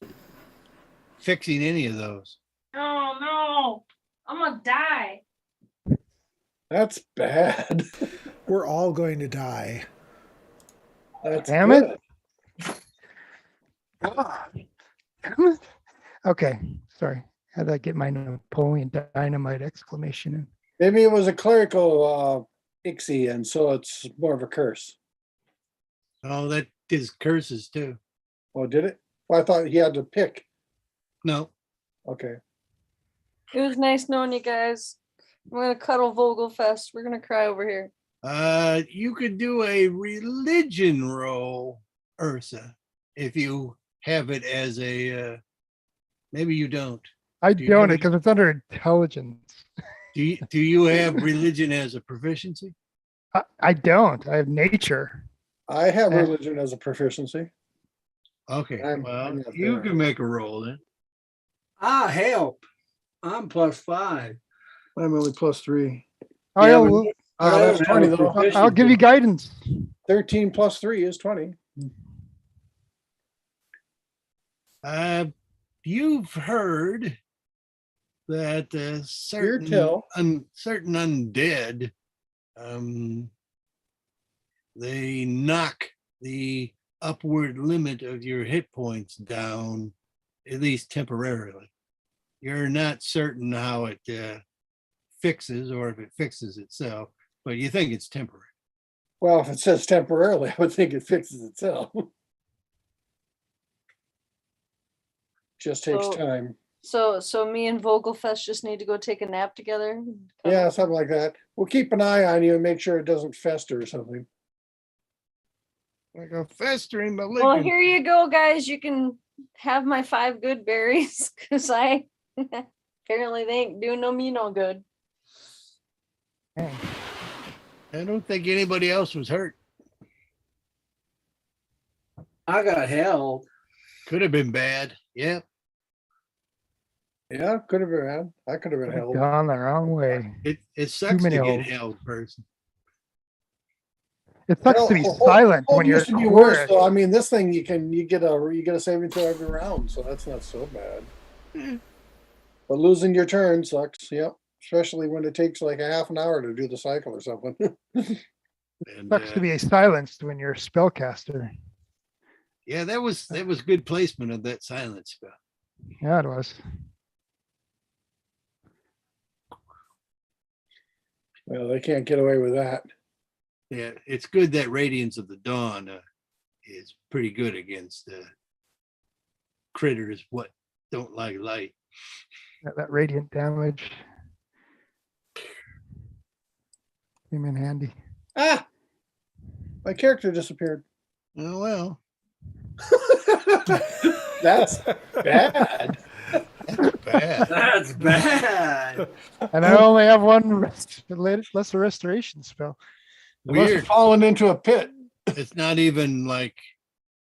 fixing any of those. Oh no. I'm gonna die. That's bad. We're all going to die. That's Damn good. it. Okay. Sorry. How'd I get my Napoleon Dynamite exclamation in? Maybe it was a clerical ixie, and so it's more of a curse. Oh, that is curses too. Oh, did it? Well, I thought he had to pick. No, Okay. It was nice knowing you guys. I'm gonna cuddle Vogelfest. We're gonna cry over here. you could do a religion roll, Ursa, if you have it as a. Maybe you don't. I Do you don't have it? because it's under intelligence. Do you have religion as a proficiency? I don't. I have nature. I have religion as a proficiency. Okay, I'm well, not you there. can make a roll then. Help. I'm +5. I'm only +3. I'll, but I That's don't 20 have a though. proficiency. I'll give you guidance. 13 + 3 is 20. You've heard that certain tell. certain undead, they knock the upward limit of your hit points down, at least temporarily. You're not certain how it fixes or if it fixes itself, but you think it's temporary. Well, if it says temporarily, I would think it fixes itself. Just takes So- time. So me and Vogelfest just need to go take a nap together. Yeah, something like that. We'll keep an eye on you and make sure it doesn't fester or something. Like a festering Well, malignant. here you go, guys. You can have my 5 good berries because I apparently they ain't doing me no good. I don't think anybody else was hurt. I got held. Could have been bad. Yeah. Yeah, could have been bad. I could have been held. Gone the wrong way. It sucks many to get holes. held, person. It sucks to be Hell, silent Hold when you're used to be worse coerced. though. I mean, this thing you get a saving throw every round, so that's not so bad. But losing your turn sucks. Yep, especially when it takes like a half an hour to do the cycle or something. And, Sucks to be silenced when you're a spellcaster. yeah, that was good placement of that silence spell. Yeah, it was. Well, they can't get away with that. Yeah, it's good that Radiance of the Dawn is pretty good against critters what don't like light. That radiant damage came in handy. Ah, my character disappeared. Oh well, That's bad. that's bad. That's bad. And I only have one lesser restoration spell. It must have Weird. fallen into a pit. It's not even like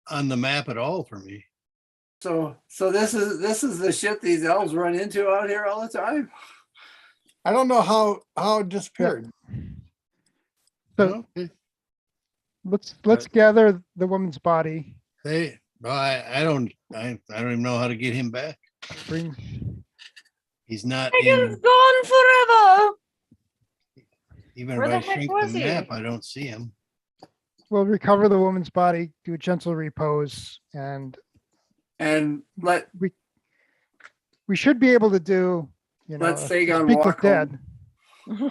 on the map at all for me. So this is the shit these elves run into out here all the time. I don't know how it disappeared. So Well, let's gather the woman's body. I don't even know how to get him back. Bring He's not I in. was gone forever. Even Where if I the heck shrink was the he? map, I don't see him. We'll recover the woman's body, do a gentle repose, and let we should be able to do, Let Sagan speak with walk home. dead.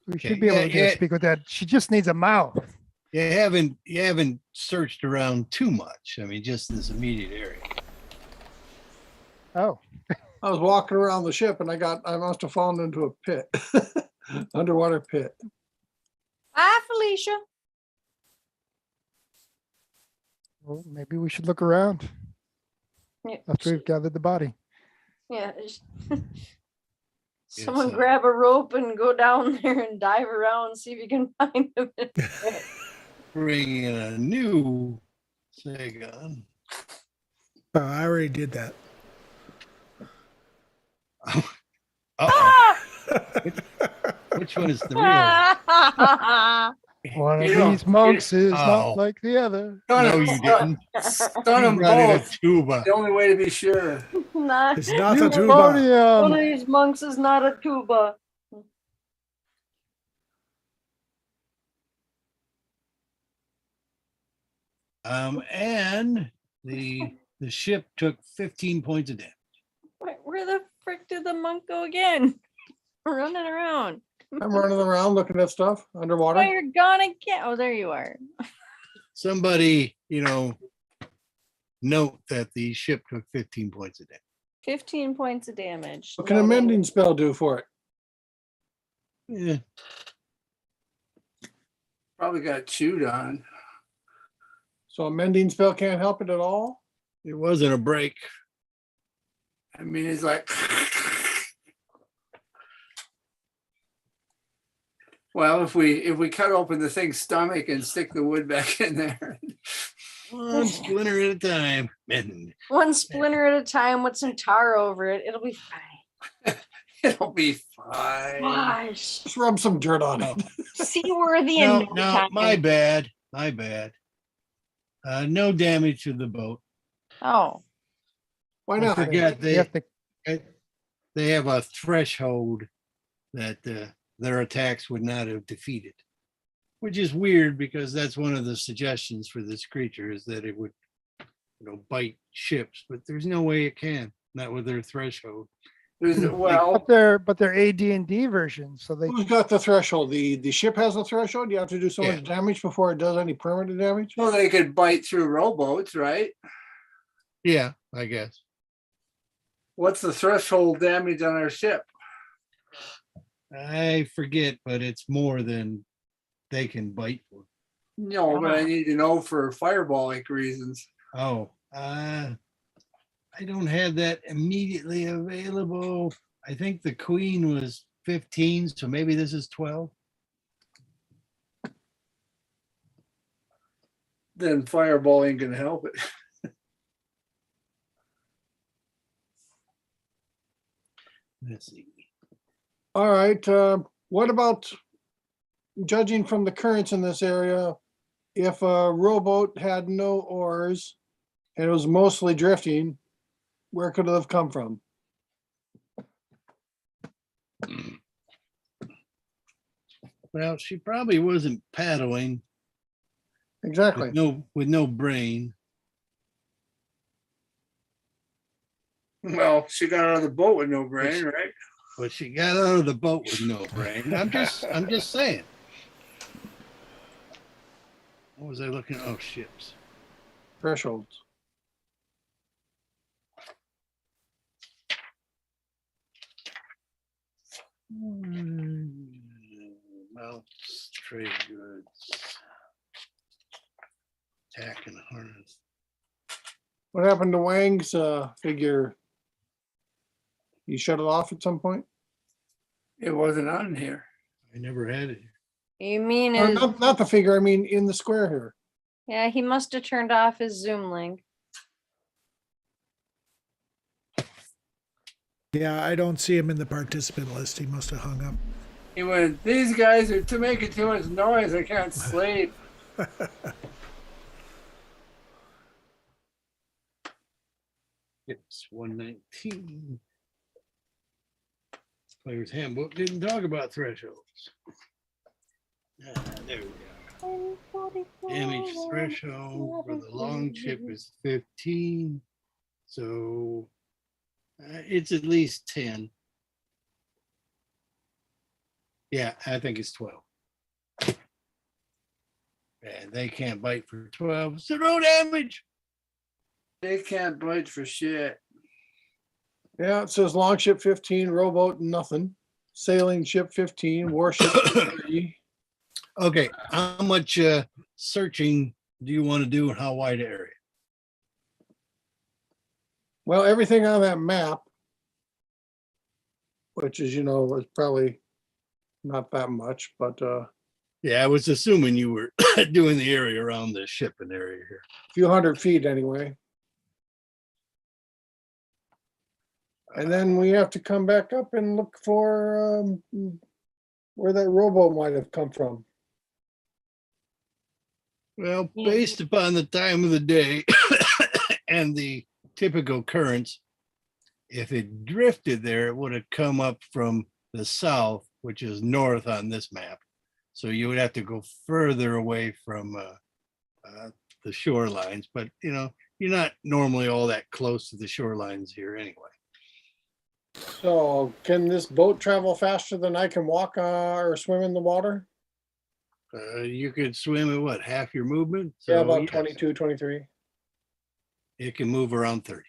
We should Okay, be able yeah, to do yeah. speak with dead. She just needs a mouth. You haven't searched around too much. I mean, just this immediate area. Oh, I was walking around the ship and I must have fallen into a pit, underwater pit. Bye, Felicia. well, maybe we should look around Yeah, after we've gathered the body. yeah. Someone It's, grab a rope and go down there and dive around and see if you can find him. Bring in a new Sagan. Oh, I already did that. Uh-oh. Which one is the real? One of You know, these monks is Oh. not like the other. No, you didn't. Stun You them brought in a both. tuba. The only way to be sure. Not, It's not the tuba. one of Euphonium. these monks is not a tuba. And the ship took 15 points of damage. Where the frick did the monk go again? Running around. I'm running around looking at stuff Oh, underwater. you're gone again. Oh, there you are. Somebody, note that the ship took 15 points a day. 15 points of damage. What can a Noted. mending spell do for it? Yeah. Probably got chewed on. So a mending spell can't help it at all? It wasn't a break. I mean, it's like, well, if we cut open the thing's stomach and stick the wood back in there, One splinter at a time. And One splinter at a time with some tar over it. It'll be fine. it'll be fine. Gosh. Just rub some dirt on it. Seaworthy no, and no, my bad. My bad. No damage to the boat. Oh, Why I not? forget You have to, they have a threshold that their attacks would not have defeated, which is weird because that's one of the suggestions for this creature is that it would, bite ships, but there's no way it can, not with their threshold. Well, but they're AD&D versions, so they Who's got the threshold? The ship has a threshold? You have to do so Yeah. much damage before it does any permanent damage? well, they could bite through rowboats, right? Yeah, I guess. What's the threshold damage on our ship? I forget, but it's more than they can bite for. No, but I need to know for fireballing reasons. Oh, I don't have that immediately available. I think the queen was 15, so maybe this is 12. Then fireball ain't gonna help it. Let's see. All right, what about judging from the currents in this area? If a rowboat had no oars and it was mostly drifting, where could it have come from? Well, she probably wasn't paddling Exactly. with no brain. Well, she got out of the boat with no brain, right? But she got out of the boat with no brain. I'm just saying. What was I looking at? Oh, ships. Thresholds. Mounts, trade goods, tack and harness. What happened to Wang's figure? You shut it off at some point? It wasn't on here. I never had it. you mean Or his, not the figure, I mean in the square here. yeah, he must have turned off his Zoom link. Yeah, I don't see him in the participant list. He must have hung up. He went, these guys are making too much noise. I can't sleep. It's 119. Player's handbook didn't talk about thresholds. There we go. Damage threshold for the long ship is 15. So it's at least 10. Yeah, I think it's 12. And they can't bite for 12, so no damage. They can't bite for shit. Yeah, it says longship 15, rowboat nothing, sailing ship 15, warship 3. Okay, how much searching do you want to do and how wide an area? Well, everything on that map, which is, is probably not that much, but a Yeah, I was assuming you were doing the area around the ship and area here. few hundred feet anyway. And then we have to come back up and look for where that rowboat might have come from. Well, based upon the time of the day and the typical currents, if it drifted there, it would have come up from the south, which is north on this map. So you would have to go further away from the shorelines, but you're not normally all that close to the shorelines here anyway. So can this boat travel faster than I can walk or swim in the water? You could swim at what, half your movement? Yeah, So, about yes, 22, 23. it can move around 30.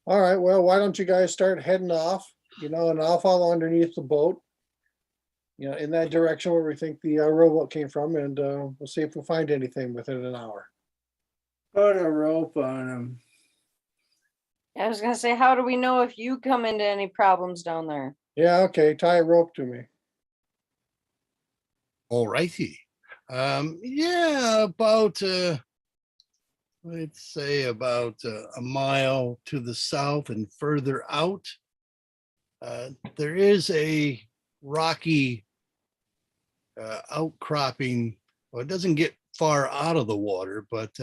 All right, well, why don't you guys start heading off, and I'll follow underneath the boat, in that direction where we think the rowboat came from, and we'll see if we find anything within an hour. Put a rope on them. I was gonna say, how do we know if you come into any problems down there? Yeah, okay, tie a rope to me. All righty. Yeah, about let's say about a mile to the south and further out, there is a rocky outcropping. Well, it doesn't get far out of the water, but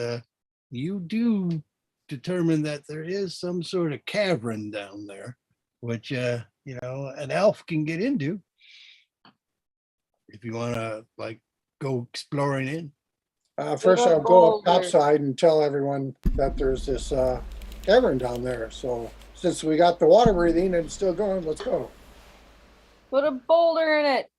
you do determine that there is some sort of cavern down there, which an elf can get into if you want to go exploring in. First, I'll go up boulder. topside and tell everyone that there's this cavern down there. So since we got the water breathing and it's still going, let's go. Put a boulder in it.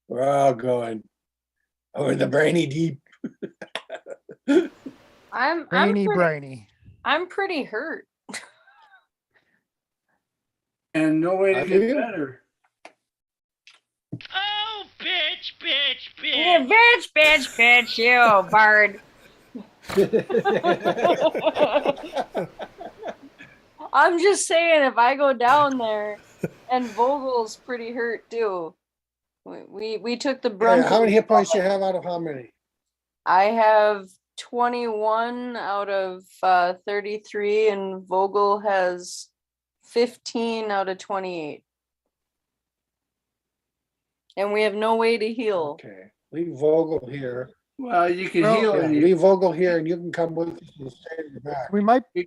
We're all going over the brainy deep. I'm Brainy, pretty, brainy. I'm pretty hurt. And no way to I get do. better. Oh, bitch. Yeah, bitch, you bard. I'm just saying, if I go down there, and Vogel's pretty hurt too. We took the brunt. How of many it. hit points you have out of how many? I have 21 out of 33, and Vogel has 15 out of 28. And we have no way to heal. Okay, leave Vogel here. Well, you can Well, heal Yeah, and you, leave Vogel here and you can come with us and stay in the back. We might, you-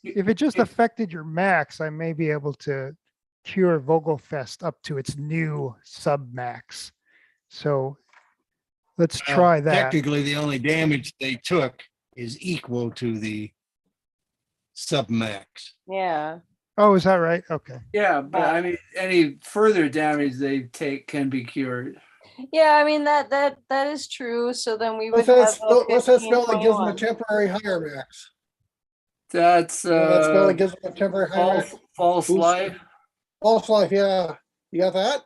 if it just affected your max, I may be able to cure Vogelfest up to its new sub max. So let's try that. Technically, the only damage they took is equal to the submax. Yeah. Oh, is that right? Okay. yeah, but I mean, any further damage they take can be cured. Yeah, I mean that is true. So then we would What's that have a spell, what's that 15, spell that gives them a 21. temporary higher max? That's That spell that gives them a temporary higher max? false Boost. life. False life, yeah. You got that?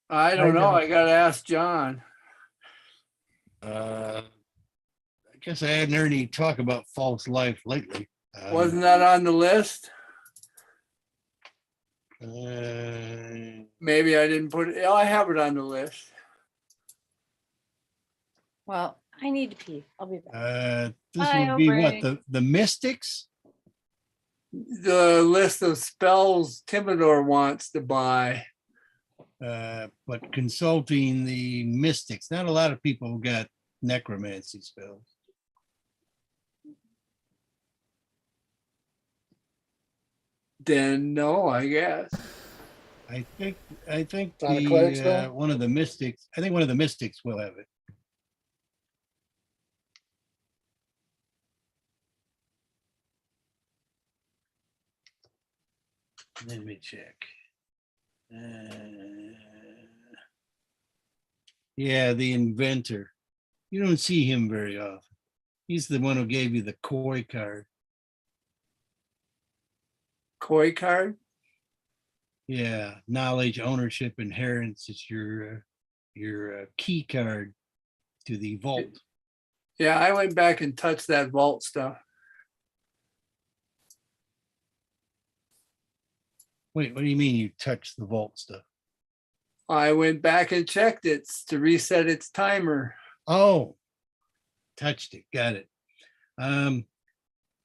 I don't know. don't. I gotta ask John. I guess I hadn't heard any talk about false life lately. Wasn't that on the list? Maybe I didn't put it. Oh, I have it on the list. Well, I need to pee. I'll be back. This Hi, would be what, Aubrey. the mystics? The list of spells Timidor wants to buy. But consulting the mystics, not a lot of people got necromancy spells. Then no, I guess. I think Not a cleric spell? one of the mystics will have it. Let me check. Yeah, the inventor. You don't see him very often. He's the one who gave you the koi card. Koi card? Yeah, knowledge, ownership, inheritance. It's your key card to the vault. Yeah, I went back and touched that vault stuff. Wait, what do you mean you touched the vault stuff? I went back and checked it to reset its timer. Oh, touched it. Got it.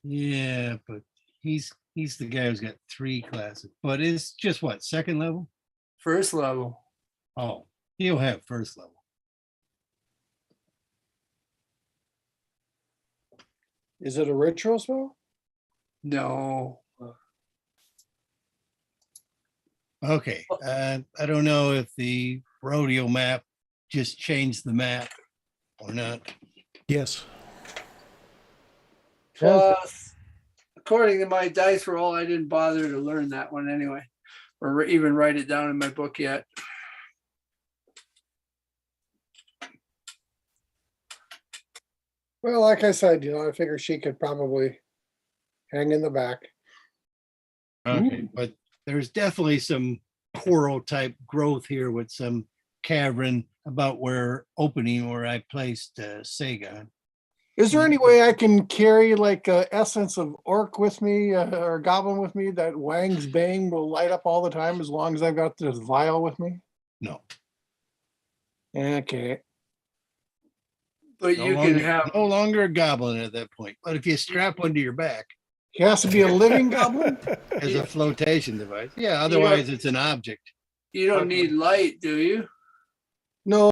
Yeah, but he's the guy who's got 3 classes, but it's just what, second level? First level. Oh, he'll have first level. Is it a ritual spell? No. Okay, I don't know if the rodeo map just change the map or not? Yes. Plus, according to my dice roll, I didn't bother to learn that one anyway, or even write it down in my book yet. Well, like I said, I figure she could probably hang in the back. Okay, but there's definitely some coral type growth here with some cavern about where opening where I placed Sagon. Is there any way I can carry like essence of orc with me or goblin with me that Wang's Bane will light up all the time as long as I've got this vial with me? No. Okay. But No you longer, can have, no longer a goblin at that point. But if you strap one to your back He has to be a living goblin? as a flotation device, yeah, otherwise it's an object. you don't need light, do you? No.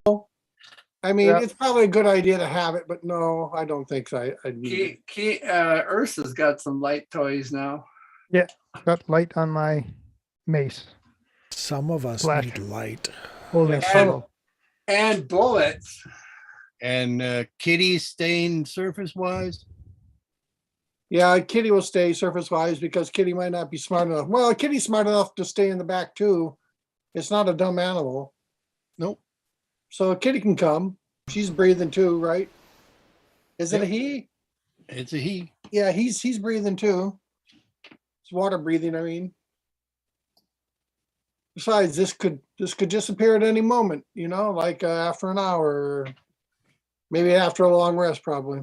I mean, Yeah. it's probably a good idea to have it, but no, I don't think so. I'd need it. Ursa's got some light toys now. Yeah, got light on my mace. Some of us Flash. need light. Holy Yeah, shit. And bullets. And Kitty staying surface wise. Yeah, Kitty will stay surface wise because Kitty might not be smart enough. Well, Kitty's smart enough to stay in the back too. It's not a dumb animal. Nope. So Kitty can come. She's breathing too, right? Is it a he? It's a he. Yeah, he's breathing too. It's water breathing, I mean. Besides, this could disappear at any moment, like after an hour, or maybe after a long rest, probably.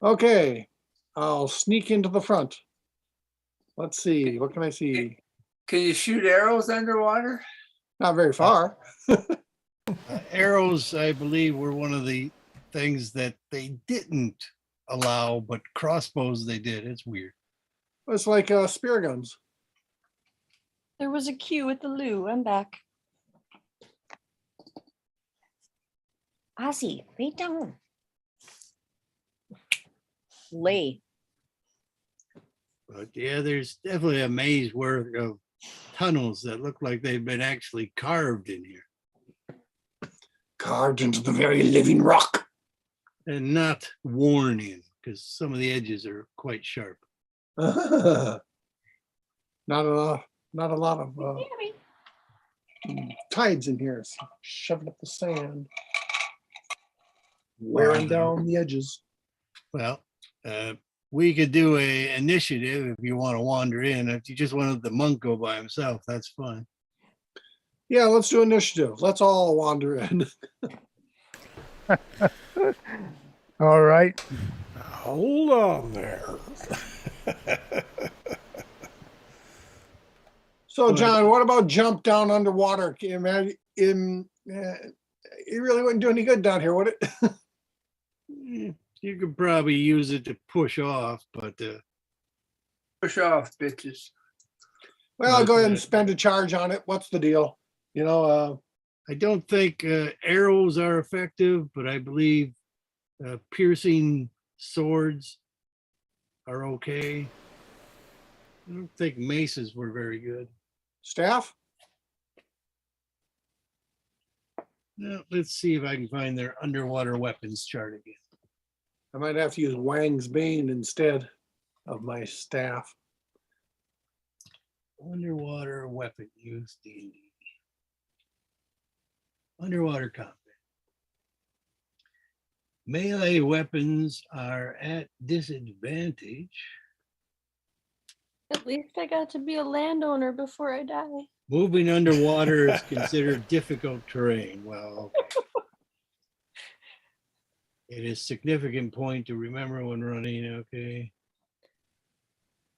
Okay, I'll sneak into the front. Let's see, what can I see? Can you shoot arrows underwater? Not very far. Arrows, I believe, were one of the things that they didn't allow, but crossbows they did. It's weird. It's like spear guns. There was a queue at the loo. I'm back. Ozzy, lay down. Lay. But yeah, there's definitely a maze worth of tunnels that look like they've been actually carved in here. Carved into the very living rock. And not worn in, because some of the edges are quite sharp. Not a lot of tides in here, so shoving up the sand, wearing down the edges. Well, we could do a initiative if you want to wander in. If you just wanted the monk go by himself, that's fine. Yeah, let's do initiative. Let's all wander in. All right. Hold on there. So, John, what about jump down underwater? Can you imagine? It really wouldn't do any good down here, would it? You could probably use it to push off, but Push off, bitches. Well, I'll go ahead and spend a charge on it. What's the deal? I don't think arrows are effective, but I believe piercing swords are okay. I don't think maces were very good. Staff? Now, let's see if I can find their underwater weapons chart again. I might have to use Wang's Bane instead of my staff. Underwater weapon use D&D. Underwater combat. Melee weapons are at disadvantage. At least I got to be a landowner before I die. Moving underwater is considered difficult terrain. Well, it is significant point to remember when running, okay?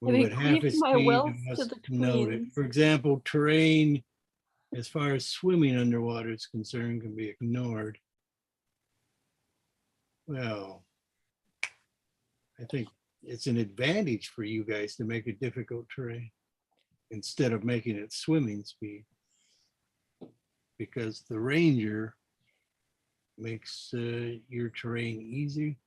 Move at half its my speed wealth and to must the note it. queens. For example, terrain, as far as swimming underwater is concerned, can be ignored. Well, I think it's an advantage for you guys to make it difficult terrain instead of making it swimming speed. Because the ranger makes your terrain easy.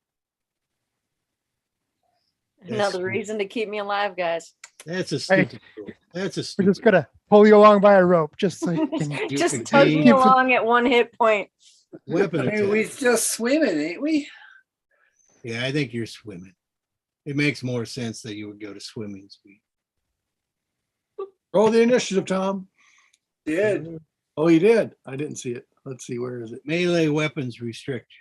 Another reason to keep me alive, guys. That's a stupid rule. That's a We're stupid. just gonna pull you along by a rope, just so you can. You Just could tug be me along at one hit point. weapon I mean, we attack. just swimming, ain't we? Yeah, I think you're swimming. It makes more sense that you would go to swimming speed. Roll the initiative, Tom. Did. Oh, you did. I didn't see it. Let's see, where is it? Melee weapons restrictions.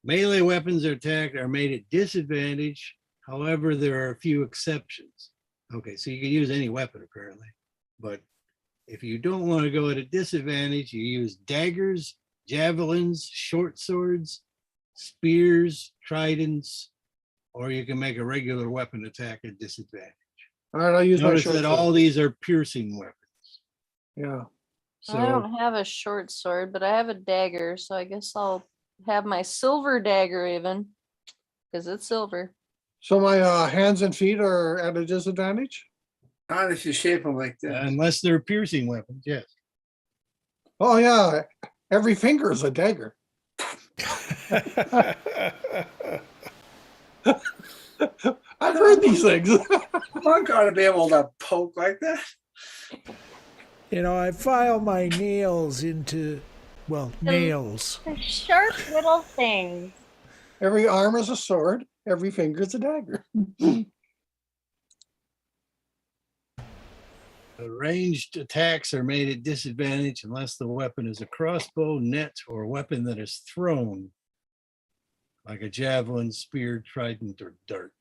Melee weapons attack are made at disadvantage. However, there are a few exceptions. Okay, so you can use any weapon apparently, but if you don't want to go at a disadvantage, you use daggers, javelins, short swords, spears, tridents, or you can make a regular weapon attack at disadvantage. All right, I'll use my Notice short that sword. all these are piercing weapons. Yeah. So I don't have a short sword, but I have a dagger, so I guess I'll have my silver dagger even, because it's silver. So my hands and feet are at a disadvantage? Not if you shape them like that. unless they're piercing weapons, yes. Oh, yeah. Every finger is a dagger. I've heard these things. I'm gonna be able to poke like that. You know, I file my nails into, well, nails. The sharp little things. Every arm is a sword. Every finger is a dagger. Ranged attacks are made at disadvantage unless the weapon is a crossbow, net, or weapon that is thrown, like a javelin, spear, trident, or dart.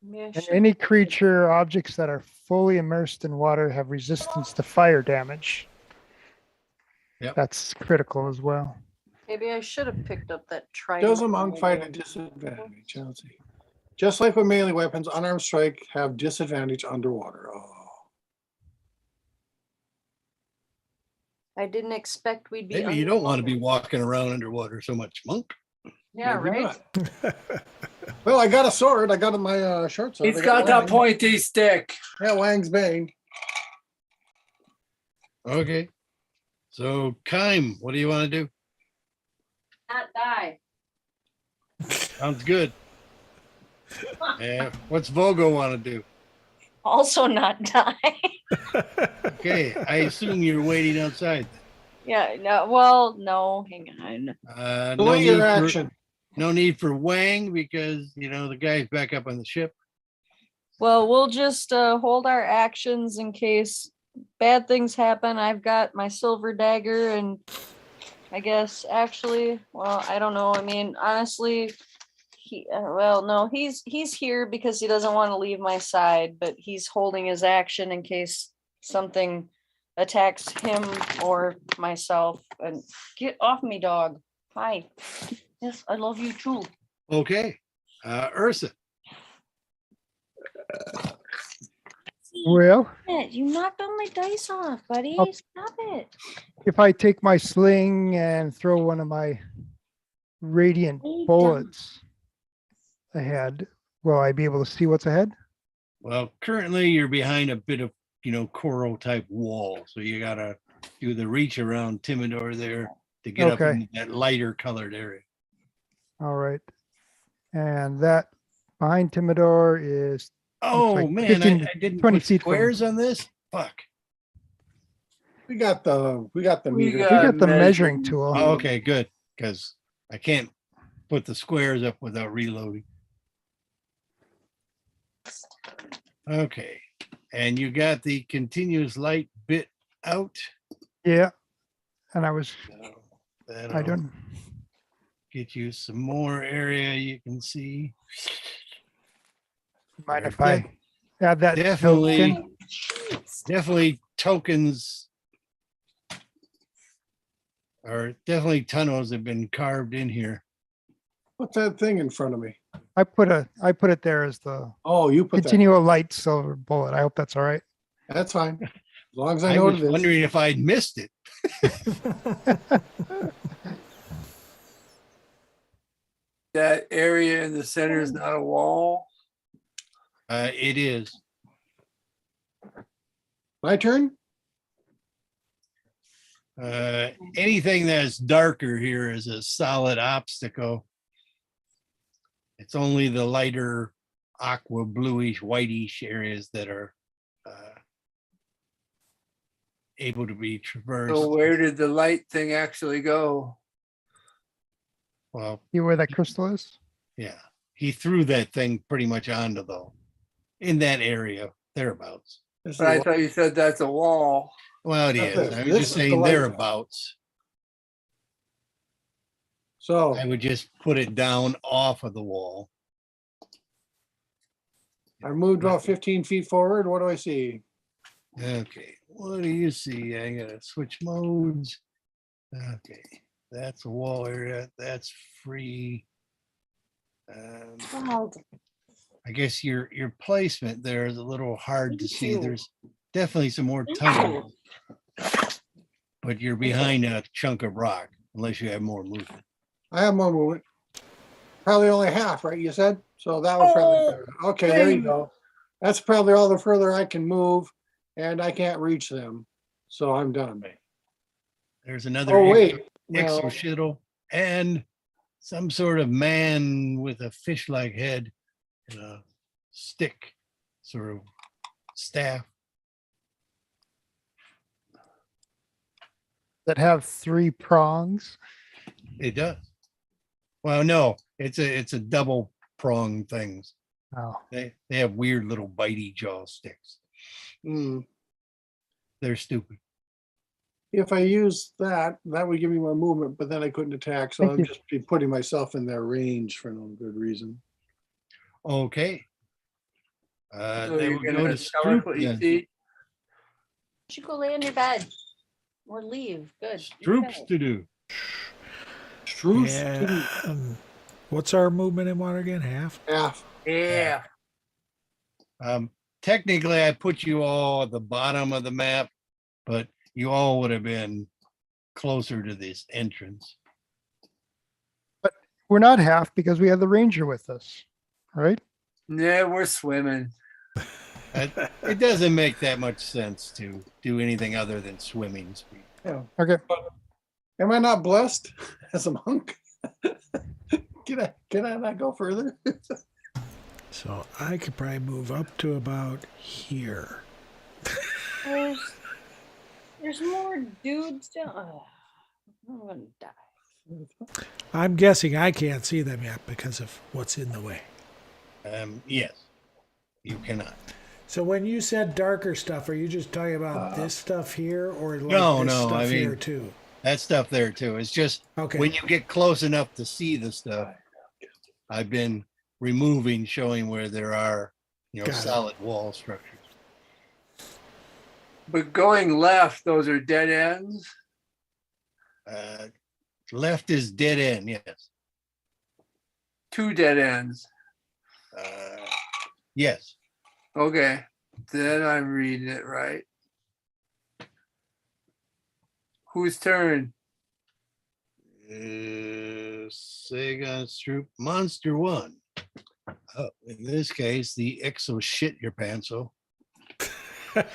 Yeah, And sure. any creature or objects that are fully immersed in water have resistance to fire damage. Yep. That's critical as well. Maybe I should have picked up that trident. Does a monk fight at disadvantage? Let's see. Just like with melee weapons, unarmed strike have disadvantage underwater. Oh. I didn't expect we'd be. Maybe you don't want to be walking around underwater so much, monk. Yeah, Maybe right. not. Well, I got a sword. I got my short sword. He's I got that Wang. pointy stick. Yeah, Wang's Bane. Okay. So, Kime, what do you want to do? Not die. Sounds good. What's Vogo want to do? Also not die. Okay, I assume you're waiting outside. Yeah, no, well, no, hang on. Delay your action. No need for Wang because, you know, the guy's back up on the ship. Well, we'll just hold our actions in case bad things happen. I've got my silver dagger, and I guess actually, well, I don't know. I mean, honestly, he's here because he doesn't want to leave my side, but he's holding his action in case something attacks him or myself. And get off me, dog. Hi. Yes, I love you too. Okay. Ursa. Well, You knocked all my dice off, buddy. Oh. Stop it. if I take my sling and throw one of my radiant bullets ahead, will I be able to see what's ahead? Well, currently you're behind a bit of, you know, coral type wall. So you got to do the reach around Timidor there to get up Okay. in that lighter colored area. All right. And that behind Timidor is Oh, like man, 15 I didn't 20 put feet from- squares on this. Fuck. We got the We meter. we got the measuring tool. Oh, okay, good. Because I can't put the squares up without reloading. Okay. And you got the continuous light bit out. Yeah. And I was, So I that'll don't, get you some more area you can see. mind if Def- I add that Definitely, token? definitely tokens or definitely tunnels have been carved in here. What's that thing in front of me? I put it there as the Oh, you put that. continual light silver bullet. I hope that's all right. That's fine. As long as I I know what was it is. wondering if I'd missed it. That area in the center is not a wall. It is. My turn? Anything that's darker here is a solid obstacle. It's only the lighter aqua bluish whitish areas that are able to be traversed. So where did the light thing actually go? Well, You where that crystal is? yeah, he threw that thing pretty much onto in that area, thereabouts. But I thought you said that's a wall. Well, it That's is. it. I was This just is the saying light. thereabouts. So I would just put it down off of the wall. I moved about 15 feet forward. What do I see? Okay, what do you see? I gotta switch modes. Okay, that's a wall area. That's free. Wow. I guess your placement there is a little hard to see. There's definitely some more tunnels, but you're behind a chunk of rock unless you have more movement. I have more movement. Probably only half, right? You said? So that would probably, okay, there you go. That's probably all the further I can move and I can't reach them. So I'm done. There's another Oh, wait. No, exoshittle and some sort of man with a fish-like head and a stick, sort of staff. That have 3 prongs. It does. Well, no, it's a double prong things. Oh, They have weird little bitey jaw sticks. hmm. They're stupid. If I use that, that would give me more movement, but then I couldn't attack. So Thank I'm you. just be putting myself in their range for no good reason. Okay. So They you're will go gonna to tell us Stroop what you then. see? You should go lay in your bed or leave. Good. Troops to do. Truth. And what's our movement in water again? Half? Half. Yeah. Technically, I put you all at the bottom of the map, but you all would have been closer to this entrance. we're not half because we have the ranger with us, right? Yeah, we're swimming. It doesn't make that much sense to do anything other than swimming speed. Yeah. Okay. Am I not blessed as a monk? Can I not go further? So I could probably move up to about here. There's more dudes down. Oh, I'm gonna die. I'm guessing I can't see them yet because of what's in the way. Yes, you cannot. So when you said darker stuff, are you just talking about this stuff here or like No, this no, stuff I mean, here too? That stuff there too. It's just Okay. when you get close enough to see the stuff, I've been removing, showing where there are, Got it. solid wall structures. But going left, those are dead ends. Left is dead end, yes. 2 dead ends. Yes. Okay. Then I'm reading it right. Whose turn? Sega Stroop Monster 1. Oh, in this case, the exo shit your pantso. Run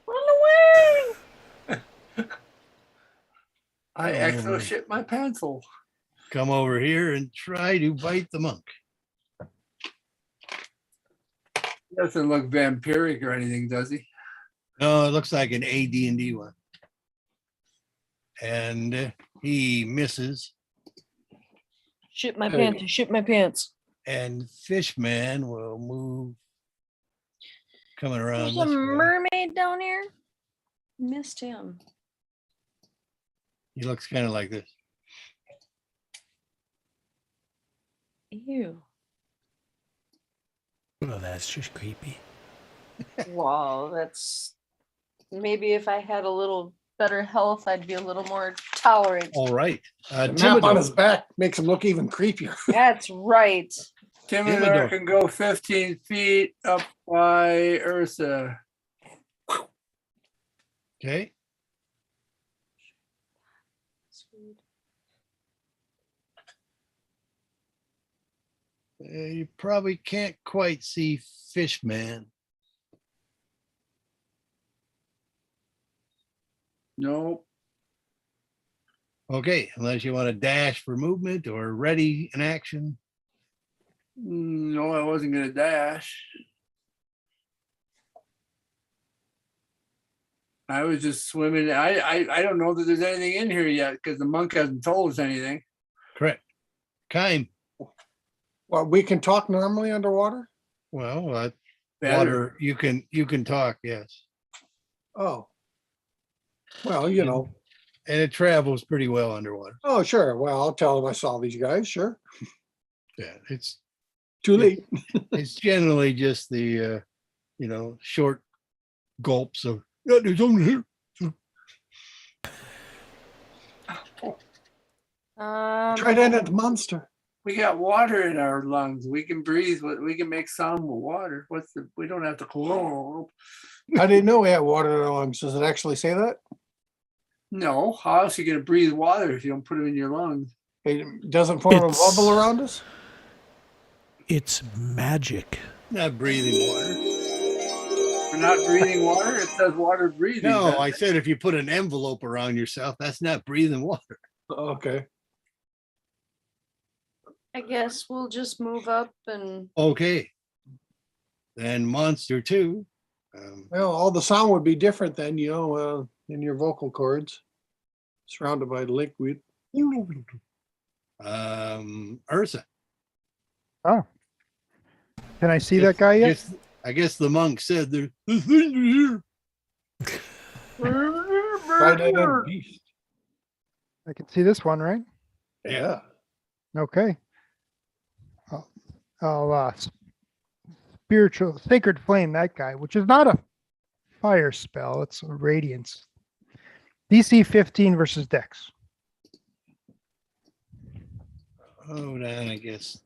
away! I Oh, exo man. shit my pencil. Come over here and try to bite the monk. Doesn't look vampiric or anything, does he? No, it looks like an AD&D one. And he misses. Shit my pants. Shit my pants. And Fishman will move coming around There's a this way. mermaid down here. Missed him. He looks kind of like this. Ew. Oh, that's just creepy. Wow, that's maybe if I had a little better health, I'd be a little more tolerant. All right. The map on his Thibodeau. back makes him look even creepier. That's right. Timothy Thibodeau. can go 15 feet up by Ursa. Okay. You probably can't quite see Fishman. Nope. Okay, unless you want to dash for movement or ready in action. No, I wasn't gonna dash. I was just swimming. I don't know that there's anything in here yet because the monk hasn't told us anything. Correct. Kind. Well, we can talk normally underwater? Well, Better. water, you can talk, yes. Oh. Well, you know. And it travels pretty well underwater. Oh, sure. Well, I'll tell them I saw these guys. Sure. Yeah, it's Too late. it's generally just the short gulps of yeah, there's only here. Trident monster. We got water in our lungs. We can breathe. We can make sound with water. We don't have to. I didn't know we had water in our lungs. Does it actually say that? No, how else are you going to breathe water if you don't put it in your lungs? It doesn't form a bubble around us? It's magic. Not breathing water. We're not breathing water. It says water breathing. No, I said if you put an envelope around yourself, that's not breathing water. Okay. I guess we'll just move up and Okay. Then monster 2. Well, all the sound would be different then, in your vocal cords, surrounded by liquid. Ursa. Oh. Can I see that guy yet? I guess the monk said there's things here. Trident beast. I can see this one, right? Yeah. Okay. I'll spiritual sacred flame that guy, which is not a fire spell, it's a radiance. DC 15 versus Dex. Hold on, I guess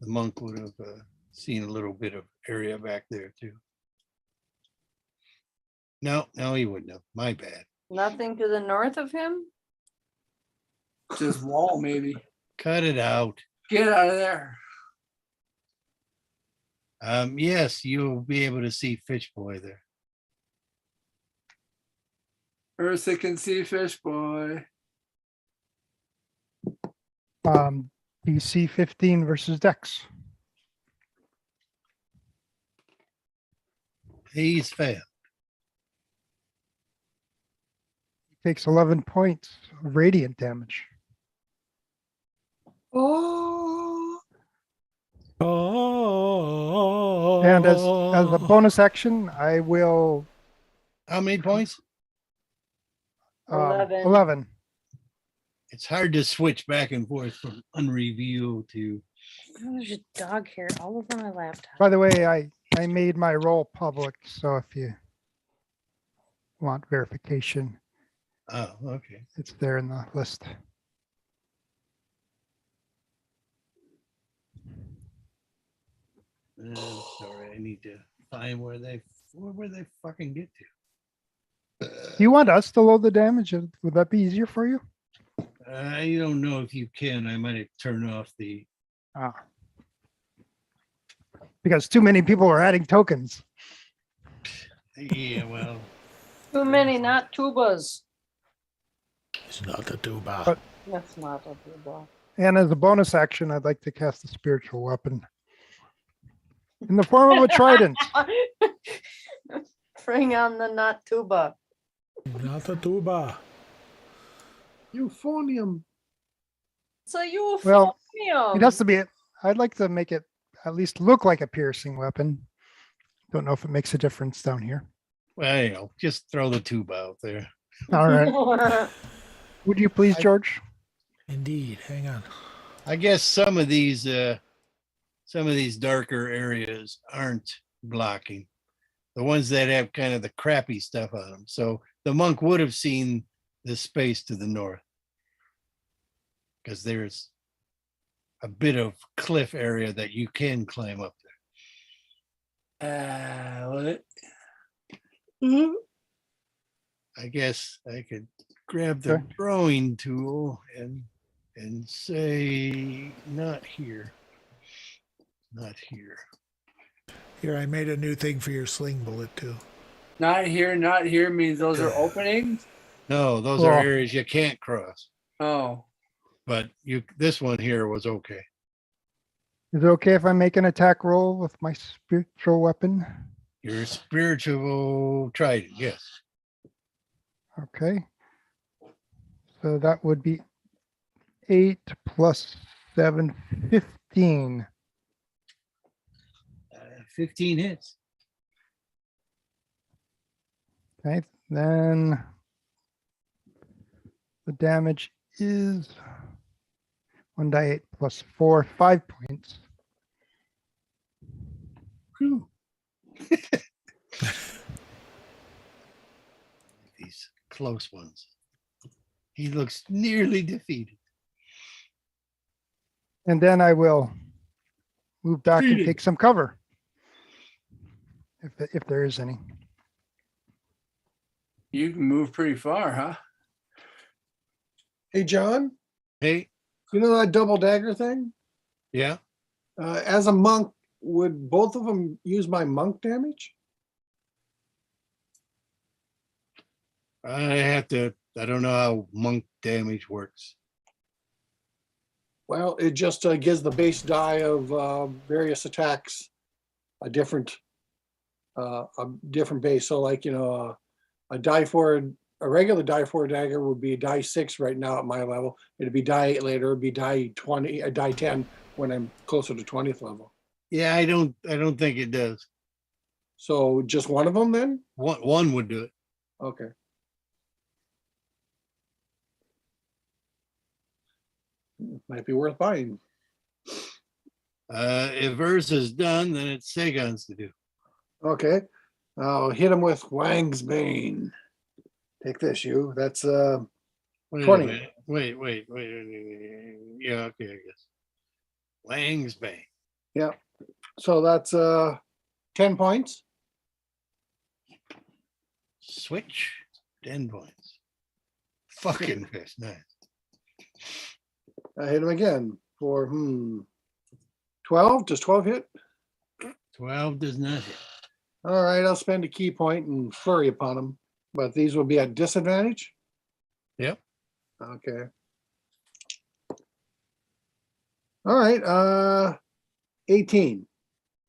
the monk would have seen a little bit of area back there too. No, he wouldn't have. My bad. nothing to the north of him. Just wall, maybe. Cut it out. Get out of there. Yes, you'll be able to see Fish Boy there. Ursa can see Fish Boy. DC 15 versus Dex. He's failed. Takes 11 points of radiant damage. Oh. Oh. And as a bonus action, I will How many points? 11. 11. It's hard to switch back and forth from unreview to. There's a dog hair all over my laptop. By the way, I made my role public, so if you want verification, Oh, okay. it's there in the list. Sorry, I need to find where they fucking get to. Do you want us to load the damage? Would that be easier for you? I don't know if you can. I might turn off the. Because too many people are adding tokens. Yeah, well. Too many, not tubas. It's not a tuba. But- That's not a tuba. And as a bonus action, I'd like to cast a spiritual weapon in the form of a trident. Bring on the not tuba. Not a tuba. Euphonium. So you Well, euphonium. it has to be. I'd like to make it at least look like a piercing weapon. Don't know if it makes a difference down here. Well, just throw the tube out there. All right. Would you please, George? Indeed. Hang on. I guess some of these darker areas aren't blocking. The ones that have kind of the crappy stuff on them. So the monk would have seen the space to the north because there's a bit of cliff area that you can climb up there. What? I guess I could grab the drawing tool and say not here. Not here. Here, I made a new thing for your sling bullet too. Not here means those are openings. No, those are areas you can't cross. Oh, But this one here was okay. Is it okay if I make an attack roll with my spiritual weapon? Your spiritual trident, yes. Okay. So that would be 8 plus 7, 15. 15 hits. Okay, then the damage is 1d8 plus 4, 5 points. Whew. These close ones. He looks nearly defeated. And then I will move back and Defeated. take some cover. If there is any. You can move pretty far, huh? Hey, John, Hey, you know that double dagger thing? yeah. As a monk, would both of them use my monk damage? I don't know how monk damage works. Well, it just gives the base die of various attacks a different base. So, like, you know, a regular die 4 dagger would be die 6 right now at my level. It'd be die 8 later. It'd be die 20, die 10 when I'm closer to 20th level. Yeah, I don't think it does. So just one of them then? One would do it. Okay. Might be worth buying. If Ursa's done, then it's Sagon's to do. Okay. I'll hit him with Wang's Bane. Take this, you. That's Wait a 20. minute. Wait. Yeah, okay, I guess. Wang's Bane. Yeah. So that's 10 points. Switch 10 points. Fucking fish, nice. I hit him again for 12. Does 12 hit? 12 does not hit. All right, I'll spend a key point and flurry upon him. But these will be at disadvantage? Yep. Okay. All right, 18.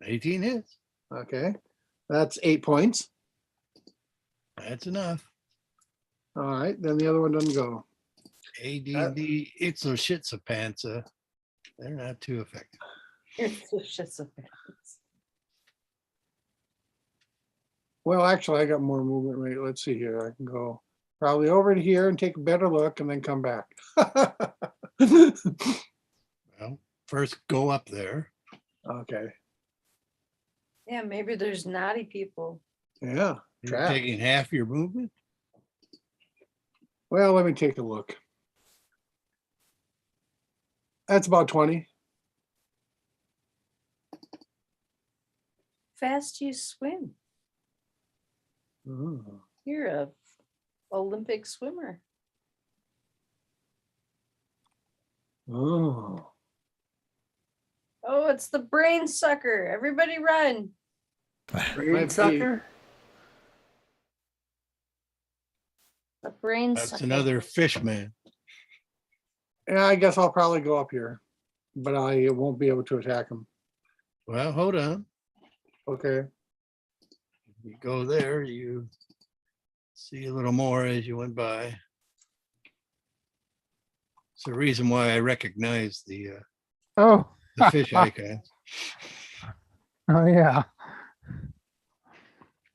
18 hits. Okay. That's 8 points. That's enough. All right, then the other one doesn't go. ADD, it's a shitsa pantsa. They're not too effective. Well, actually, I got more movement rate. Let's see here. I can go probably over to here and take a better look and then come back. Well, first go up there. Okay. Yeah, maybe there's naughty people. Yeah. You're Trap. taking half your movement. Well, let me take a look. That's about 20. Fast you swim. Oh. You're a Olympic swimmer. Oh. Oh, it's the brain sucker. Everybody run. Brain sucker? The brain That's sucker. another fish man. Yeah, I guess I'll probably go up here, but I won't be able to attack him. Well, hold on. Okay. You go there, you see a little more as you went by. It's the reason why I recognize the fish icon. Oh yeah.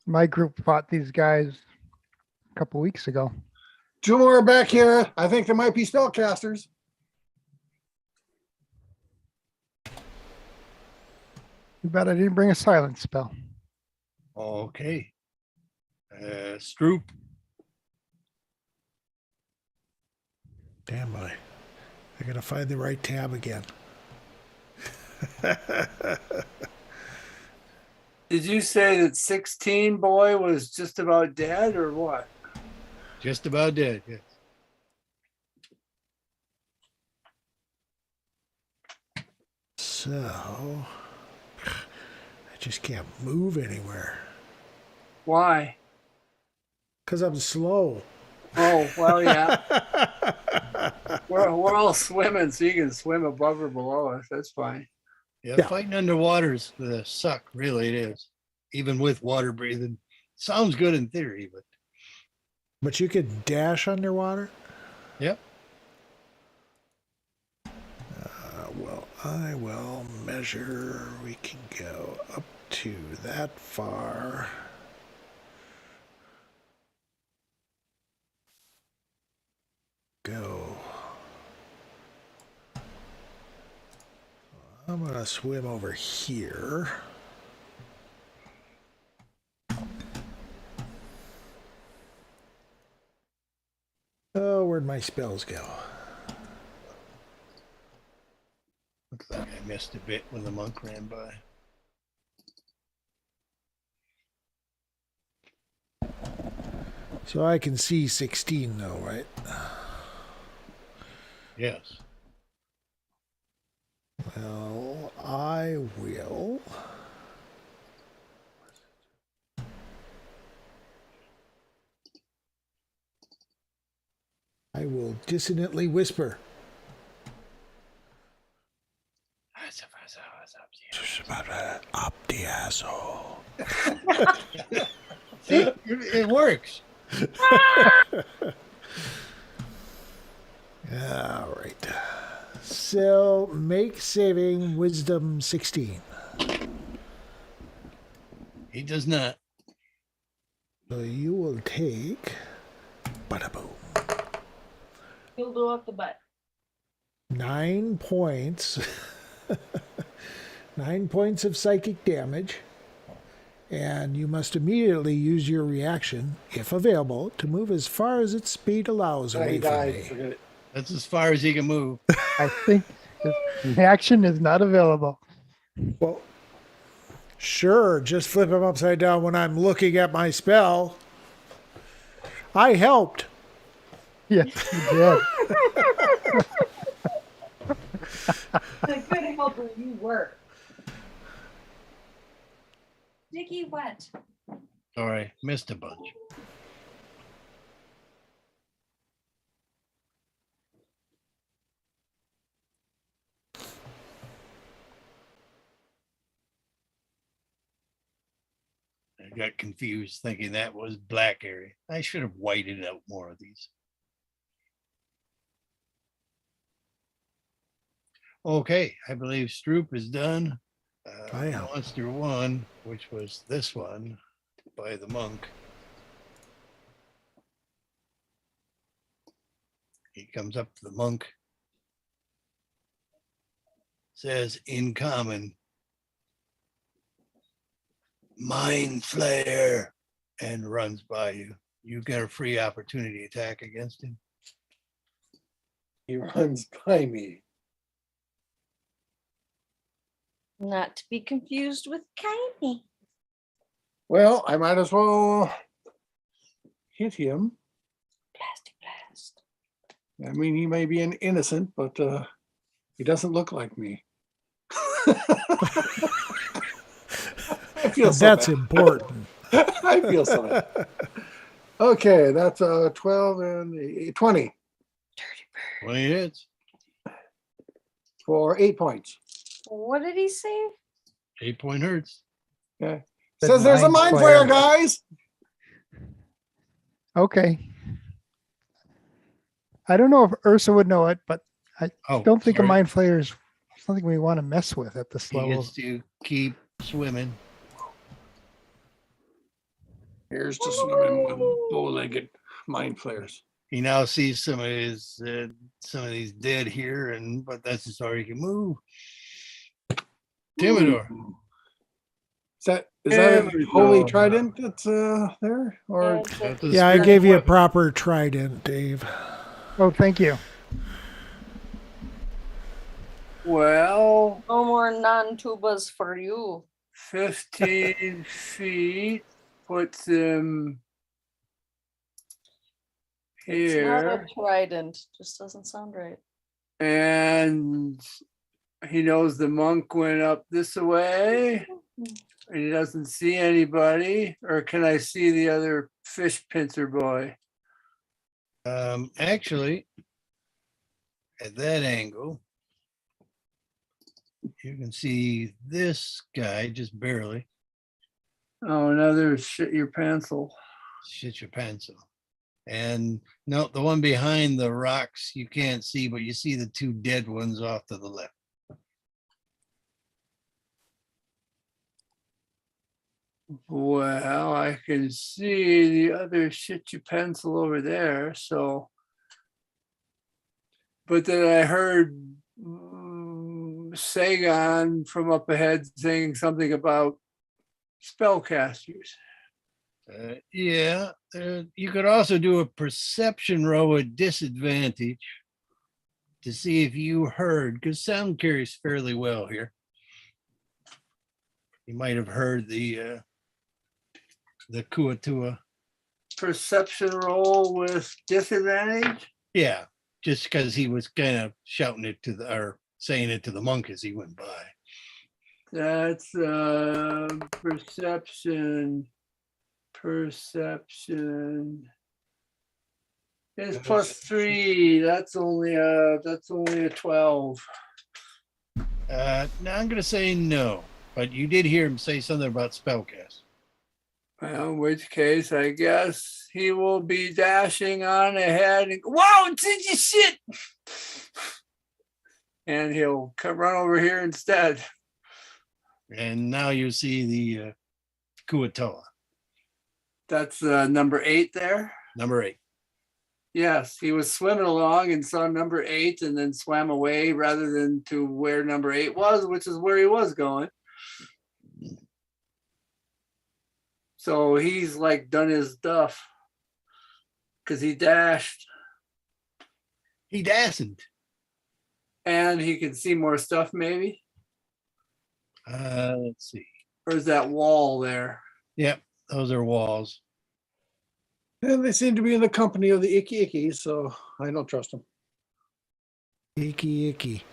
My group fought these guys a couple weeks ago. 2 more back here. I think there might be spellcasters. Too bad I didn't bring a silence spell. Okay. Stroop. Damn, I gotta find the right tab again. Did you say that 16 boy was just about dead or what? Just about dead, yes. So I just can't move anywhere Why? because I'm slow. Oh, well, yeah. We're all swimming, so you can swim above or below us. That's fine. Yeah, Yeah. fighting underwater is the suck, really it is. even with water breathing. Sounds good in theory, But you could dash underwater? yep. Well, I will measure. We can go up to that far. Go. I'm going to swim over here. Oh, where'd my spells go? Looks like I missed a bit when the monk ran by. So I can see 16 though, right? Yes. Well, I will. I will dissonantly whisper. Up the asshole. See, it works. All right. So make saving wisdom 16. He does not. So you will take bada boom. He'll do up the butt. 9 points. 9 points of psychic damage. And you must immediately use your reaction, if available, to move as far as its speed allows He away from died. me. Forget it. That's as far as he can move. I think the action is not available. Well, sure, just flip him upside down when I'm looking at my spell. I helped. Yes, you did. The good helper you were. Sticky wet. Sorry, missed a bunch. I got confused thinking that was black area. I should have whited out more of these. Okay, I believe Stroop is done. I am. Monster 1, which was this one by the monk. He comes up to the monk, says in common, mind flare, and runs by you. You get a free opportunity attack against him. He runs by me. Not to be confused with Kaimi. Well, I might as well hit him. Plastic blast. I mean, he may be an innocent, but he doesn't look like me. I feel so That's bad. important. I feel so bad. Okay, that's 12 and 20 20 hits. for 8 points. What did he say? 8-point hurts. Okay. The Says there's a mind mind flare, flare. guys. Okay. I don't know if Ursa would know it, but I Oh, don't think a sorry. mind flare is something we want to mess with at this He level. gets to keep swimming. Here's to swimming with bow-legged mind flares. He now sees some of these dead here, but that's as far he can move. Timidor. Is that a holy go. trident that's there? Or That's a Yeah, I spiritual gave you a weapon. proper trident, Dave. Oh, thank you. Well, No more non-tubas for you. 15 feet puts him It's not a here. trident. Just doesn't sound right. And he knows the monk went up this way. And he doesn't see anybody. Or can I see the other fish pincer boy? Actually, at that angle, you can see this guy just barely. Oh, another shit your pencil. Shit your pencil. And no, the one behind the rocks you can't see, but you see the two dead ones off to the left. Well, I can see the other shit your pencil over there, so. But then I heard Sagan from up ahead saying something about spellcasters. Yeah, you could also do a perception roll at disadvantage to see if you heard, because sound carries fairly well here. You might have heard the Kuatua. Perception roll with disadvantage? Yeah, just because he was kind of shouting it to or saying it to the monk as he went by. That's perception. Perception. It's +3. That's only a 12. Now I'm gonna say no, but you did hear him say something about spellcast. Well, in which case, I guess he will be dashing on ahead and whoa, did you shit? And he'll run over here instead. And now you see the Kuatoa. That's number 8 there. Number 8. Yes, he was swimming along and saw number 8 and then swam away rather than to where number 8 was, which is where he was going. So he's like done his stuff because he dashed. He dashed. And he can see more stuff maybe. Let's see. Or is that wall there? Yep, those are walls. And they seem to be in the company of the Icky Icky, so I don't trust them. Icky, icky.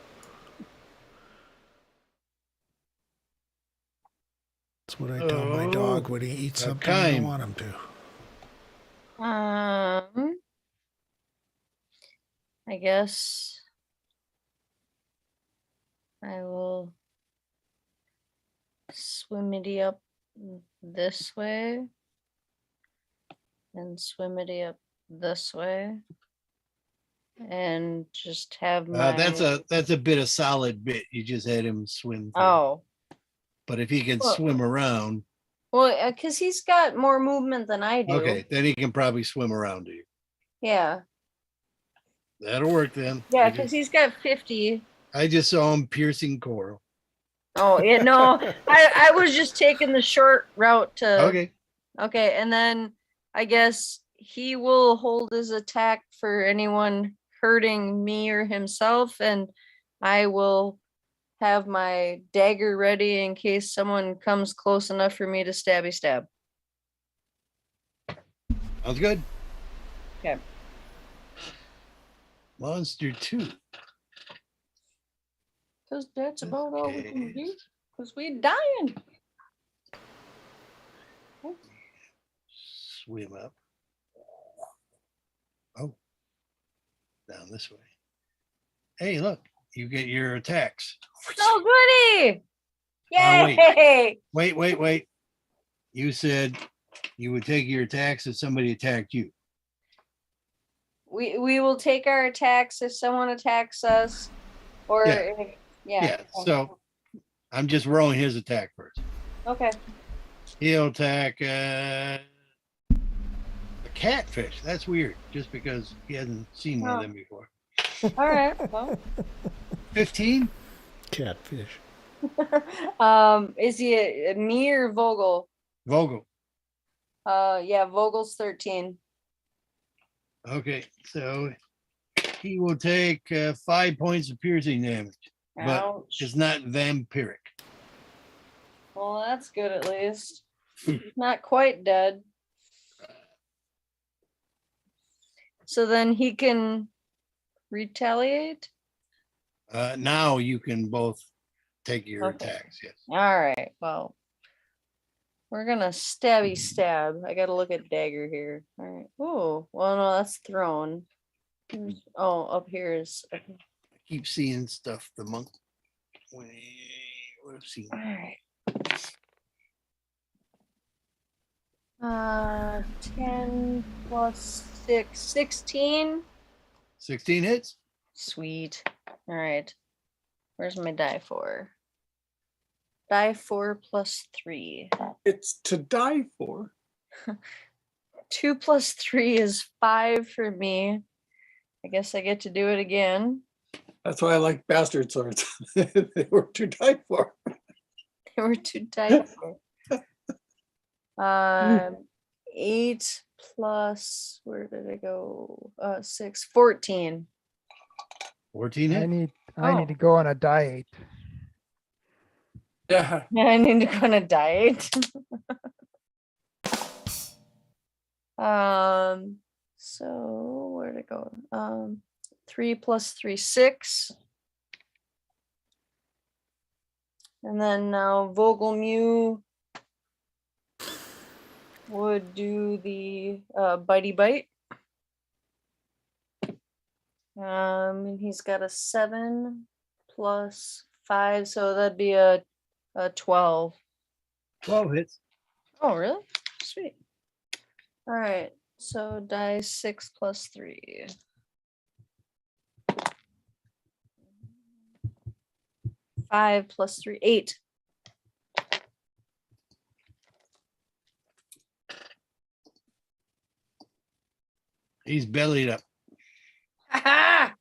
That's what I tell my dog when he eats something I don't want him to. I guess I will swimity up this way and swimity up this way and just have my that's a bit of solid bit. You just had him swim through. Oh, but if he can swim around, well, because he's got more movement than I do. Okay, then he can probably swim around to you. Yeah. That'll work then. Yeah, because he's got 50. I just saw him piercing coral. Oh, yeah, no, I was just taking the short route to. Okay. Okay, and then I guess he will hold his attack for anyone hurting me or himself, and I will have my dagger ready in case someone comes close enough for me to stabby stab. Sounds good. Okay. Monster 2. Because that's about all we can do. Because we dying. Swim up. Oh. Down this way. Hey, look. You get your attacks. Oh, goody! Yay! Wait. You said you would take your attacks if somebody attacked you. We will take our attacks if someone attacks us, or Yeah. So I'm just rolling his attack first. Okay. He'll attack a catfish. That's weird, just because he hasn't seen one of them before. All right. Well. 15? Catfish. Is he a me or Vogel? Vogel. Yeah, Vogel's 13. Okay, so he will take 5 points of piercing damage, but it's not vampiric. Well, that's good at least. He's not quite dead. So then he can retaliate? Now you can both take your attacks, yes. All right, well, we're gonna stabby stab. I gotta look at dagger here. All right. Oh, well, no, that's thrown. Oh, up here is. Okay. I keep seeing stuff the monk. What have seen? All right. 10 plus 6, 16. 16 hits. Sweet. All right. Where's my die for? Die 4 plus 3. It's to die for. 2 plus 3 is 5 for me. I guess I get to do it again. That's why I like bastard swords. They were to die for. They were to die for. 8 plus, where did it go? 6, 14. 14 I hits. need Oh. to go on a diet. Yeah. Yeah, I need to go on a diet. So where'd it go? 3 plus 3, 6. And then now Vogelmew would do the bitey bite. And he's got a 7 plus 5, so that'd be a 12. 12 hits. Oh, really? Sweet. All right. So die 6 plus 3. Five plus 3, 8. He's bellied up. Ha!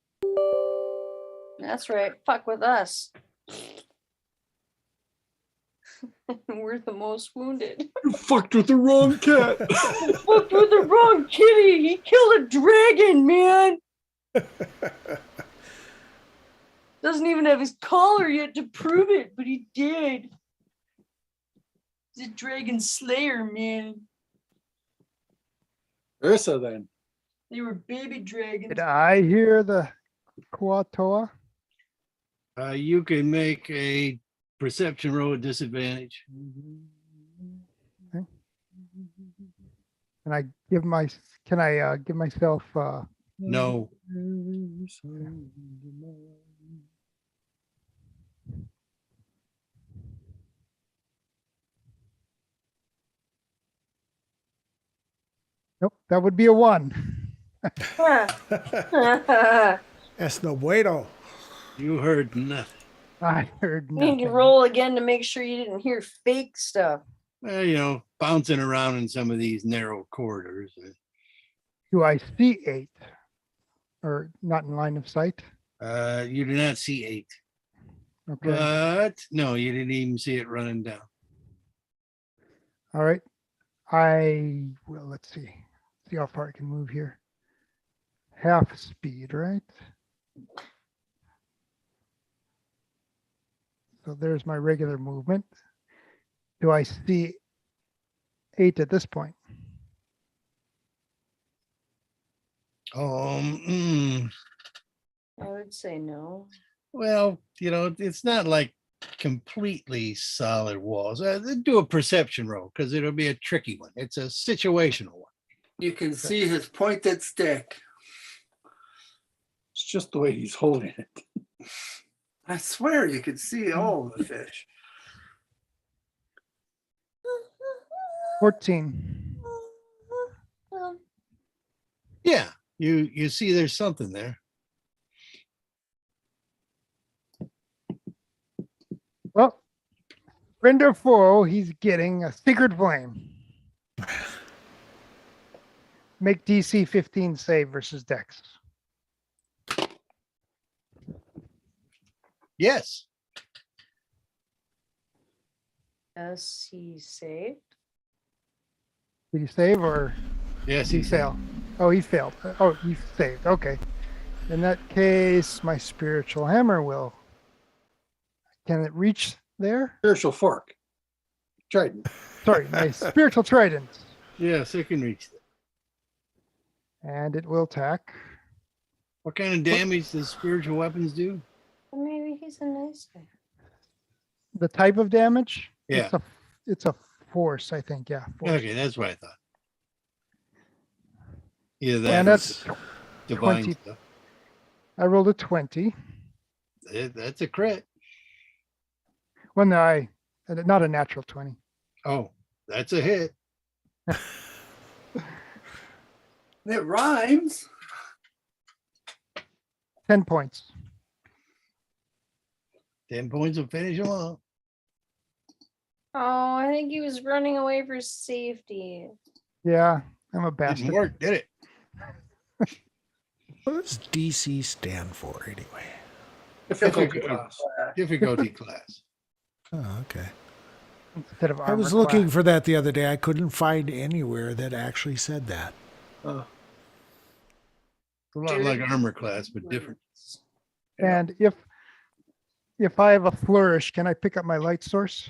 That's right. Fuck with us. We're the most wounded. You fucked with the wrong cat. Fucked with the wrong kitty. He killed a dragon, man. Doesn't even have his collar yet to prove it, but he did. He's a dragon slayer, man. Ursa then. They were baby dragons. Did I hear the Kuatoa? You can make a perception roll at disadvantage. Can I give myself No. Nope, that would be a 1. Es no bueno. You heard nothing. I heard You need nothing. to roll again to make sure you didn't hear fake stuff. Well, bouncing around in some of these narrow corridors. Do I see 8? Or not in line of sight? You do not see 8. Okay. But no, you didn't even see it running down. All right. Let's see. See how far I can move here. Half speed, right? So there's my regular movement. Do I see 8 at this point? I would say no. Well, it's not like completely solid walls. Do a perception roll because it'll be a tricky one. It's a situational one. You can see his pointed stick. It's just the way he's holding it. I swear you could see all of the fish. 14. Yeah, you see there's something there. Well, friend or foe, he's getting a secret flame. Make DC 15 save versus Dex. Yes. Yes, he saved. Did he save or Yes, did he fail? Oh, he failed. Oh, he saved. Okay. In that case, my spiritual hammer will. Can it reach there? Spiritual fork. Trident. Sorry, my spiritual trident. Yes, it can reach that. And it will attack. What kind of damage does spiritual weapons do? Well, maybe he's a nice guy. The type of damage? Yeah. It's a force, I think. Yeah. Force. Okay, that's what I thought. Yeah, And that's divine 20. stuff. I rolled a 20. That's a crit. Well, no, not a natural 20. Oh, that's a hit. It rhymes. 10 points. 10 points will finish him off. Oh, I think he was running away for safety. Yeah, I'm a Didn't bastard. work, did it? What does DC stand for anyway? Difficulty class. Difficulty class. Oh, okay. Instead of I was armor looking class. for that the other day. I couldn't find anywhere that actually said that. Oh, It's a lot like armor class, but different. And if I have a flourish, can I pick up my light source?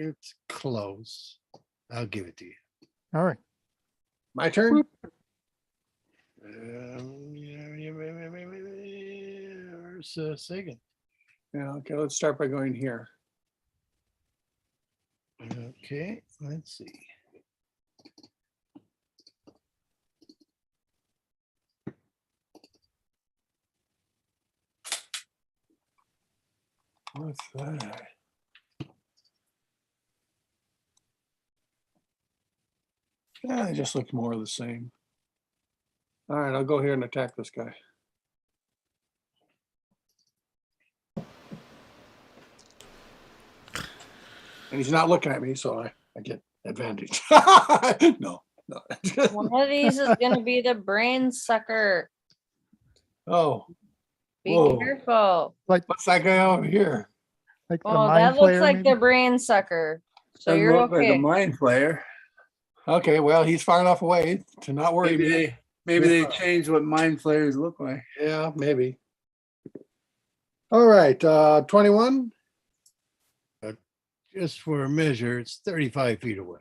It's close. I'll give it to you. All right. my turn? Where's Sagan? Yeah, okay, let's start by going here. Okay, let's see. What's that? Yeah, it just looks more of the same. All right, I'll go here and attack this guy. And he's not looking at me, so I get advantage. No, no. One of these is gonna be the brain sucker. Oh, Be Whoa. careful. what's that guy over here? Like the Oh, mind that looks flayer, like maybe? the brain sucker. So Doesn't you're look like a okay. mind flayer. Okay, well, he's far enough away to not worry. Maybe they changed what mind flayers look like. Yeah, maybe. All right, 21. Just for a measure, it's 35 feet away.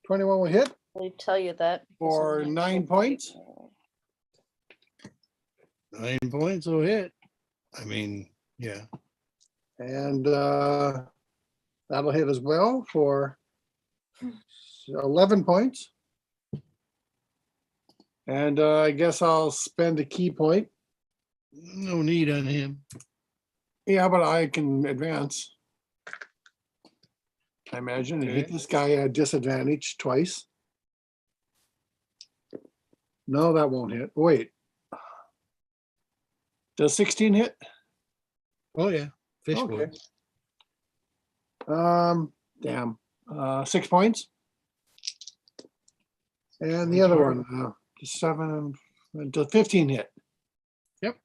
21 will hit They tell you that. because for I'm not 9 so points. good. 9 points will hit. I mean, yeah. And that'll hit as well for 11 points. And I guess I'll spend a key point. No need on him. Yeah, but I can advance. I imagine and hit Okay. this guy at disadvantage twice. No, that won't hit. Wait. Does 16 hit? Oh, yeah. Fish Okay. boy. Damn. 6 points. And the other one, 7 to 15 hit. Yep.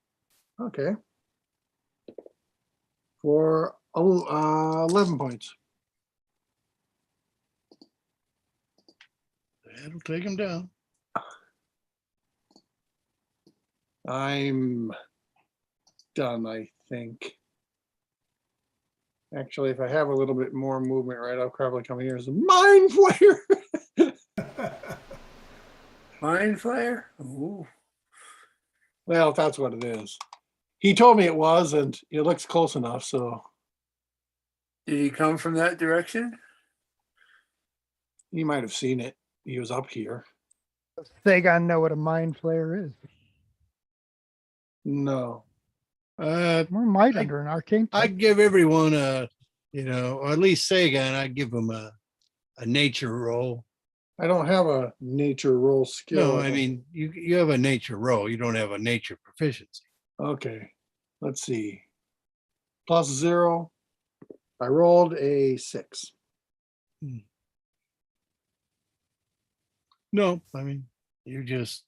Okay. For 11 points. That'll take him down. I'm done, I think. Actually, if I have a little bit more movement, right, I'll probably come here as a mind flayer. Mind flayer? Ooh. Well, if that's what it is. He told me it was, and it looks close enough, so Did he come from that direction? he might have seen it. He was up here. Sagan know what a mind flayer is. No. We might I- under an arcane. I give everyone a, or at least Sagan, I give him a nature roll. I don't have a nature roll skill. No, I mean, you have a nature roll. You don't have a nature proficiency. Okay, let's see. +0. I rolled a 6. No, I mean, you're just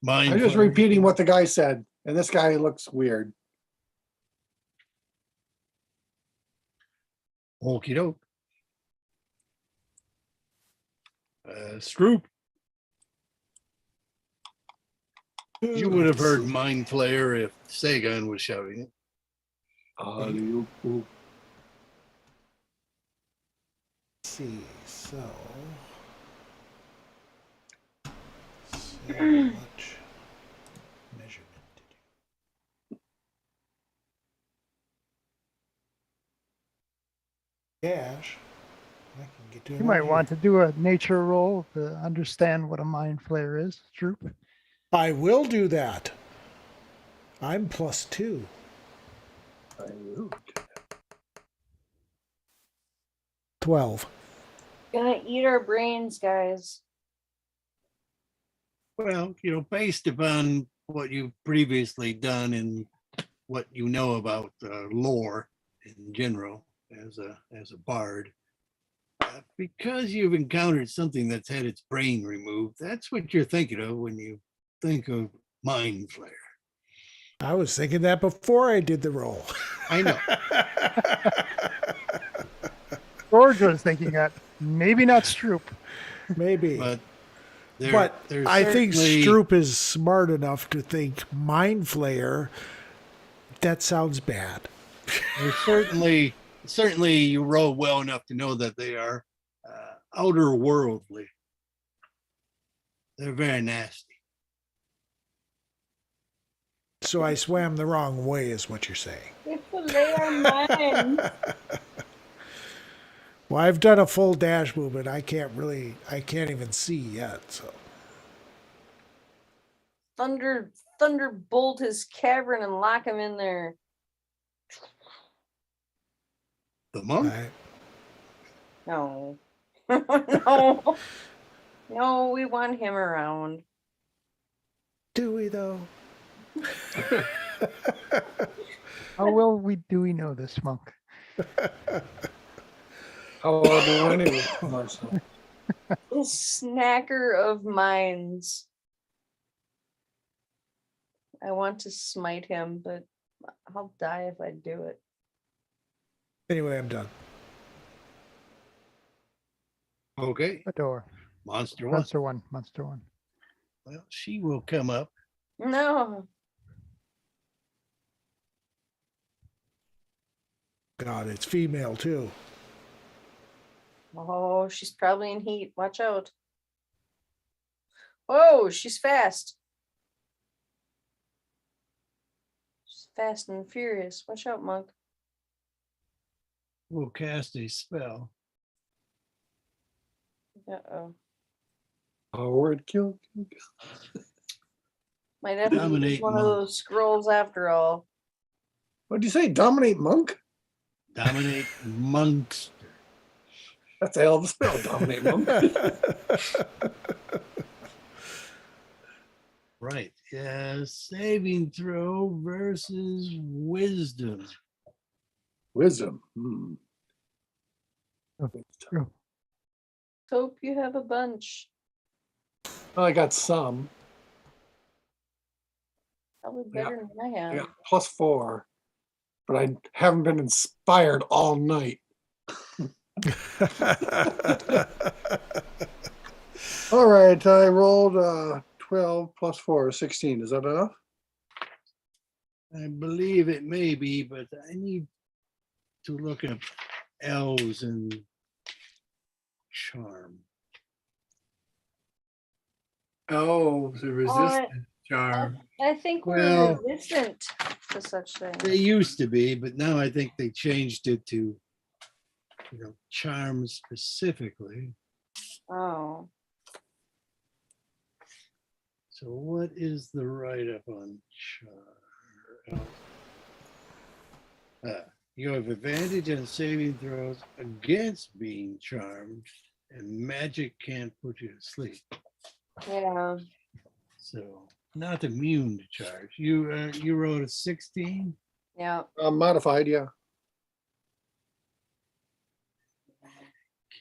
mind. I'm just flayer. repeating what the guy said, and this guy looks weird. Okie doke. Stroop. You would have heard mind flayer if Sagan was shouting it. Alley-oop-oop. Let's see, so much measurement to do. Cash. I can get to it You might on want here. to do a nature roll to understand what a mind flayer is, Troop. I will do that. I'm +2. 12. Gonna eat our brains, guys. Well, based upon what you've previously done and what you know about lore in general as a bard, because you've encountered something that's had its brain removed, that's what you're thinking of when you think of mind flare. I was thinking that before I did the roll. I know. George was thinking that. Maybe not Stroop. Maybe. But there's I think certainly- Stroop is smart enough to think Mind Flayer. That sounds bad. There's certainly you roll well enough to know that they are outer worldly. They're very nasty. So I swam the wrong way, is what you're saying. They are mine. Well, I've done a full dash movement. I can't even see yet. So Thunderbolt his cavern and lock him in there. The monk? No. No. No, we want him around. Do we though? How well do we know this monk? How well do anyway, Marcel? The snacker of minds. I want to smite him, but I'll die if I do it. Anyway, I'm done. Okay. The door. Monster one. Monster one. Monster one. Well, she will come up. No. God, it's female too. Oh, she's probably in heat. Watch out. Oh, she's fast. She's fast and furious. Watch out, monk. Will cast a spell. Uh-oh. Howard kill. Might have to use Dominate one of monk. those scrolls after all. What'd you say? Dominate monk? Dominate monks. That's a hell of a spell, dominate monk. Right. Yeah. Saving throw versus wisdom. Wisdom. Hope you have a bunch. Well, I got some. Probably better than I I have. got +4, but I haven't been inspired all night. All right, I rolled 12 +4, 16. Is that enough? I believe it may be, but I need to look up elves and charm. Oh, the resistant charm. I think we're Well- resistant to such things. They used to be, but now I think they changed it to, charm specifically. Oh. So what is the write-up on charm? You have advantage on saving throws against being charmed, and magic can't put you to sleep. Yeah. So not immune to charge. You wrote a 16. Yeah. Modified, yeah.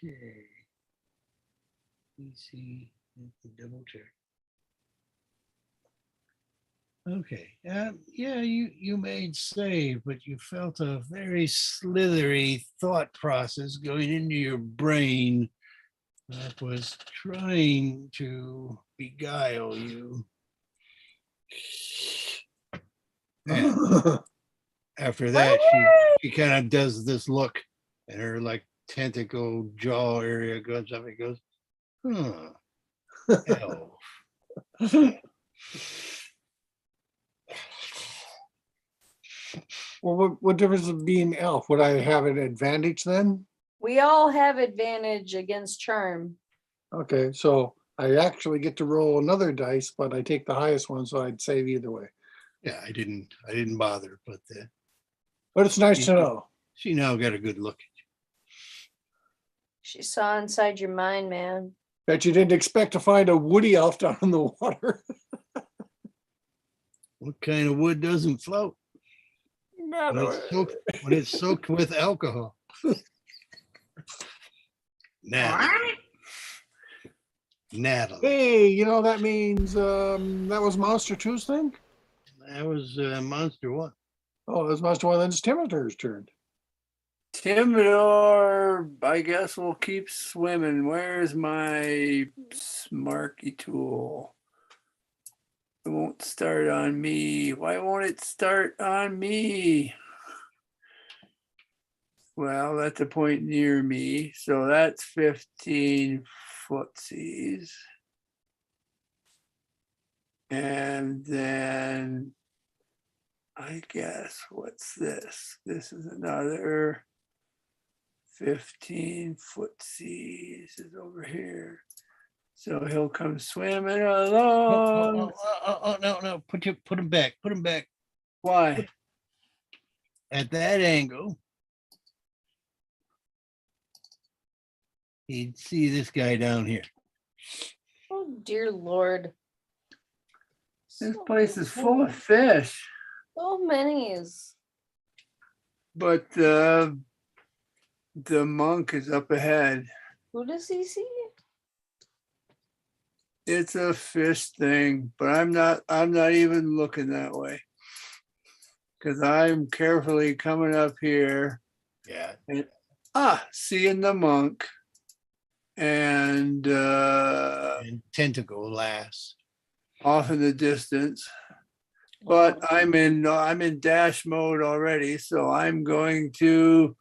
Okay. Easy. Double check. Okay. Yeah, you made save, but you felt a very slithery thought process going into your brain that was trying to beguile you. And after that, she kind of does this look, and her tentacle jaw area goes up. It goes, elf. Well, what difference of being elf? Would I have an advantage then? We all have advantage against charm. Okay, so I actually get to roll another dice, but I take the highest one, so I'd save either way. Yeah, I didn't bother, but But it's nice to know. she now got a good look She saw inside your mind, man. Bet you didn't expect to find a woody elf down in the water. What kind of wood doesn't float? When it's soaked with alcohol. Natalie. Hey, you know, that means that was Monster 2's thing? That was Monster 1. Oh, that was Monster 1. Then it's Timothy's turn. Timidor, I guess we'll keep swimming. Where's my smarky tool? It won't start on me. Why won't it start on me? Well, that's a point near me. So that's 15 footsies. And then I guess, what's this? This is another 15 footsies is over here. So he'll come swimming along. No. Put him back. Put him back. Why? At that angle, he'd see this guy down here. Oh, dear Lord. This place is full of fish. So many. But the monk is up ahead. Who does he see? It's a fish thing, but I'm not even looking that way. Because I'm carefully coming up here. Yeah. And seeing the monk. And tentacle lass. Off in the distance. But I'm in dash mode already, so I'm going to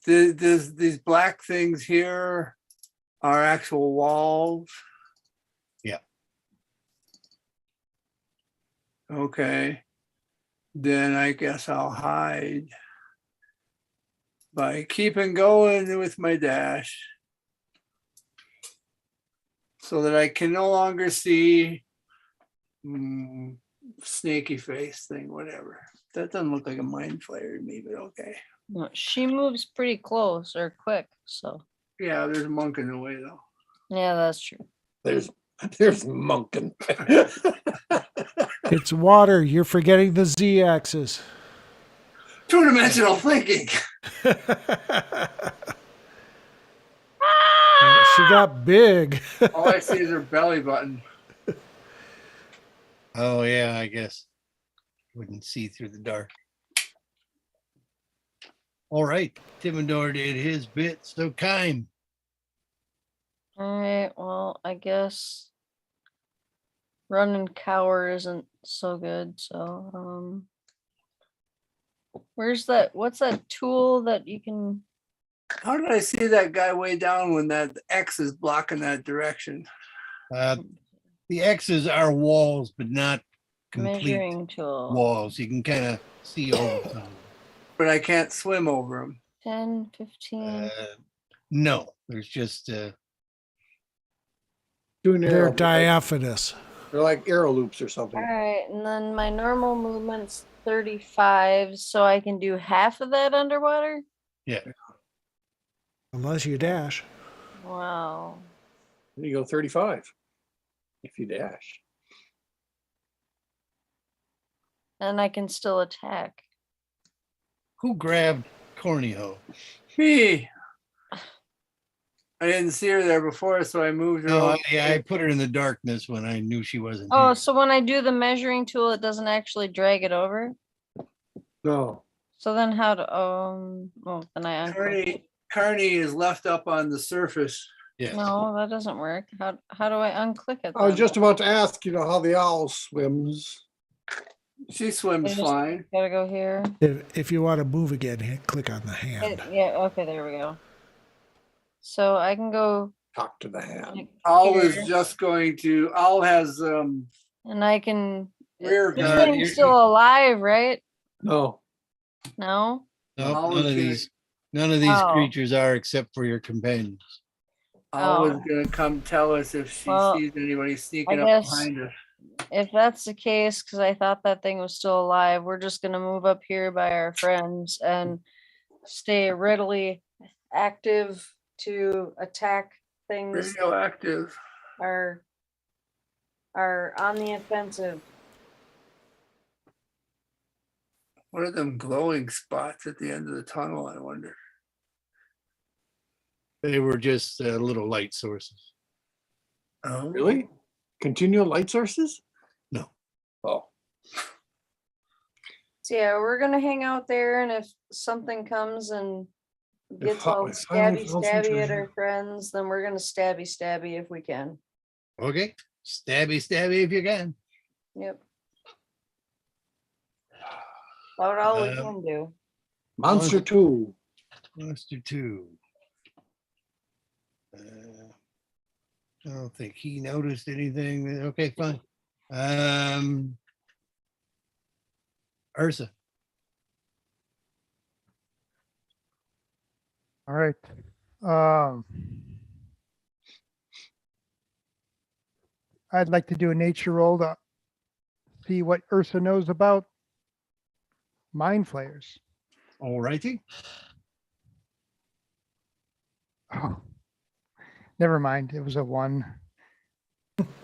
these black things here are actual walls. Yeah. Okay. Then I guess I'll hide by keeping going with my dash so that I can no longer see snaky face thing, whatever. That doesn't look like a mind flayer to me, but okay. Well, she moves pretty close or quick, so. Yeah, there's a monk in the way though. Yeah, that's true. There's monking. It's water. You're forgetting the Z-axis. Two-dimensional thinking. She got big. All I see is her belly button. Oh yeah, I guess. Wouldn't see through the dark. All right, Timidor did his bit, so Kime. All right, well, I guess run and cower isn't so good, so what's that tool that you can? How did I see that guy way down when that X is blocking that direction? The X's are walls, but not complete Measuring tool. walls. You can kind of see over them. But I can't swim over them. 10, 15. No, there's just They're diaphanous. They're like arrow loops or All something. right, and then my normal movement's 35, so I can do half of that underwater? Yeah. Unless you dash. Wow. Then you go 35 if you dash. And I can still attack. Who grabbed Corneo? Me. I didn't see her there before, so I moved her. Oh, on. yeah, I put her in the darkness when I knew she wasn't Oh, here. so when I do the measuring tool, it doesn't actually drag it over? No. So then how to, then I unclick. Carney is left up on the surface. Yes. No, that doesn't work. How do I unclick it? I was then? just about to ask, you know, how the owl swims. She swims I just fine. Gotta go here. If you want to move again, click on the hand. Yeah, okay, there we go. So I can go. Talk to the hand. Owl here, is just going to. Owl has and I can. rear This guard. thing's still alive, right? No. No. Nope, Owl none is of gonna- these. None of these Oh. creatures are except for your companions. Owl is Oh. going to come tell us if she Well, sees anybody sneaking I up guess- behind us. If that's the case, because I thought that thing was still alive, we're just gonna move up here by our friends and stay readily active to attack things that Radioactive. are on the offensive. What are them glowing spots at the end of the tunnel, I wonder? They were just little light sources. Oh, Really? Continual light sources? No. Oh, So yeah, we're gonna hang out there, and if something comes and gets all if finally stabby found some stabby at treasure. our friends, then we're gonna stabby stabby if we can. Okay. Stabby if you can. Yep. About all we Um, can do. Monster 2. Monster 2. I don't think he noticed anything. Okay, fine. Ursa. All right. I'd like to do a nature roll to see what Ursa knows about mind flayers. All righty. Oh, never mind. It was a 1.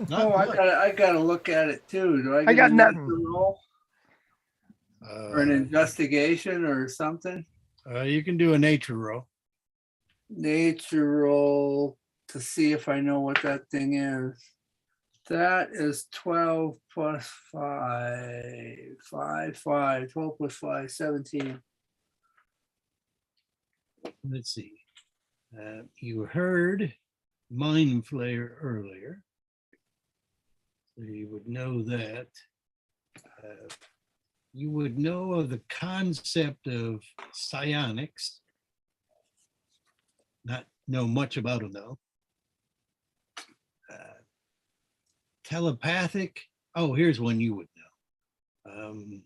Not I much. gotta look at it too. Do I I get got a nothing. nature roll or an investigation or something? You can do a nature roll. Nature roll to see if I know what that thing is. That is 12 plus 5. 12 plus 5, 17. Let's see. You heard Mind Flayer earlier. So you would know that. You would know of the concept of psionics. Not know much about them though. Telepathic. Oh, here's one you would know.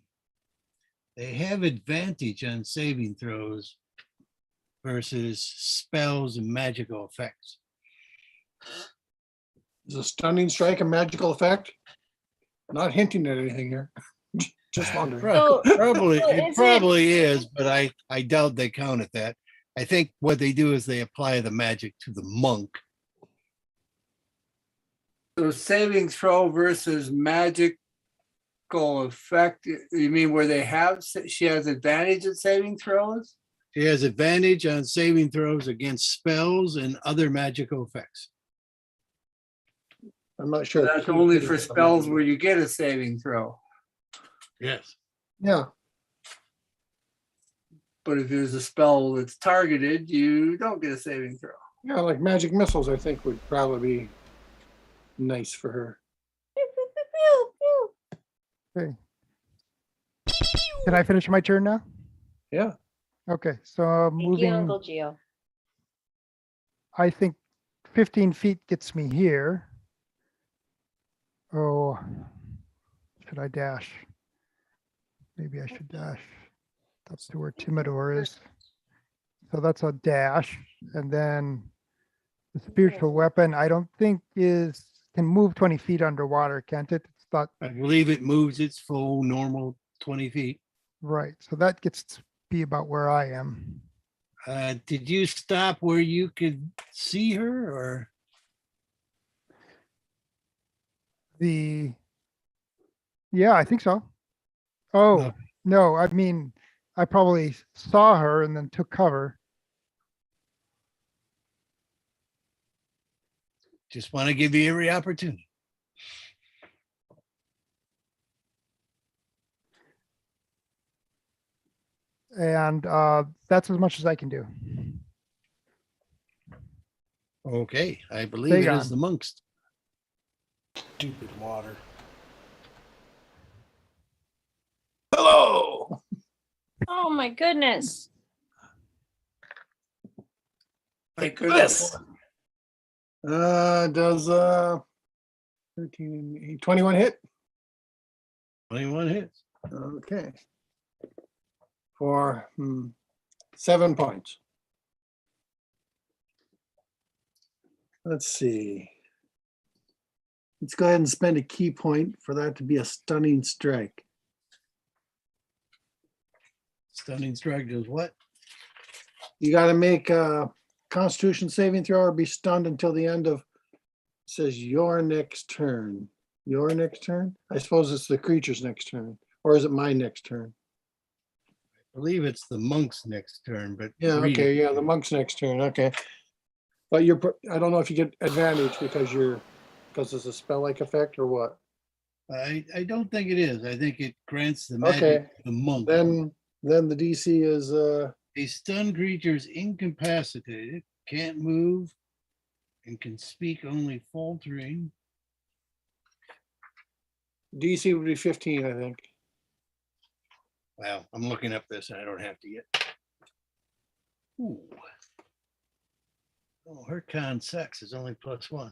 They have advantage on saving throws versus spells and magical effects. Is a stunning strike a magical effect? Not hinting at anything here. Just wondering. Probably, so it is probably is, but I doubt they count at that. I think what they do is they apply the magic to the monk. So saving throw versus magical effect. You mean where they have, she has advantage at saving throws? She has advantage on saving throws against spells and other magical effects. I'm not sure. That's only for spells where you get a saving throw. Yes. Yeah. But if there's a spell that's targeted, you don't get a saving throw. Yeah, like magic missiles, I think would probably be nice for her. Okay. Can I finish my turn now? Yeah. Okay, so Thank you, moving, Uncle Gio. I think 15 feet gets me here. Oh, should I dash? Maybe I should dash. That's to where Timidor is. So that's a dash. And then the spiritual weapon, I don't think can move 20 feet underwater, can't it? It's not I believe it moves its full normal 20 feet. right. So that gets to be about where I am. Did you stop where you could see her or? Yeah, I think so. Oh, No. no, I mean, I probably saw her and then took cover. Just want to give you every opportunity. And that's as much as I can do. Okay, I believe Stay it is on. the monks. Stupid water. Hello. Oh my goodness. My goodness. Does 13, 21 hit? 21 hits. Okay. For 7 points. Let's see. Let's go ahead and spend a key point for that to be a stunning strike. Stunning strike does what? You gotta make a Constitution saving throw or be stunned until the end of, says your next turn. Your next turn? I suppose it's the creature's next turn, or is it my next turn? I believe it's the monk's next turn, but. Yeah, read it. okay, yeah, the monk's next turn, okay. But I don't know if you get advantage because it's a spell-like effect or what. I don't think it is. I think it grants the Okay, magic to the monk. Then the DC is, A stunned creature is incapacitated, can't move, and can speak only faltering. DC would be 15, I think. Wow, I'm looking up this and I don't have to yet. Ooh. Oh, her con sex is only +1.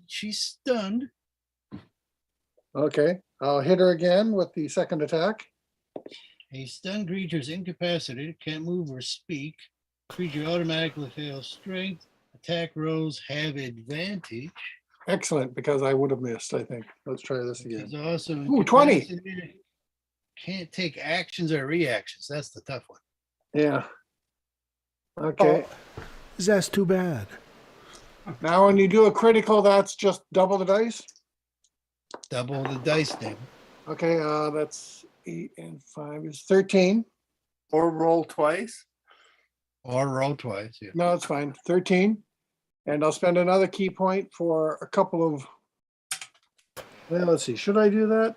She's stunned. Okay, I'll hit her again with the second attack. A stunned creature is incapacitated, can't move or speak. Creature automatically fails strength. Attack rolls have advantage. Excellent, because I would have missed, I think. Let's try this again. It's also Ooh, 20. incapacitated, can't take actions or reactions. That's the tough one. Yeah. Okay, That's too bad. now when you do a critical, that's just double the dice? Double the dice damage. Okay, that's 8 and 5 is 13. Or roll twice. Or roll twice. Yeah. No, it's fine, 13. And I'll spend another key point for a couple of, well, let's see, should I do that?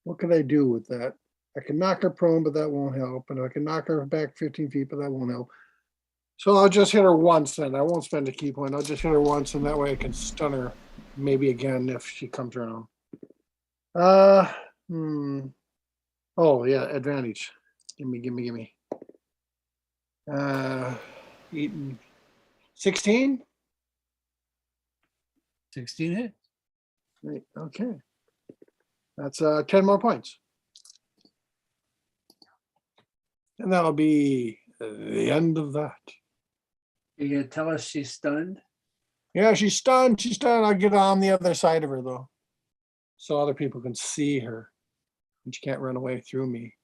What could I do with that? I can knock her prone, but that won't help. And I can knock her back 15 feet, but that won't help. So I'll just hit her once then. I won't spend a key point. I'll just hit her once and that way I can stun her maybe again if she comes around. Oh yeah, advantage. Gimme. 16? 16 hit. Right, okay. That's 10 more points. And that'll be the end of that. You gonna tell us she's stunned? Yeah, she's stunned. I'll get on the other side of her though. So other people can see her. And she can't run away through me.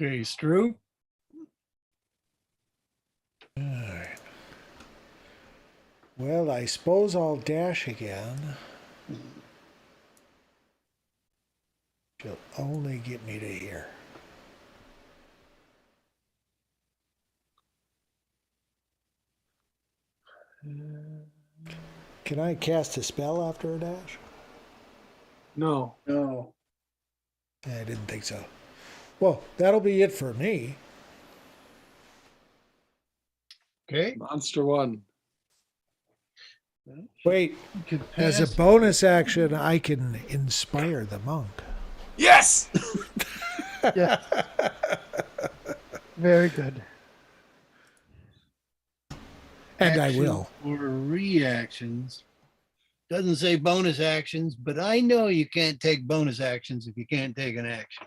Okay, Stru. All right. Well, I suppose I'll dash again. She'll only get me to here. Can I cast a spell after a dash? No. No. I didn't think so. Well, that'll be it for me. Okay. Monster one. Wait, as a bonus action, I can inspire the monk. Yes! Yeah. Very good. And I Action will. Or reactions. Doesn't say bonus actions, but I know you can't take bonus actions if you can't take an action.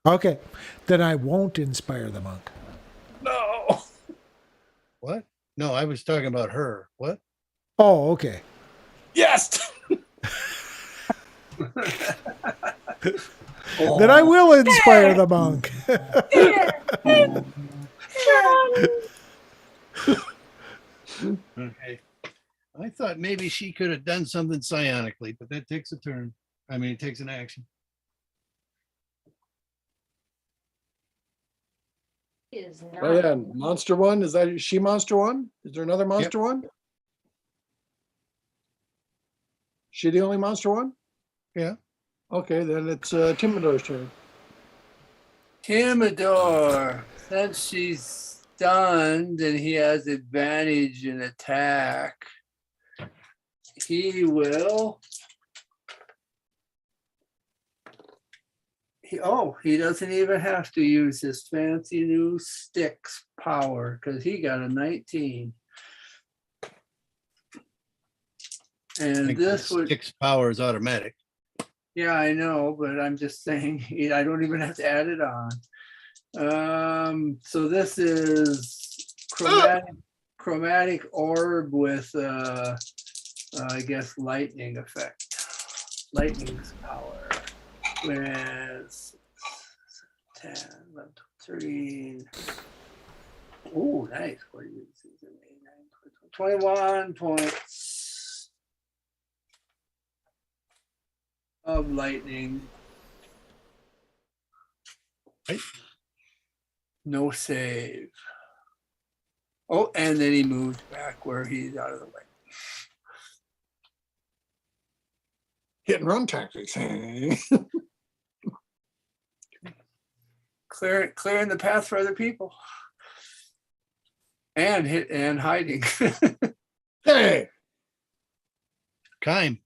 Okay, then I won't inspire the monk. No. What? No, I was talking about her. What? Oh, okay. Yes! Then I will inspire the monk. Okay. I thought maybe she could have done something psionically, but that takes a turn. I mean, it takes an action. Is Oh not. yeah, monster one. Is that she monster one? Is there another monster one? She the only monster one? Yeah. Okay, then it's Timidor's turn. Timidor, since she's stunned and he has advantage in attack, he will. He doesn't even have to use his fancy new sticks power because he got a 19. I And think this the would, six power is automatic. yeah, I know, but I'm just saying, I don't even have to add it on. So this is chromatic orb with I guess lightning effect. Lightning's power with 10, 11, 13. Oh, nice. 21 points of lightning. Right. No save. Oh, and then he moved back where he's out of the way. Hit and run tactics. Clearing the path for other people. And hiding. Hey, Kime.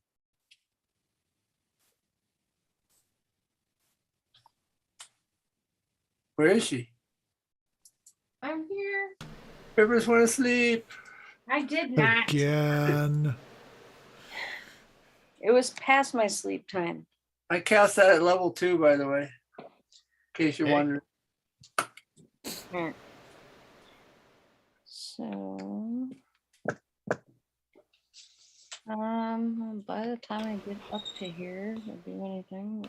Where is she? I'm here. Rivers went to sleep. I did not. Again. It was past my sleep time. I cast that at level 2, by the way. In case you're Okay. wondering. Alright. So, by the time I get up to here, or do anything,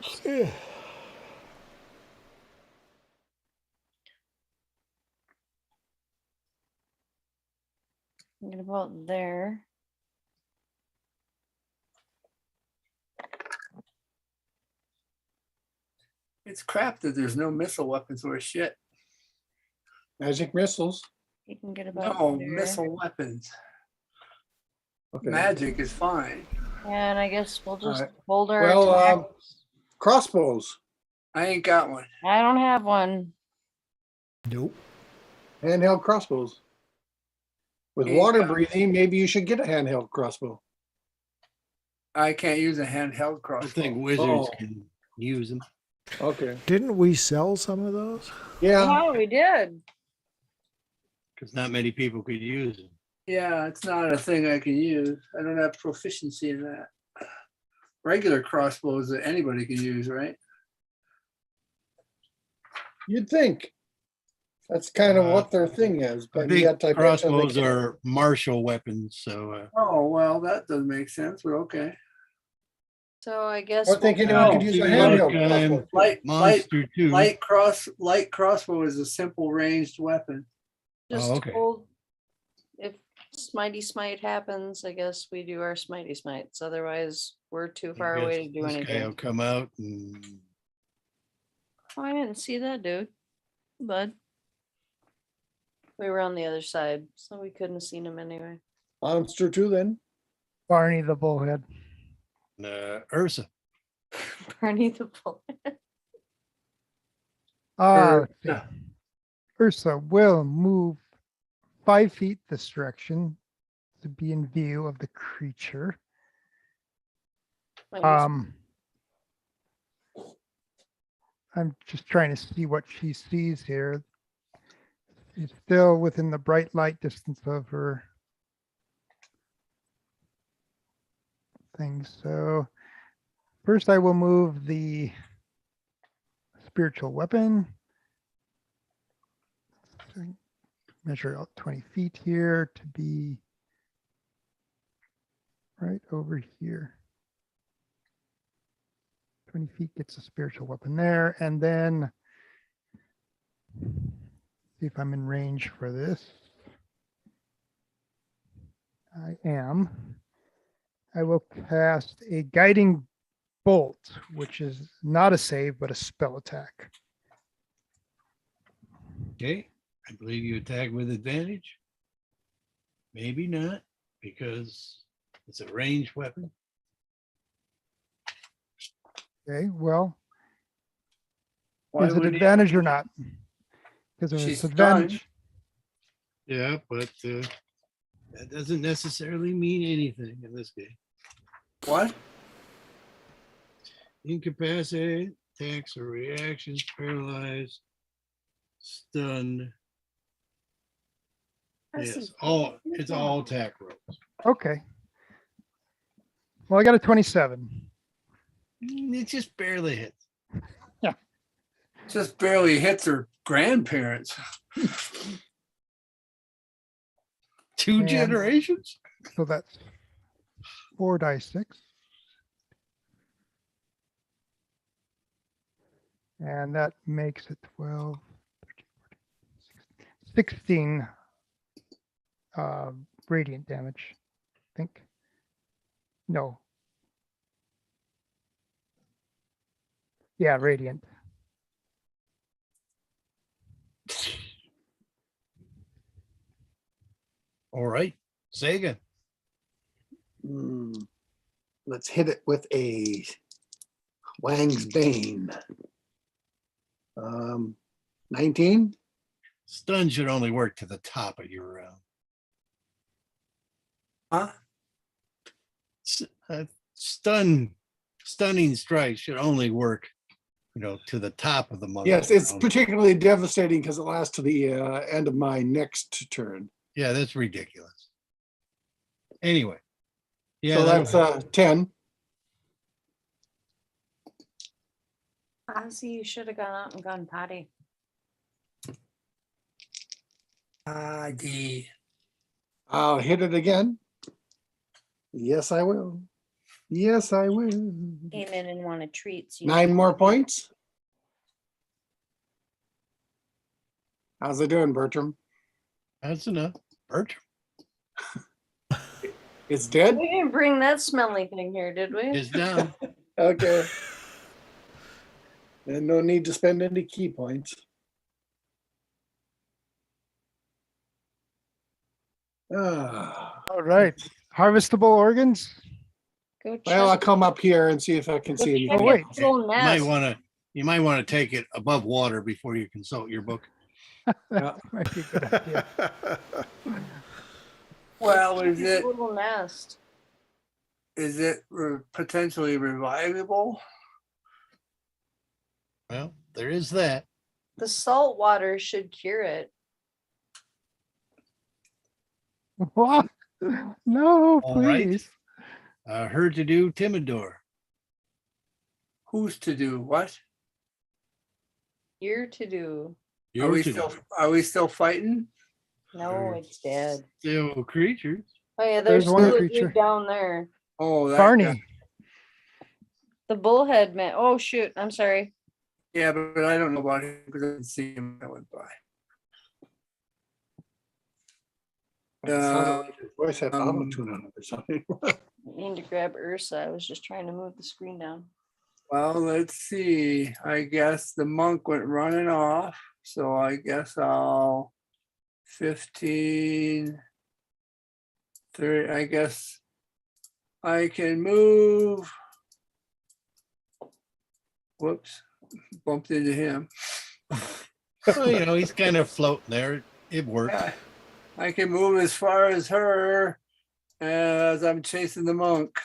get about there. It's crap that there's no missile weapons worth shit. magic missiles. You can get about No there. missile weapons. Okay. Magic is fine. And I guess we'll just Alright. hold our Well, attacks. crossbows, I ain't got one. I don't have one. Nope. handheld crossbows. With Ain't water got- breathing, maybe you should get a handheld crossbow. I can't use a handheld I crossbow. think wizards Oh. can use them. Okay. Didn't we sell some of those? Yeah. Oh, we did. Because not many people could use them. Yeah, it's not a thing I can use. I don't have proficiency in that. Regular crossbows that anybody can use, right? You'd think. That's kind of what their thing is, but Big yet I bet you they crossbows can't. are martial weapons, so Oh, well, that doesn't make sense, but okay. So I guess I think we'll- anyone could No, use a like, handheld crossbow. Monster 2. Light crossbow is a simple ranged weapon. just okay. hold. If Smitey Smite happens, I guess we do our Smitey Smites. Otherwise, we're too I far guess away to do this guy will anything. come out and Oh, I didn't see that dude, but we were on the other side, so we couldn't have seen him anyway. Monster 2 then. Barney the bullhead. Ursa. Barney the Bull. Let's see. Yeah. Ursa will move 5 feet this direction to be in view of the creature. I'm just trying to see what she sees here. She's still within the bright light distance of her thing. So first I will move the spiritual weapon. So measure out 20 feet here to be right over here. 20 feet gets a spiritual weapon there, and then see if I'm in range for this. I am. I will cast a guiding bolt, which is not a save, but a spell attack. Okay. I believe you attack with advantage. Maybe not, because it's a ranged weapon. Okay, well, Why is it wouldn't he- advantage or not? Because if She's it's advantage, Yeah, but that doesn't necessarily mean anything in this game. What? Incapacitate, attacks or reactions, paralyzed, stunned. Yes, it's all attack rolls. okay. Well, I got a 27. It just barely hits. Just barely hits her grandparents. 2 And- generations? So that's 4 die 6. And that makes it 12, 13, 14, 16 radiant damage, I think. No. Yeah, radiant. All right, say again. Let's hit it with a Wang's Bane. 19. Stun should only work to the top of your Huh? stunning strike should only work, to the top of the monk. Yes, it's particularly devastating because it lasts to the end of my next turn. Yeah, that's ridiculous. Anyway, yeah, So that's 10. Ozzy, you should have gone out and gone potty. I'll hit it again. Yes, I will. Yes, I will. Came in and wanted treats. 9 more points. How's it doing, Bertram? That's enough. Bertram It's dead? We didn't bring that smelly thing here, did we? is down. Okay. And no need to spend any key points. All right. Harvestable organs. Go check. Well, I'll come up here and see if I can see check anything. Oh, wait. its little nest. You might want to take it above water before you consult your book. That might be a good idea. Well, Check is its it little nest. potentially revivable? Well, there is that. The salt water should cure it. What? No, All right. please. Her to do Timidor. Who's to do what? You're to do. Are we still fighting? No, it's dead. Still creatures. Oh yeah, There's there's one still a creature. dude down there. Oh, that Barney. guy. The bullhead man. Oh shoot, I'm sorry. Yeah, but I don't know about him because I didn't see him. I went by. It sounded like his voice had auto-tune on it or something. I need to grab Ursa. I was just trying to move the screen down. Well, let's see. I guess the monk went running off. So I guess I'll 15, 30. I guess I can move. Whoops, bumped into him. Well, he's kind of floating there. It worked. Yeah, I can move as far as her as I'm chasing the monk.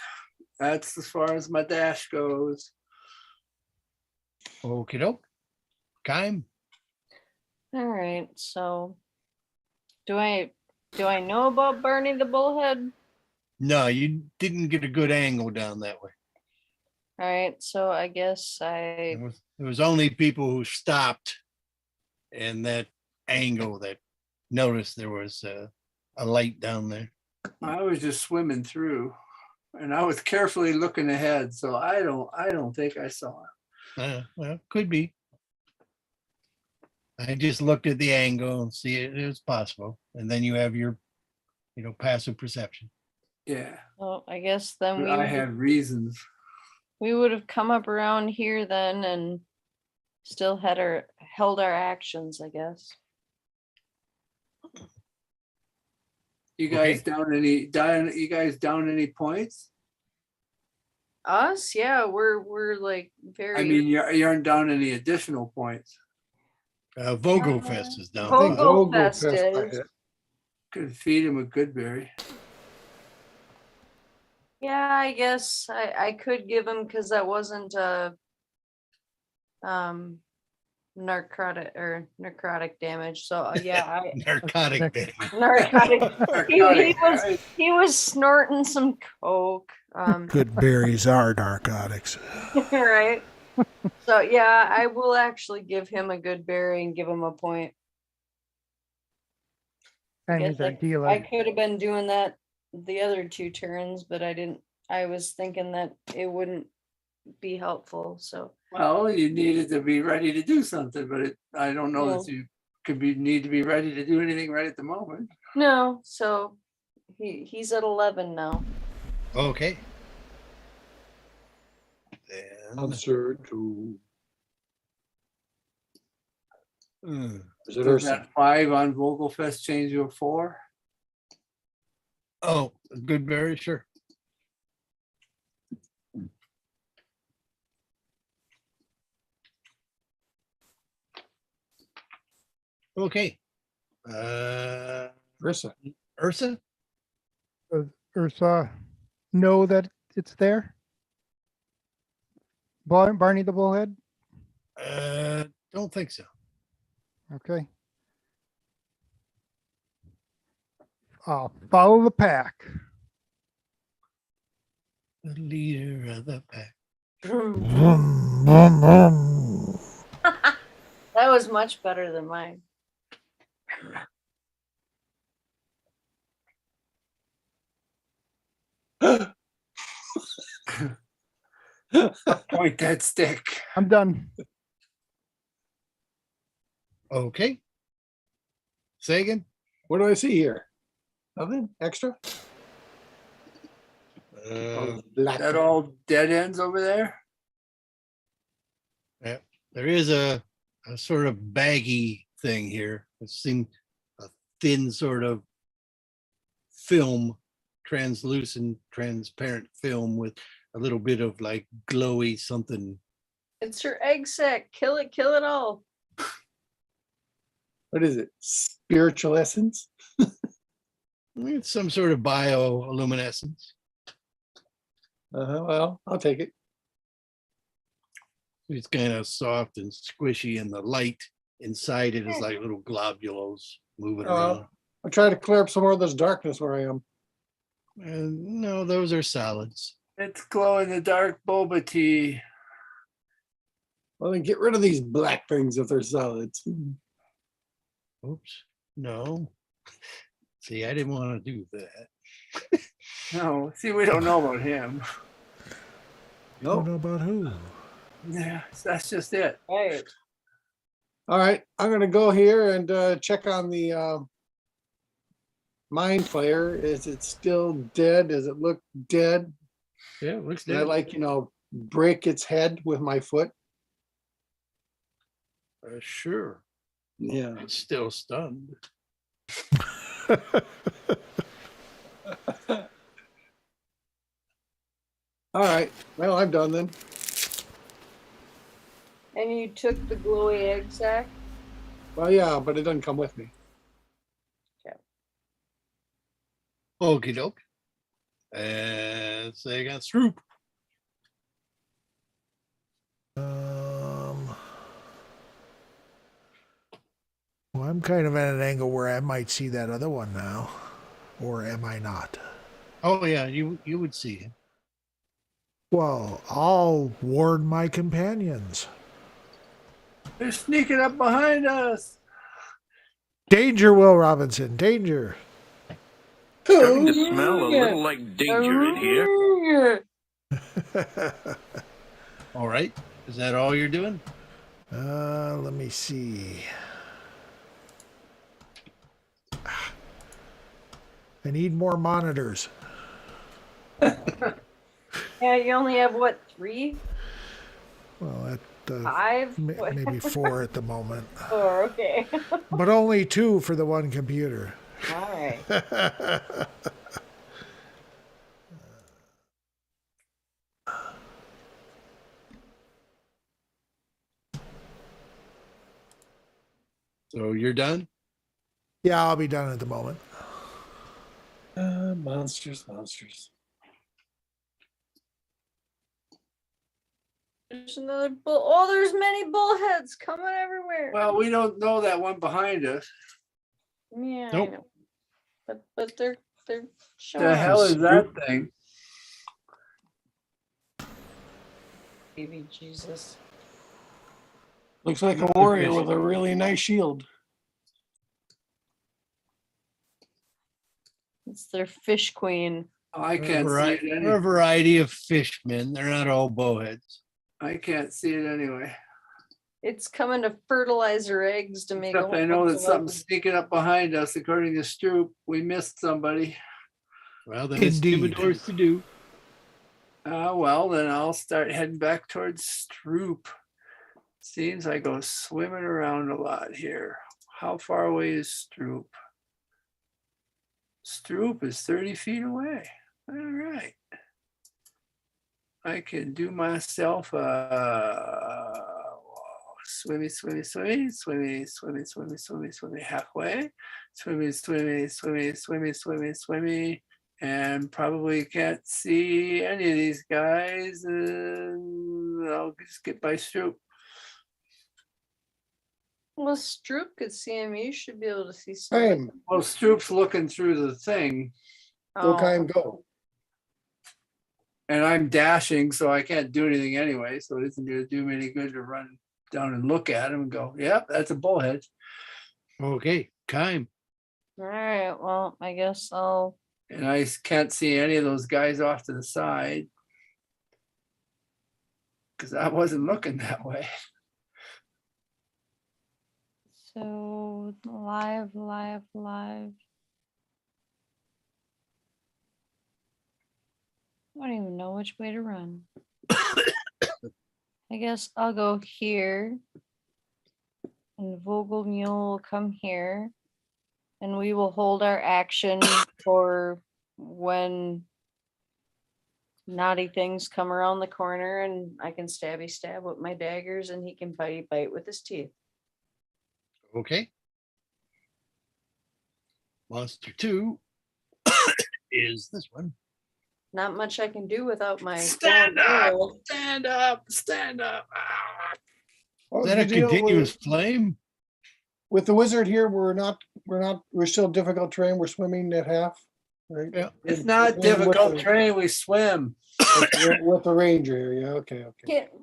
That's as far as my dash goes. Okie doke. Kime. All right, so do I know about Barney the bullhead? No, you didn't get a good angle down that way. All right, so I guess It was only people who stopped in that angle that noticed there was a light down there. I was just swimming through, and I was carefully looking ahead, so I don't think I saw it. Well, could be. I just looked at the angle and see it was possible, and then you have your, passive perception. Yeah, well, I guess then but I had reasons. we would have come up around here then and still held our actions, I guess. You guys down any points? Us? Yeah, we're like very. I mean, you aren't down any additional points. Vogelfest is down. Vogelfest is. Could feed him a good berry. Yeah, I guess I could give him because that wasn't a necrotic damage. So yeah, Narcotic damage. narcotic. He was snorting some coke. Good berries are narcotics. Right. So yeah, I will actually give him a good berry and give him a point. And Guess he's our I dealer. could have been doing that the other 2 turns, but I didn't I was thinking that it wouldn't be helpful, so. Well, you needed to be ready to do something, but I don't know Well- that you need to be ready to do anything right at the moment. No, so he's at 11 now. Okay. Then, Answer to. Is it Does Ursa? that 5 on Vogelfest change to a 4? oh, Goodberry, sure. Okay. Ursa. Ursa? Ursa know that it's there? Barney the bullhead? Don't think so. Okay. Follow the pack. The leader of the pack. Vroom, vroom, vroom. That was much better than mine. Point that stick. I'm done. Okay. Sagan? What do I see here? Nothing extra? Black. That all dead ends over there? There is a sort of baggy thing here. It seems a thin sort of film, translucent, transparent film with a little bit of like glowy something. It's your egg sac. Kill it all. What is it? Spiritual essence? It's some sort of bioluminescence. Well, I'll take it. It's kind of soft and squishy, and the light inside it is like little globules moving around. I'll try to clear up some more of this darkness where I am. And no, those are solids. It's glow in the dark boba tea. Well, then get rid of these black things if they're solids. Oops, no. See, I didn't want to do that. No, see, we don't know about him. Don't know about who. Yeah, that's just it. Right. All right, I'm gonna go here and check on the mind flayer. Is it still dead? Does it look dead? Yeah, it looks Can I dead. like, break its head with my foot? Sure. Yeah. It's still stunned. All right, well, I'm done then. And you took the glowy egg sac? Well, yeah, but it doesn't come with me. Okie doke. And say again, Stroop. Well, I'm kind of at an angle where I might see that other one now, or am I not? Oh yeah, you would see him. Well, I'll warn my companions. They're sneaking up behind us. Danger, Will Robinson, danger. Starting to smell a little like danger in here. All right. Is that all you're doing? Let me see. I need more monitors. Yeah, you only have what, 3? Well, at 5? maybe 4 at the moment, 4, okay. but only 2 for the one computer. All right. So you're done? Yeah, I'll be done at the moment. Monsters. There's another bull. Oh, there's many bullheads coming everywhere. Well, we don't know that one behind us. Yeah, Nope. I know. But they're showing The hell us. is that thing? Baby Jesus. Looks like a warrior with a really nice shield. It's their fish queen. I can't see it. They're a variety of fishmen. They're not all bowheads. I can't see it anyway. It's coming to fertilize her eggs to make. Except I know that something's sneaking up behind us. According to Stroop, we missed somebody. Well, then it's Indeed. Timidor's to do. Well, then I'll start heading back towards Stroop. Seems I go swimming around a lot here. How far away is Stroop? Stroop is 30 feet away. All right. I can do myself swimmy, swimmy, swimmy, swimmy, swimmy, swimmy, swimmy, swimmy halfway. Swimmy, swimmy, swimmy, swimmy, swimmy, swimmy. And probably can't see any of these guys. I'll just get by Stroop. Well, Stroop could see him. You should be able to see Time. something. Well, Stroop's looking through the thing. Go, Oh, Time, go. And I'm dashing, so I can't do anything anyway. So it isn't going to do me any good to run down and look at him and go, yep, that's a bullhead. Okay, Kime. all right. Well, I guess I'll. And I can't see any of those guys off to the side because I wasn't looking that way. So live. I don't even know which way to run. I guess I'll go here. And Vogel Mule will come here. And we will hold our action for when naughty things come around the corner and I can stab with my daggers and he can bite with his teeth. Okay. Monster 2 is this one. Not much I can do without my Stand bow and up, arrow. stand up, stand up. Ah. What Is was that the a deal continuous flame? with the wizard here? We're still difficult terrain. We're swimming at half, right? Yeah. It's not With difficult the- terrain, we swim. With the ranger area. Okay.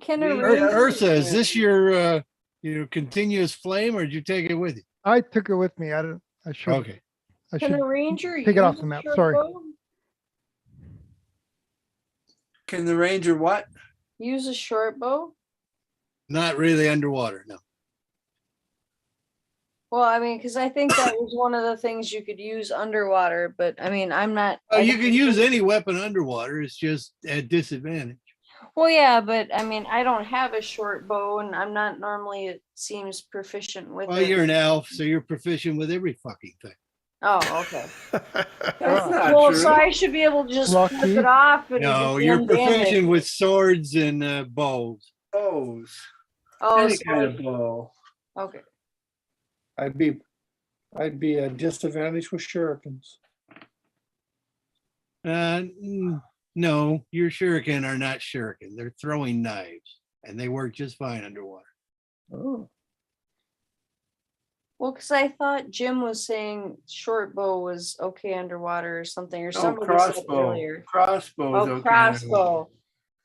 Can a We- ranger- Ursa, is this your continuous flame or did you take it with you? I took it with me. I should. Okay. I Can should a ranger take it off use the a map, short sorry. bow? Can the ranger what? Use a short bow? Not really underwater, no. Well, I mean, because I think that was one of the things you could use underwater, but I mean, I'm not. Oh, I you don't can think- use any weapon underwater. It's just at disadvantage. Well, yeah, but I mean, I don't have a short bow and I'm not normally, it seems, proficient with Well, it. you're an elf, so you're proficient with every fucking thing. Oh, okay. That's not Well, true. so I should be able to just flip Lucky. it off and No, just you're one damage. proficient with swords and bows. Bows. Oh, Any so kind of like- bow. okay. I'd be at disadvantage with shurikens. No, your shuriken are not shuriken. They're throwing knives, and they work just fine underwater. Oh, Well, because I thought Jim was saying short bow was okay underwater or something, or No, somebody said crossbow. earlier. Crossbow is Oh, okay. crossbow.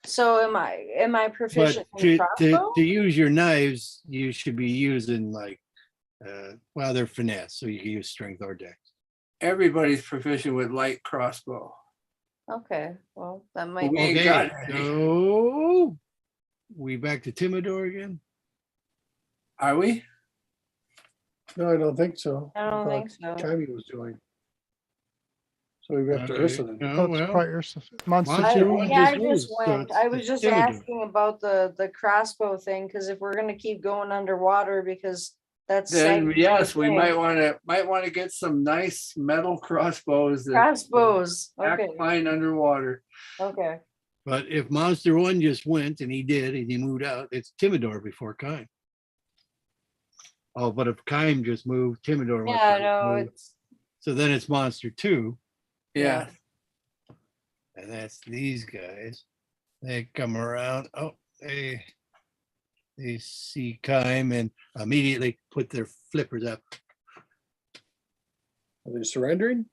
So am I But proficient in crossbow? to use your knives, you should be using like, well, they're finesse, so you can use strength or dex. Everybody's proficient with light crossbow. Okay, well, that might We ain't Okay, got any. so we back to Timidor again? Are we? no, I don't think so. I don't thought think so. Tammy was doing. So we got to Okay. Ursula. then. Oh, Oh, it's well, probably Ursa. Monster Monster two. one Yeah, I just just moved, so went. it's- I was it's just Timidor. asking about the crossbow thing, because if we're gonna keep going underwater, because that's. Then like yes, the we thing. might want to get some nice metal crossbows that Crossbows, act okay, fine underwater. okay. But if Monster One just went and he did and he moved out, it's Timidor before Kime. Oh, but if Kime just moved, Timidor must Yeah, have no, moved. it's, So then it's Monster Two, Yeah. and that's these guys. They come around. Oh, they see Kime and immediately put their flippers up. Are they surrendering?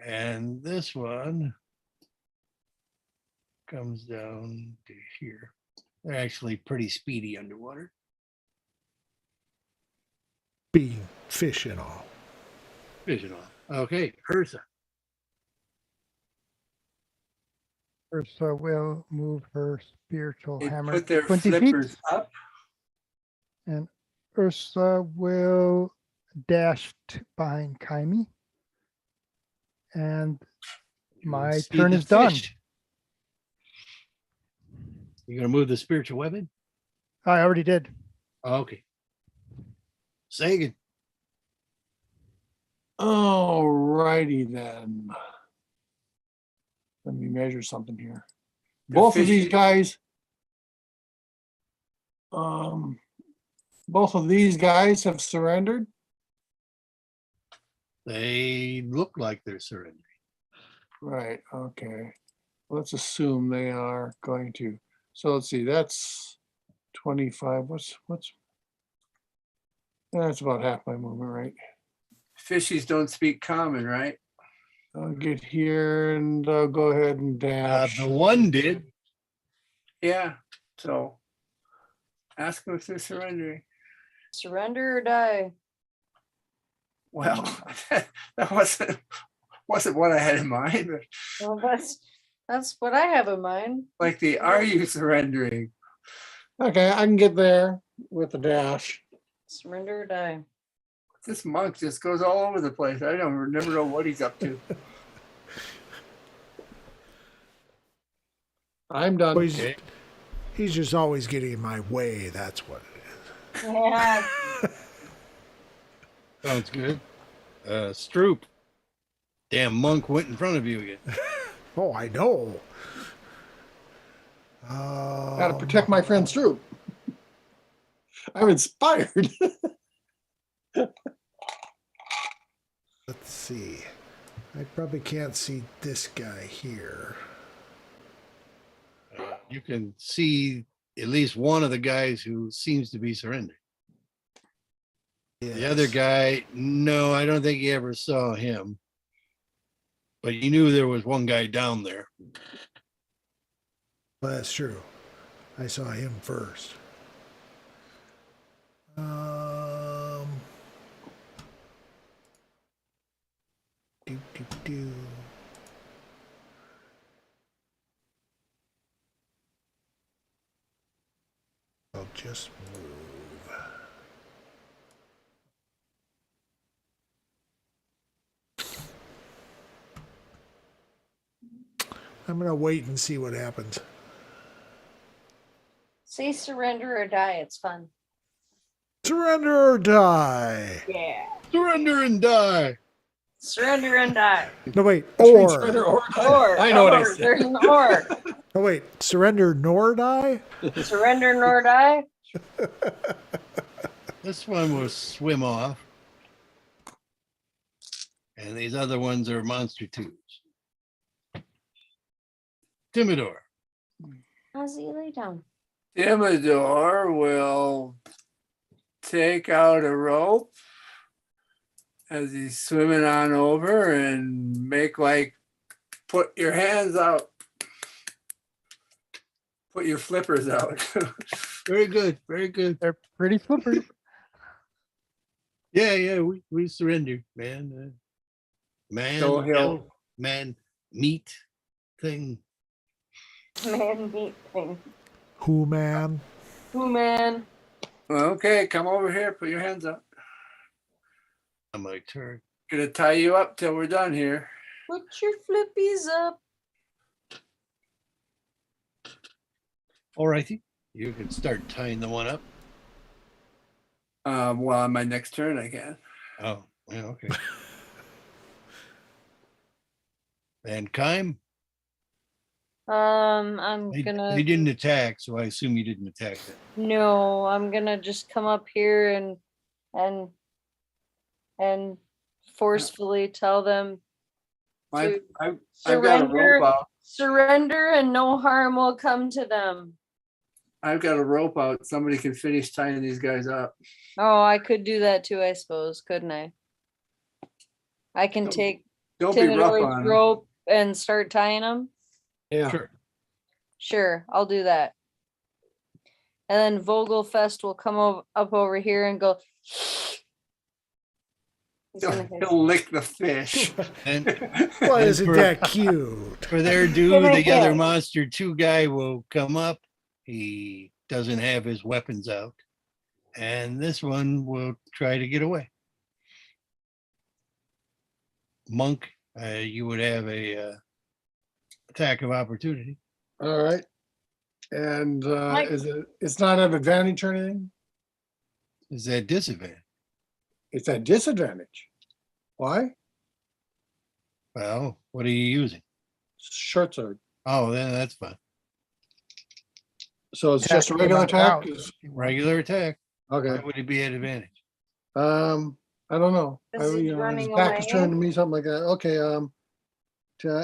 And this one comes down to here. They're actually pretty speedy underwater. Being fish and all. Vision off. Okay, Ursa. Ursa will move her spiritual They hammer put their 20 feet. flippers up. And Ursa will dash behind Kaimi. And You my see turn the is done. fish. You gonna move the spiritual weapon? I already did. Okay. Sagan. All righty then. Let me measure something here. Both of these guys. Both of these guys have surrendered. They look like they're surrendering. Right, okay. Let's assume they are going to. So let's see, that's 25. That's about half my movement, right? Fishies don't speak common, right? I'll get here and I'll go ahead and dash. The one did. Yeah, so ask them if they're surrendering. Surrender or die. Well, that wasn't what I had in mind, but Well, that's what I have in mind. like the are you surrendering? Okay, I can get there with the dash. Surrender or die. This monk just goes all over the place. I never know what he's up to. I'm done. Well, he's just always getting in my way. That's what it is. Yeah. Sounds good. Stroop. Damn monk went in front of you again. Oh, I know. Gotta protect my friend's troop. I'm inspired. Let's see. I probably can't see this guy here. You can see at least one of the guys who seems to be surrendering. The other Yes. guy, no, I don't think he ever saw him. But you knew there was one guy down there. Well, that's true. I saw him first. Do. I'll just move. I'm gonna wait and see what happens. Say surrender or die. It's fun. Surrender or die. Yeah. Surrender and die. Surrender and die. No, wait. Surrender Or. or die. Or. I know what I or. said. There's an or. No, wait. Surrender nor die? Surrender nor die. This one will swim off. And these other ones are monster twos. Timidor. How's he lay down? Dimmador will take out a rope as he's swimming on over and make like, put your hands out. Put your flippers out. Very good. Very good. They're pretty slippery. Yeah, we surrendered, man. Man, So he'll- elf, man, meat thing. Man meat thing. Who, man? Who man? Okay, come over here. Put your hands up. On my turn. Gonna tie you up till we're done here. Put your flippies up. All righty. You can start tying the one up. Well, on my next turn, I can. Oh, yeah, okay. And Kime? I'm They gonna. didn't attack, so I assume you didn't attack them. No, I'm gonna just come up here and forcefully tell them to I've got a surrender. rope out. Surrender, and no harm will come to them. I've got a rope out. Somebody can finish tying these guys up. Oh, I could do that too, I suppose, couldn't I? I can Don't- take Don't be rough Timidor's on them. rope and start tying them. Yeah. Sure. Sure, I'll do that. And then Vogelfest will come up over here and go, He's gonna hiss. He'll lick the fish. And Why And isn't for- that cute? for their due, Give the it other here. monster 2 guy will come up. He doesn't have his weapons out. And this one will try to get away. Monk, you would have a attack of opportunity. All right. And Mike. it's not an advantage or anything? Is that disadvantage? It's a disadvantage. Why? Well, what are you using? Short sword. Oh, then that's fine. So it's Attack just a came regular out attack? now. Regular attack. Why Okay. would it be at advantage? I don't know. Because he's His running back is away. turned to me, something like that. Okay,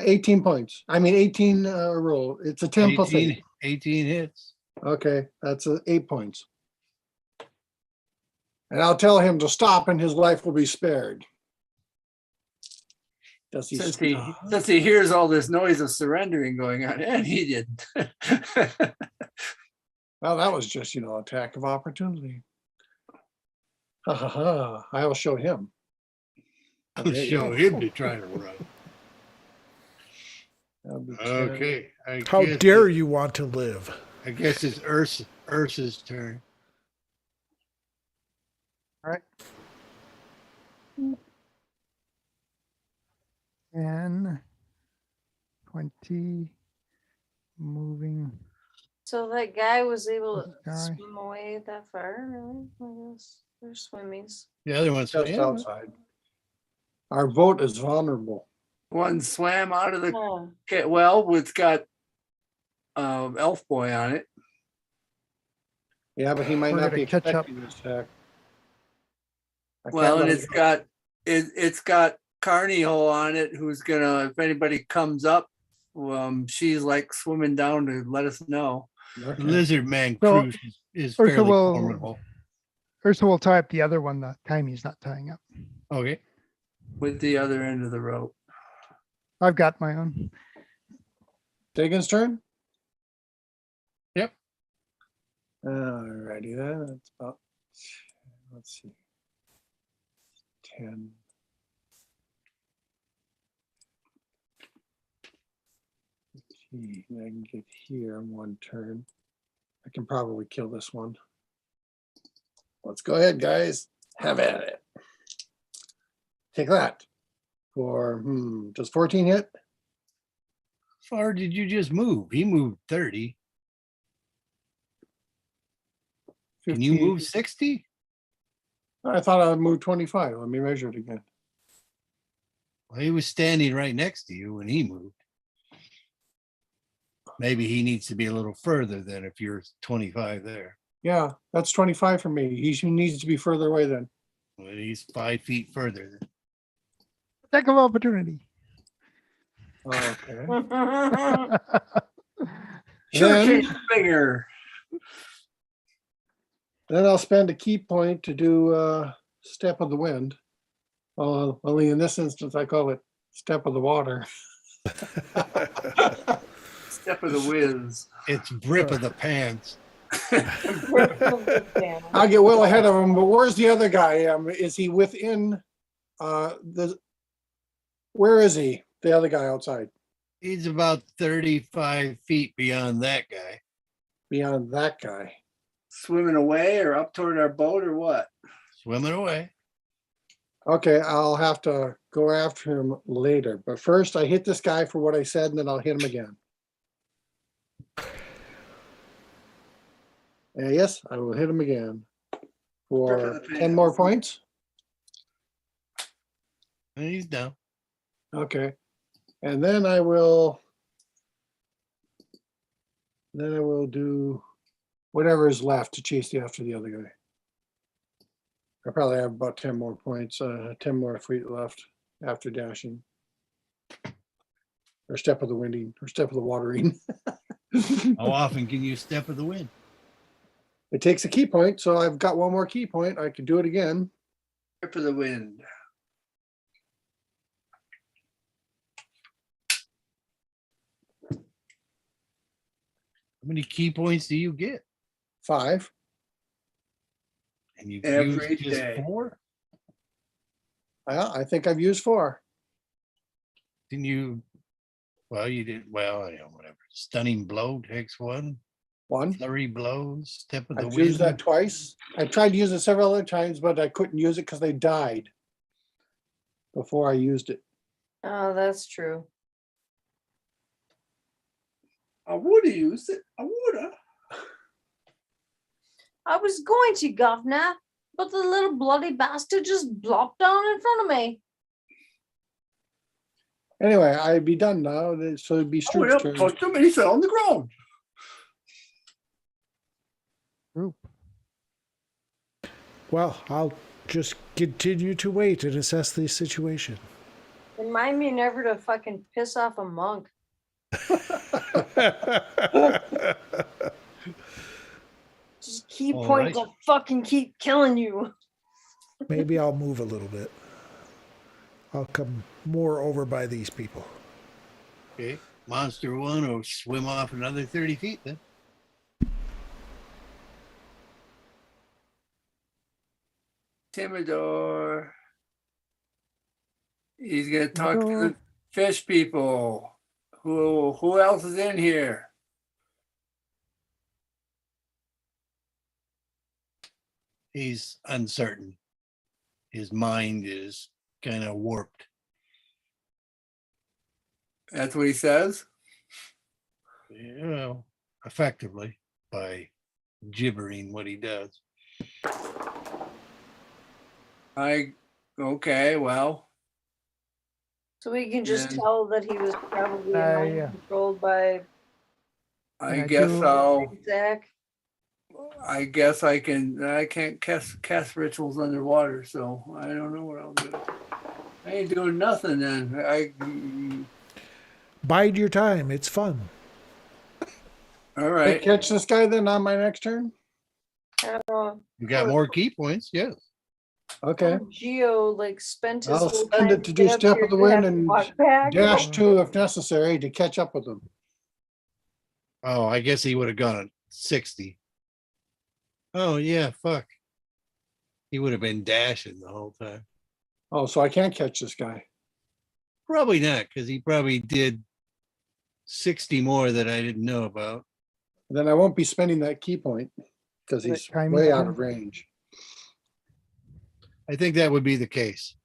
18 points. I mean, 18 roll. It's a 10 plus 8. 18 hits. Okay, that's 8 points. And I'll tell him to stop and his life will be spared. Does he? Since he hears all this noise of surrendering going on, and he didn't. Well, that was just, attack of opportunity. Ha ha ha. I will show him. I'll There you show go. him to try to run. That'll be 10. Okay. How dare you want to live? I guess it's Ursa's turn. All right. And 20 moving. So that guy was able to Guy. swim away that far, really? I guess they're swimmies. The other one's Just outside. Our vote is vulnerable. One swam out of the Oh, well, it's got elf boy on it. Yeah, but he might We're not gonna be catch up. expecting this attack. I can't Well, and let it's him- got it's got Carneyhole on it, who's gonna, if anybody comes up, she's like swimming down to let us know. The Okay. lizard man So, cruise is Ursa fairly will- formidable. Ursa will tie up the other one the time he's not tying up. Okay. With the other end of the rope. I've got my own. Dagon's turn? Yep. Alrighty then. That's about, let's see. 10. Gee, I can get here in one turn. I can probably kill this one. Let's go ahead, guys. Have at it. Take that. For, does 14 hit? How far did you just move? He moved 30. Can you 15. move 60? I thought I would move 25. Let me measure it again. Well, he was standing right next to you when he moved. Maybe he needs to be a little further than if you're 25 there. Yeah, that's 25 for me. He needs to be further away then. Well, he's 5 feet further. Attack of opportunity. Okay. Shuriken finger. Then I'll spend a key point to do Step of the Wind. Only in this instance, I call it Step of the Water. Step of the whiz. It's grip of the pants. I'll get well ahead of him, but where's the other guy? Is he within where is he? The other guy outside? He's about 35 feet beyond that guy. Beyond that guy. Swimming away or up toward our boat or what? Swimming away. Okay, I'll have to go after him later. But first, I hit this guy for what I said, and then I'll hit him again. Yes, I will hit him again for 10 more points. And he's down. Okay, and then I will do whatever is left to chase after the other guy. I probably have about 10 more points, 10 more feet left after dashing. Or Step of the Winding, or Step of the Watering. How often can you step of the wind? It takes a key point, so I've got one more key point. I could do it again. Step of the wind. How many key points do you get? 5. And you've Every used just day. 4? I think I've used 4. Didn't you? Well, you did. Well, whatever. Stunning blow takes 1. 1. Flurry blows. Step of the I've wind. used that twice. I tried to use it several other times, but I couldn't use it because they died before I used it. Oh, that's true. I would have used it. I would have. I was going to, governor, but the little bloody bastard just blopped down in front of me. Anyway, I'd be done now. So it'd be I would Stroop's have turn. pushed him and he fell on the ground. Well, I'll just continue to wait and assess the situation. Remind me never to fucking piss off a monk. Just keep All pointing right. to fucking keep killing you. Maybe I'll move a little bit. I'll come more over by these people. Okay. Monster 1 will swim off another 30 feet then. Timidor. He's gonna talk to the fish people. Who else is in here? He's uncertain. His mind is kind of warped. That's what he says. Effectively by gibbering what he does. Okay, well, So we can just Then- tell that he was probably Yeah. controlled by I Yeah, guess do- so. Zach. I guess I can't cast rituals underwater, so I don't know what I'll do. I ain't doing nothing then. Bide your time. It's fun. All I right. catch this guy then on my next turn? You got more key points, yes. Okay. Geo like spent his I'll whole spend time it to do get up Step here of the to Wind have to and walk back. dash 2 if necessary to catch up with them. Oh, I guess he would have gone at 60. Oh yeah, fuck. He would have been dashing the whole time. Oh, so I can't catch this guy. Probably not, because he probably did 60 more that I didn't know about. Then I won't be spending that key point because That he's time way you out do. of range. I think that would be the case.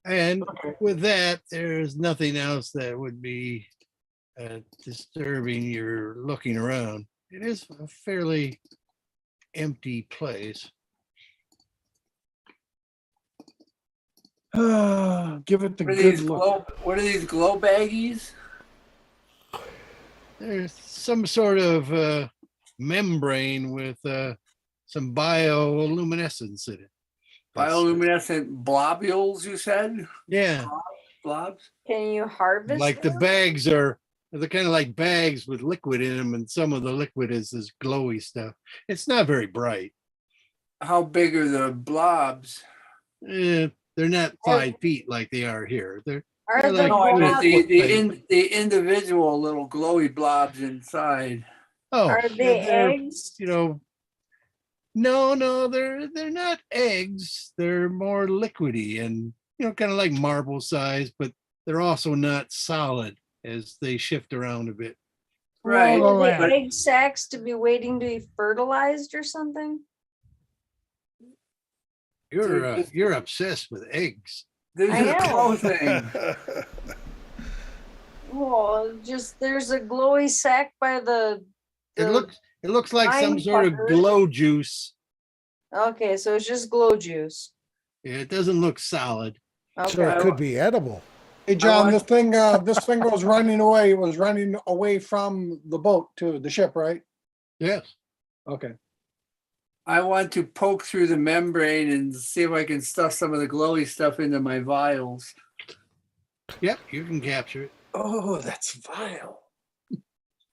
And Okay. with that, there's nothing else that would be disturbing your looking around. It is a fairly empty place. Give it the What are good these look. what are these glow baggies? There's some sort of membrane with some bioluminescence in it. That's- Bioluminescent globules, you said? Yeah, Blobs? Can you harvest? like the them? bags they're kind of like bags with liquid in them, and some of the liquid is this glowy stuff. It's not very bright. How big are the blobs? They're not 5 feet like they are here. They're Are they're the like No, I meant blobs, the individual little glowy blobs inside. are they they're, eggs? no, they're not eggs. They're more liquidy and kind of like marble size, but they're also not solid as they shift around a bit. Right. Are they but egg sacs to be waiting to be fertilized or something? You're obsessed with eggs. They're I just am. clothing. Well, just there's a glowy sac by the. It looks like some Mine sort of fucker. glow juice. Okay, so it's just glow juice. Yeah, it doesn't look solid. So Okay. it could be edible. Hey, John, want- this thing was running away. It was running away from the boat to the ship, right? Yes. Okay. I want to poke through the membrane and see if I can stuff some of the glowy stuff into my vials. Yep, you can capture it. Oh, that's vile.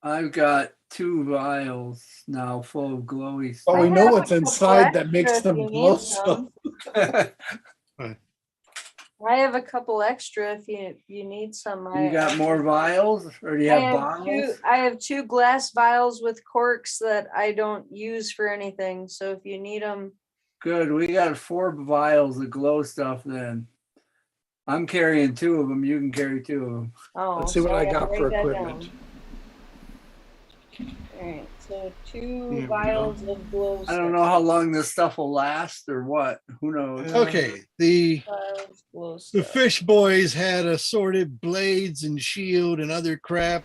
I've got 2 vials now full of glowy But stuff. we I know have what's a couple inside that extra makes if them you glow need so. some. I have a couple extra if you need some. You got more vials or do you I have have bottles? I have 2 glass vials with corks that I don't use for anything. So if you need them, Good. We got 4 vials of glow stuff then. I'm carrying 2 of them. You can carry 2 of them. Oh, Let's see what so I gotta got for write that equipment. down. All right, so Here 2 we vials of glow I don't know how long this stuff will last or what. Who knows? Okay, the Vials, glow The stuff. fish boys had assorted blades and shield and other crap,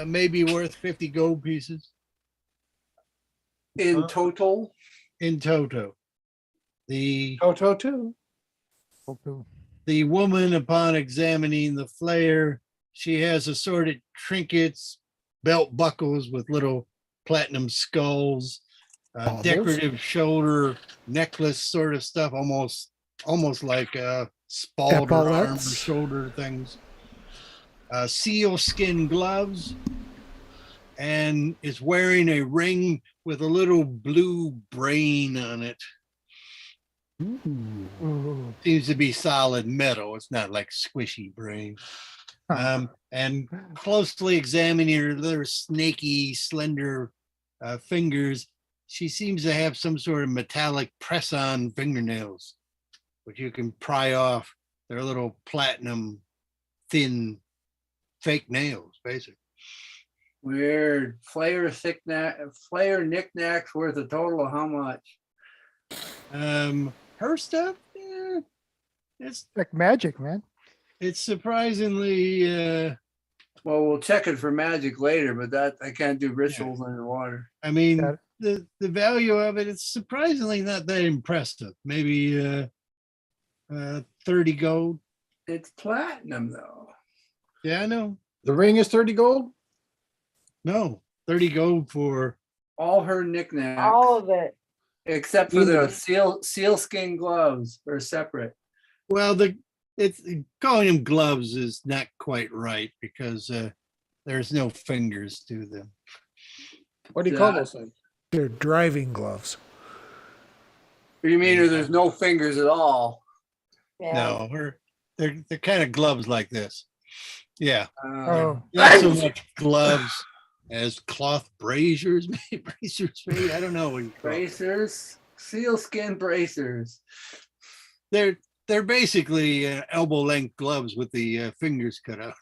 maybe worth 50 gold pieces In total, in toto. The Toto too. the woman, upon examining the flare, she has assorted trinkets, belt buckles with little platinum skulls, Baubles? decorative shoulder necklace sort of stuff, almost like spalder arm or Epaulets? shoulder things. Seal skin gloves, and is wearing a ring with a little blue brain on it. Ooh. Seems to be solid metal. It's not like squishy brain. And closely examining her little snaky, slender fingers, she seems to have some sort of metallic press-on fingernails, which you can pry off. They're little platinum, thin, fake nails, basically. weird. Flair knickknacks worth a total of how much? Her stuff, it's Like magic, man. it's surprisingly. Well, we'll check it for magic later, but that I can't do rituals underwater. I mean, Got the value of it, it's surprisingly not that impressive. Maybe 30 gold. It's platinum though. Yeah, I know. The ring is 30 gold? No, 30 gold for All her knickknacks, All of it. except for the sealskin gloves, are separate. well, it's calling them gloves is not quite right because there's no fingers to them. What do you call those things? They're driving gloves. What do you mean? There's no fingers at all? Yeah. No, they're kind of gloves like this. Yeah, Oh, not so much gloves as cloth braziers, maybe bracers, maybe. I don't know what you call it. Bracers, sealskin bracers. They're basically elbow length gloves with the fingers cut out.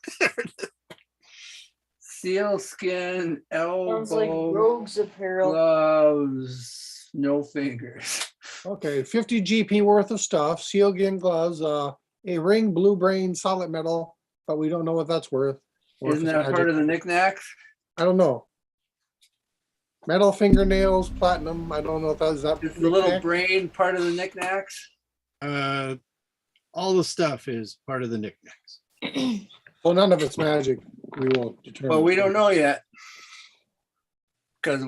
Sealskin Sounds like elbow rogues apparel. gloves, no fingers. Okay, 50 GP worth of stuff, sealskin gloves, a ring, blue brain, solid metal, but we don't know what that's worth. or if Isn't it's that part magic. of the knickknacks? I don't know. Metal fingernails, platinum. I don't know if that's that. Is the little knickknack? brain part of the knickknacks? All the stuff is part of the knickknacks. Well, none of it's magic. We won't determine. Well, we don't know yet. Because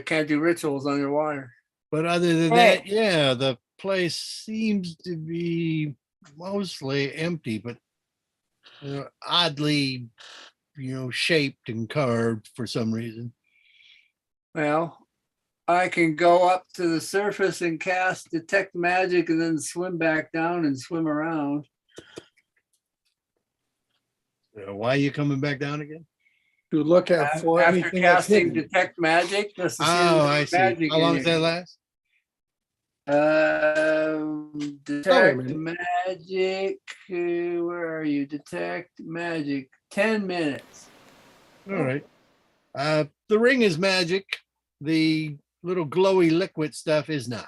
can't do rituals underwater. But other than Right. that, yeah, the place seems to be mostly empty, but oddly, shaped and carved for some reason. Well, I can go up to the surface and cast detect magic and then swim back down and swim around. Why are you coming back down again? To look at for After anything that's casting hidden. detect magic, just to see if Oh, there's I see. magic How long in does that here. last? Detect minute. magic. Where are you? Detect magic. 10 minutes. All right. The ring is magic. The little glowy liquid stuff is not.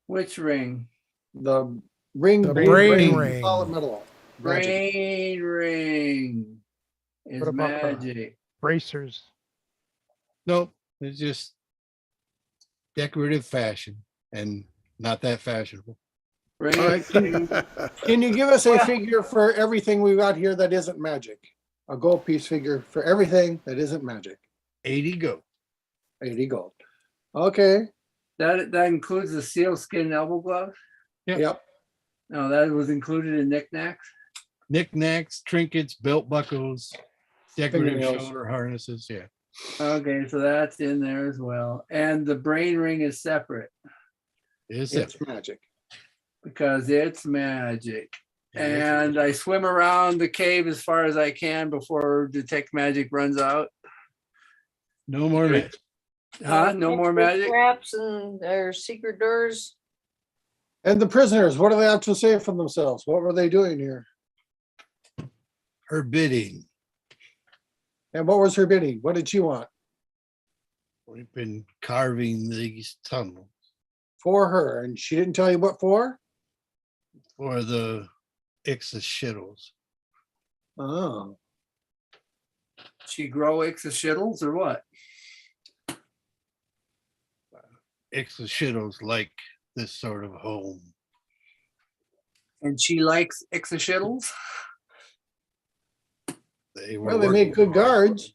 Which ring? The ring, The brain ring. solid metal. Magic. Brain ring is What about the- magic. bracers. Nope. It's just decorative fashion and not that fashionable. Brain All right, ring. Can you give us a Well- figure for everything we've got here that isn't magic? A gold piece figure for everything that isn't magic. 80 go. 80 gold. Okay. That includes the sealskin elbow glove? Yep. Yep. No, that was included in knickknacks. Knickknacks, trinkets, belt buckles, decorative Fingernails. shoulder harnesses. Yeah. Okay, so that's in there as well. And the brain ring is separate Is it? It's magic. because it's magic. It is. And I swim around the cave as far as I can before detect magic runs out. No more magic. Huh? No more magic? Traps and their secret doors. And the prisoners, what do they have to say for themselves? What were they doing here? her bidding. And what was her bidding? What did she want? We've been carving these tunnels For her, and she didn't tell you what for? for the Ixtashittles. Oh, She grow Ixtashittles or what? Ixtashittles like this sort of home. And she likes Ixtashittles? They were well, they make good guards.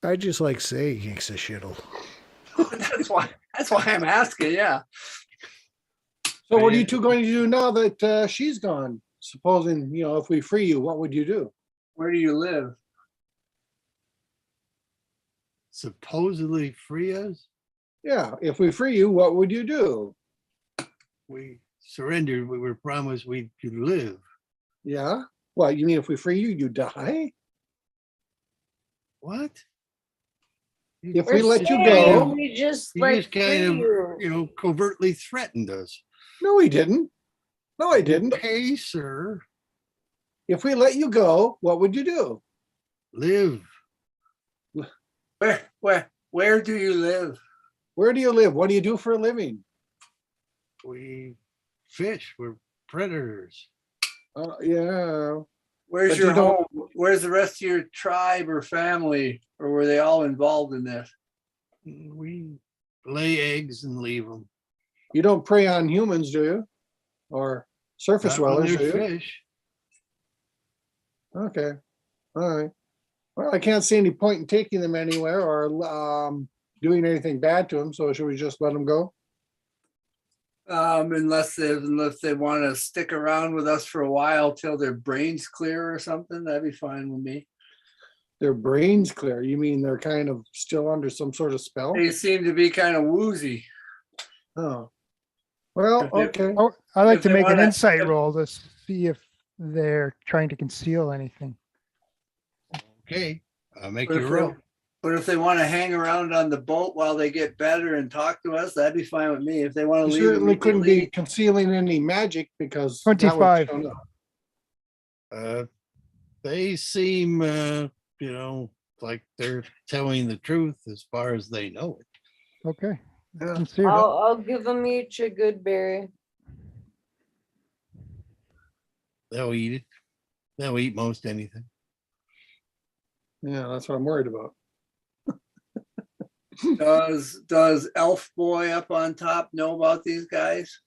I just like saying it's a shittle. That's why I'm asking, yeah. So what are you two going to do now that she's gone? Supposing, if we free you, what would you do? Where do you live? Supposedly free us. Yeah, if we free you, what would you do? We surrendered. We were promised we could live. Yeah? What, you mean if we free you, you die? What? If we let you go. We just You like just kind of, you. covertly threatened us. No, he didn't. No, I didn't. Okay, sir. If we let you go, what would you do? Live. Where do you live? Where do you live? What do you do for a living? We fish. We're predators. Yeah. Where's But your you don't- home? Where's the rest of your tribe or family? Or were they all involved in this? We lay eggs and leave them. You don't prey on humans, do you? Or surface dwellers, do you? Fish. Okay. All right. Well, I can't see any point in taking them anywhere or doing anything bad to them. So should we just let them go? Unless they want to stick around with us for a while till their brains clear or something, that'd be fine with me. Their brains clear. You mean they're kind of still under some sort of spell? They seem to be kind of woozy. Oh. Well, okay. Oh, I'd like If to they make an wanna- insight roll to see if they're trying to conceal anything. Okay. I'll make But you if roll. they- But if they want to hang around on the boat while they get better and talk to us, that'd be fine with me. If they want to You leave certainly couldn't be immediately, concealing any magic because that would 25. show up. They seem, like they're telling the truth as far as they know it. Okay. Yeah. Sincere. I'll give them each a good berry. They'll eat it. They'll eat most anything. Yeah, that's what I'm worried about. does Elf Boy up on top know about these guys?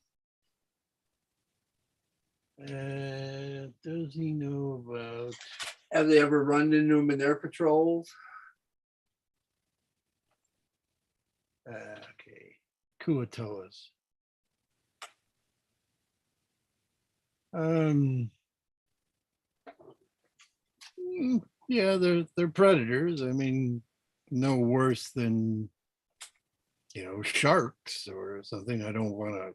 Does he know about? Have they ever run into them in their patrols? Okay, Kuatoas. Yeah, they're predators. I mean, no worse than sharks or something. I don't want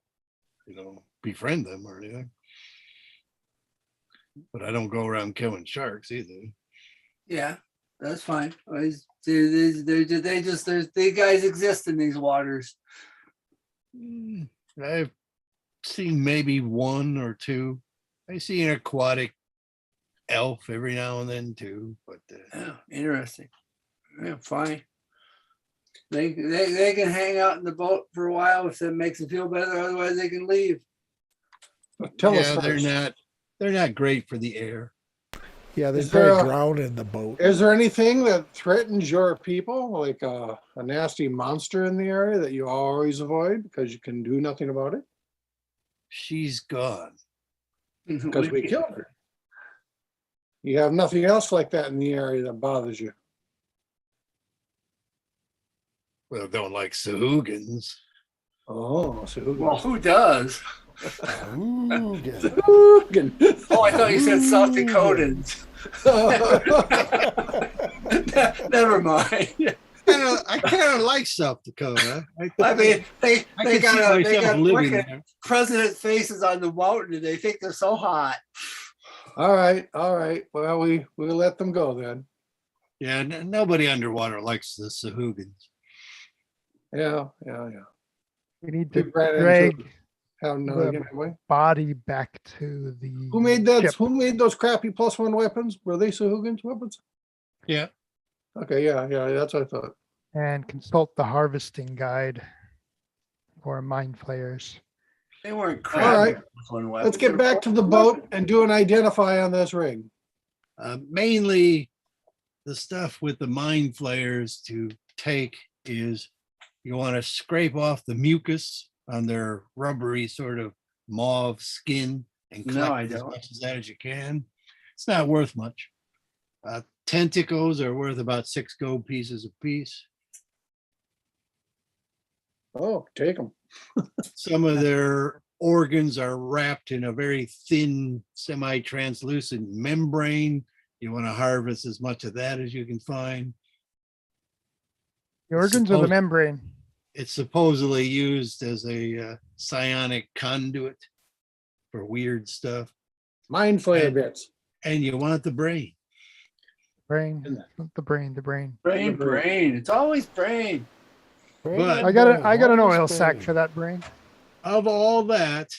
to, befriend them or anything. But I don't go around killing sharks either. Yeah, that's fine. They guys exist in these waters. I've seen maybe one or two. I see an aquatic elf every now and then too, but Oh, interesting. Yeah, fine. They can hang out in the boat for a while if that makes them feel better. Otherwise, they can leave. Tell us yeah, first. they're not great for the air. Yeah, they Is there probably a- drown in the boat. Is there anything that threatens your people, like a nasty monster in the area that you always avoid because you can do nothing about it? She's gone. Because we killed her. You have nothing else like that in the area that bothers you. Well, don't like Sahugans. Oh, so who? Well, who does? Ooh, good. Oh, I thought you said South Dakotans. Never mind. I kind of like South Dakota. I mean, they I can see got myself living frickin' there. president faces on the mountain and they think they're so hot. All right. Well, we'll let them go then. Yeah, nobody underwater likes the Sahugans. Yeah. We need We to ran into drag Have no The- get away. body back to the Who made that? ship. Who made those crappy +1 weapons? Were they Sahugin's weapons? Yeah. Okay, yeah, that's what I thought. And consult the harvesting guide for mind flayers. They weren't All right, crap. let's get back to the boat and do an identify on this ring. Mainly the stuff with the mind flayers to take is you want to scrape off the mucus on their rubbery sort of mauve skin and No, collect I as don't. much as that as you can. It's not worth much. Tentacles are worth about 6 gold pieces a piece. Oh, take them. Some of their organs are wrapped in a very thin, semi-translucent membrane. You want to harvest as much of that as you can find. The organs or the Suppose- membrane? It's supposedly used as a psionic conduit for weird stuff. Mind flayer And- bits. And you want the brain. Brain, the brain. Brain. It's always brain. But I got an oil sack for that brain. of all that,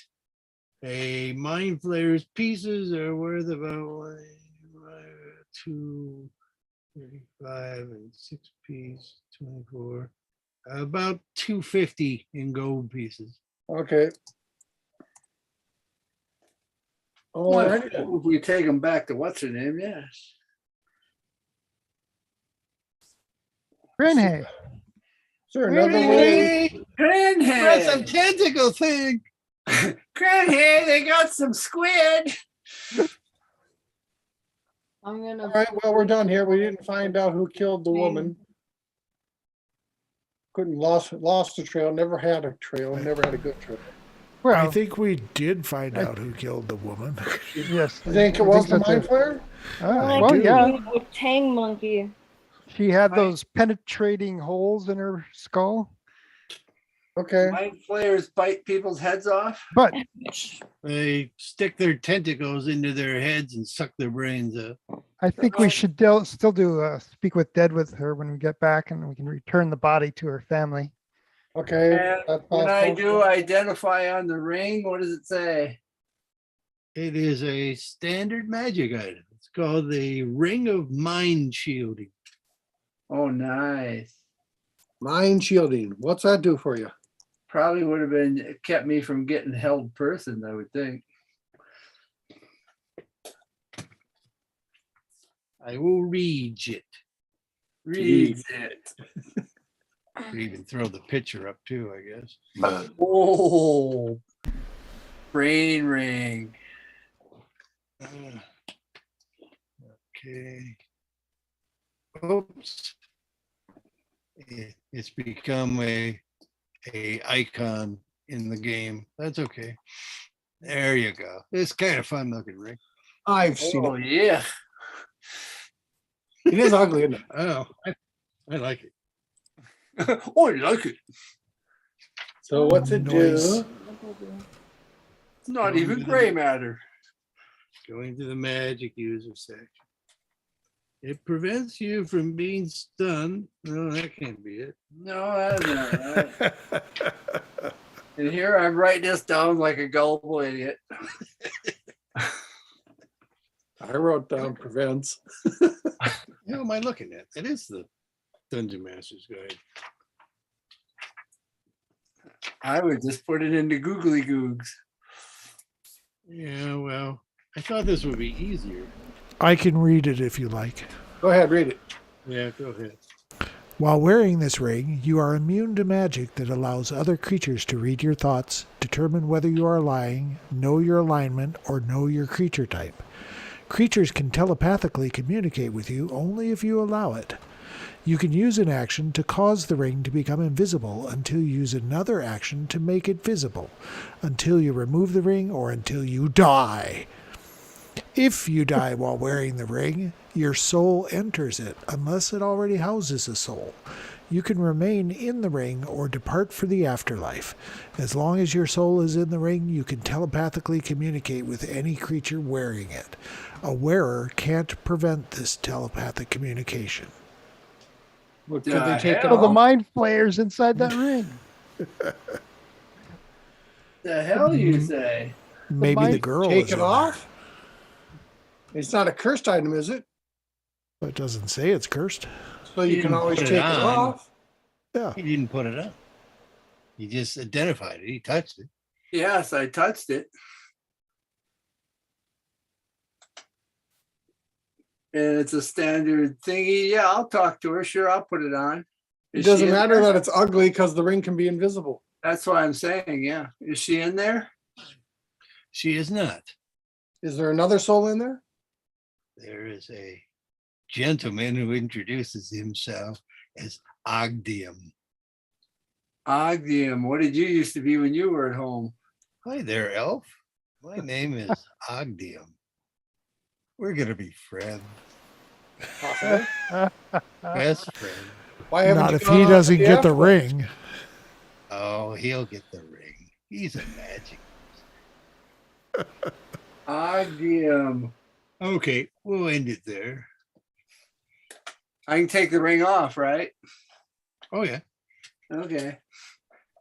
a mind flayer's pieces are worth about 2, 35 and 6 piece, 24, about 250 in gold pieces. Okay. All Well, right. if we take them back to what's her name, yeah. Grenhay. Is there another way? Hey, Grandhead. that's a tentacle thing. Grandhead, they got some squid. I'm All gonna. right, well, we're done here. We didn't find out who killed the woman. Couldn't lost the trail, never had a trail, never had a good trail. Well, I think we did find out who killed the woman. yes. You think it was the that's mind it. flayer? I Well, do. yeah. With Tang Monkey. She had those penetrating holes in her skull. Okay. Mind flayers bite people's heads off. But They stick their tentacles into their heads and suck their brains up. I think we should still do speak with dead with her when we get back, and we can return the body to her family. Okay. And that's when I possible. do identify on the ring, what does it say? It is a standard magic item. It's called the Ring of Mind Shielding. Oh, nice. Mind shielding. What's that do for you? Probably would have been kept me from getting held person, I would think. I will read it. Reads it. You can throw the picture up too, I guess. Oh, brain ring. Okay. Oops. It's become a icon in the game. That's okay. There you go. It's kind of fun looking, Rick. I've seen Oh, it. yeah. It is ugly, isn't it? Oh, I like it. Oh, I like it. So what's it Nice. do? It's not even gray matter. Going to the magic user section. It prevents you from being stunned. No, that can't be it. No, that's not right. And here I'm writing this down like a gullible idiot. I wrote down prevents. How am I looking at? It is the Dungeon Master's Guide. I would just put it into googly googs. Yeah, well, I thought this would be easier. I can read it if you like. Go ahead, read it. Yeah, go ahead. While wearing this ring, you are immune to magic that allows other creatures to read your thoughts, determine whether you are lying, know your alignment, or know your creature type. Creatures can telepathically communicate with you only if you allow it. You can use an action to cause the ring to become invisible until you use another action to make it visible, until you remove the ring or until you die. If you die while wearing the ring, your soul enters it unless it already houses a soul. You can remain in the ring or depart for the afterlife. As long as your soul is in the ring, you can telepathically communicate with any creature wearing it. A wearer can't prevent this telepathic communication. What, could they take it hell? So the off? mind flayers inside that ring. The hell you say? Maybe the might girl take is it in off. It's not a cursed item, is it? there. It doesn't say it's cursed. So you He can didn't always put take it it on. off. Yeah. He didn't put it up. He just identified it. He touched it. Yes, I touched it. And it's a standard thingy. Yeah, I'll talk to her. Sure, I'll put it on. It Is she doesn't in matter there? that it's ugly because the ring can be invisible. That's what I'm saying. Yeah. Is she in there? She is not. Is there another soul in there? There is a gentleman who introduces himself as Ogdium. Ogdium. What did you used to be when you were at home? Hi there, elf. My name is Ogdium. We're gonna be friends. Possibly. Best friend. Why haven't Not you if gone he on to doesn't get the afterlife? ring. Oh, he'll get the ring. He's a magic. Ogdium. Okay, we'll end it there. I can take the ring off, right? Oh yeah. Okay.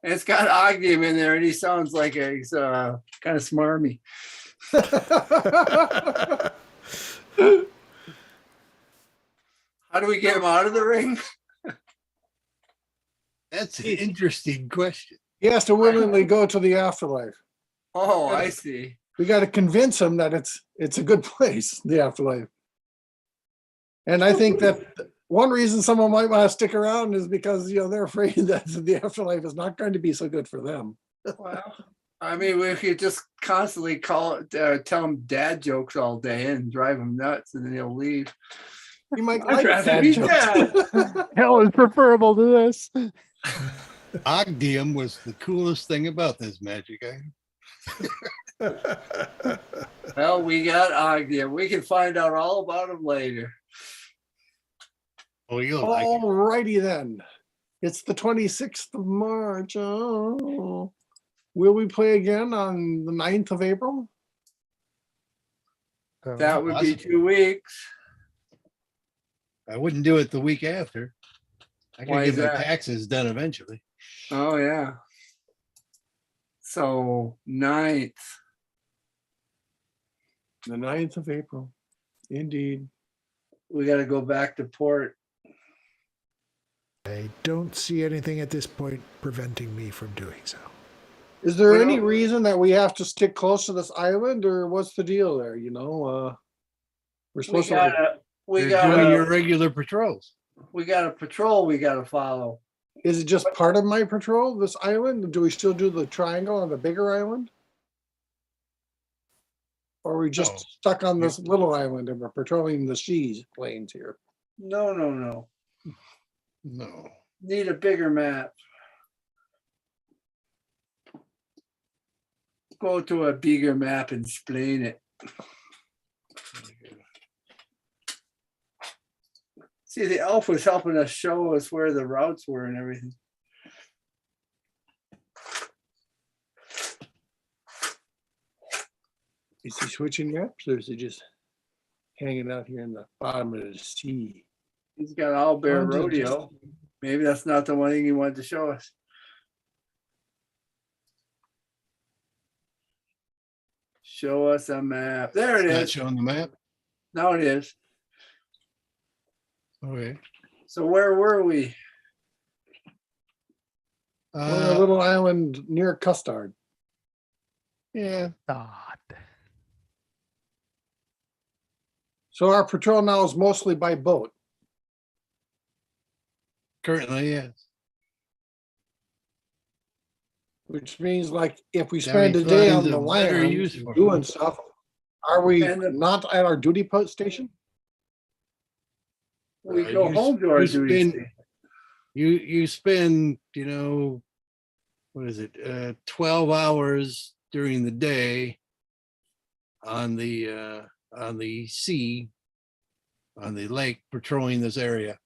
And it's got Ogdium in there, and he sounds like he's kind of smarmy. How do we get him out of the ring? That's an interesting question. He has to willingly go to the afterlife. Oh, I see. We got to convince him that it's a good place, the afterlife. And I think that one reason someone might want to stick around is because they're afraid that the afterlife is not going to be so good for them. Well, I mean, we could just constantly tell him dad jokes all day and drive him nuts, and then he'll leave. You might I'd like rather that be joke. dead. Hell is preferable to this. Ogdium was the coolest thing about this magic item. Well, we got Ogdium. We can find out all about him later. Oh, you'll like it. Alrighty then. It's the 26th of March. Oh. Will we play again on the 9th of April? That would be Possibly. 2 weeks. I wouldn't do it the week after. I Why gotta is get my that? taxes done eventually. Oh, yeah. So 9th. The 9th of April. Indeed. We got to go back to port. I don't see anything at this point preventing me from doing so. Is there We any don't- reason that we have to stick close to this island, or what's the deal there? We're We supposed to. gotta, we You're doing your gotta, regular patrols. we got a patrol we gotta follow. Is it just part of my patrol, this island? Do we still do the triangle on the bigger island? Or are we just No. stuck on this little island and we're patrolling the seas plains here? No. No. Need a bigger map. Go to a bigger map and explain it. See, the elf was helping us show us where the routes were and everything. Is he switching maps or is he just hanging out here in the bottom of the sea? He's got all bear Wanted to rodeo. Maybe that's not the one thing he wanted to show us. Show us a map. There it It's not is. showing the map. Now it is. Okay. So where were we? We're on a little island near Custard. Yeah. So our patrol now is mostly by boat. Currently, yes. Which means like if we Now spend he a day finds on the a better land use for it. doing stuff, are we And the- not at our duty post station? We Uh, go you home to our you duty spend- station. You spend, what is it, 12 hours during the day on the sea, on the lake, patrolling this area.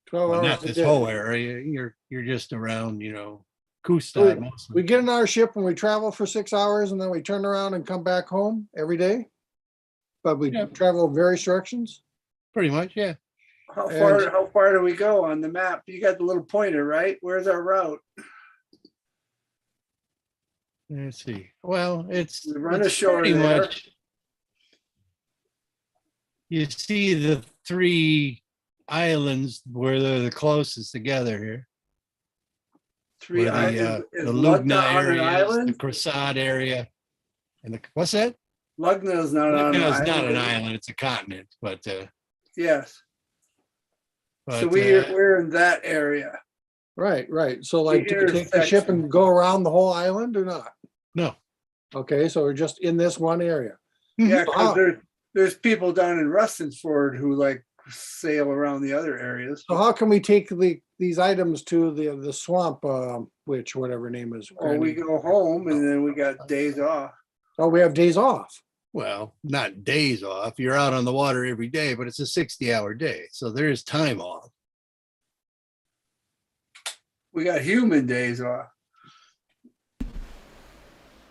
12 Well, hours not a this day. whole area. You're just around, We, Kustad mostly. we get in our ship and we travel for 6 hours and then we turn around and come back home every day. But we Yeah. travel various directions. Pretty much, yeah. How And- far do we go on the map? You got the little pointer, right? Where's our route? Let's see. Well, it's, We run it's ashore pretty there. much. You see the three islands where they're the closest together here. Three Where islands. Is the Lugna Lugna on an area, the island? Krasad area, and the what's that? Lugna is not on an Lugna is island. not an is it? island; it's a continent. But Yes. So but we're in that area. Right, right. So like, do you take the ship intersection. and go around the whole island or not? no, Okay, so we're just in this one area. Yeah, Ah. because there's people down in Rustenford who like sail around the other areas. So how can we take these items to the swamp, which whatever name is? Or we go home and then we got days off. Oh, we have days off. well, not days off. You're out on the water every day, but it's a 60-hour day, so there is time off. We got human days off.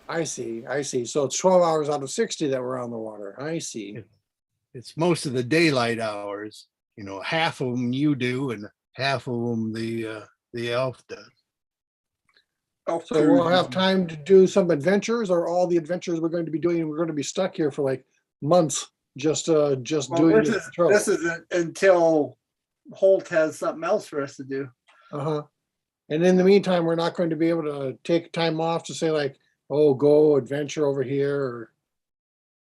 I see, I see. So it's 12 hours out of 60 that we're on the water. I see. It's most of the daylight hours. You know, half of them you do, and half of them the elf does. Elf So we'll cruise. have time to do some adventures, or all the adventures we're going to be doing, we're going to be stuck here for like months, just Well, doing this the is patrol. this isn't until Holt has something else for us to do. Uh-huh. And in the meantime, we're not going to be able to take time off to say like, oh, go adventure over here, or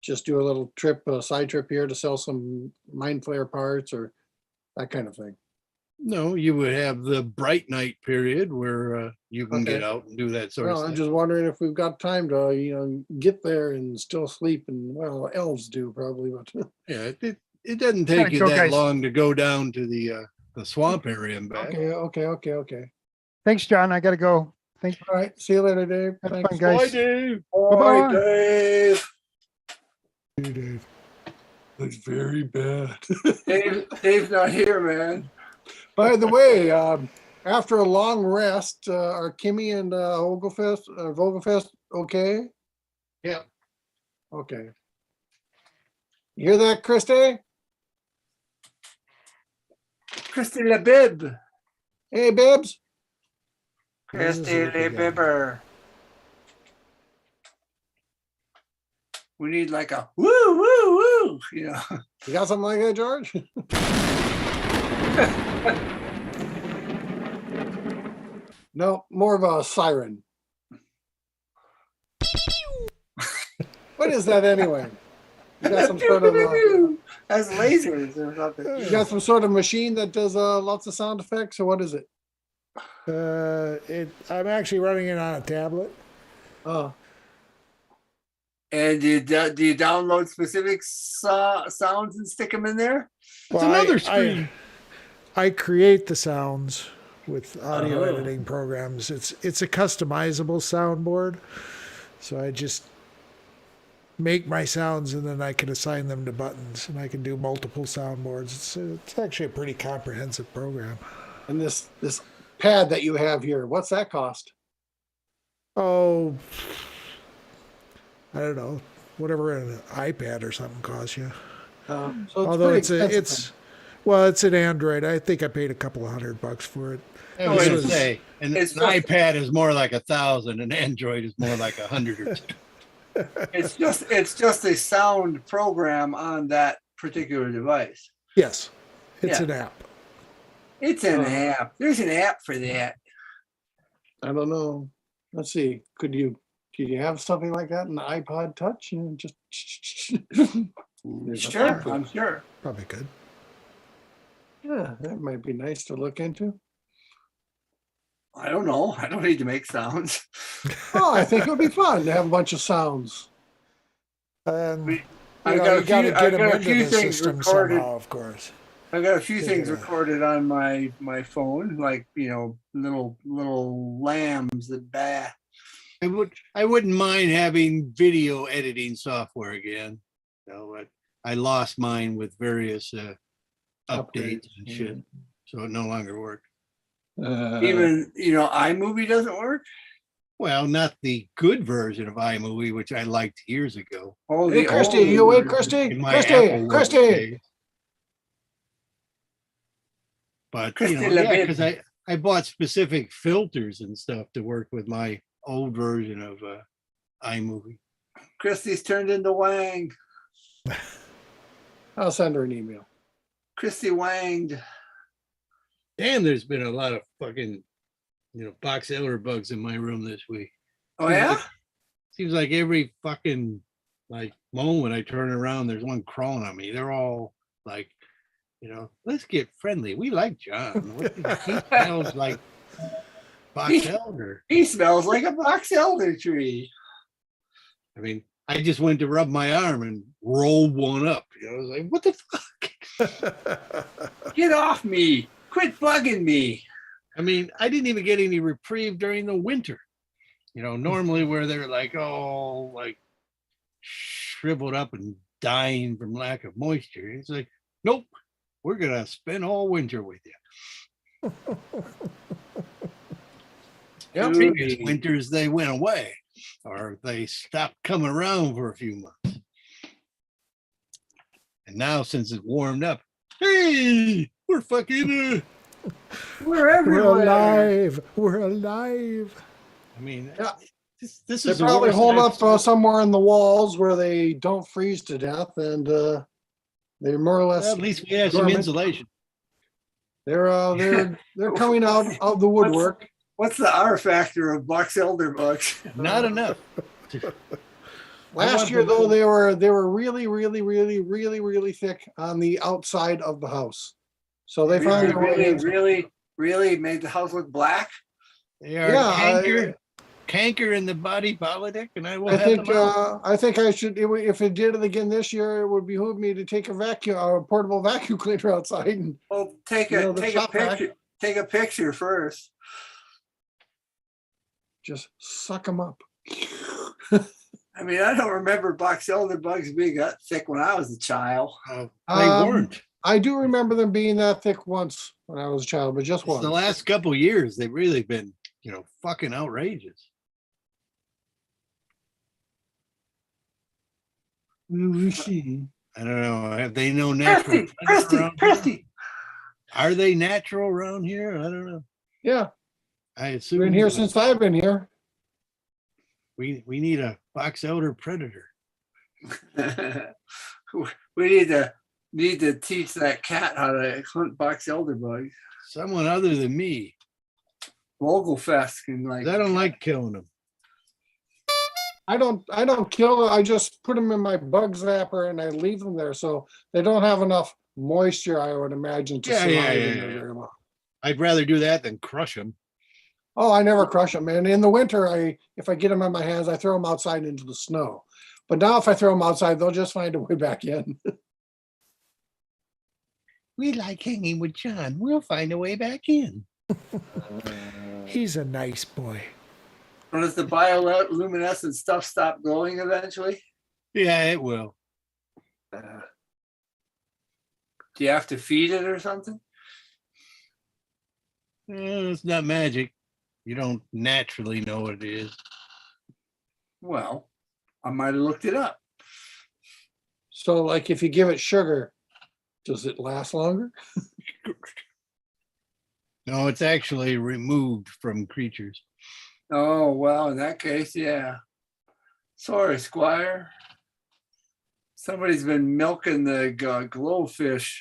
just do a little trip, a side trip here to sell some mind flare parts or that kind of thing. No, you would have the bright night period where you can get Okay. out and do that sort Well, of I'm stuff. just wondering if we've got time to, get there and still sleep, and well, elves do probably, but Yeah, it doesn't take you go, that guys. long to go down to the swamp area and back. okay. Thanks, John. I gotta go. Thanks. All right, see you later, Dave. Have Thanks. fun, guys. Dave. Boy, Bye-bye. Dave. Hey, Dave. Looks very bad. Dave's not here, man. By the way, after a long rest, are Kimmy and Vogelfest okay? Yeah. Okay. You hear that, Christy? Christy LeBib. Hey, Bibbs. Christy LeBibber. We need like a woo, woo, woo, you know. You got something like that, George? No, more of a siren. What is that anyway? You got some sort of That's lasers or something. you got some sort of machine that does lots of sound effects, or what is it? I'm actually running it on a tablet. Oh, And do you download specific sounds and stick them in there? It's Well, another screen. I create the sounds with audio Oh. editing programs. It's a customizable soundboard, so I just make my sounds and then I can assign them to buttons, and I can do multiple soundboards. It's actually a pretty comprehensive program. and this pad that you have here, what's that cost? Oh, I don't know, whatever an iPad or something costs you. So it's Although pretty it's expensive. it's an Android. I think I paid a couple of $100 for it. I was This gonna was- say, and an it's just- iPad is more like 1,000, and Android is more like 100 or 2. It's just a sound program on that particular device. Yes, it's Yeah. an app. It's an app. There's an app for that. I don't know. Let's see. Could you have something like that in the iPod Touch? Just There's an Sure, app. I'm sure. Probably good. Yeah, that might be nice to look into. I don't know. I don't need to make sounds. Oh, I think it would be fun to have a bunch of sounds. And We- you got to I've get got them a into few the things system recorded. somehow, of course. I've got a few things Yeah. recorded on my phone, like little lambs that bah. I wouldn't mind having video editing software again. But I lost mine with various updates and shit, so it no longer worked. Even iMovie doesn't work. Well, not the good version of iMovie, which I liked years ago. Oh, Hey, the Christy, old you awake, version. Christy? In my Christy, Apple Christy. days. But Christy yeah, Levin. because I bought specific filters and stuff to work with my old version of iMovie. Christie's turned into Wang. I'll send her an email. Christy wanged. Damn, there's been a lot of fucking, box elder bugs in my room this week. Oh yeah? Seems like every fucking moment I turn around, there's one crawling on me. They're all like, let's get friendly. We like John. He smells like box elder. He smells like a box elder tree. I mean, I just went to rub my arm and rolled one up. I was like, what the fuck? Get off me. Quit bugging me. I mean, I didn't even get any reprieve during the winter. Normally where they're shriveled up and dying from lack of moisture. It's like, nope, we're going to spend all winter with you. Previous winters, they went away or they stopped coming around for a few months. And now since it's warmed up, hey, we're fucking... we're everywhere. We're alive. We're alive. I mean, this They is the probably worst hold I've up seen. somewhere in the walls where they don't freeze to death, and they're more or less. Well, at least we have some dormant. insulation. They're coming out of the woodwork. What's the R factor of box elder bugs? Not enough. Last year, though, they were really, really, really, really, really thick on the outside of the house. So they found their way in. really made the house look black. They are canker in the body politic, and I will I have think them out. I think I should. If it did it again this year, it would behoove me to take a portable vacuum cleaner outside and Well, take the a shop vac. picture. Take a picture first. Just suck them up. I mean, I don't remember box elder bugs being that thick when I was a child. They weren't. I do remember them being that thick once when I was a child, but just It's once. the last couple of years, they've really been, fucking outrageous. We see. I don't know. Have they no natural predators around here? Christy. Are they natural around here? I don't know. Yeah, I assume been here since I've been here. we need a box elder predator. We need to teach that cat how to hunt box elder bugs. Someone other than me. Vogelfest can 'Cause I don't like killing them. I don't kill. I just put them in my bug zapper and I leave them there so they don't have enough moisture, I would imagine, to survive in there very long. I'd rather do that than crush them. Oh, I never crush them. And in the winter, if I get them on my hands, I throw them outside into the snow. But now if I throw them outside, they'll just find a way back in. We like hanging with John. We'll find a way back in. He's a nice boy. When does the bioluminescent stuff stop glowing eventually? Yeah, it will. Do you have to feed it or something? It's not magic. You don't naturally know what it is. Well, I might have looked it up. So like if you give it sugar, does it last longer? No, it's actually removed from creatures. Oh, well, in that case, yeah. Sorry, Squire. Somebody's been milking the glowfish.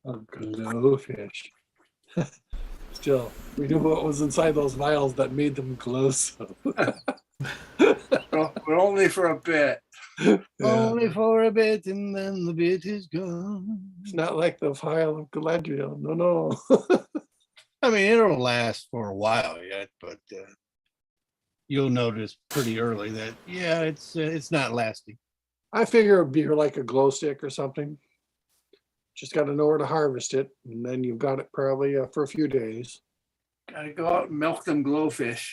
Oh, glowfish. Still, we knew what was inside those vials that made them glow so. But only for a bit. Only for a bit, and then the bit is gone. It's not like the vial of Galadriel. No. I mean, it'll last for a while yet, but you'll notice pretty early that it's not lasting. I figure it'd be like a glow stick or something. Just got to know where to harvest it, and then you've got it probably for a few days. Gotta go out and milk them glowfish.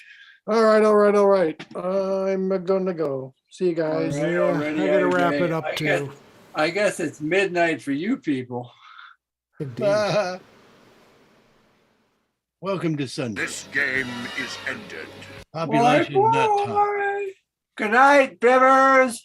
All right. I'm gonna go. See you guys. All right, Yeah, already, I gotta AJ. wrap it up too. I guess it's midnight for you people. Indeed. Welcome to Sunday. This game is ended. Population not top. Good night, Bivers.